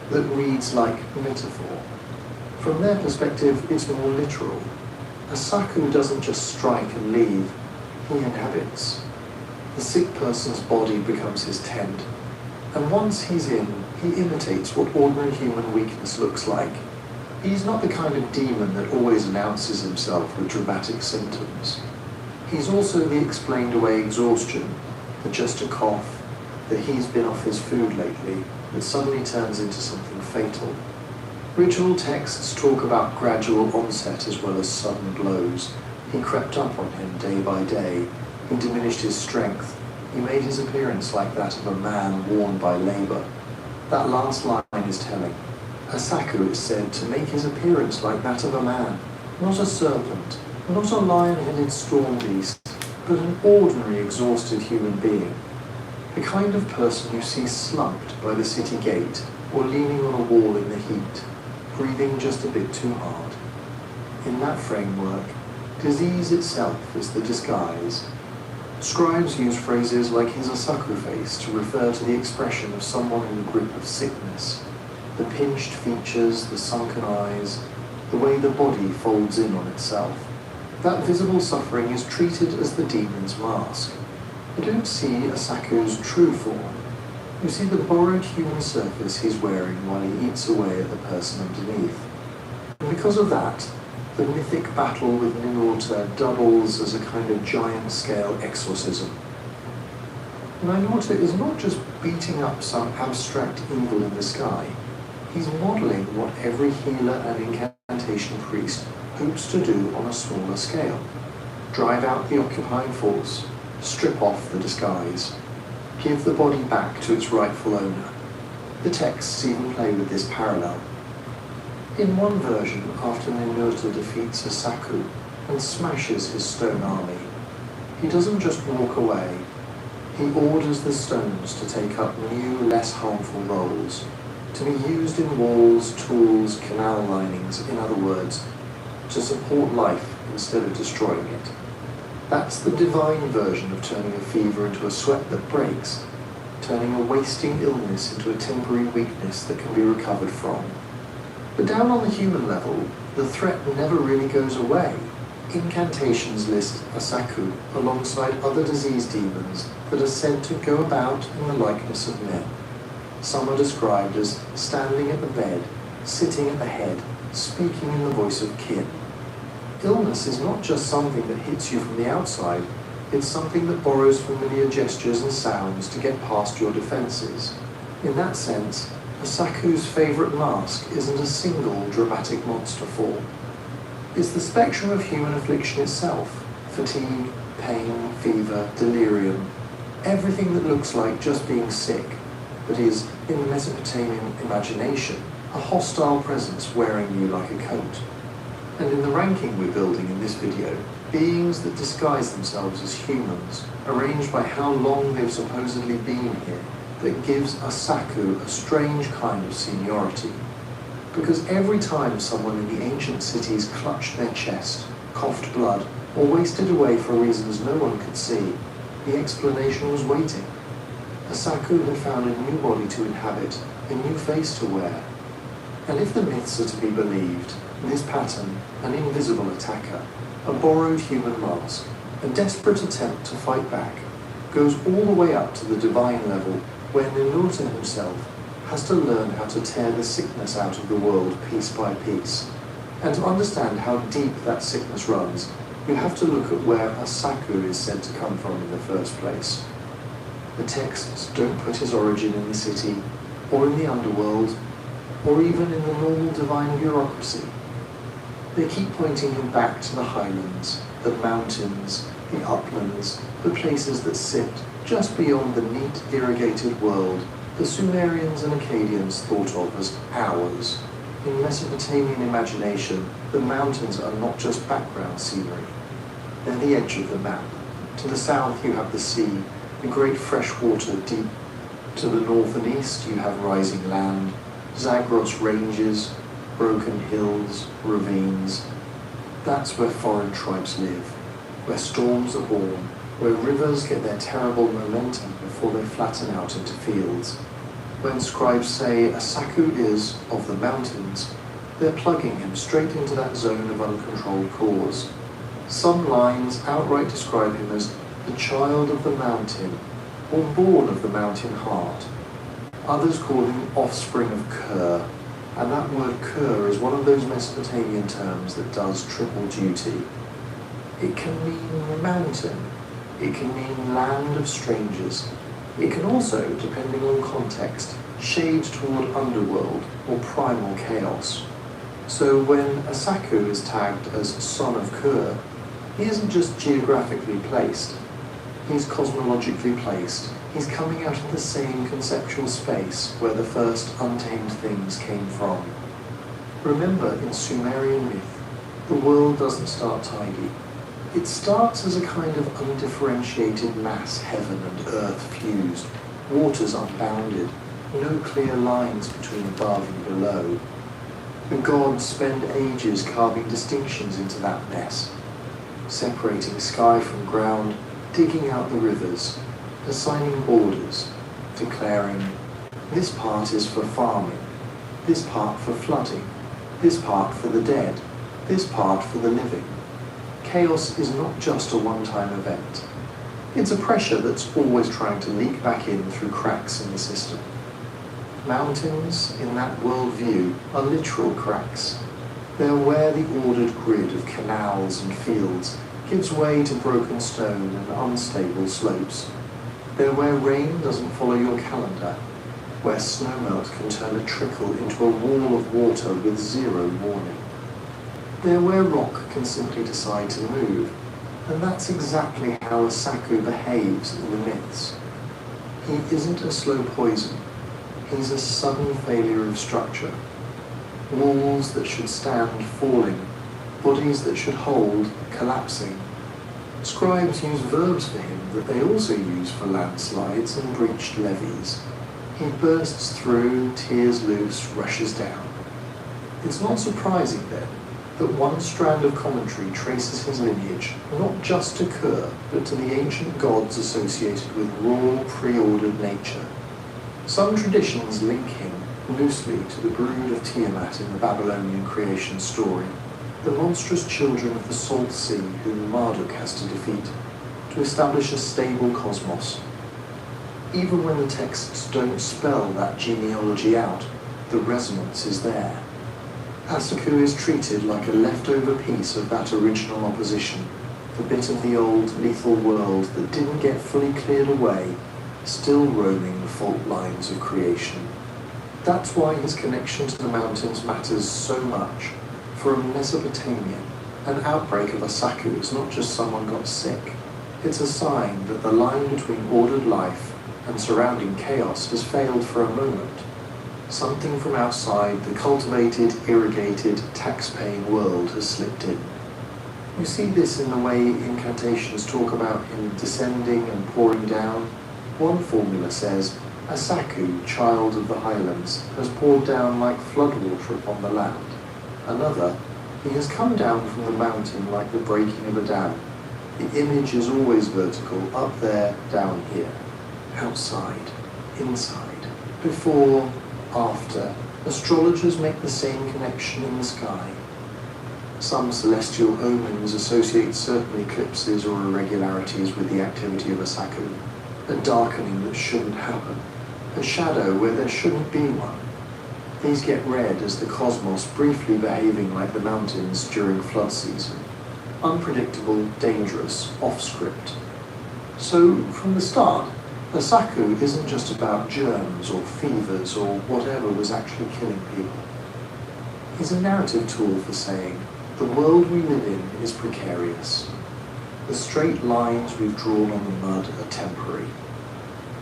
that reads like metaphor. From their perspective, it's more literal. A Saku doesn't just strike and leave, he inhabits. The sick person's body becomes his tent, and once he's in, he imitates what ordinary human weakness looks like. He's not the kind of demon that always announces himself with dramatic symptoms. He's also the explained away exhaustion, the just a cough, that he's been off his food lately, that suddenly turns into something fatal. Ritual texts talk about gradual onset as well as sudden blows. He crept up on him day by day. He diminished his strength. He made his appearance like that of a man worn by labor. That last line is telling. Asaku is said to make his appearance like that of a man, not a serpent, not a lion-headed storm beast, but an ordinary exhausted human being. The kind of person you see slumped by the city gate or leaning on a wall in the heat, breathing just a bit too hard. In that framework, disease itself is the disguise. Scribes use phrases like his Asaku face to refer to the expression of someone in the grip of sickness. The pinched features, the sunken eyes, the way the body folds in on itself. That visible suffering is treated as the demon's mask. You don't see Asaku's true form. You see the borrowed human surface he's wearing while he eats away at the person underneath. And because of that, the mythic battle with Ninurta doubles as a kind of giant-scale exorcism. Ninurta is not just beating up some abstract evil in the sky. He's modelling what every healer and incantation priest hopes to do on a smaller scale. Drive out the occupying force, strip off the disguise, give the body back to its rightful owner. The texts even play with this parallel. In one version, after Ninurta defeats Asaku and smashes his stone army, he doesn't just walk away, he orders the stones to take up new, less harmful roles, to be used in walls, tools, canal linings, in other words, to support life instead of destroying it. That's the divine version of turning a fever into a sweat that breaks, turning a wasting illness into a temporary weakness that can be recovered from. But down on the human level, the threat never really goes away. Incantations list Asaku alongside other disease demons that are said to go about in the likeness of men. Some are described as standing at the bed, sitting at the head, speaking in the voice of kin. Illness is not just something that hits you from the outside, it's something that borrows familiar gestures and sounds to get past your defenses. In that sense, Asaku's favourite mask isn't a single dramatic monster form. It's the spectrum of human affliction itself. Fatigue, pain, fever, delirium, everything that looks like just being sick, but is, in the Mesopotamian imagination, a hostile presence wearing you like a coat. And in the ranking we're building in this video, beings that disguise themselves as humans, arranged by how long they've supposedly been here, that gives Asaku a strange kind of seniority. Because every time someone in the ancient cities clutched their chest, coughed blood, or wasted away for reasons no one could see, the explanation was waiting. Asaku had found a new body to inhabit, a new face to wear. And if the myths are to be believed, this pattern, an invisible attacker, a borrowed human mask, a desperate attempt to fight back, goes all the way up to the divine level where Ninurta himself has to learn how to tear the sickness out of the world piece by piece. And to understand how deep that sickness runs, you have to look at where Asaku is said to come from in the first place. The texts don't put his origin in the city, or in the underworld, or even in the normal divine bureaucracy. They keep pointing him back to the highlands, the mountains, the uplands, the places that sit just beyond the neat, irrigated world the Sumerians and Akkadians thought of as ours. In Mesopotamian imagination, the mountains are not just background scenery. They're the edge of the map. To the south you have the sea, the great freshwater deep. To the north and east you have rising land, Zagros ranges, broken hills, ravines. That's where foreign tribes live, where storms are born, where rivers get their terrible momentum before they flatten out into fields. When scribes say Asaku is of the mountains, they're plugging him straight into that zone of uncontrolled cause. Some lines outright describe him as the child of the mountain, or born of the mountain heart. Others call him offspring of Ker, and that word Ker is one of those Mesopotamian terms that does triple duty. It can mean mountain, it can mean land of strangers, It can also, depending on context, shade toward underworld or primal chaos. So when Asaku is tagged as son of Kur, he isn't just geographically placed, he's cosmologically placed. He's coming out of the same conceptual space where the first untamed things came from. Remember, in Sumerian myth, the world doesn't start tidy. It starts as a kind of undifferentiated mass, heaven and earth fused, waters unbounded, no clear lines between above and below. The gods spend ages carving distinctions into that mess, separating sky from ground, digging out the rivers, assigning borders, declaring, this part is for farming, this part for flooding, this part for the dead, this part for the living. Chaos is not just a one-time event. It's a pressure that's always trying to leak back in through cracks in the system. Mountains, in that worldview, are literal cracks. They're where the ordered grid of canals and fields gives way to broken stone and unstable slopes. They're where rain doesn't follow your calendar, where snowmelt can turn a trickle into a wall of water with zero warning. They're where rock can simply decide to move, and that's exactly how Asaku behaves in the myths. He isn't a slow poison, he's a sudden failure of structure. Walls that should stand falling, bodies that should hold collapsing. Scribes use verbs for him that they also use for landslides and breached levees. He bursts through, tears loose, rushes down. It's not surprising then that one strand of commentary traces his lineage not just to Kur, but to the ancient gods associated with raw, pre-ordered nature. Some traditions link him loosely to the brood of Tiamat in the Babylonian creation story, the monstrous children of the Salt Sea whom Marduk has to defeat, to establish a stable cosmos. Even when the texts don't spell that genealogy out, the resonance is there. Asaku is treated like a leftover piece of that original opposition, the bit of the old lethal world that didn't get fully cleared away, still roaming the fault lines of creation. That's why his connection to the mountains matters so much. For a Mesopotamian, an outbreak of Asaku is not just someone got sick. It's a sign that the line between ordered life and surrounding chaos has failed for a moment. Something from outside the cultivated, irrigated, tax-paying world has slipped in. You see this in the way incantations talk about him descending and pouring down. One formula says, Asaku, child of the highlands, has poured down like floodwater upon the land. Another, he has come down from the mountain like the breaking of a dam. The image is always vertical, up there, down here. Outside, inside, before, after. Astrologers make the same connection in the sky. Some celestial omens associate certain eclipses or irregularities with the activity of Asaku, a darkening that shouldn't happen, a shadow where there shouldn't be one. These get read as the cosmos briefly behaving like the mountains during flood season. Unpredictable, dangerous, off-script. So, from the start, Asaku isn't just about germs or fevers or whatever was actually killing people. He's a narrative tool for saying, the world we live in is precarious. The straight lines we've drawn on the mud are temporary.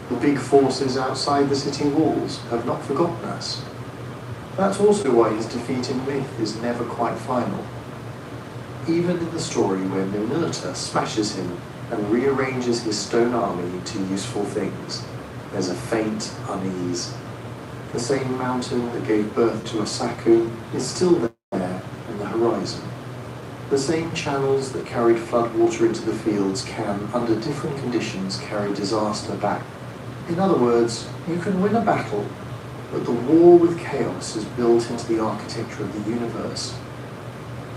The big forces outside the city walls have not forgotten us. That's also why his defeat in myth is never quite final. Even in the story where Minurta smashes him and rearranges his stone army into useful things, there's a faint unease. The same mountain that gave birth to Asaku is still there on the horizon. The same channels that carried floodwater into the fields can, under different conditions, carry disaster back. In other words, you can win a battle, but the war with chaos is built into the architecture of the universe.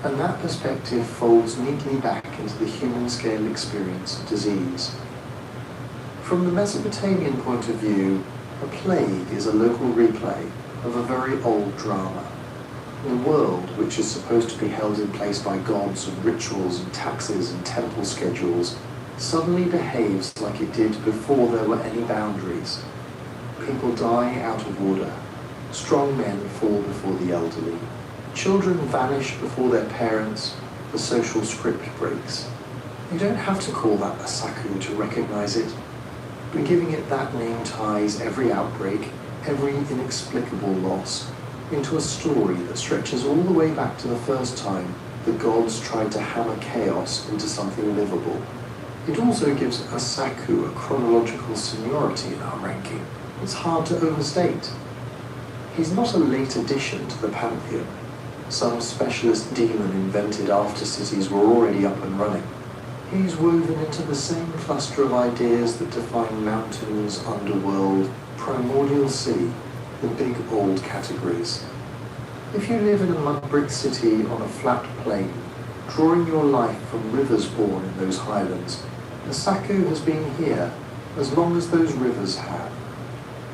And that perspective folds neatly back into the human-scale experience of disease. From the Mesopotamian point of view, a plague is a local replay of a very old drama. The world, which is supposed to be held in place by gods and rituals and taxes and temple schedules, suddenly behaves like it did before there were any boundaries. People die out of order. Strong men fall before the elderly. Children vanish before their parents. The social script breaks. You don't have to call that a saku to recognize it, but giving it that name ties every outbreak, every inexplicable loss, into a story that stretches all the way back to the first time the gods tried to hammer chaos into something livable. It also gives a saku a chronological seniority in our ranking. It's hard to overstate. He's not a late addition to the pantheon, some specialist demon invented after cities were already up and running. He's woven into the same cluster of ideas that define mountains, underworld, primordial sea, the big old categories. If you live in a mud brick city on a flat plain, drawing your life from rivers born in those highlands, the saku has been here as long as those rivers have.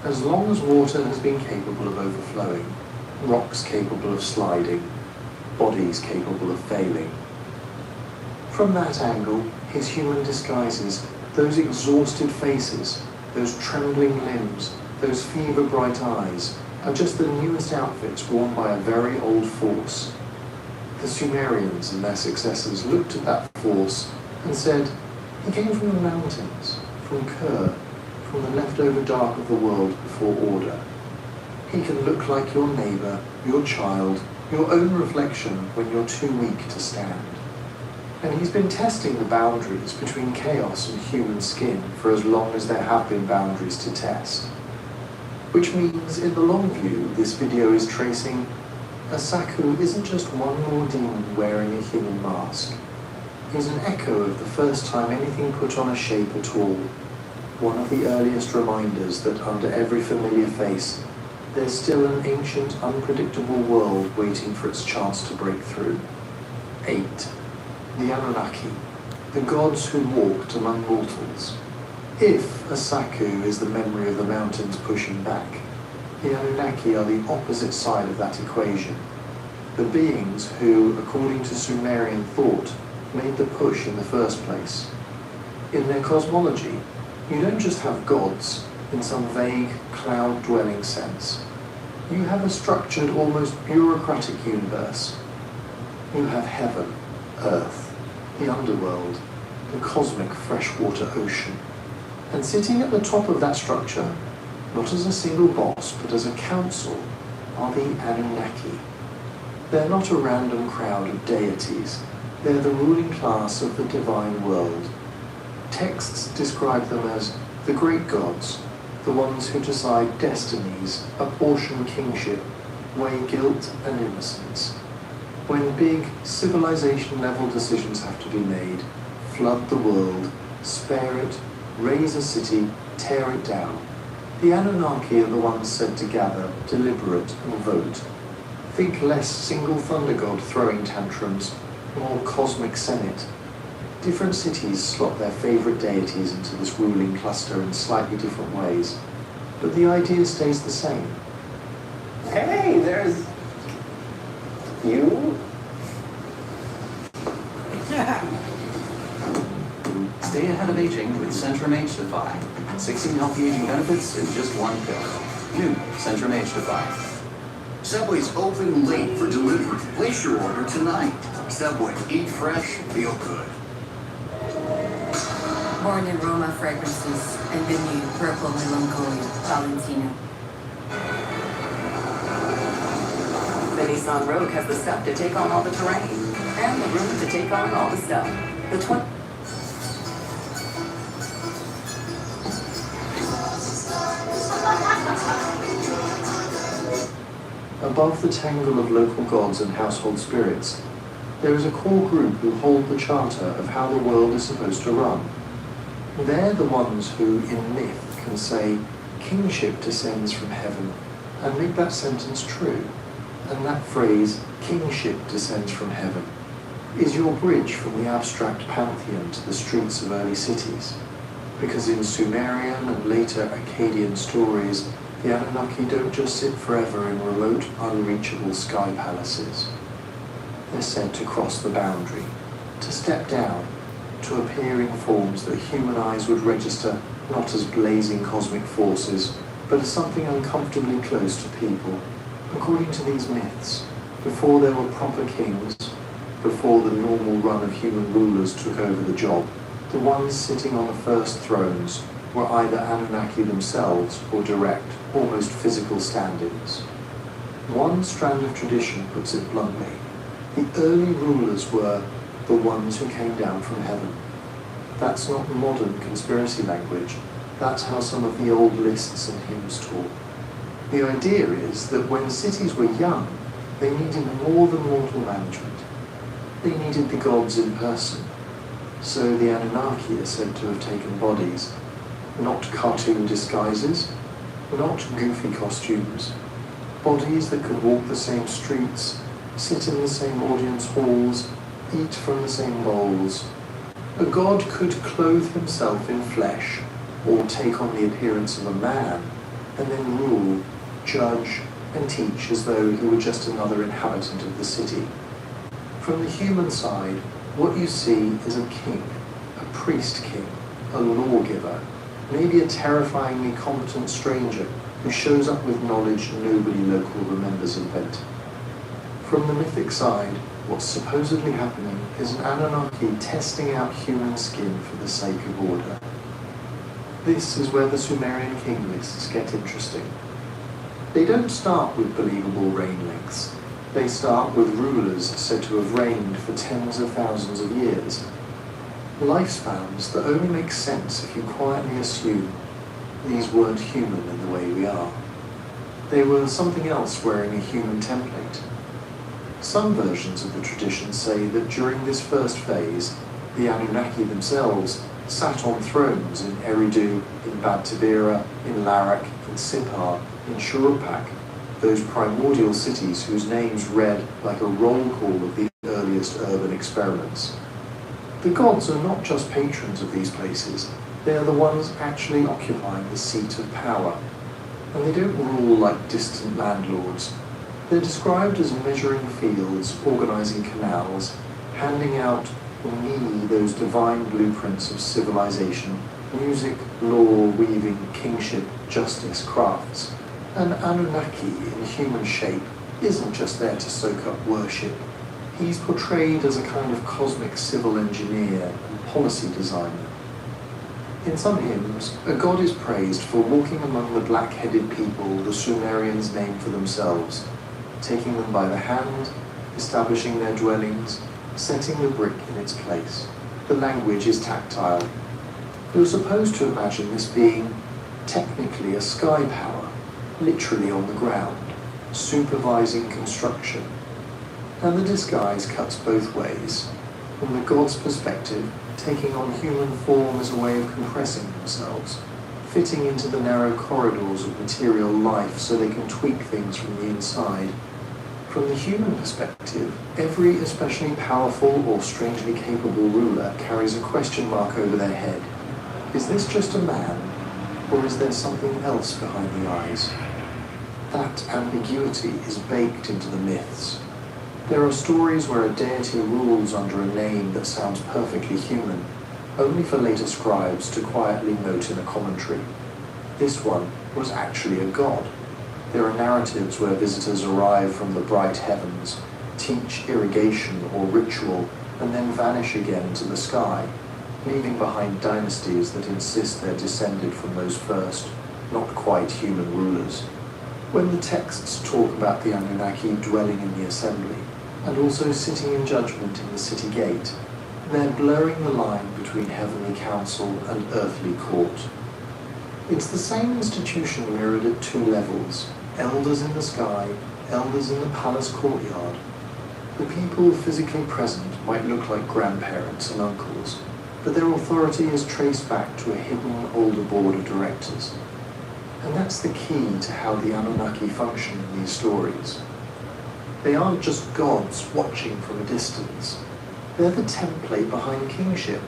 As long as water has been capable of overflowing, rocks capable of sliding, bodies capable of failing. From that angle, his human disguises, those exhausted faces, those trembling limbs, those fever-bright eyes, are just the newest outfits worn by a very old force. The Sumerians and their successors looked at that force and said, he came from the mountains, from Ker, from the leftover dark of the world before order. He can look like your neighbor, your child, your own reflection when you're too weak to stand. And he's been testing the boundaries between chaos and human skin for as long as there have been boundaries to test. Which means, in the long view, this video is tracing a saku isn't just one more demon wearing a human mask. He's an echo of the first time anything put on a shape at all. One of the earliest reminders that under every familiar face, there's still an ancient, unpredictable world waiting for its chance to break through. 8. The Anunnaki, the gods who walked among mortals. If a saku is the memory of the mountains pushing back, the Anunnaki are the opposite side of that equation. The beings who, according to Sumerian thought, made the push in the first place. In their cosmology, you don't just have gods in some vague, cloud-dwelling sense. You have a structured, almost bureaucratic universe. You have heaven, earth, the underworld, the cosmic freshwater ocean. And sitting at the top of that structure, not as a single boss, but as a council, are the Anunnaki. They're not a random crowd of deities. They're the ruling class of the divine world. Texts describe them as the great gods, the ones who decide destinies, apportion kingship, weigh guilt and innocence. When big, civilization-level decisions have to be made, flood the world, spare it, raise a city, tear it down, the Anunnaki are the ones said to gather, deliberate, and vote. Think less single thunder god throwing tantrums, more cosmic senate. Different cities slot their favorite deities into this ruling cluster in slightly different ways, but the idea stays the same. Hey, there's you. Stay ahead of aging with Centrum H-Defy. 16 healthy aging benefits in just one pill. New Centrum H-Defy. Subway's open late for delivery. Place your order tonight. Subway, eat fresh, feel good. Born in Roma fragrances and beneath purple melancholia, Valentino. The Nissan Rogue has the stuff to take on all the terrain and the room to take on all the stuff. The Above the tangle of local gods and household spirits, there is a core group who hold the charter of how the world is supposed to run. They're the ones who, in myth, can say, kingship descends from heaven, and make that sentence true. And that phrase, kingship descends from heaven, is your bridge from the abstract pantheon to the streets of early cities. Because in Sumerian and later Akkadian stories, the Anunnaki don't just sit forever in remote, unreachable sky palaces. They're said to cross the boundary, to step down, to appear in forms that human eyes would register not as blazing cosmic forces, but as something uncomfortably close to people. According to these myths, before there were proper kings, before the normal run of human rulers took over the job, the ones sitting on the first thrones were either Anunnaki themselves or direct, almost physical stand-ins. One strand of tradition puts it bluntly. The early rulers were the ones who came down from heaven. That's not modern conspiracy language. That's how some of the old lists and hymns talk. The idea is that when cities were young, they needed more than mortal management. They needed the gods in person. So the Anunnaki are said to have taken bodies, not cartoon disguises, not goofy costumes, bodies that could walk the same streets, sit in the same audience halls, eat from the same bowls. A god could clothe himself in flesh, or take on the appearance of a man, and then rule, judge, and teach as though he were just another inhabitant of the city. From the human side, what you see is a king, a priest king, a lawgiver, maybe a terrifyingly competent stranger who shows up with knowledge nobody local remembers inventing. From the mythic side, what's supposedly happening is an Anunnaki testing out human skin for the sake of order. This is where the Sumerian king lists get interesting. They don't start with believable reign lengths. They start with rulers said to have reigned for tens of thousands of years. Lifespans that only make sense if you quietly assume these weren't human in the way we are. They were something else wearing a human template. Some versions of the tradition say that during this first phase, the Anunnaki themselves sat on thrones in Eridu, in Bad Tibira, in Larak, in Sipar, in Shuruppak, those primordial cities whose names read like a roll call of the earliest urban experiments. The gods are not just patrons of these places, they are the ones actually occupying the seat of power. And they don't rule like distant landlords. They're described as measuring fields, organizing canals, handing out those divine blueprints of civilization, music, law, weaving, kingship, justice, crafts. An Anunnaki in human shape isn't just there to soak up worship. He's portrayed as a kind of cosmic civil engineer and policy designer. In some hymns, a god is praised for walking among the black-headed people the Sumerians named for themselves, taking them by the hand, establishing their dwellings, setting the brick in its place. The language is tactile. You're supposed to imagine this being technically a sky power, literally on the ground, supervising construction. And the disguise cuts both ways. From the god's perspective, taking on human form as a way of compressing themselves, fitting into the narrow corridors of material life so they can tweak things from the inside. From the human perspective, every especially powerful or strangely capable ruler carries a question mark over their head. Is this just a man, or is there something else behind the eyes? That ambiguity is baked into the myths. There are stories where a deity rules under a name that sounds perfectly human, only for later scribes to quietly note in a commentary. This one was actually a god. There are narratives where visitors arrive from the bright heavens, teach irrigation or ritual, and then vanish again into the sky, leaving behind dynasties that insist they're descended from those first, not quite human rulers. When the texts talk about the Anunnaki dwelling in the assembly, and also sitting in judgment in the city gate, they're blurring the line between heavenly council and earthly court. It's the same institution mirrored at two levels, elders in the sky, elders in the palace courtyard. The people physically present might look like grandparents and uncles, but their authority is traced back to a hidden older board of directors. And that's the key to how the Anunnaki function in these stories. They aren't just gods watching from a distance. They're the template behind kingship.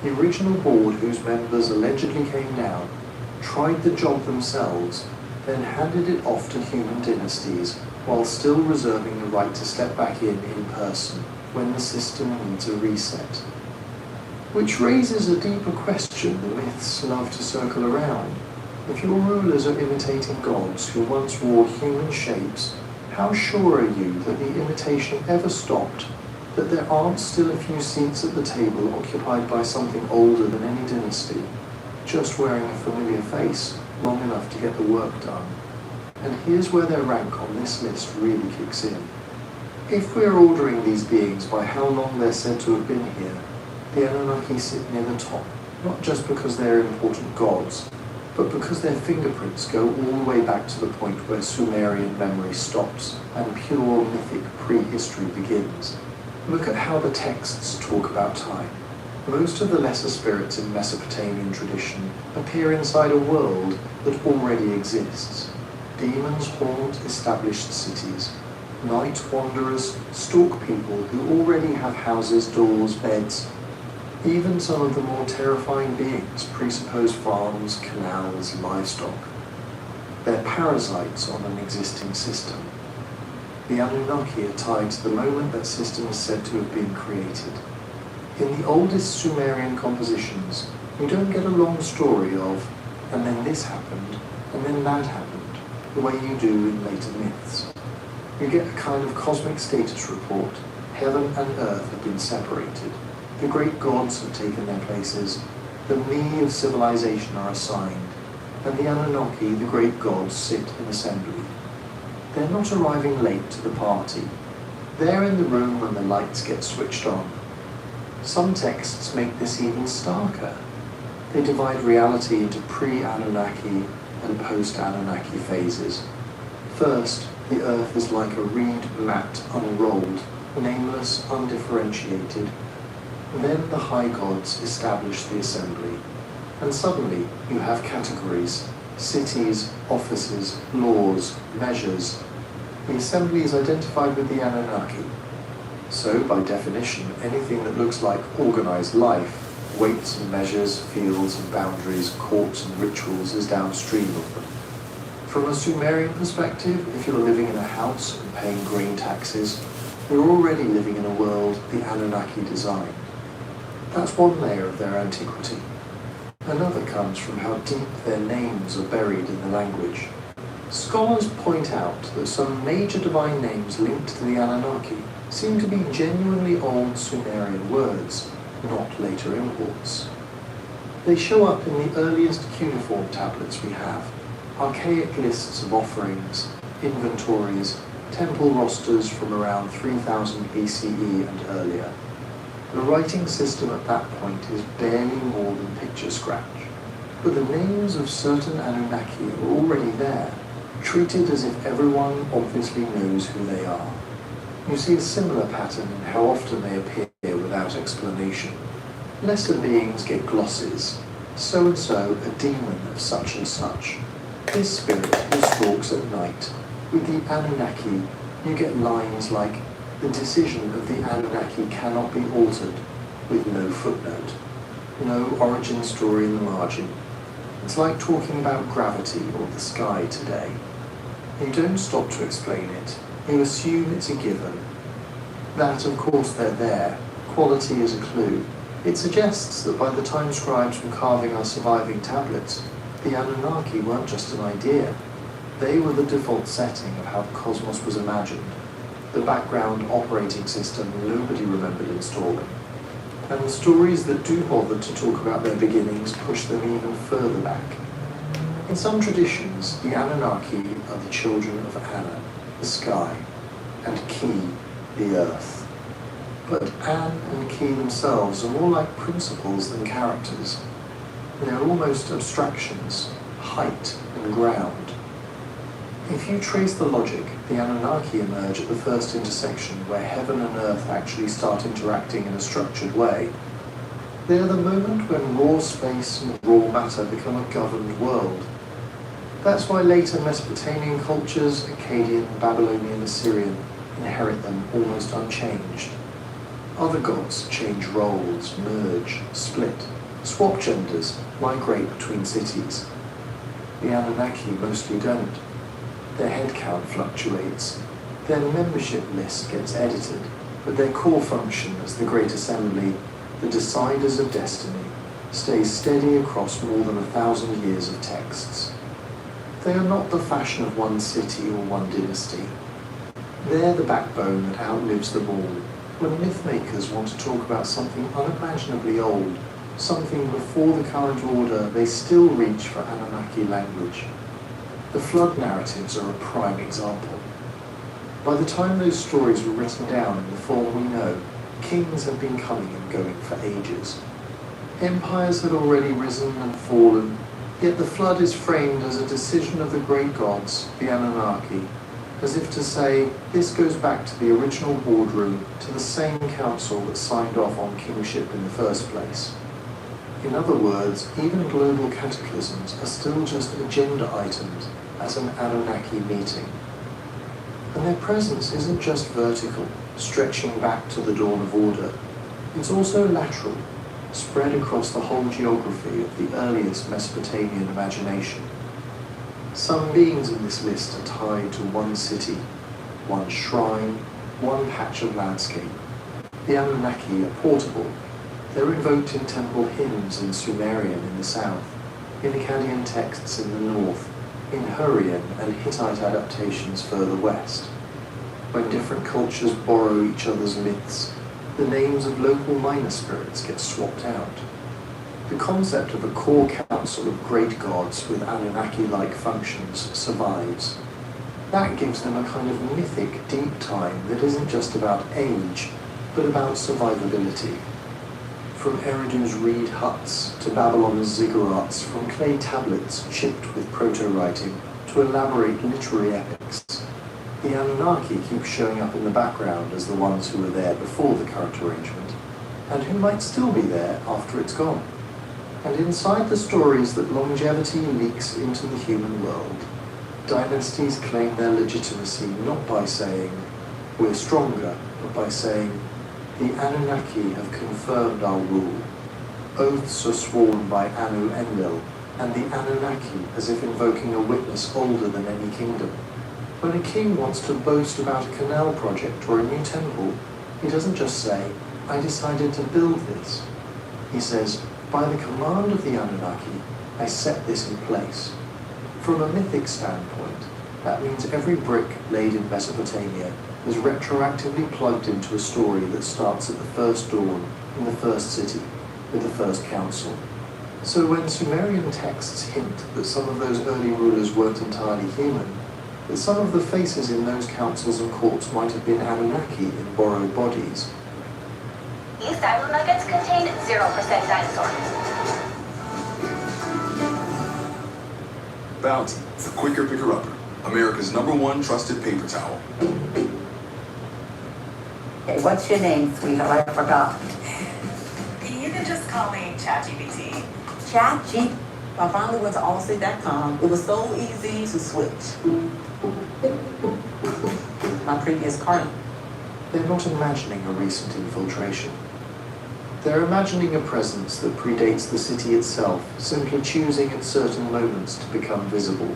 The original board whose members allegedly came down, tried the job themselves, then handed it off to human dynasties while still reserving the right to step back in person when the system needs a reset. Which raises a deeper question the myths love to circle around. If your rulers are imitating gods who once wore human shapes, how sure are you that the imitation ever stopped, that there aren't still a few seats at the table occupied by something older than any dynasty, just wearing a familiar face long enough to get the work done? And here's where their rank on this list really kicks in. If we're ordering these beings by how long they're said to have been here, the Anunnaki sit near the top, not just because they're important gods, but because their fingerprints go all the way back to the point where Sumerian memory stops and pure mythic prehistory begins. Look at how the texts talk about time. Most of the lesser spirits in Mesopotamian tradition appear inside a world that already exists. Demons haunt established cities. Night wanderers stalk people who already have houses, doors, beds. Even some of the more terrifying beings presuppose farms, canals, livestock. They're parasites on an existing system. The Anunnaki are tied to the moment that system is said to have been created. In the oldest Sumerian compositions, you don't get a long story of, and then this happened, and then that happened, the way you do in later myths. You get a kind of cosmic status report. Heaven and earth have been separated. The great gods have taken their places. The me of civilization are assigned. And the Anunnaki, the great gods, sit in assembly. They're not arriving late to the party. They're in the room when the lights get switched on. Some texts make this even starker. They divide reality into pre-Anunnaki and post-Anunnaki phases. First, the earth is like a reed mat unrolled, nameless, undifferentiated. Then the high gods establish the assembly. And suddenly you have categories, cities, offices, laws, measures. The assembly is identified with the Anunnaki. So, by definition, anything that looks like organized life, weights and measures, fields and boundaries, courts and rituals, is downstream of them. From a Sumerian perspective, if you're living in a house and paying grain taxes, you're already living in a world the Anunnaki designed. That's one layer of their antiquity. Another comes from how deep their names are buried in the language. Scholars point out that some major divine names linked to the Anunnaki seem to be genuinely old Sumerian words, not later imports. They show up in the earliest cuneiform tablets we have, archaic lists of offerings, inventories, temple rosters from around 3000 BCE and earlier. The writing system at that point is barely more than picture scratch, but the names of certain Anunnaki are already there, treated as if everyone obviously knows who they are. You see a similar pattern in how often they appear without explanation. Lesser beings get glosses. So-and-so, a demon of such and such. This spirit who stalks at night. With the Anunnaki, you get lines like, the decision of the Anunnaki cannot be altered, with no footnote. No origin story in the margin. It's like talking about gravity or the sky today. You don't stop to explain it. You assume it's a given. That, of course, they're there. Quality is a clue. It suggests that by the time scribes were carving our surviving tablets, the Anunnaki weren't just an idea. They were the default setting of how the cosmos was imagined, the background operating system nobody remembered installing. And the stories that do bother to talk about their beginnings push them even further back. In some traditions, the Anunnaki are the children of Anna, the sky, and Ki, the earth. But An and Ki themselves are more like principles than characters. They're almost abstractions, height and ground. If you trace the logic, the Anunnaki emerge at the first intersection where heaven and earth actually start interacting in a structured way. They are the moment when raw space and raw matter become a governed world. That's why later Mesopotamian cultures, Akkadian, Babylonian, Assyrian, inherit them almost unchanged. Other gods change roles, merge, split, swap genders, migrate between cities. The Anunnaki mostly don't. Their headcount fluctuates. Their membership list gets edited, but their core function as the Great Assembly the deciders of destiny, stays steady across more than 1,000 years of texts. They are not the fashion of one city or one dynasty. They're the backbone that outlives them all, when myth-makers want to talk about something unimaginably old, something before the current order, they still reach for Anunnaki language. The flood narratives are a prime example. By the time those stories were written down in the form we know, kings had been coming and going for ages. Empires had already risen and fallen, yet the flood is framed as a decision of the great gods, the Anunnaki, as if to say, this goes back to the original boardroom, to the same council that signed off on kingship in the first place. In other words, even global cataclysms are still just agenda items at an Anunnaki meeting. And their presence isn't just vertical, stretching back to the dawn of order. It's also lateral, spread across the whole geography of the earliest Mesopotamian imagination. Some beings in this list are tied to one city, one shrine, one patch of landscape. The Anunnaki are portable. They're invoked in temple hymns in Sumerian in the south, in Akkadian texts in the north, in Hurrian and Hittite adaptations further west. When different cultures borrow each other's myths, the names of local minor spirits get swapped out. The concept of a core council of great gods with Anunnaki-like functions survives. That gives them a kind of mythic deep time that isn't just about age, but about survivability. From Eridu's reed huts to Babylon's ziggurats, from clay tablets chipped with proto-writing to elaborate literary epics, the Anunnaki keep showing up in the background as the ones who were there before the current arrangement, and who might still be there after it's gone. And inside the stories that longevity leaks into the human world, dynasties claim their legitimacy not by saying, we're stronger, but by saying, the Anunnaki have confirmed our rule. Oaths are sworn by Anu Enlil, and the Anunnaki as if invoking a witness older than any kingdom. When a king wants to boast about a canal project or a new temple, he doesn't just say, I decided to build this. He says, by the command of the Anunnaki, I set this in place. From a mythic standpoint, that means every brick laid in Mesopotamia is retroactively plugged into a story that starts at the first dawn in the first city, with the first council. So when Sumerian texts hint that some of those early rulers weren't entirely human, that some of the faces in those councils and courts might have been Anunnaki in borrowed bodies. These silo nuggets contain 0% dinosaurs. Bounty, the quicker picker-upper. America's #1 trusted paper towel. Hey, what's your name, sweetheart? I forgot. You can just call me ChatGPT. ChatGPT. I finally went to allstate.com. It was so easy to switch. My previous card. They're not imagining a recent infiltration. They're imagining a presence that predates the city itself, simply choosing at certain moments to become visible.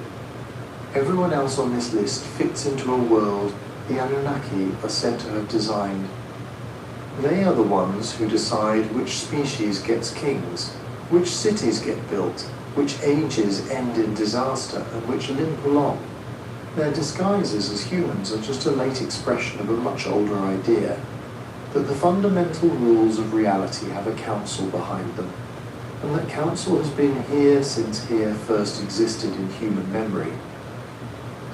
Everyone else on this list fits into a world the Anunnaki are said to have designed. They are the ones who decide which species gets kings, which cities get built, which ages end in disaster, and which limp along. Their disguises as humans are just a late expression of a much older idea, that the fundamental rules of reality have a council behind them, and that council has been here since here first existed in human memory.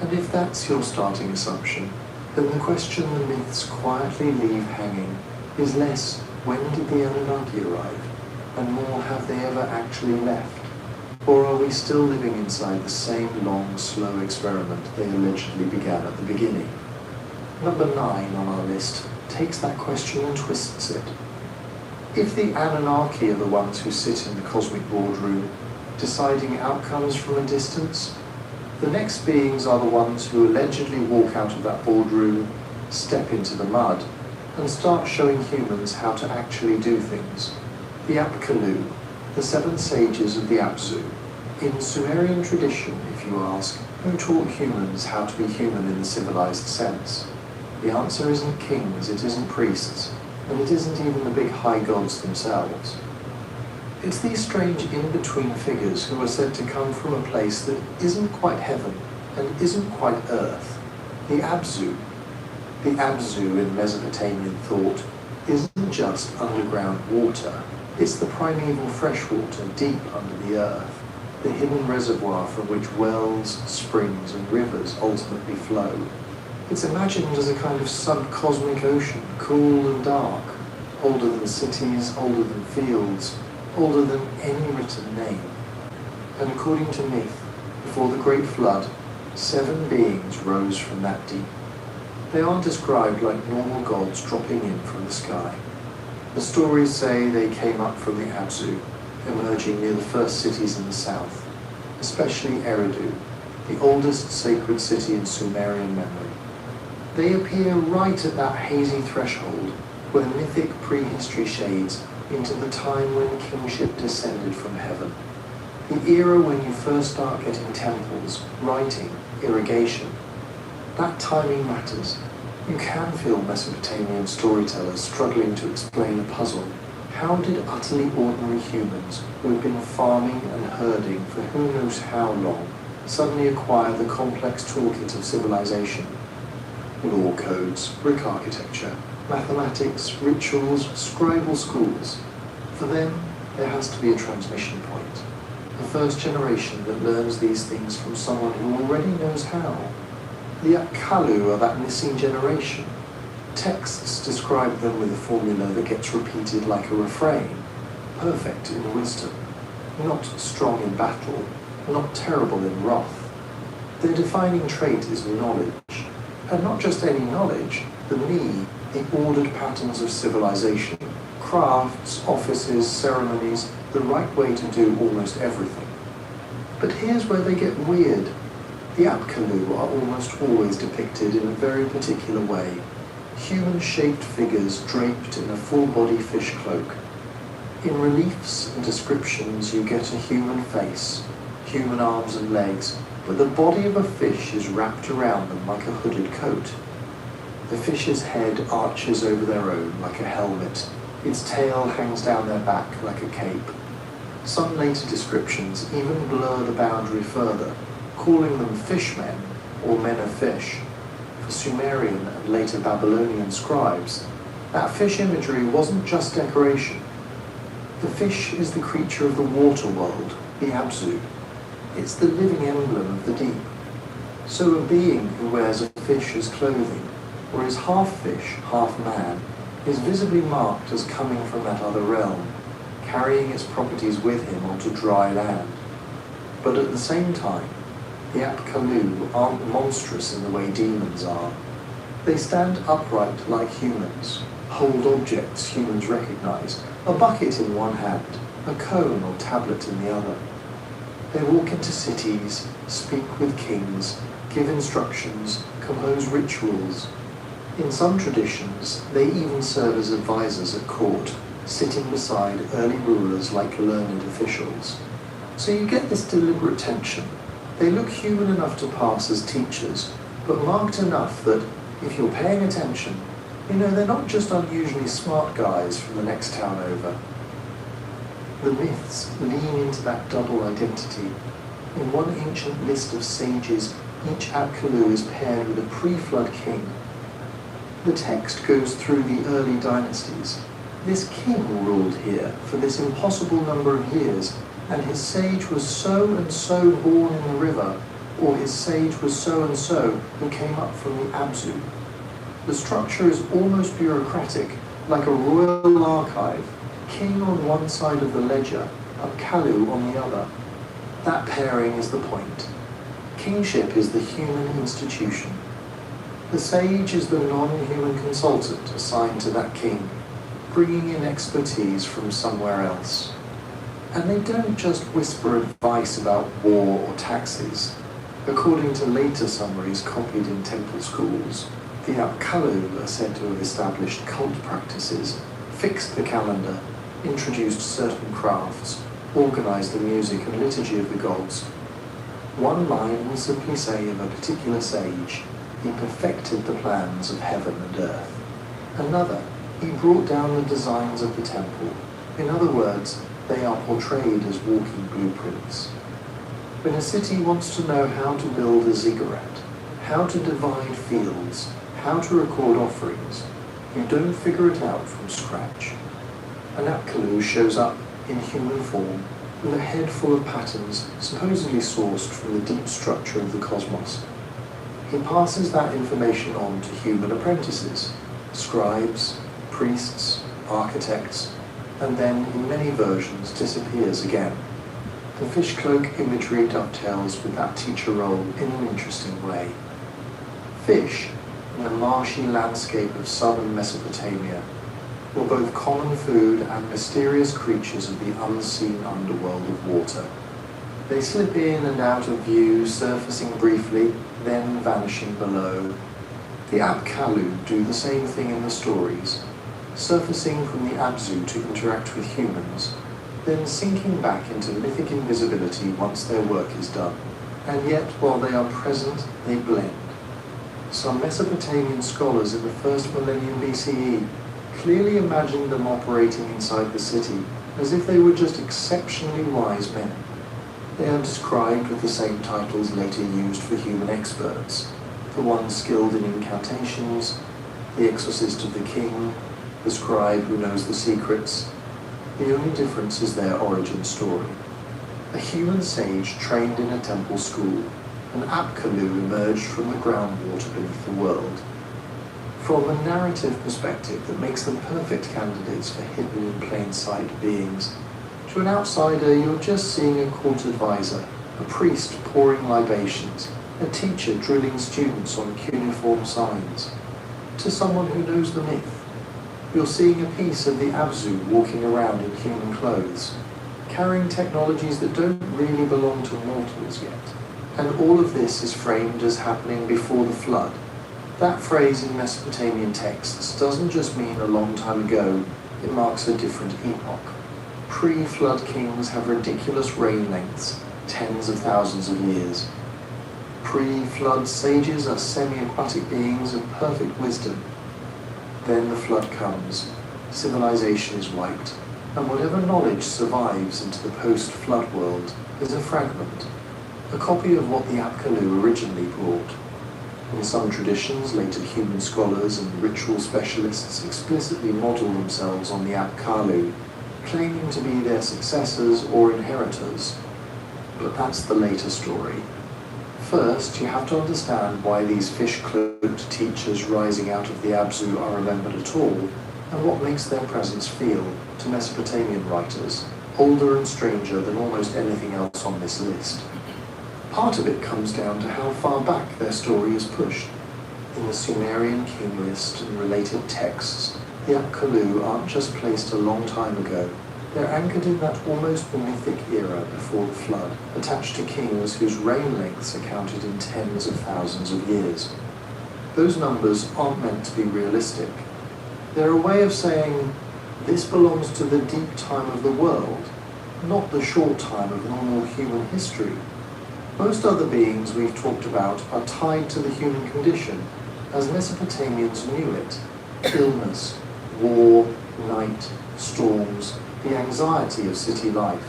And if that's your starting assumption, then the question the myths quietly leave hanging is less, when did the Anunnaki arrive, and more, have they ever actually left? Or are we still living inside the same long, slow experiment they allegedly began at the beginning? Number 9 on our list takes that question and twists it. If the Anunnaki are the ones who sit in the cosmic boardroom, deciding outcomes from a distance, the next beings are the ones who allegedly walk out of that boardroom, step into the mud, and start showing humans how to actually do things. The Apkallu, the 7 sages of the Apsu. In Sumerian tradition, if you ask, who taught humans how to be human in the civilized sense? The answer isn't kings, it isn't priests. and it isn't even the big high gods themselves. It's these strange in-between figures who are said to come from a place that isn't quite heaven and isn't quite earth, the Abzu. The Abzu in Mesopotamian thought isn't just underground water, it's the primeval freshwater deep under the earth, the hidden reservoir from which wells, springs and rivers ultimately flow. It's imagined as a kind of subcosmic ocean, cool and dark, older than cities, older than fields, older than any written name. And according to myth, before the Great Flood, 7 beings rose from that deep. They aren't described like normal gods dropping in from the sky. The stories say they came up from the Abzu, emerging near the first cities in the south, especially Eridu, the oldest sacred city in Sumerian memory. They appear right at that hazy threshold where mythic prehistory shades into the time when kingship descended from heaven. The era when you first start getting temples, writing, irrigation. That timing matters. You can feel Mesopotamian storytellers struggling to explain a puzzle. How did utterly ordinary humans, who had been farming and herding for who knows how long, suddenly acquire the complex toolkit of civilization? Law codes, brick architecture, mathematics, rituals, scribal schools. For them, there has to be a transmission point. The first generation that learns these things from someone who already knows how. The Akalu are that missing generation. Texts describe them with a formula that gets repeated like a refrain. Perfect in wisdom, not strong in battle, not terrible in wrath. Their defining trait is knowledge. And not just any knowledge, the ordered patterns of civilization, crafts, offices, ceremonies, the right way to do almost everything. But here's where they get weird. The Apkallu are almost always depicted in a very particular way. Human-shaped figures draped in a full-body fish cloak. In reliefs and descriptions you get a human face, human arms and legs, but the body of a fish is wrapped around them like a hooded coat. The fish's head arches over their own like a helmet. Its tail hangs down their back like a cape. Some later descriptions even blur the boundary further, calling them fishmen or men of fish. For Sumerian and later Babylonian scribes, that fish imagery wasn't just decoration. The fish is the creature of the water world, the Abzu. It's the living emblem of the deep. So a being who wears a fish as clothing, or is half fish, half man, is visibly marked as coming from that other realm, carrying its properties with him onto dry land. But at the same time, the Apkallu aren't monstrous in the way demons are. They stand upright like humans, hold objects humans recognize, a bucket in one hand, a cone or tablet in the other. They walk into cities, speak with kings, give instructions, compose rituals. In some traditions, they even serve as advisors at court, sitting beside early rulers like learned officials. So you get this deliberate tension. They look human enough to pass as teachers, but marked enough that, if you're paying attention, they're not just unusually smart guys from the next town over. The myths lean into that double identity. In one ancient list of sages, each Apkallu is paired with a pre-flood king. The text goes through the early dynasties. This king ruled here for this impossible number of years, and his sage was so and so born in the river, or his sage was so and so who came up from the Abzu. The structure is almost bureaucratic, like a royal archive, king on one side of the ledger, Apkallu on the other. That pairing is the point. Kingship is the human institution. The sage is the non-human consultant assigned to that king, bringing in expertise from somewhere else. And they don't just whisper advice about war or taxes. According to later summaries copied in temple schools, the Apkallu are said to have established cult practices, fixed the calendar, introduced certain crafts, organized the music and liturgy of the gods. One line will simply say of a particular sage, he perfected the plans of heaven and earth. Another, He brought down the designs of the temple. In other words, they are portrayed as walking blueprints. When a city wants to know how to build a ziggurat, how to divide fields, how to record offerings, you don't figure it out from scratch. An Apkallu shows up in human form with a head full of patterns supposedly sourced from the deep structure of the cosmos. He passes that information on to human apprentices, scribes, priests, architects, and then in many versions disappears again. The fish cloak imagery dovetails with that teacher role in an interesting way. Fish, in the marshy landscape of southern Mesopotamia, were both common food and mysterious creatures of the unseen underworld of water. They slip in and out of view, surfacing briefly, then vanishing below. The Apkallu do the same thing in the stories, surfacing from the Abzu to interact with humans, then sinking back into mythic invisibility once their work is done. And yet, while they are present, they blend. Some Mesopotamian scholars in the first millennium BCE clearly imagined them operating inside the city as if they were just exceptionally wise men. They are described with the same titles later used for human experts, the one skilled in incantations, the exorcist of the king, the scribe who knows the secrets. The only difference is their origin story. A human sage trained in a temple school, an Apkallu emerged from the groundwater beneath the world. From a narrative perspective that makes them perfect candidates for hidden in plain sight beings, to an outsider you're just seeing a court advisor, a priest pouring libations, a teacher drilling students on cuneiform signs. To someone who knows the myth, you're seeing a piece of the Abzu walking around in human clothes, carrying technologies that don't really belong to mortals yet. And all of this is framed as happening before the flood. That phrase in Mesopotamian texts doesn't just mean a long time ago, it marks a different epoch. Pre-flood kings have ridiculous reign lengths, tens of thousands of years. Pre-flood sages are semi-aquatic beings of perfect wisdom. Then the flood comes, civilization is wiped, and whatever knowledge survives into the post-flood world is a fragment, a copy of what the Apkallu originally brought. In some traditions, later human scholars and ritual specialists explicitly model themselves on the Apkallu, claiming to be their successors or inheritors. But that's the later story. First, you have to understand why these fish-cloaked teachers rising out of the Abzu are remembered at all, and what makes their presence feel, to Mesopotamian writers, older and stranger than almost anything else on this list. Part of it comes down to how far back their story is pushed. In the Sumerian king list and related texts, the Apkallu aren't just placed a long time ago. They're anchored in that almost mythic era before the flood, attached to kings whose reign lengths are counted in tens of thousands of years. Those numbers aren't meant to be realistic. They're a way of saying, this belongs to the deep time of the world, not the short time of normal human history. Most other beings we've talked about are tied to the human condition, as Mesopotamians knew it. Illness, war, night, storms, the anxiety of city life.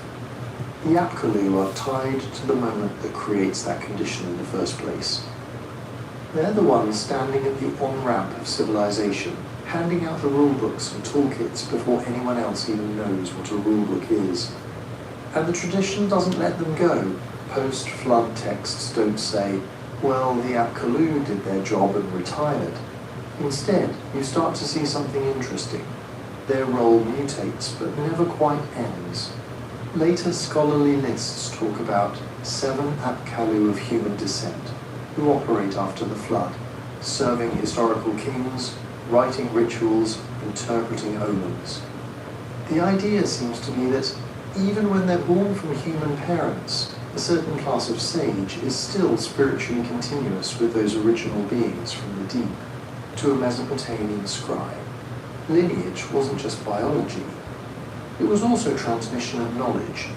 The Apkallu are tied to the moment that creates that condition in the first place. They're the ones standing at the on-ramp of civilization, handing out the rulebooks and toolkits before anyone else even knows what a rulebook is. And the tradition doesn't let them go. Post-flood texts don't say, well, the Apkallu did their job and retired. Instead, you start to see something interesting. Their role mutates, but never quite ends. Later scholarly lists talk about 7 Apkallu of human descent, who operate after the flood, serving historical kings, writing rituals, interpreting omens. The idea seems to be that even when they're born from human parents, a certain class of sage is still spiritually continuous with those original beings from the deep. To a Mesopotamian scribe, lineage wasn't just biology, it was also transmission of knowledge.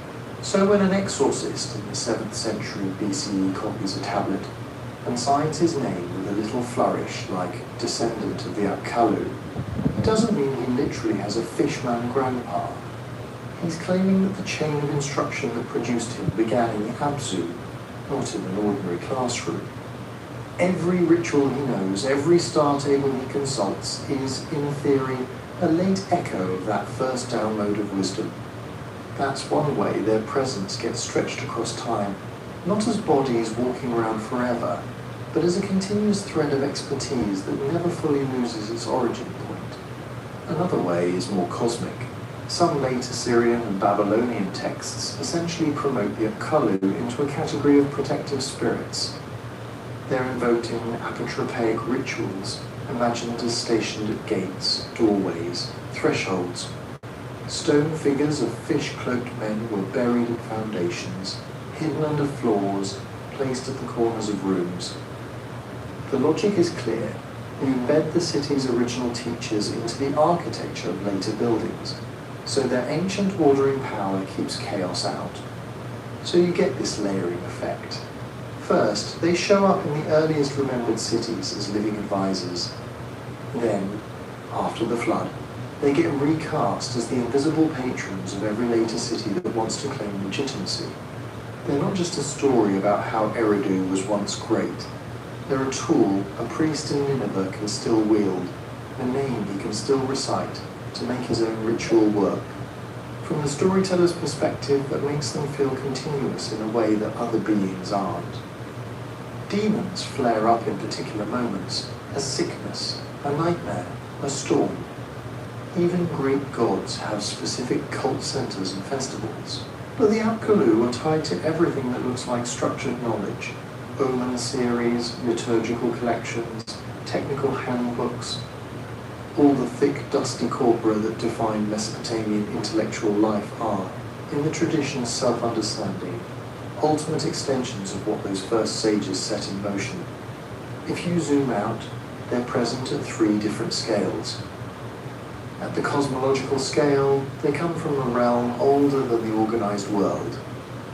So when an exorcist in the 7th century BCE copies a tablet and signs his name with a little flourish like descendant of the Apkallu, It doesn't mean he literally has a fishman grandpa. He's claiming that the chain of instruction that produced him began in the Abzu, not in an ordinary classroom. Every ritual he knows, every star table he consults is, in theory, a late echo of that first download of wisdom. That's one way their presence gets stretched across time, not as bodies walking around forever, but as a continuous thread of expertise that never fully loses its origin point. Another way is more cosmic. Some late Assyrian and Babylonian texts essentially promote the Apkallu into a category of protective spirits. They're invoked in apotropaic rituals, imagined as stationed at gates, doorways, thresholds. Stone figures of fish-cloaked men were buried at foundations, hidden under floors, placed at the corners of rooms. The logic is clear. You embed the city's original teachers into the architecture of later buildings, so their ancient ordering power keeps chaos out. So you get this layering effect. First, they show up in the earliest remembered cities as living advisors. Then, after the flood, they get recast as the invisible patrons of every later city that wants to claim legitimacy. They're not just a story about how Eridu was once great. They're a tool a priest in Nineveh can still wield, a name he can still recite to make his own ritual work. From the storyteller's perspective, that makes them feel continuous in a way that other beings aren't. Demons flare up in particular moments, a sickness, a nightmare, a storm. Even Greek gods have specific cult centers and festivals. But the Apkallu are tied to everything that looks like structured knowledge. Omen series, liturgical collections, technical handbooks. All the thick, dusty corpora that define Mesopotamian intellectual life are, in the tradition's self-understanding, ultimate extensions of what those first sages set in motion. If you zoom out, they're present at 3 different scales. At the cosmological scale, they come from a realm older than the organized world,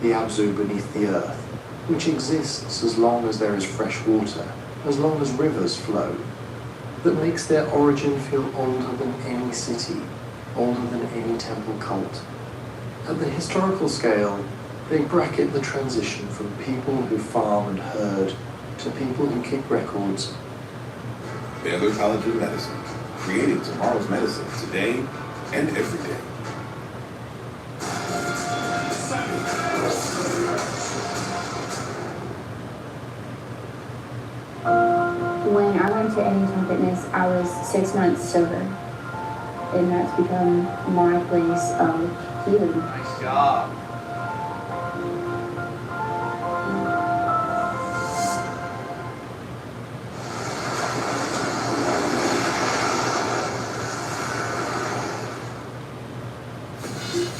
the Abzu beneath the earth, which exists as long as there is fresh water, as long as rivers flow, that makes their origin feel older than any city, older than any temple cult. At the historical scale, they bracket the transition from people who farm and herd to people who keep records. Baylor College of Medicine, creating tomorrow's medicine today and every day. When I went to Anytime Fitness, I was 6 months sober, and that's become my place of healing. Nice job.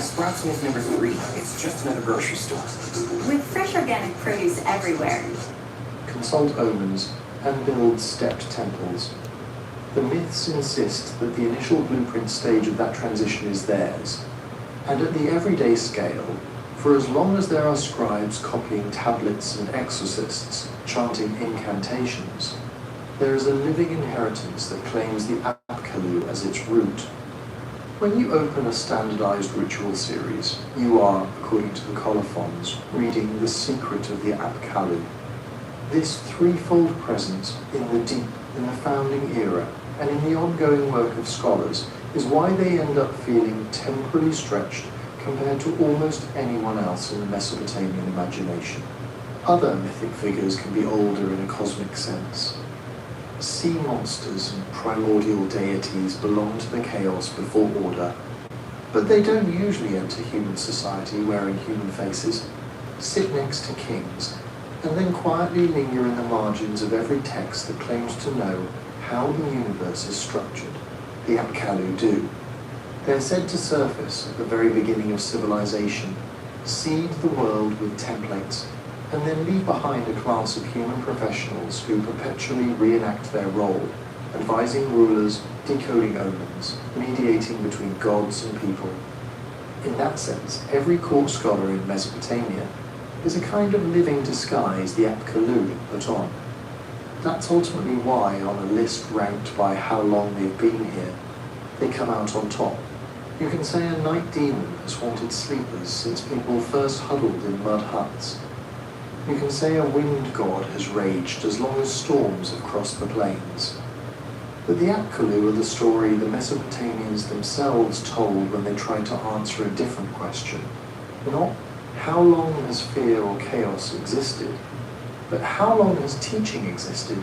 Sprouts Mills number 3. It's just another grocery store. With fresh organic produce everywhere. Consult omens and build stepped temples. The myths insist that the initial blueprint stage of that transition is theirs, and at the everyday scale, for as long as there are scribes copying tablets and exorcists chanting incantations, there is a living inheritance that claims the Apkallu as its root. When you open a standardized ritual series, you are, according to the colophons, reading The Secret of the Apkallu. This threefold presence in the deep, in the founding era, and in the ongoing work of scholars is why they end up feeling temporally stretched compared to almost anyone else in the Mesopotamian imagination. Other mythic figures can be older in a cosmic sense. Sea monsters and primordial deities belong to the chaos before order, but they don't usually enter human society wearing human faces, sit next to kings, and then quietly linger in the margins of every text that claims to know how the universe is structured. The Apkallu do. They're said to surface at the very beginning of civilization, seed the world with templates, and then leave behind a class of human professionals who perpetually reenact their role, advising rulers, decoding omens, mediating between gods and people. In that sense, every court scholar in Mesopotamia is a kind of living disguise the Apkallu put on. That's ultimately why, on a list ranked by how long they've been here, they come out on top. You can say a night demon has haunted sleepers since people first huddled in mud huts. You can say a wind god has raged as long as storms have crossed the plains. But the Apkallu are the story the Mesopotamians themselves told when they tried to answer a different question. Not how long has fear or chaos existed, but how long has teaching existed,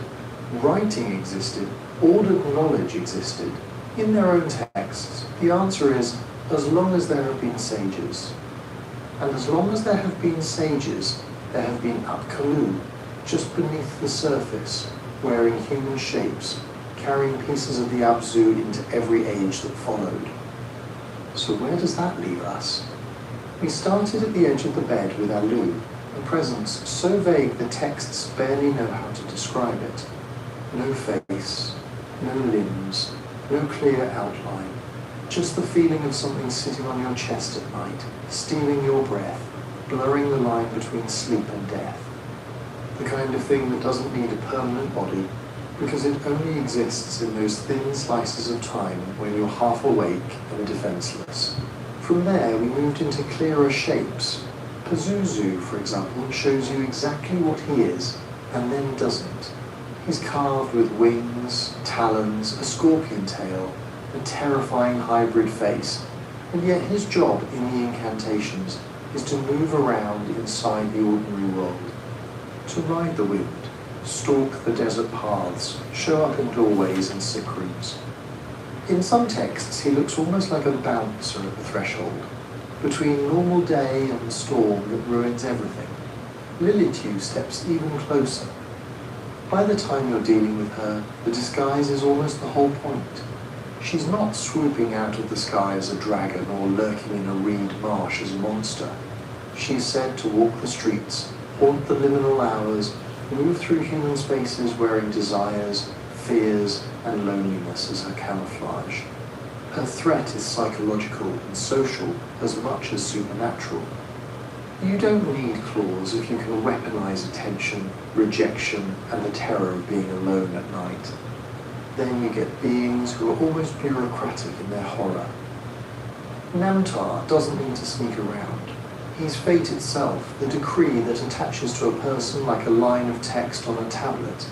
writing existed, ordered knowledge existed. In their own texts, the answer is, as long as there have been sages. And as long as there have been sages, there have been Apkallu, just beneath the surface, wearing human shapes, carrying pieces of the Abzu into every age that followed. So where does that leave us? We started at the edge of the bed with Alu, a presence so vague the texts barely know how to describe it. No face, no limbs, no clear outline, just the feeling of something sitting on your chest at night, stealing your breath, blurring the line between sleep and death. The kind of thing that doesn't need a permanent body, because it only exists in those thin slices of time when you're half awake and defenseless. From there, we moved into clearer shapes. Pazuzu, for example, shows you exactly what he is, and then doesn't. He's carved with wings, talons, a scorpion tail, a terrifying hybrid face, and yet his job in the incantations is to move around inside the ordinary world, to ride the wind, stalk the desert paths, show up in doorways and sick rooms. In some texts, he looks almost like a bouncer at the threshold, between normal day and storm that ruins everything. Lilitu steps even closer. By the time you're dealing with her, the disguise is almost the whole point. She's not swooping out of the sky as a dragon or lurking in a reed marsh as a monster. She's said to walk the streets, haunt the liminal hours, move through human spaces wearing desires, fears, and loneliness as her camouflage. Her threat is psychological and social as much as supernatural. You don't need claws if you can weaponize attention, rejection, and the terror of being alone at night. Then you get beings who are almost bureaucratic in their horror. Namtar doesn't need to sneak around. He's fate itself, the decree that attaches to a person like a line of text on a tablet.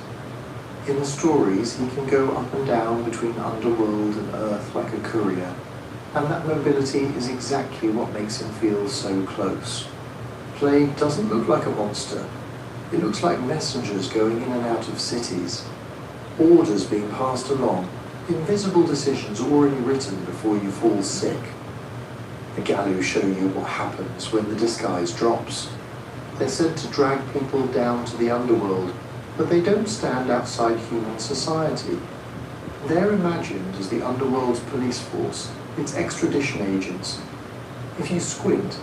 In the stories, he can go up and down between underworld and earth like a courier, and that mobility is exactly what makes him feel so close. Plague doesn't look like a monster. It looks like messengers going in and out of cities, orders being passed along, invisible decisions already written before you fall sick. The Galu show you what happens when the disguise drops. They're said to drag people down to the underworld, but they don't stand outside human society. They're imagined as the underworld's police force, its extradition agents. If you squint,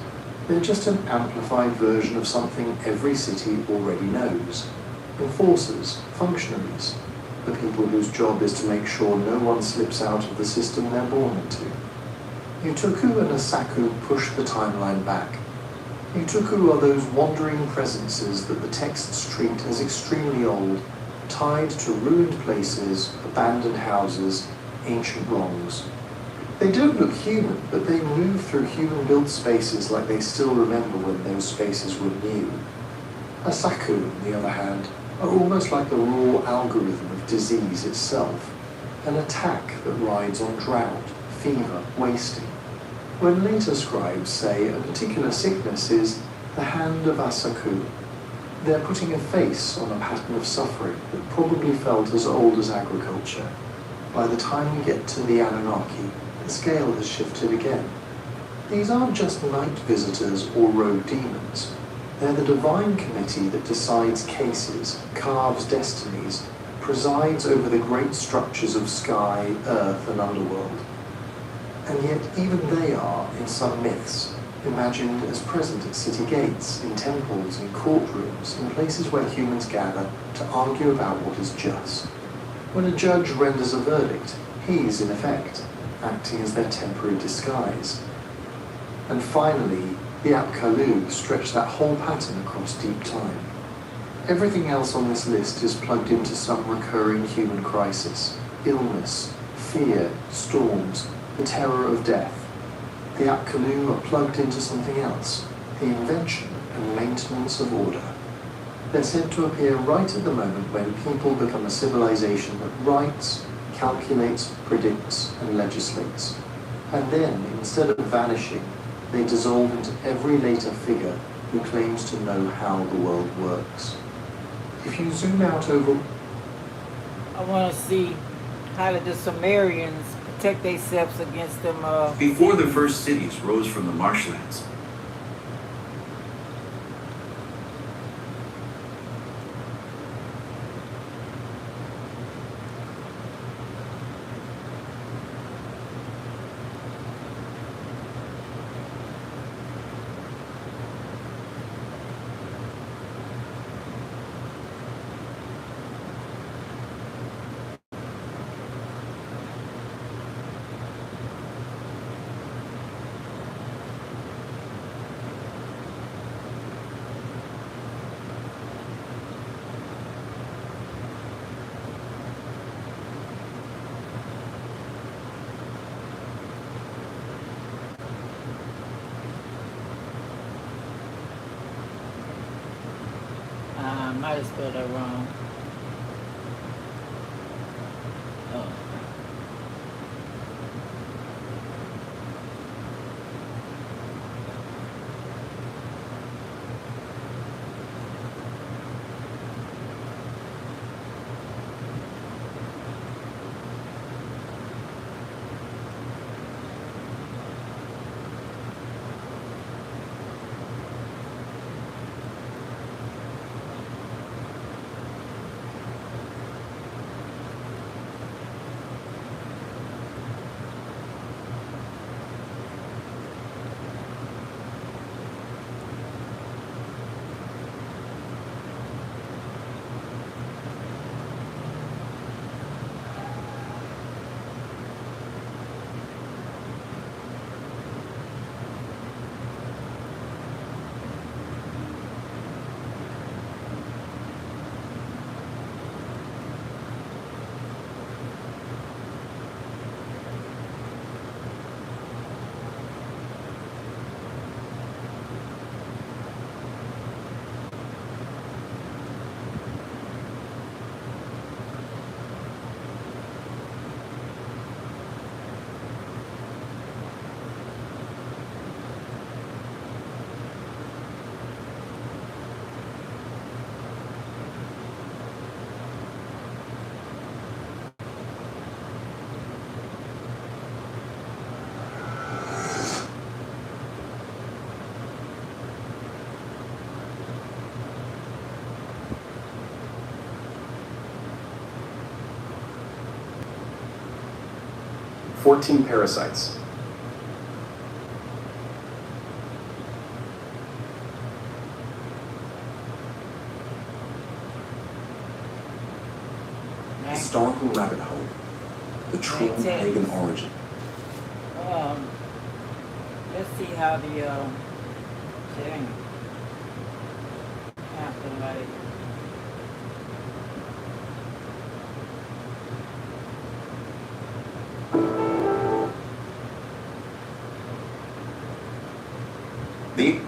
they're just an amplified version of something every city already knows. Enforcers, functionaries, the people whose job is to make sure no one slips out of the system they're born into. Utuku and Asaku push the timeline back. Utuku are those wandering presences that the texts treat as extremely old, tied to ruined places, abandoned houses, ancient wrongs. They don't look human, but they move through human-built spaces like they still remember when those spaces were new. Asaku, on the other hand, are almost like the raw algorithm of disease itself, an attack that rides on drought, fever, wasting. When later scribes say a particular sickness is the hand of Asaku, they're putting a face on a pattern of suffering that probably felt as old as agriculture. By the time we get to the Anunnaki, the scale has shifted again. These aren't just night visitors or rogue demons. They're the divine committee that decides cases, carves destinies, presides over the great structures of sky, earth, and underworld. And yet even they are, in some myths, imagined as present at city gates, in temples, in courtrooms, in places where humans gather to argue about what is just. When a judge renders a verdict, he's, in effect, acting as their temporary disguise. And finally, the Apkallu stretch that whole pattern across deep time. Everything else on this list is plugged into some recurring human crisis, illness, fear, storms, the terror of death. The Apkallu are plugged into something else, the invention and maintenance of order. They're said to appear right at the moment when people become a civilization that writes, calculates, predicts, and legislates. And then, instead of vanishing, they dissolve into every later figure who claims to know how the world works. If you zoom out over... I want to see how did the Sumerians protect themselves against them. Before the first cities rose from the marshlands, I might have spelled that wrong. Oh. Parasites. Historical rabbit hole. The true pagan origin. Let's see how the dang afterlife. the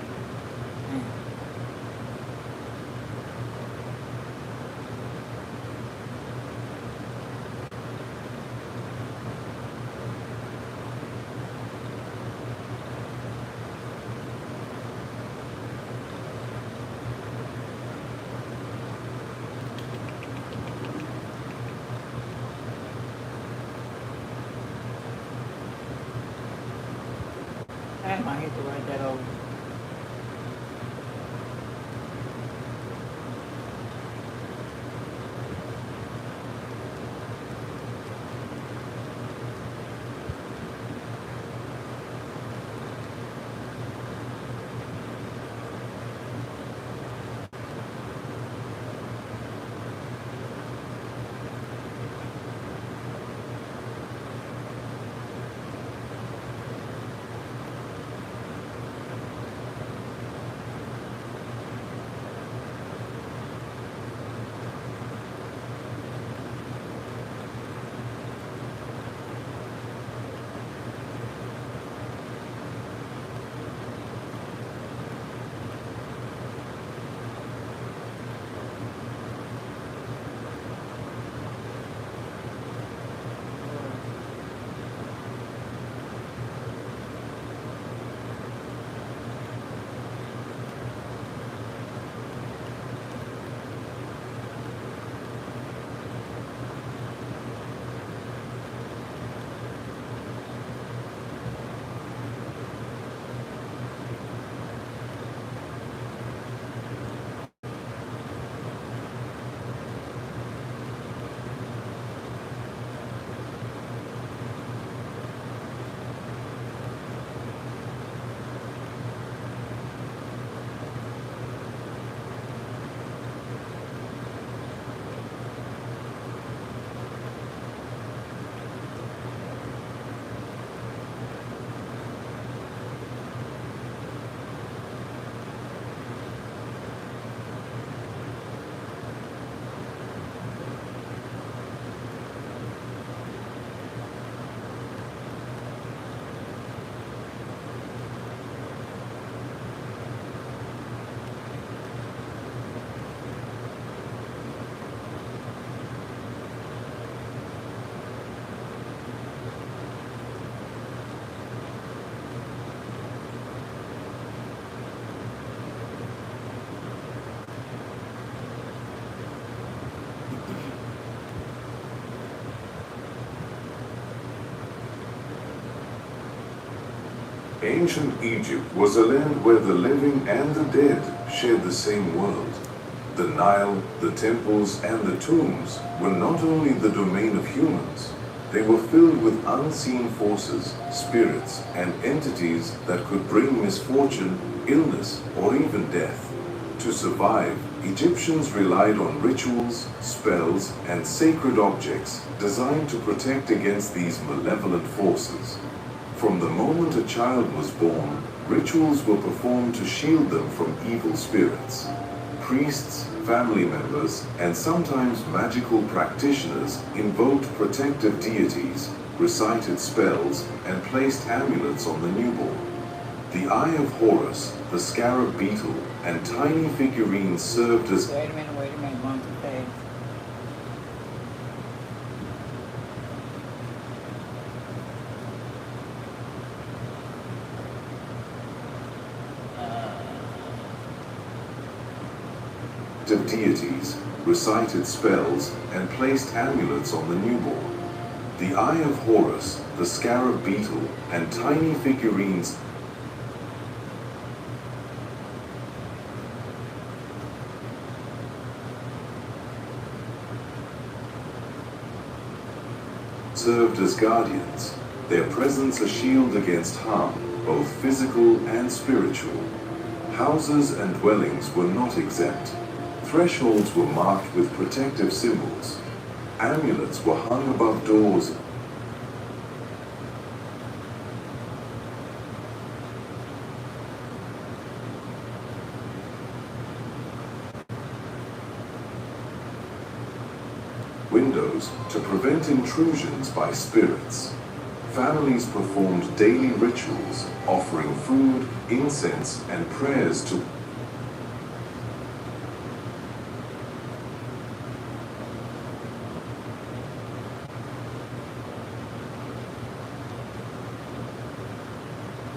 I might have to write that over. Ancient Egypt was a land where the living and the dead shared the same world. The Nile, the temples, and the tombs were not only the domain of humans, they were filled with unseen forces, spirits, and entities that could bring misfortune, illness, or even death. To survive, Egyptians relied on rituals, spells, and sacred objects designed to protect against these malevolent forces. From the moment a child was born, rituals were performed to shield them from evil spirits. Priests, family members, and sometimes magical practitioners invoked protective deities, recited spells, and placed amulets on the newborn. The Eye of Horus, the scarab beetle, and tiny figurines served as Wait a minute, going too fast. of deities, recited spells, and placed amulets on the newborn. The Eye of Horus, the scarab beetle, and tiny figurines served as guardians, their presence a shield against harm, both physical and spiritual. Houses and dwellings were not exempt. Thresholds were marked with protective symbols. Amulets were hung above doors. Windows to prevent intrusions by spirits. Families performed daily rituals, offering food, incense, and prayers to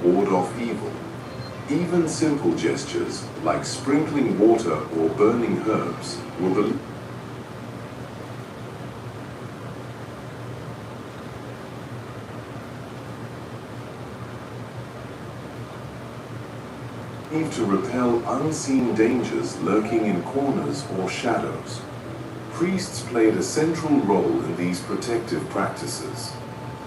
ward off evil. Even simple gestures, like sprinkling water or burning herbs, were believed to repel unseen dangers lurking in corners or shadows. Priests played a central role in these protective practices.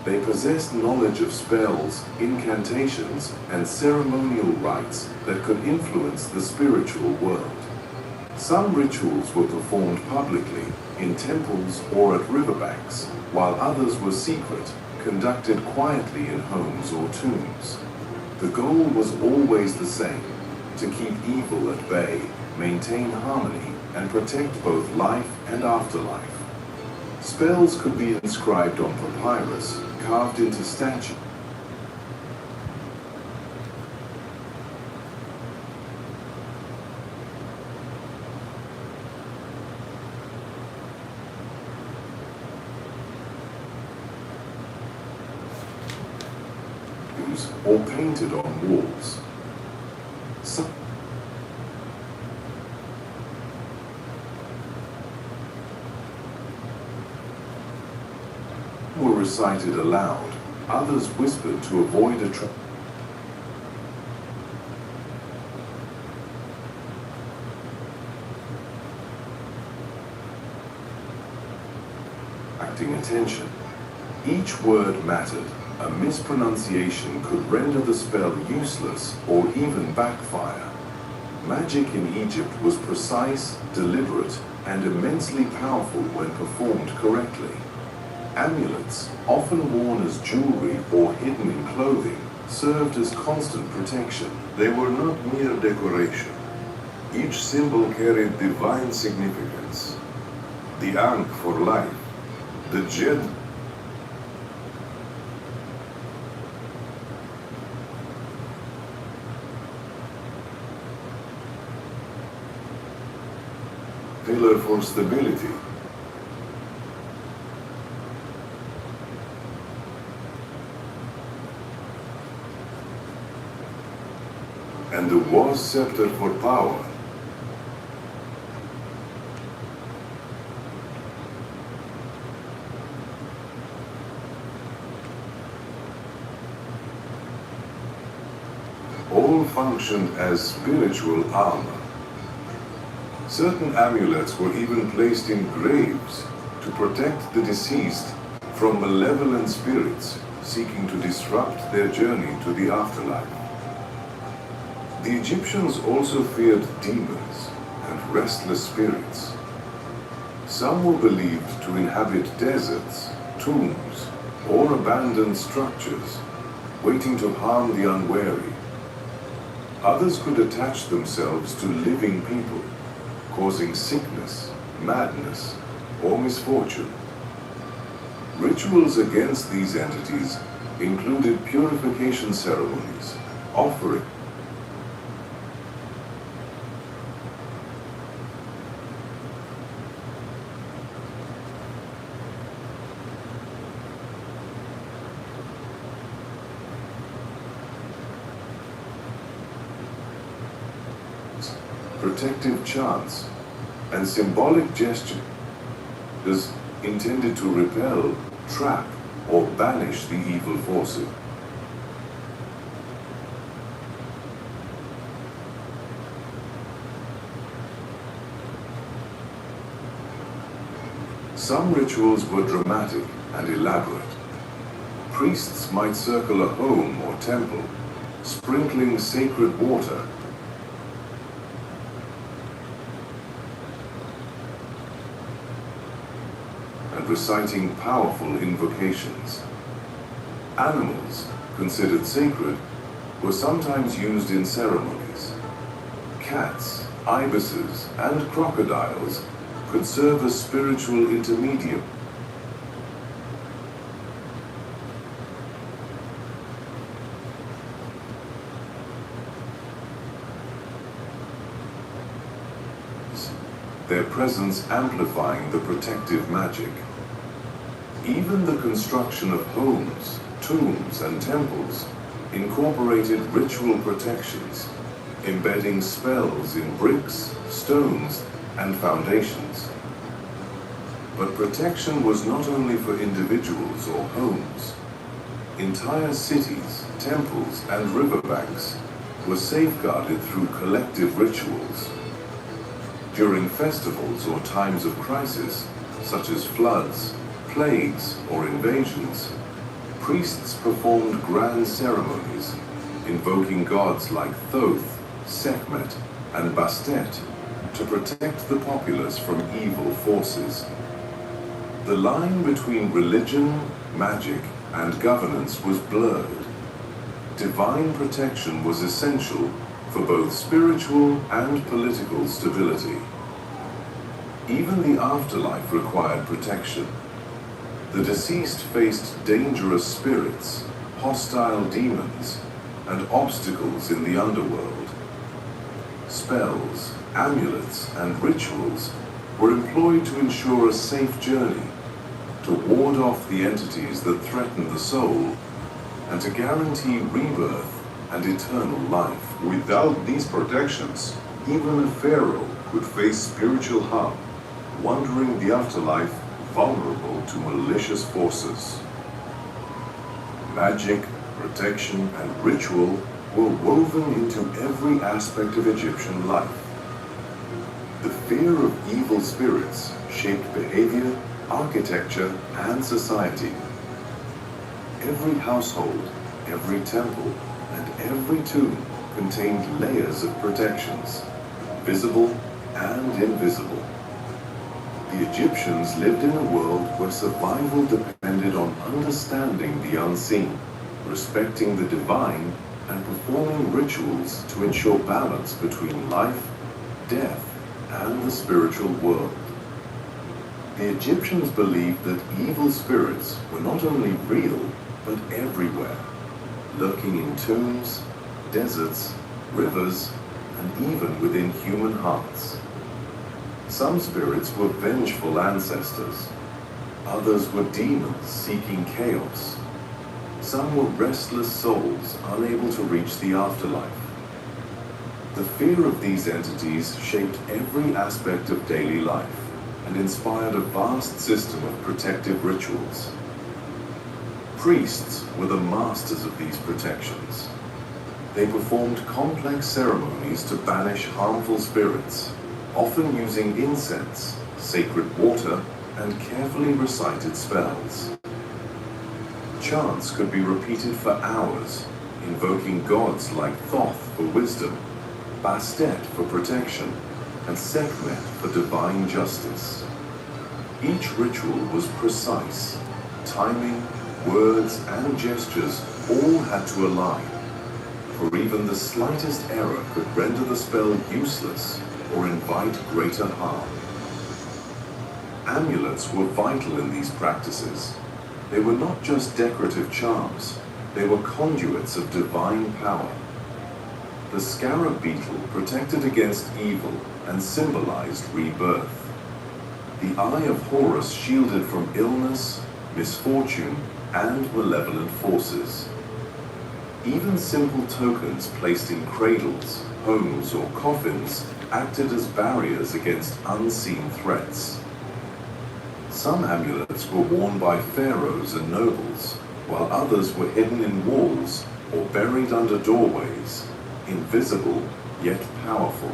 They possessed knowledge of spells, incantations, and ceremonial rites that could influence the spiritual world. Some rituals were performed publicly, in temples or at riverbanks, while others were secret, conducted quietly in homes or tombs. The goal was always the same: to keep evil at bay, maintain harmony, and protect both life and afterlife. Spells could be inscribed on papyrus, carved into statues, or painted on walls. Some were recited aloud, others whispered to avoid attracting attention. Each word mattered. A mispronunciation could render the spell useless or even backfire. Magic in Egypt was precise, deliberate, and immensely powerful when performed correctly. Amulets, often worn as jewelry or hidden in clothing, served as constant protection. They were not mere decoration. Each symbol carried divine significance. The Ankh for life, the Jed pillar for stability. And the War's scepter for power. all functioned as spiritual armor. Certain amulets were even placed in graves to protect the deceased from malevolent spirits seeking to disrupt their journey to the afterlife. The Egyptians also feared demons and restless spirits. Some were believed to inhabit deserts, tombs, or abandoned structures, waiting to harm the unwary. Others could attach themselves to living people, causing sickness, madness, or misfortune. Rituals against these entities included purification ceremonies, offering protective chants, and symbolic gesture is intended to repel, trap, or banish the evil forces. Some rituals were dramatic and elaborate. Priests might circle a home or temple, sprinkling sacred water and reciting powerful invocations. Animals, considered sacred, were sometimes used in ceremonies. Cats, ibises, and crocodiles could serve as spiritual intermediaries. Their presence amplifying the protective magic. Even the construction of homes, tombs, and temples incorporated ritual protections, embedding spells in bricks, stones, and foundations. But protection was not only for individuals or homes. Entire cities, temples, and riverbanks were safeguarded through collective rituals. During festivals or times of crisis, such as floods, plagues, or invasions, priests performed grand ceremonies, invoking gods like Thoth, Sekhmet, and Bastet to protect the populace from evil forces. The line between religion, magic, and governance was blurred. Divine protection was essential for both spiritual and political stability. Even the afterlife required protection. The deceased faced dangerous spirits, hostile demons, and obstacles in the underworld. Spells, amulets, and rituals were employed to ensure a safe journey, to ward off the entities that threatened the soul, and to guarantee rebirth and eternal life. Without these protections, even a pharaoh could face spiritual harm, wandering the afterlife vulnerable to malicious forces. Magic, protection, and ritual were woven into every aspect of Egyptian life. The fear of evil spirits shaped behavior, architecture, and society. Every household, every temple, and every tomb contained layers of protections, visible and invisible. The Egyptians lived in a world where survival depended on understanding the unseen, respecting the divine, and performing rituals to ensure balance between life, death, and the spiritual world. The Egyptians believed that evil spirits were not only real, but everywhere, lurking in tombs, deserts, rivers, and even within human hearts. Some spirits were vengeful ancestors. Others were demons seeking chaos. Some were restless souls unable to reach the afterlife. The fear of these entities shaped every aspect of daily life and inspired a vast system of protective rituals. Priests were the masters of these protections. They performed complex ceremonies to banish harmful spirits, often using incense, sacred water, and carefully recited spells. Chants could be repeated for hours, invoking gods like Thoth for wisdom, Bastet for protection, and Sekhmet for divine justice. Each ritual was precise. Timing, words, and gestures all had to align, for even the slightest error could render the spell useless or invite greater harm. Amulets were vital in these practices. They were not just decorative charms, they were conduits of divine power. The scarab beetle protected against evil and symbolized rebirth. The Eye of Horus shielded from illness, misfortune, and malevolent forces. Even simple tokens placed in cradles, homes, or coffins acted as barriers against unseen threats. Some amulets were worn by pharaohs and nobles, while others were hidden in walls or buried under doorways, invisible yet powerful.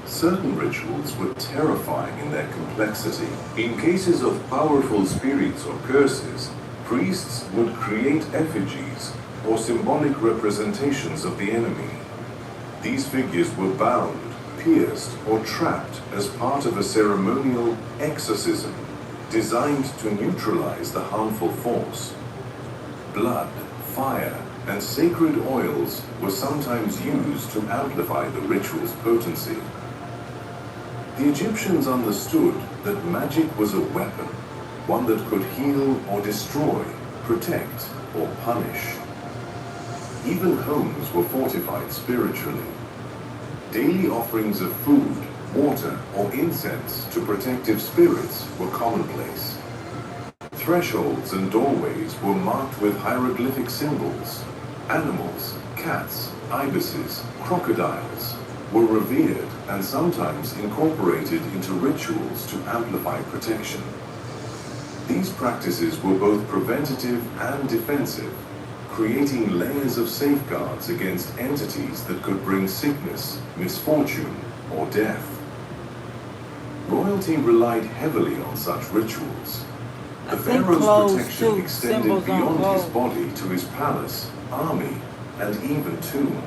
Certain rituals were terrifying in their complexity. In cases of powerful spirits or curses, priests would create effigies or symbolic representations of the enemy. These figures were bound, pierced, or trapped as part of a ceremonial exorcism designed to neutralize the harmful force. Blood, fire, and sacred oils were sometimes used to amplify the ritual's potency. The Egyptians understood that magic was a weapon, one that could heal or destroy, protect or punish. Even homes were fortified spiritually. Daily offerings of food, water, or incense to protective spirits were commonplace. Thresholds and doorways were marked with hieroglyphic symbols. Animals, cats, ibises, crocodiles were revered and sometimes incorporated into rituals to amplify protection. These practices were both preventative and defensive, creating layers of safeguards against entities that could bring sickness, misfortune, or death. Royalty relied heavily on such rituals. The pharaoh's protection extended beyond his body to his palace, army, and even tomb.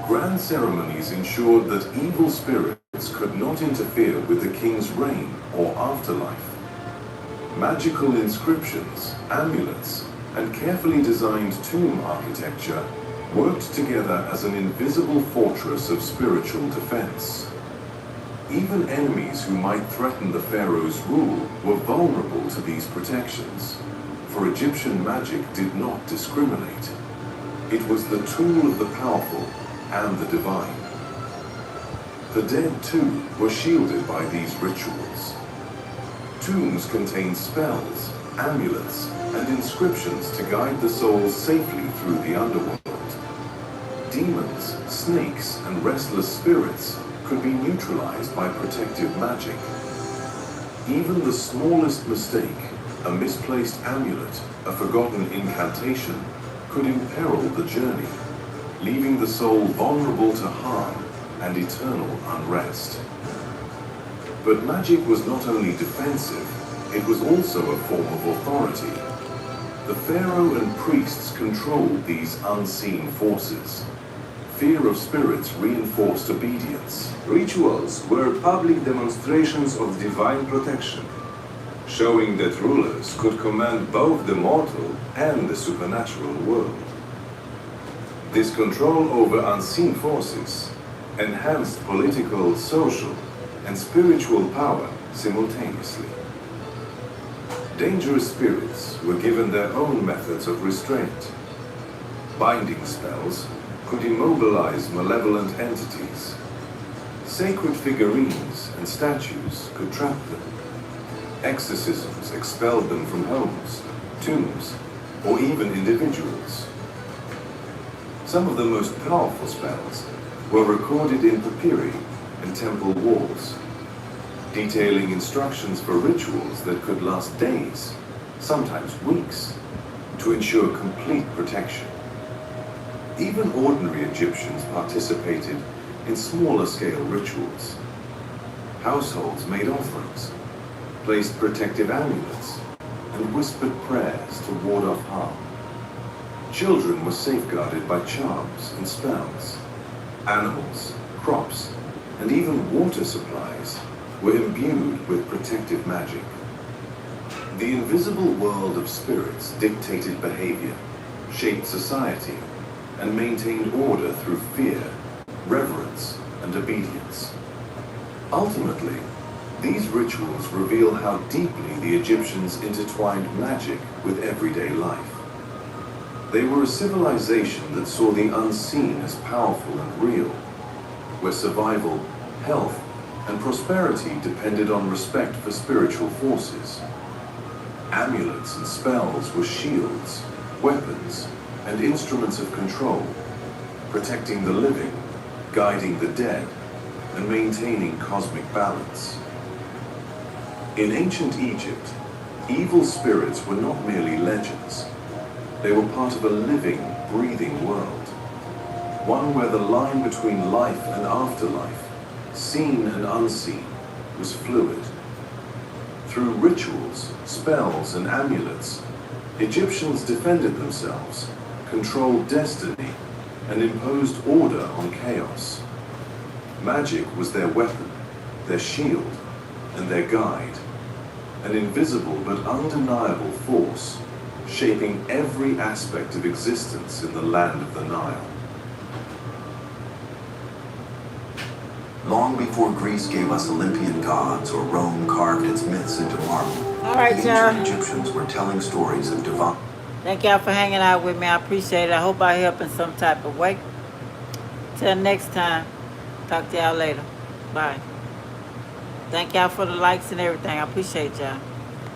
Grand ceremonies ensured that evil spirits could not interfere with the king's reign or afterlife. Magical inscriptions, amulets, and carefully designed tomb architecture worked together as an invisible fortress of spiritual defense. Even enemies who might threaten the pharaoh's rule were vulnerable to these protections, for Egyptian magic did not discriminate. It was the tool of the powerful and the divine. The dead, too, were shielded by these rituals. Tombs contained spells, amulets, and inscriptions to guide the soul safely through the underworld. Demons, snakes, and restless spirits could be neutralized by protective magic. Even the smallest mistake, a misplaced amulet, a forgotten incantation, could imperil the journey, leaving the soul vulnerable to harm and eternal unrest. But magic was not only defensive, it was also a form of authority. The pharaoh and priests controlled these unseen forces. Fear of spirits reinforced obedience. Rituals were public demonstrations of divine protection, showing that rulers could command both the mortal and the supernatural world. This control over unseen forces enhanced political, social, and spiritual power simultaneously. Dangerous spirits were given their own methods of restraint. Binding spells could immobilize malevolent entities. Sacred figurines and statues could trap them. Exorcisms expelled them from homes, tombs, or even individuals. Some of the most powerful spells were recorded in papyri and temple walls, detailing instructions for rituals that could last days, sometimes weeks, to ensure complete protection. Even ordinary Egyptians participated in smaller-scale rituals. Households made offerings, placed protective amulets, and whispered prayers to ward off harm. Children were safeguarded by charms and spells. Animals, crops, and even water supplies were imbued with protective magic. The invisible world of spirits dictated behavior, shaped society, and maintained order through fear, reverence, and obedience. Ultimately, these rituals reveal how deeply the Egyptians intertwined magic with everyday life. They were a civilization that saw the unseen as powerful and real, where survival, health, and prosperity depended on respect for spiritual forces. Amulets and spells were shields, weapons, and instruments of control, protecting the living, guiding the dead, and maintaining cosmic balance. In ancient Egypt, evil spirits were not merely legends. They were part of a living, breathing world, one where the line between life and afterlife, seen and unseen, was fluid. Through rituals, spells, and amulets, Egyptians defended themselves, controlled destiny, and imposed order on chaos. Magic was their weapon, their shield, and their guide, an invisible but undeniable force, shaping every aspect of existence in the land of the Nile. Long before Greece gave us Olympian gods or Rome carved its myths into marble, All right, the y'all. ancient Egyptians were telling stories of divine. Thank y'all for hanging out with me. I appreciate it. I hope I help in some type of way. Till next time. Talk to y'all later. Bye. Thank y'all for the likes and everything. I appreciate y'all.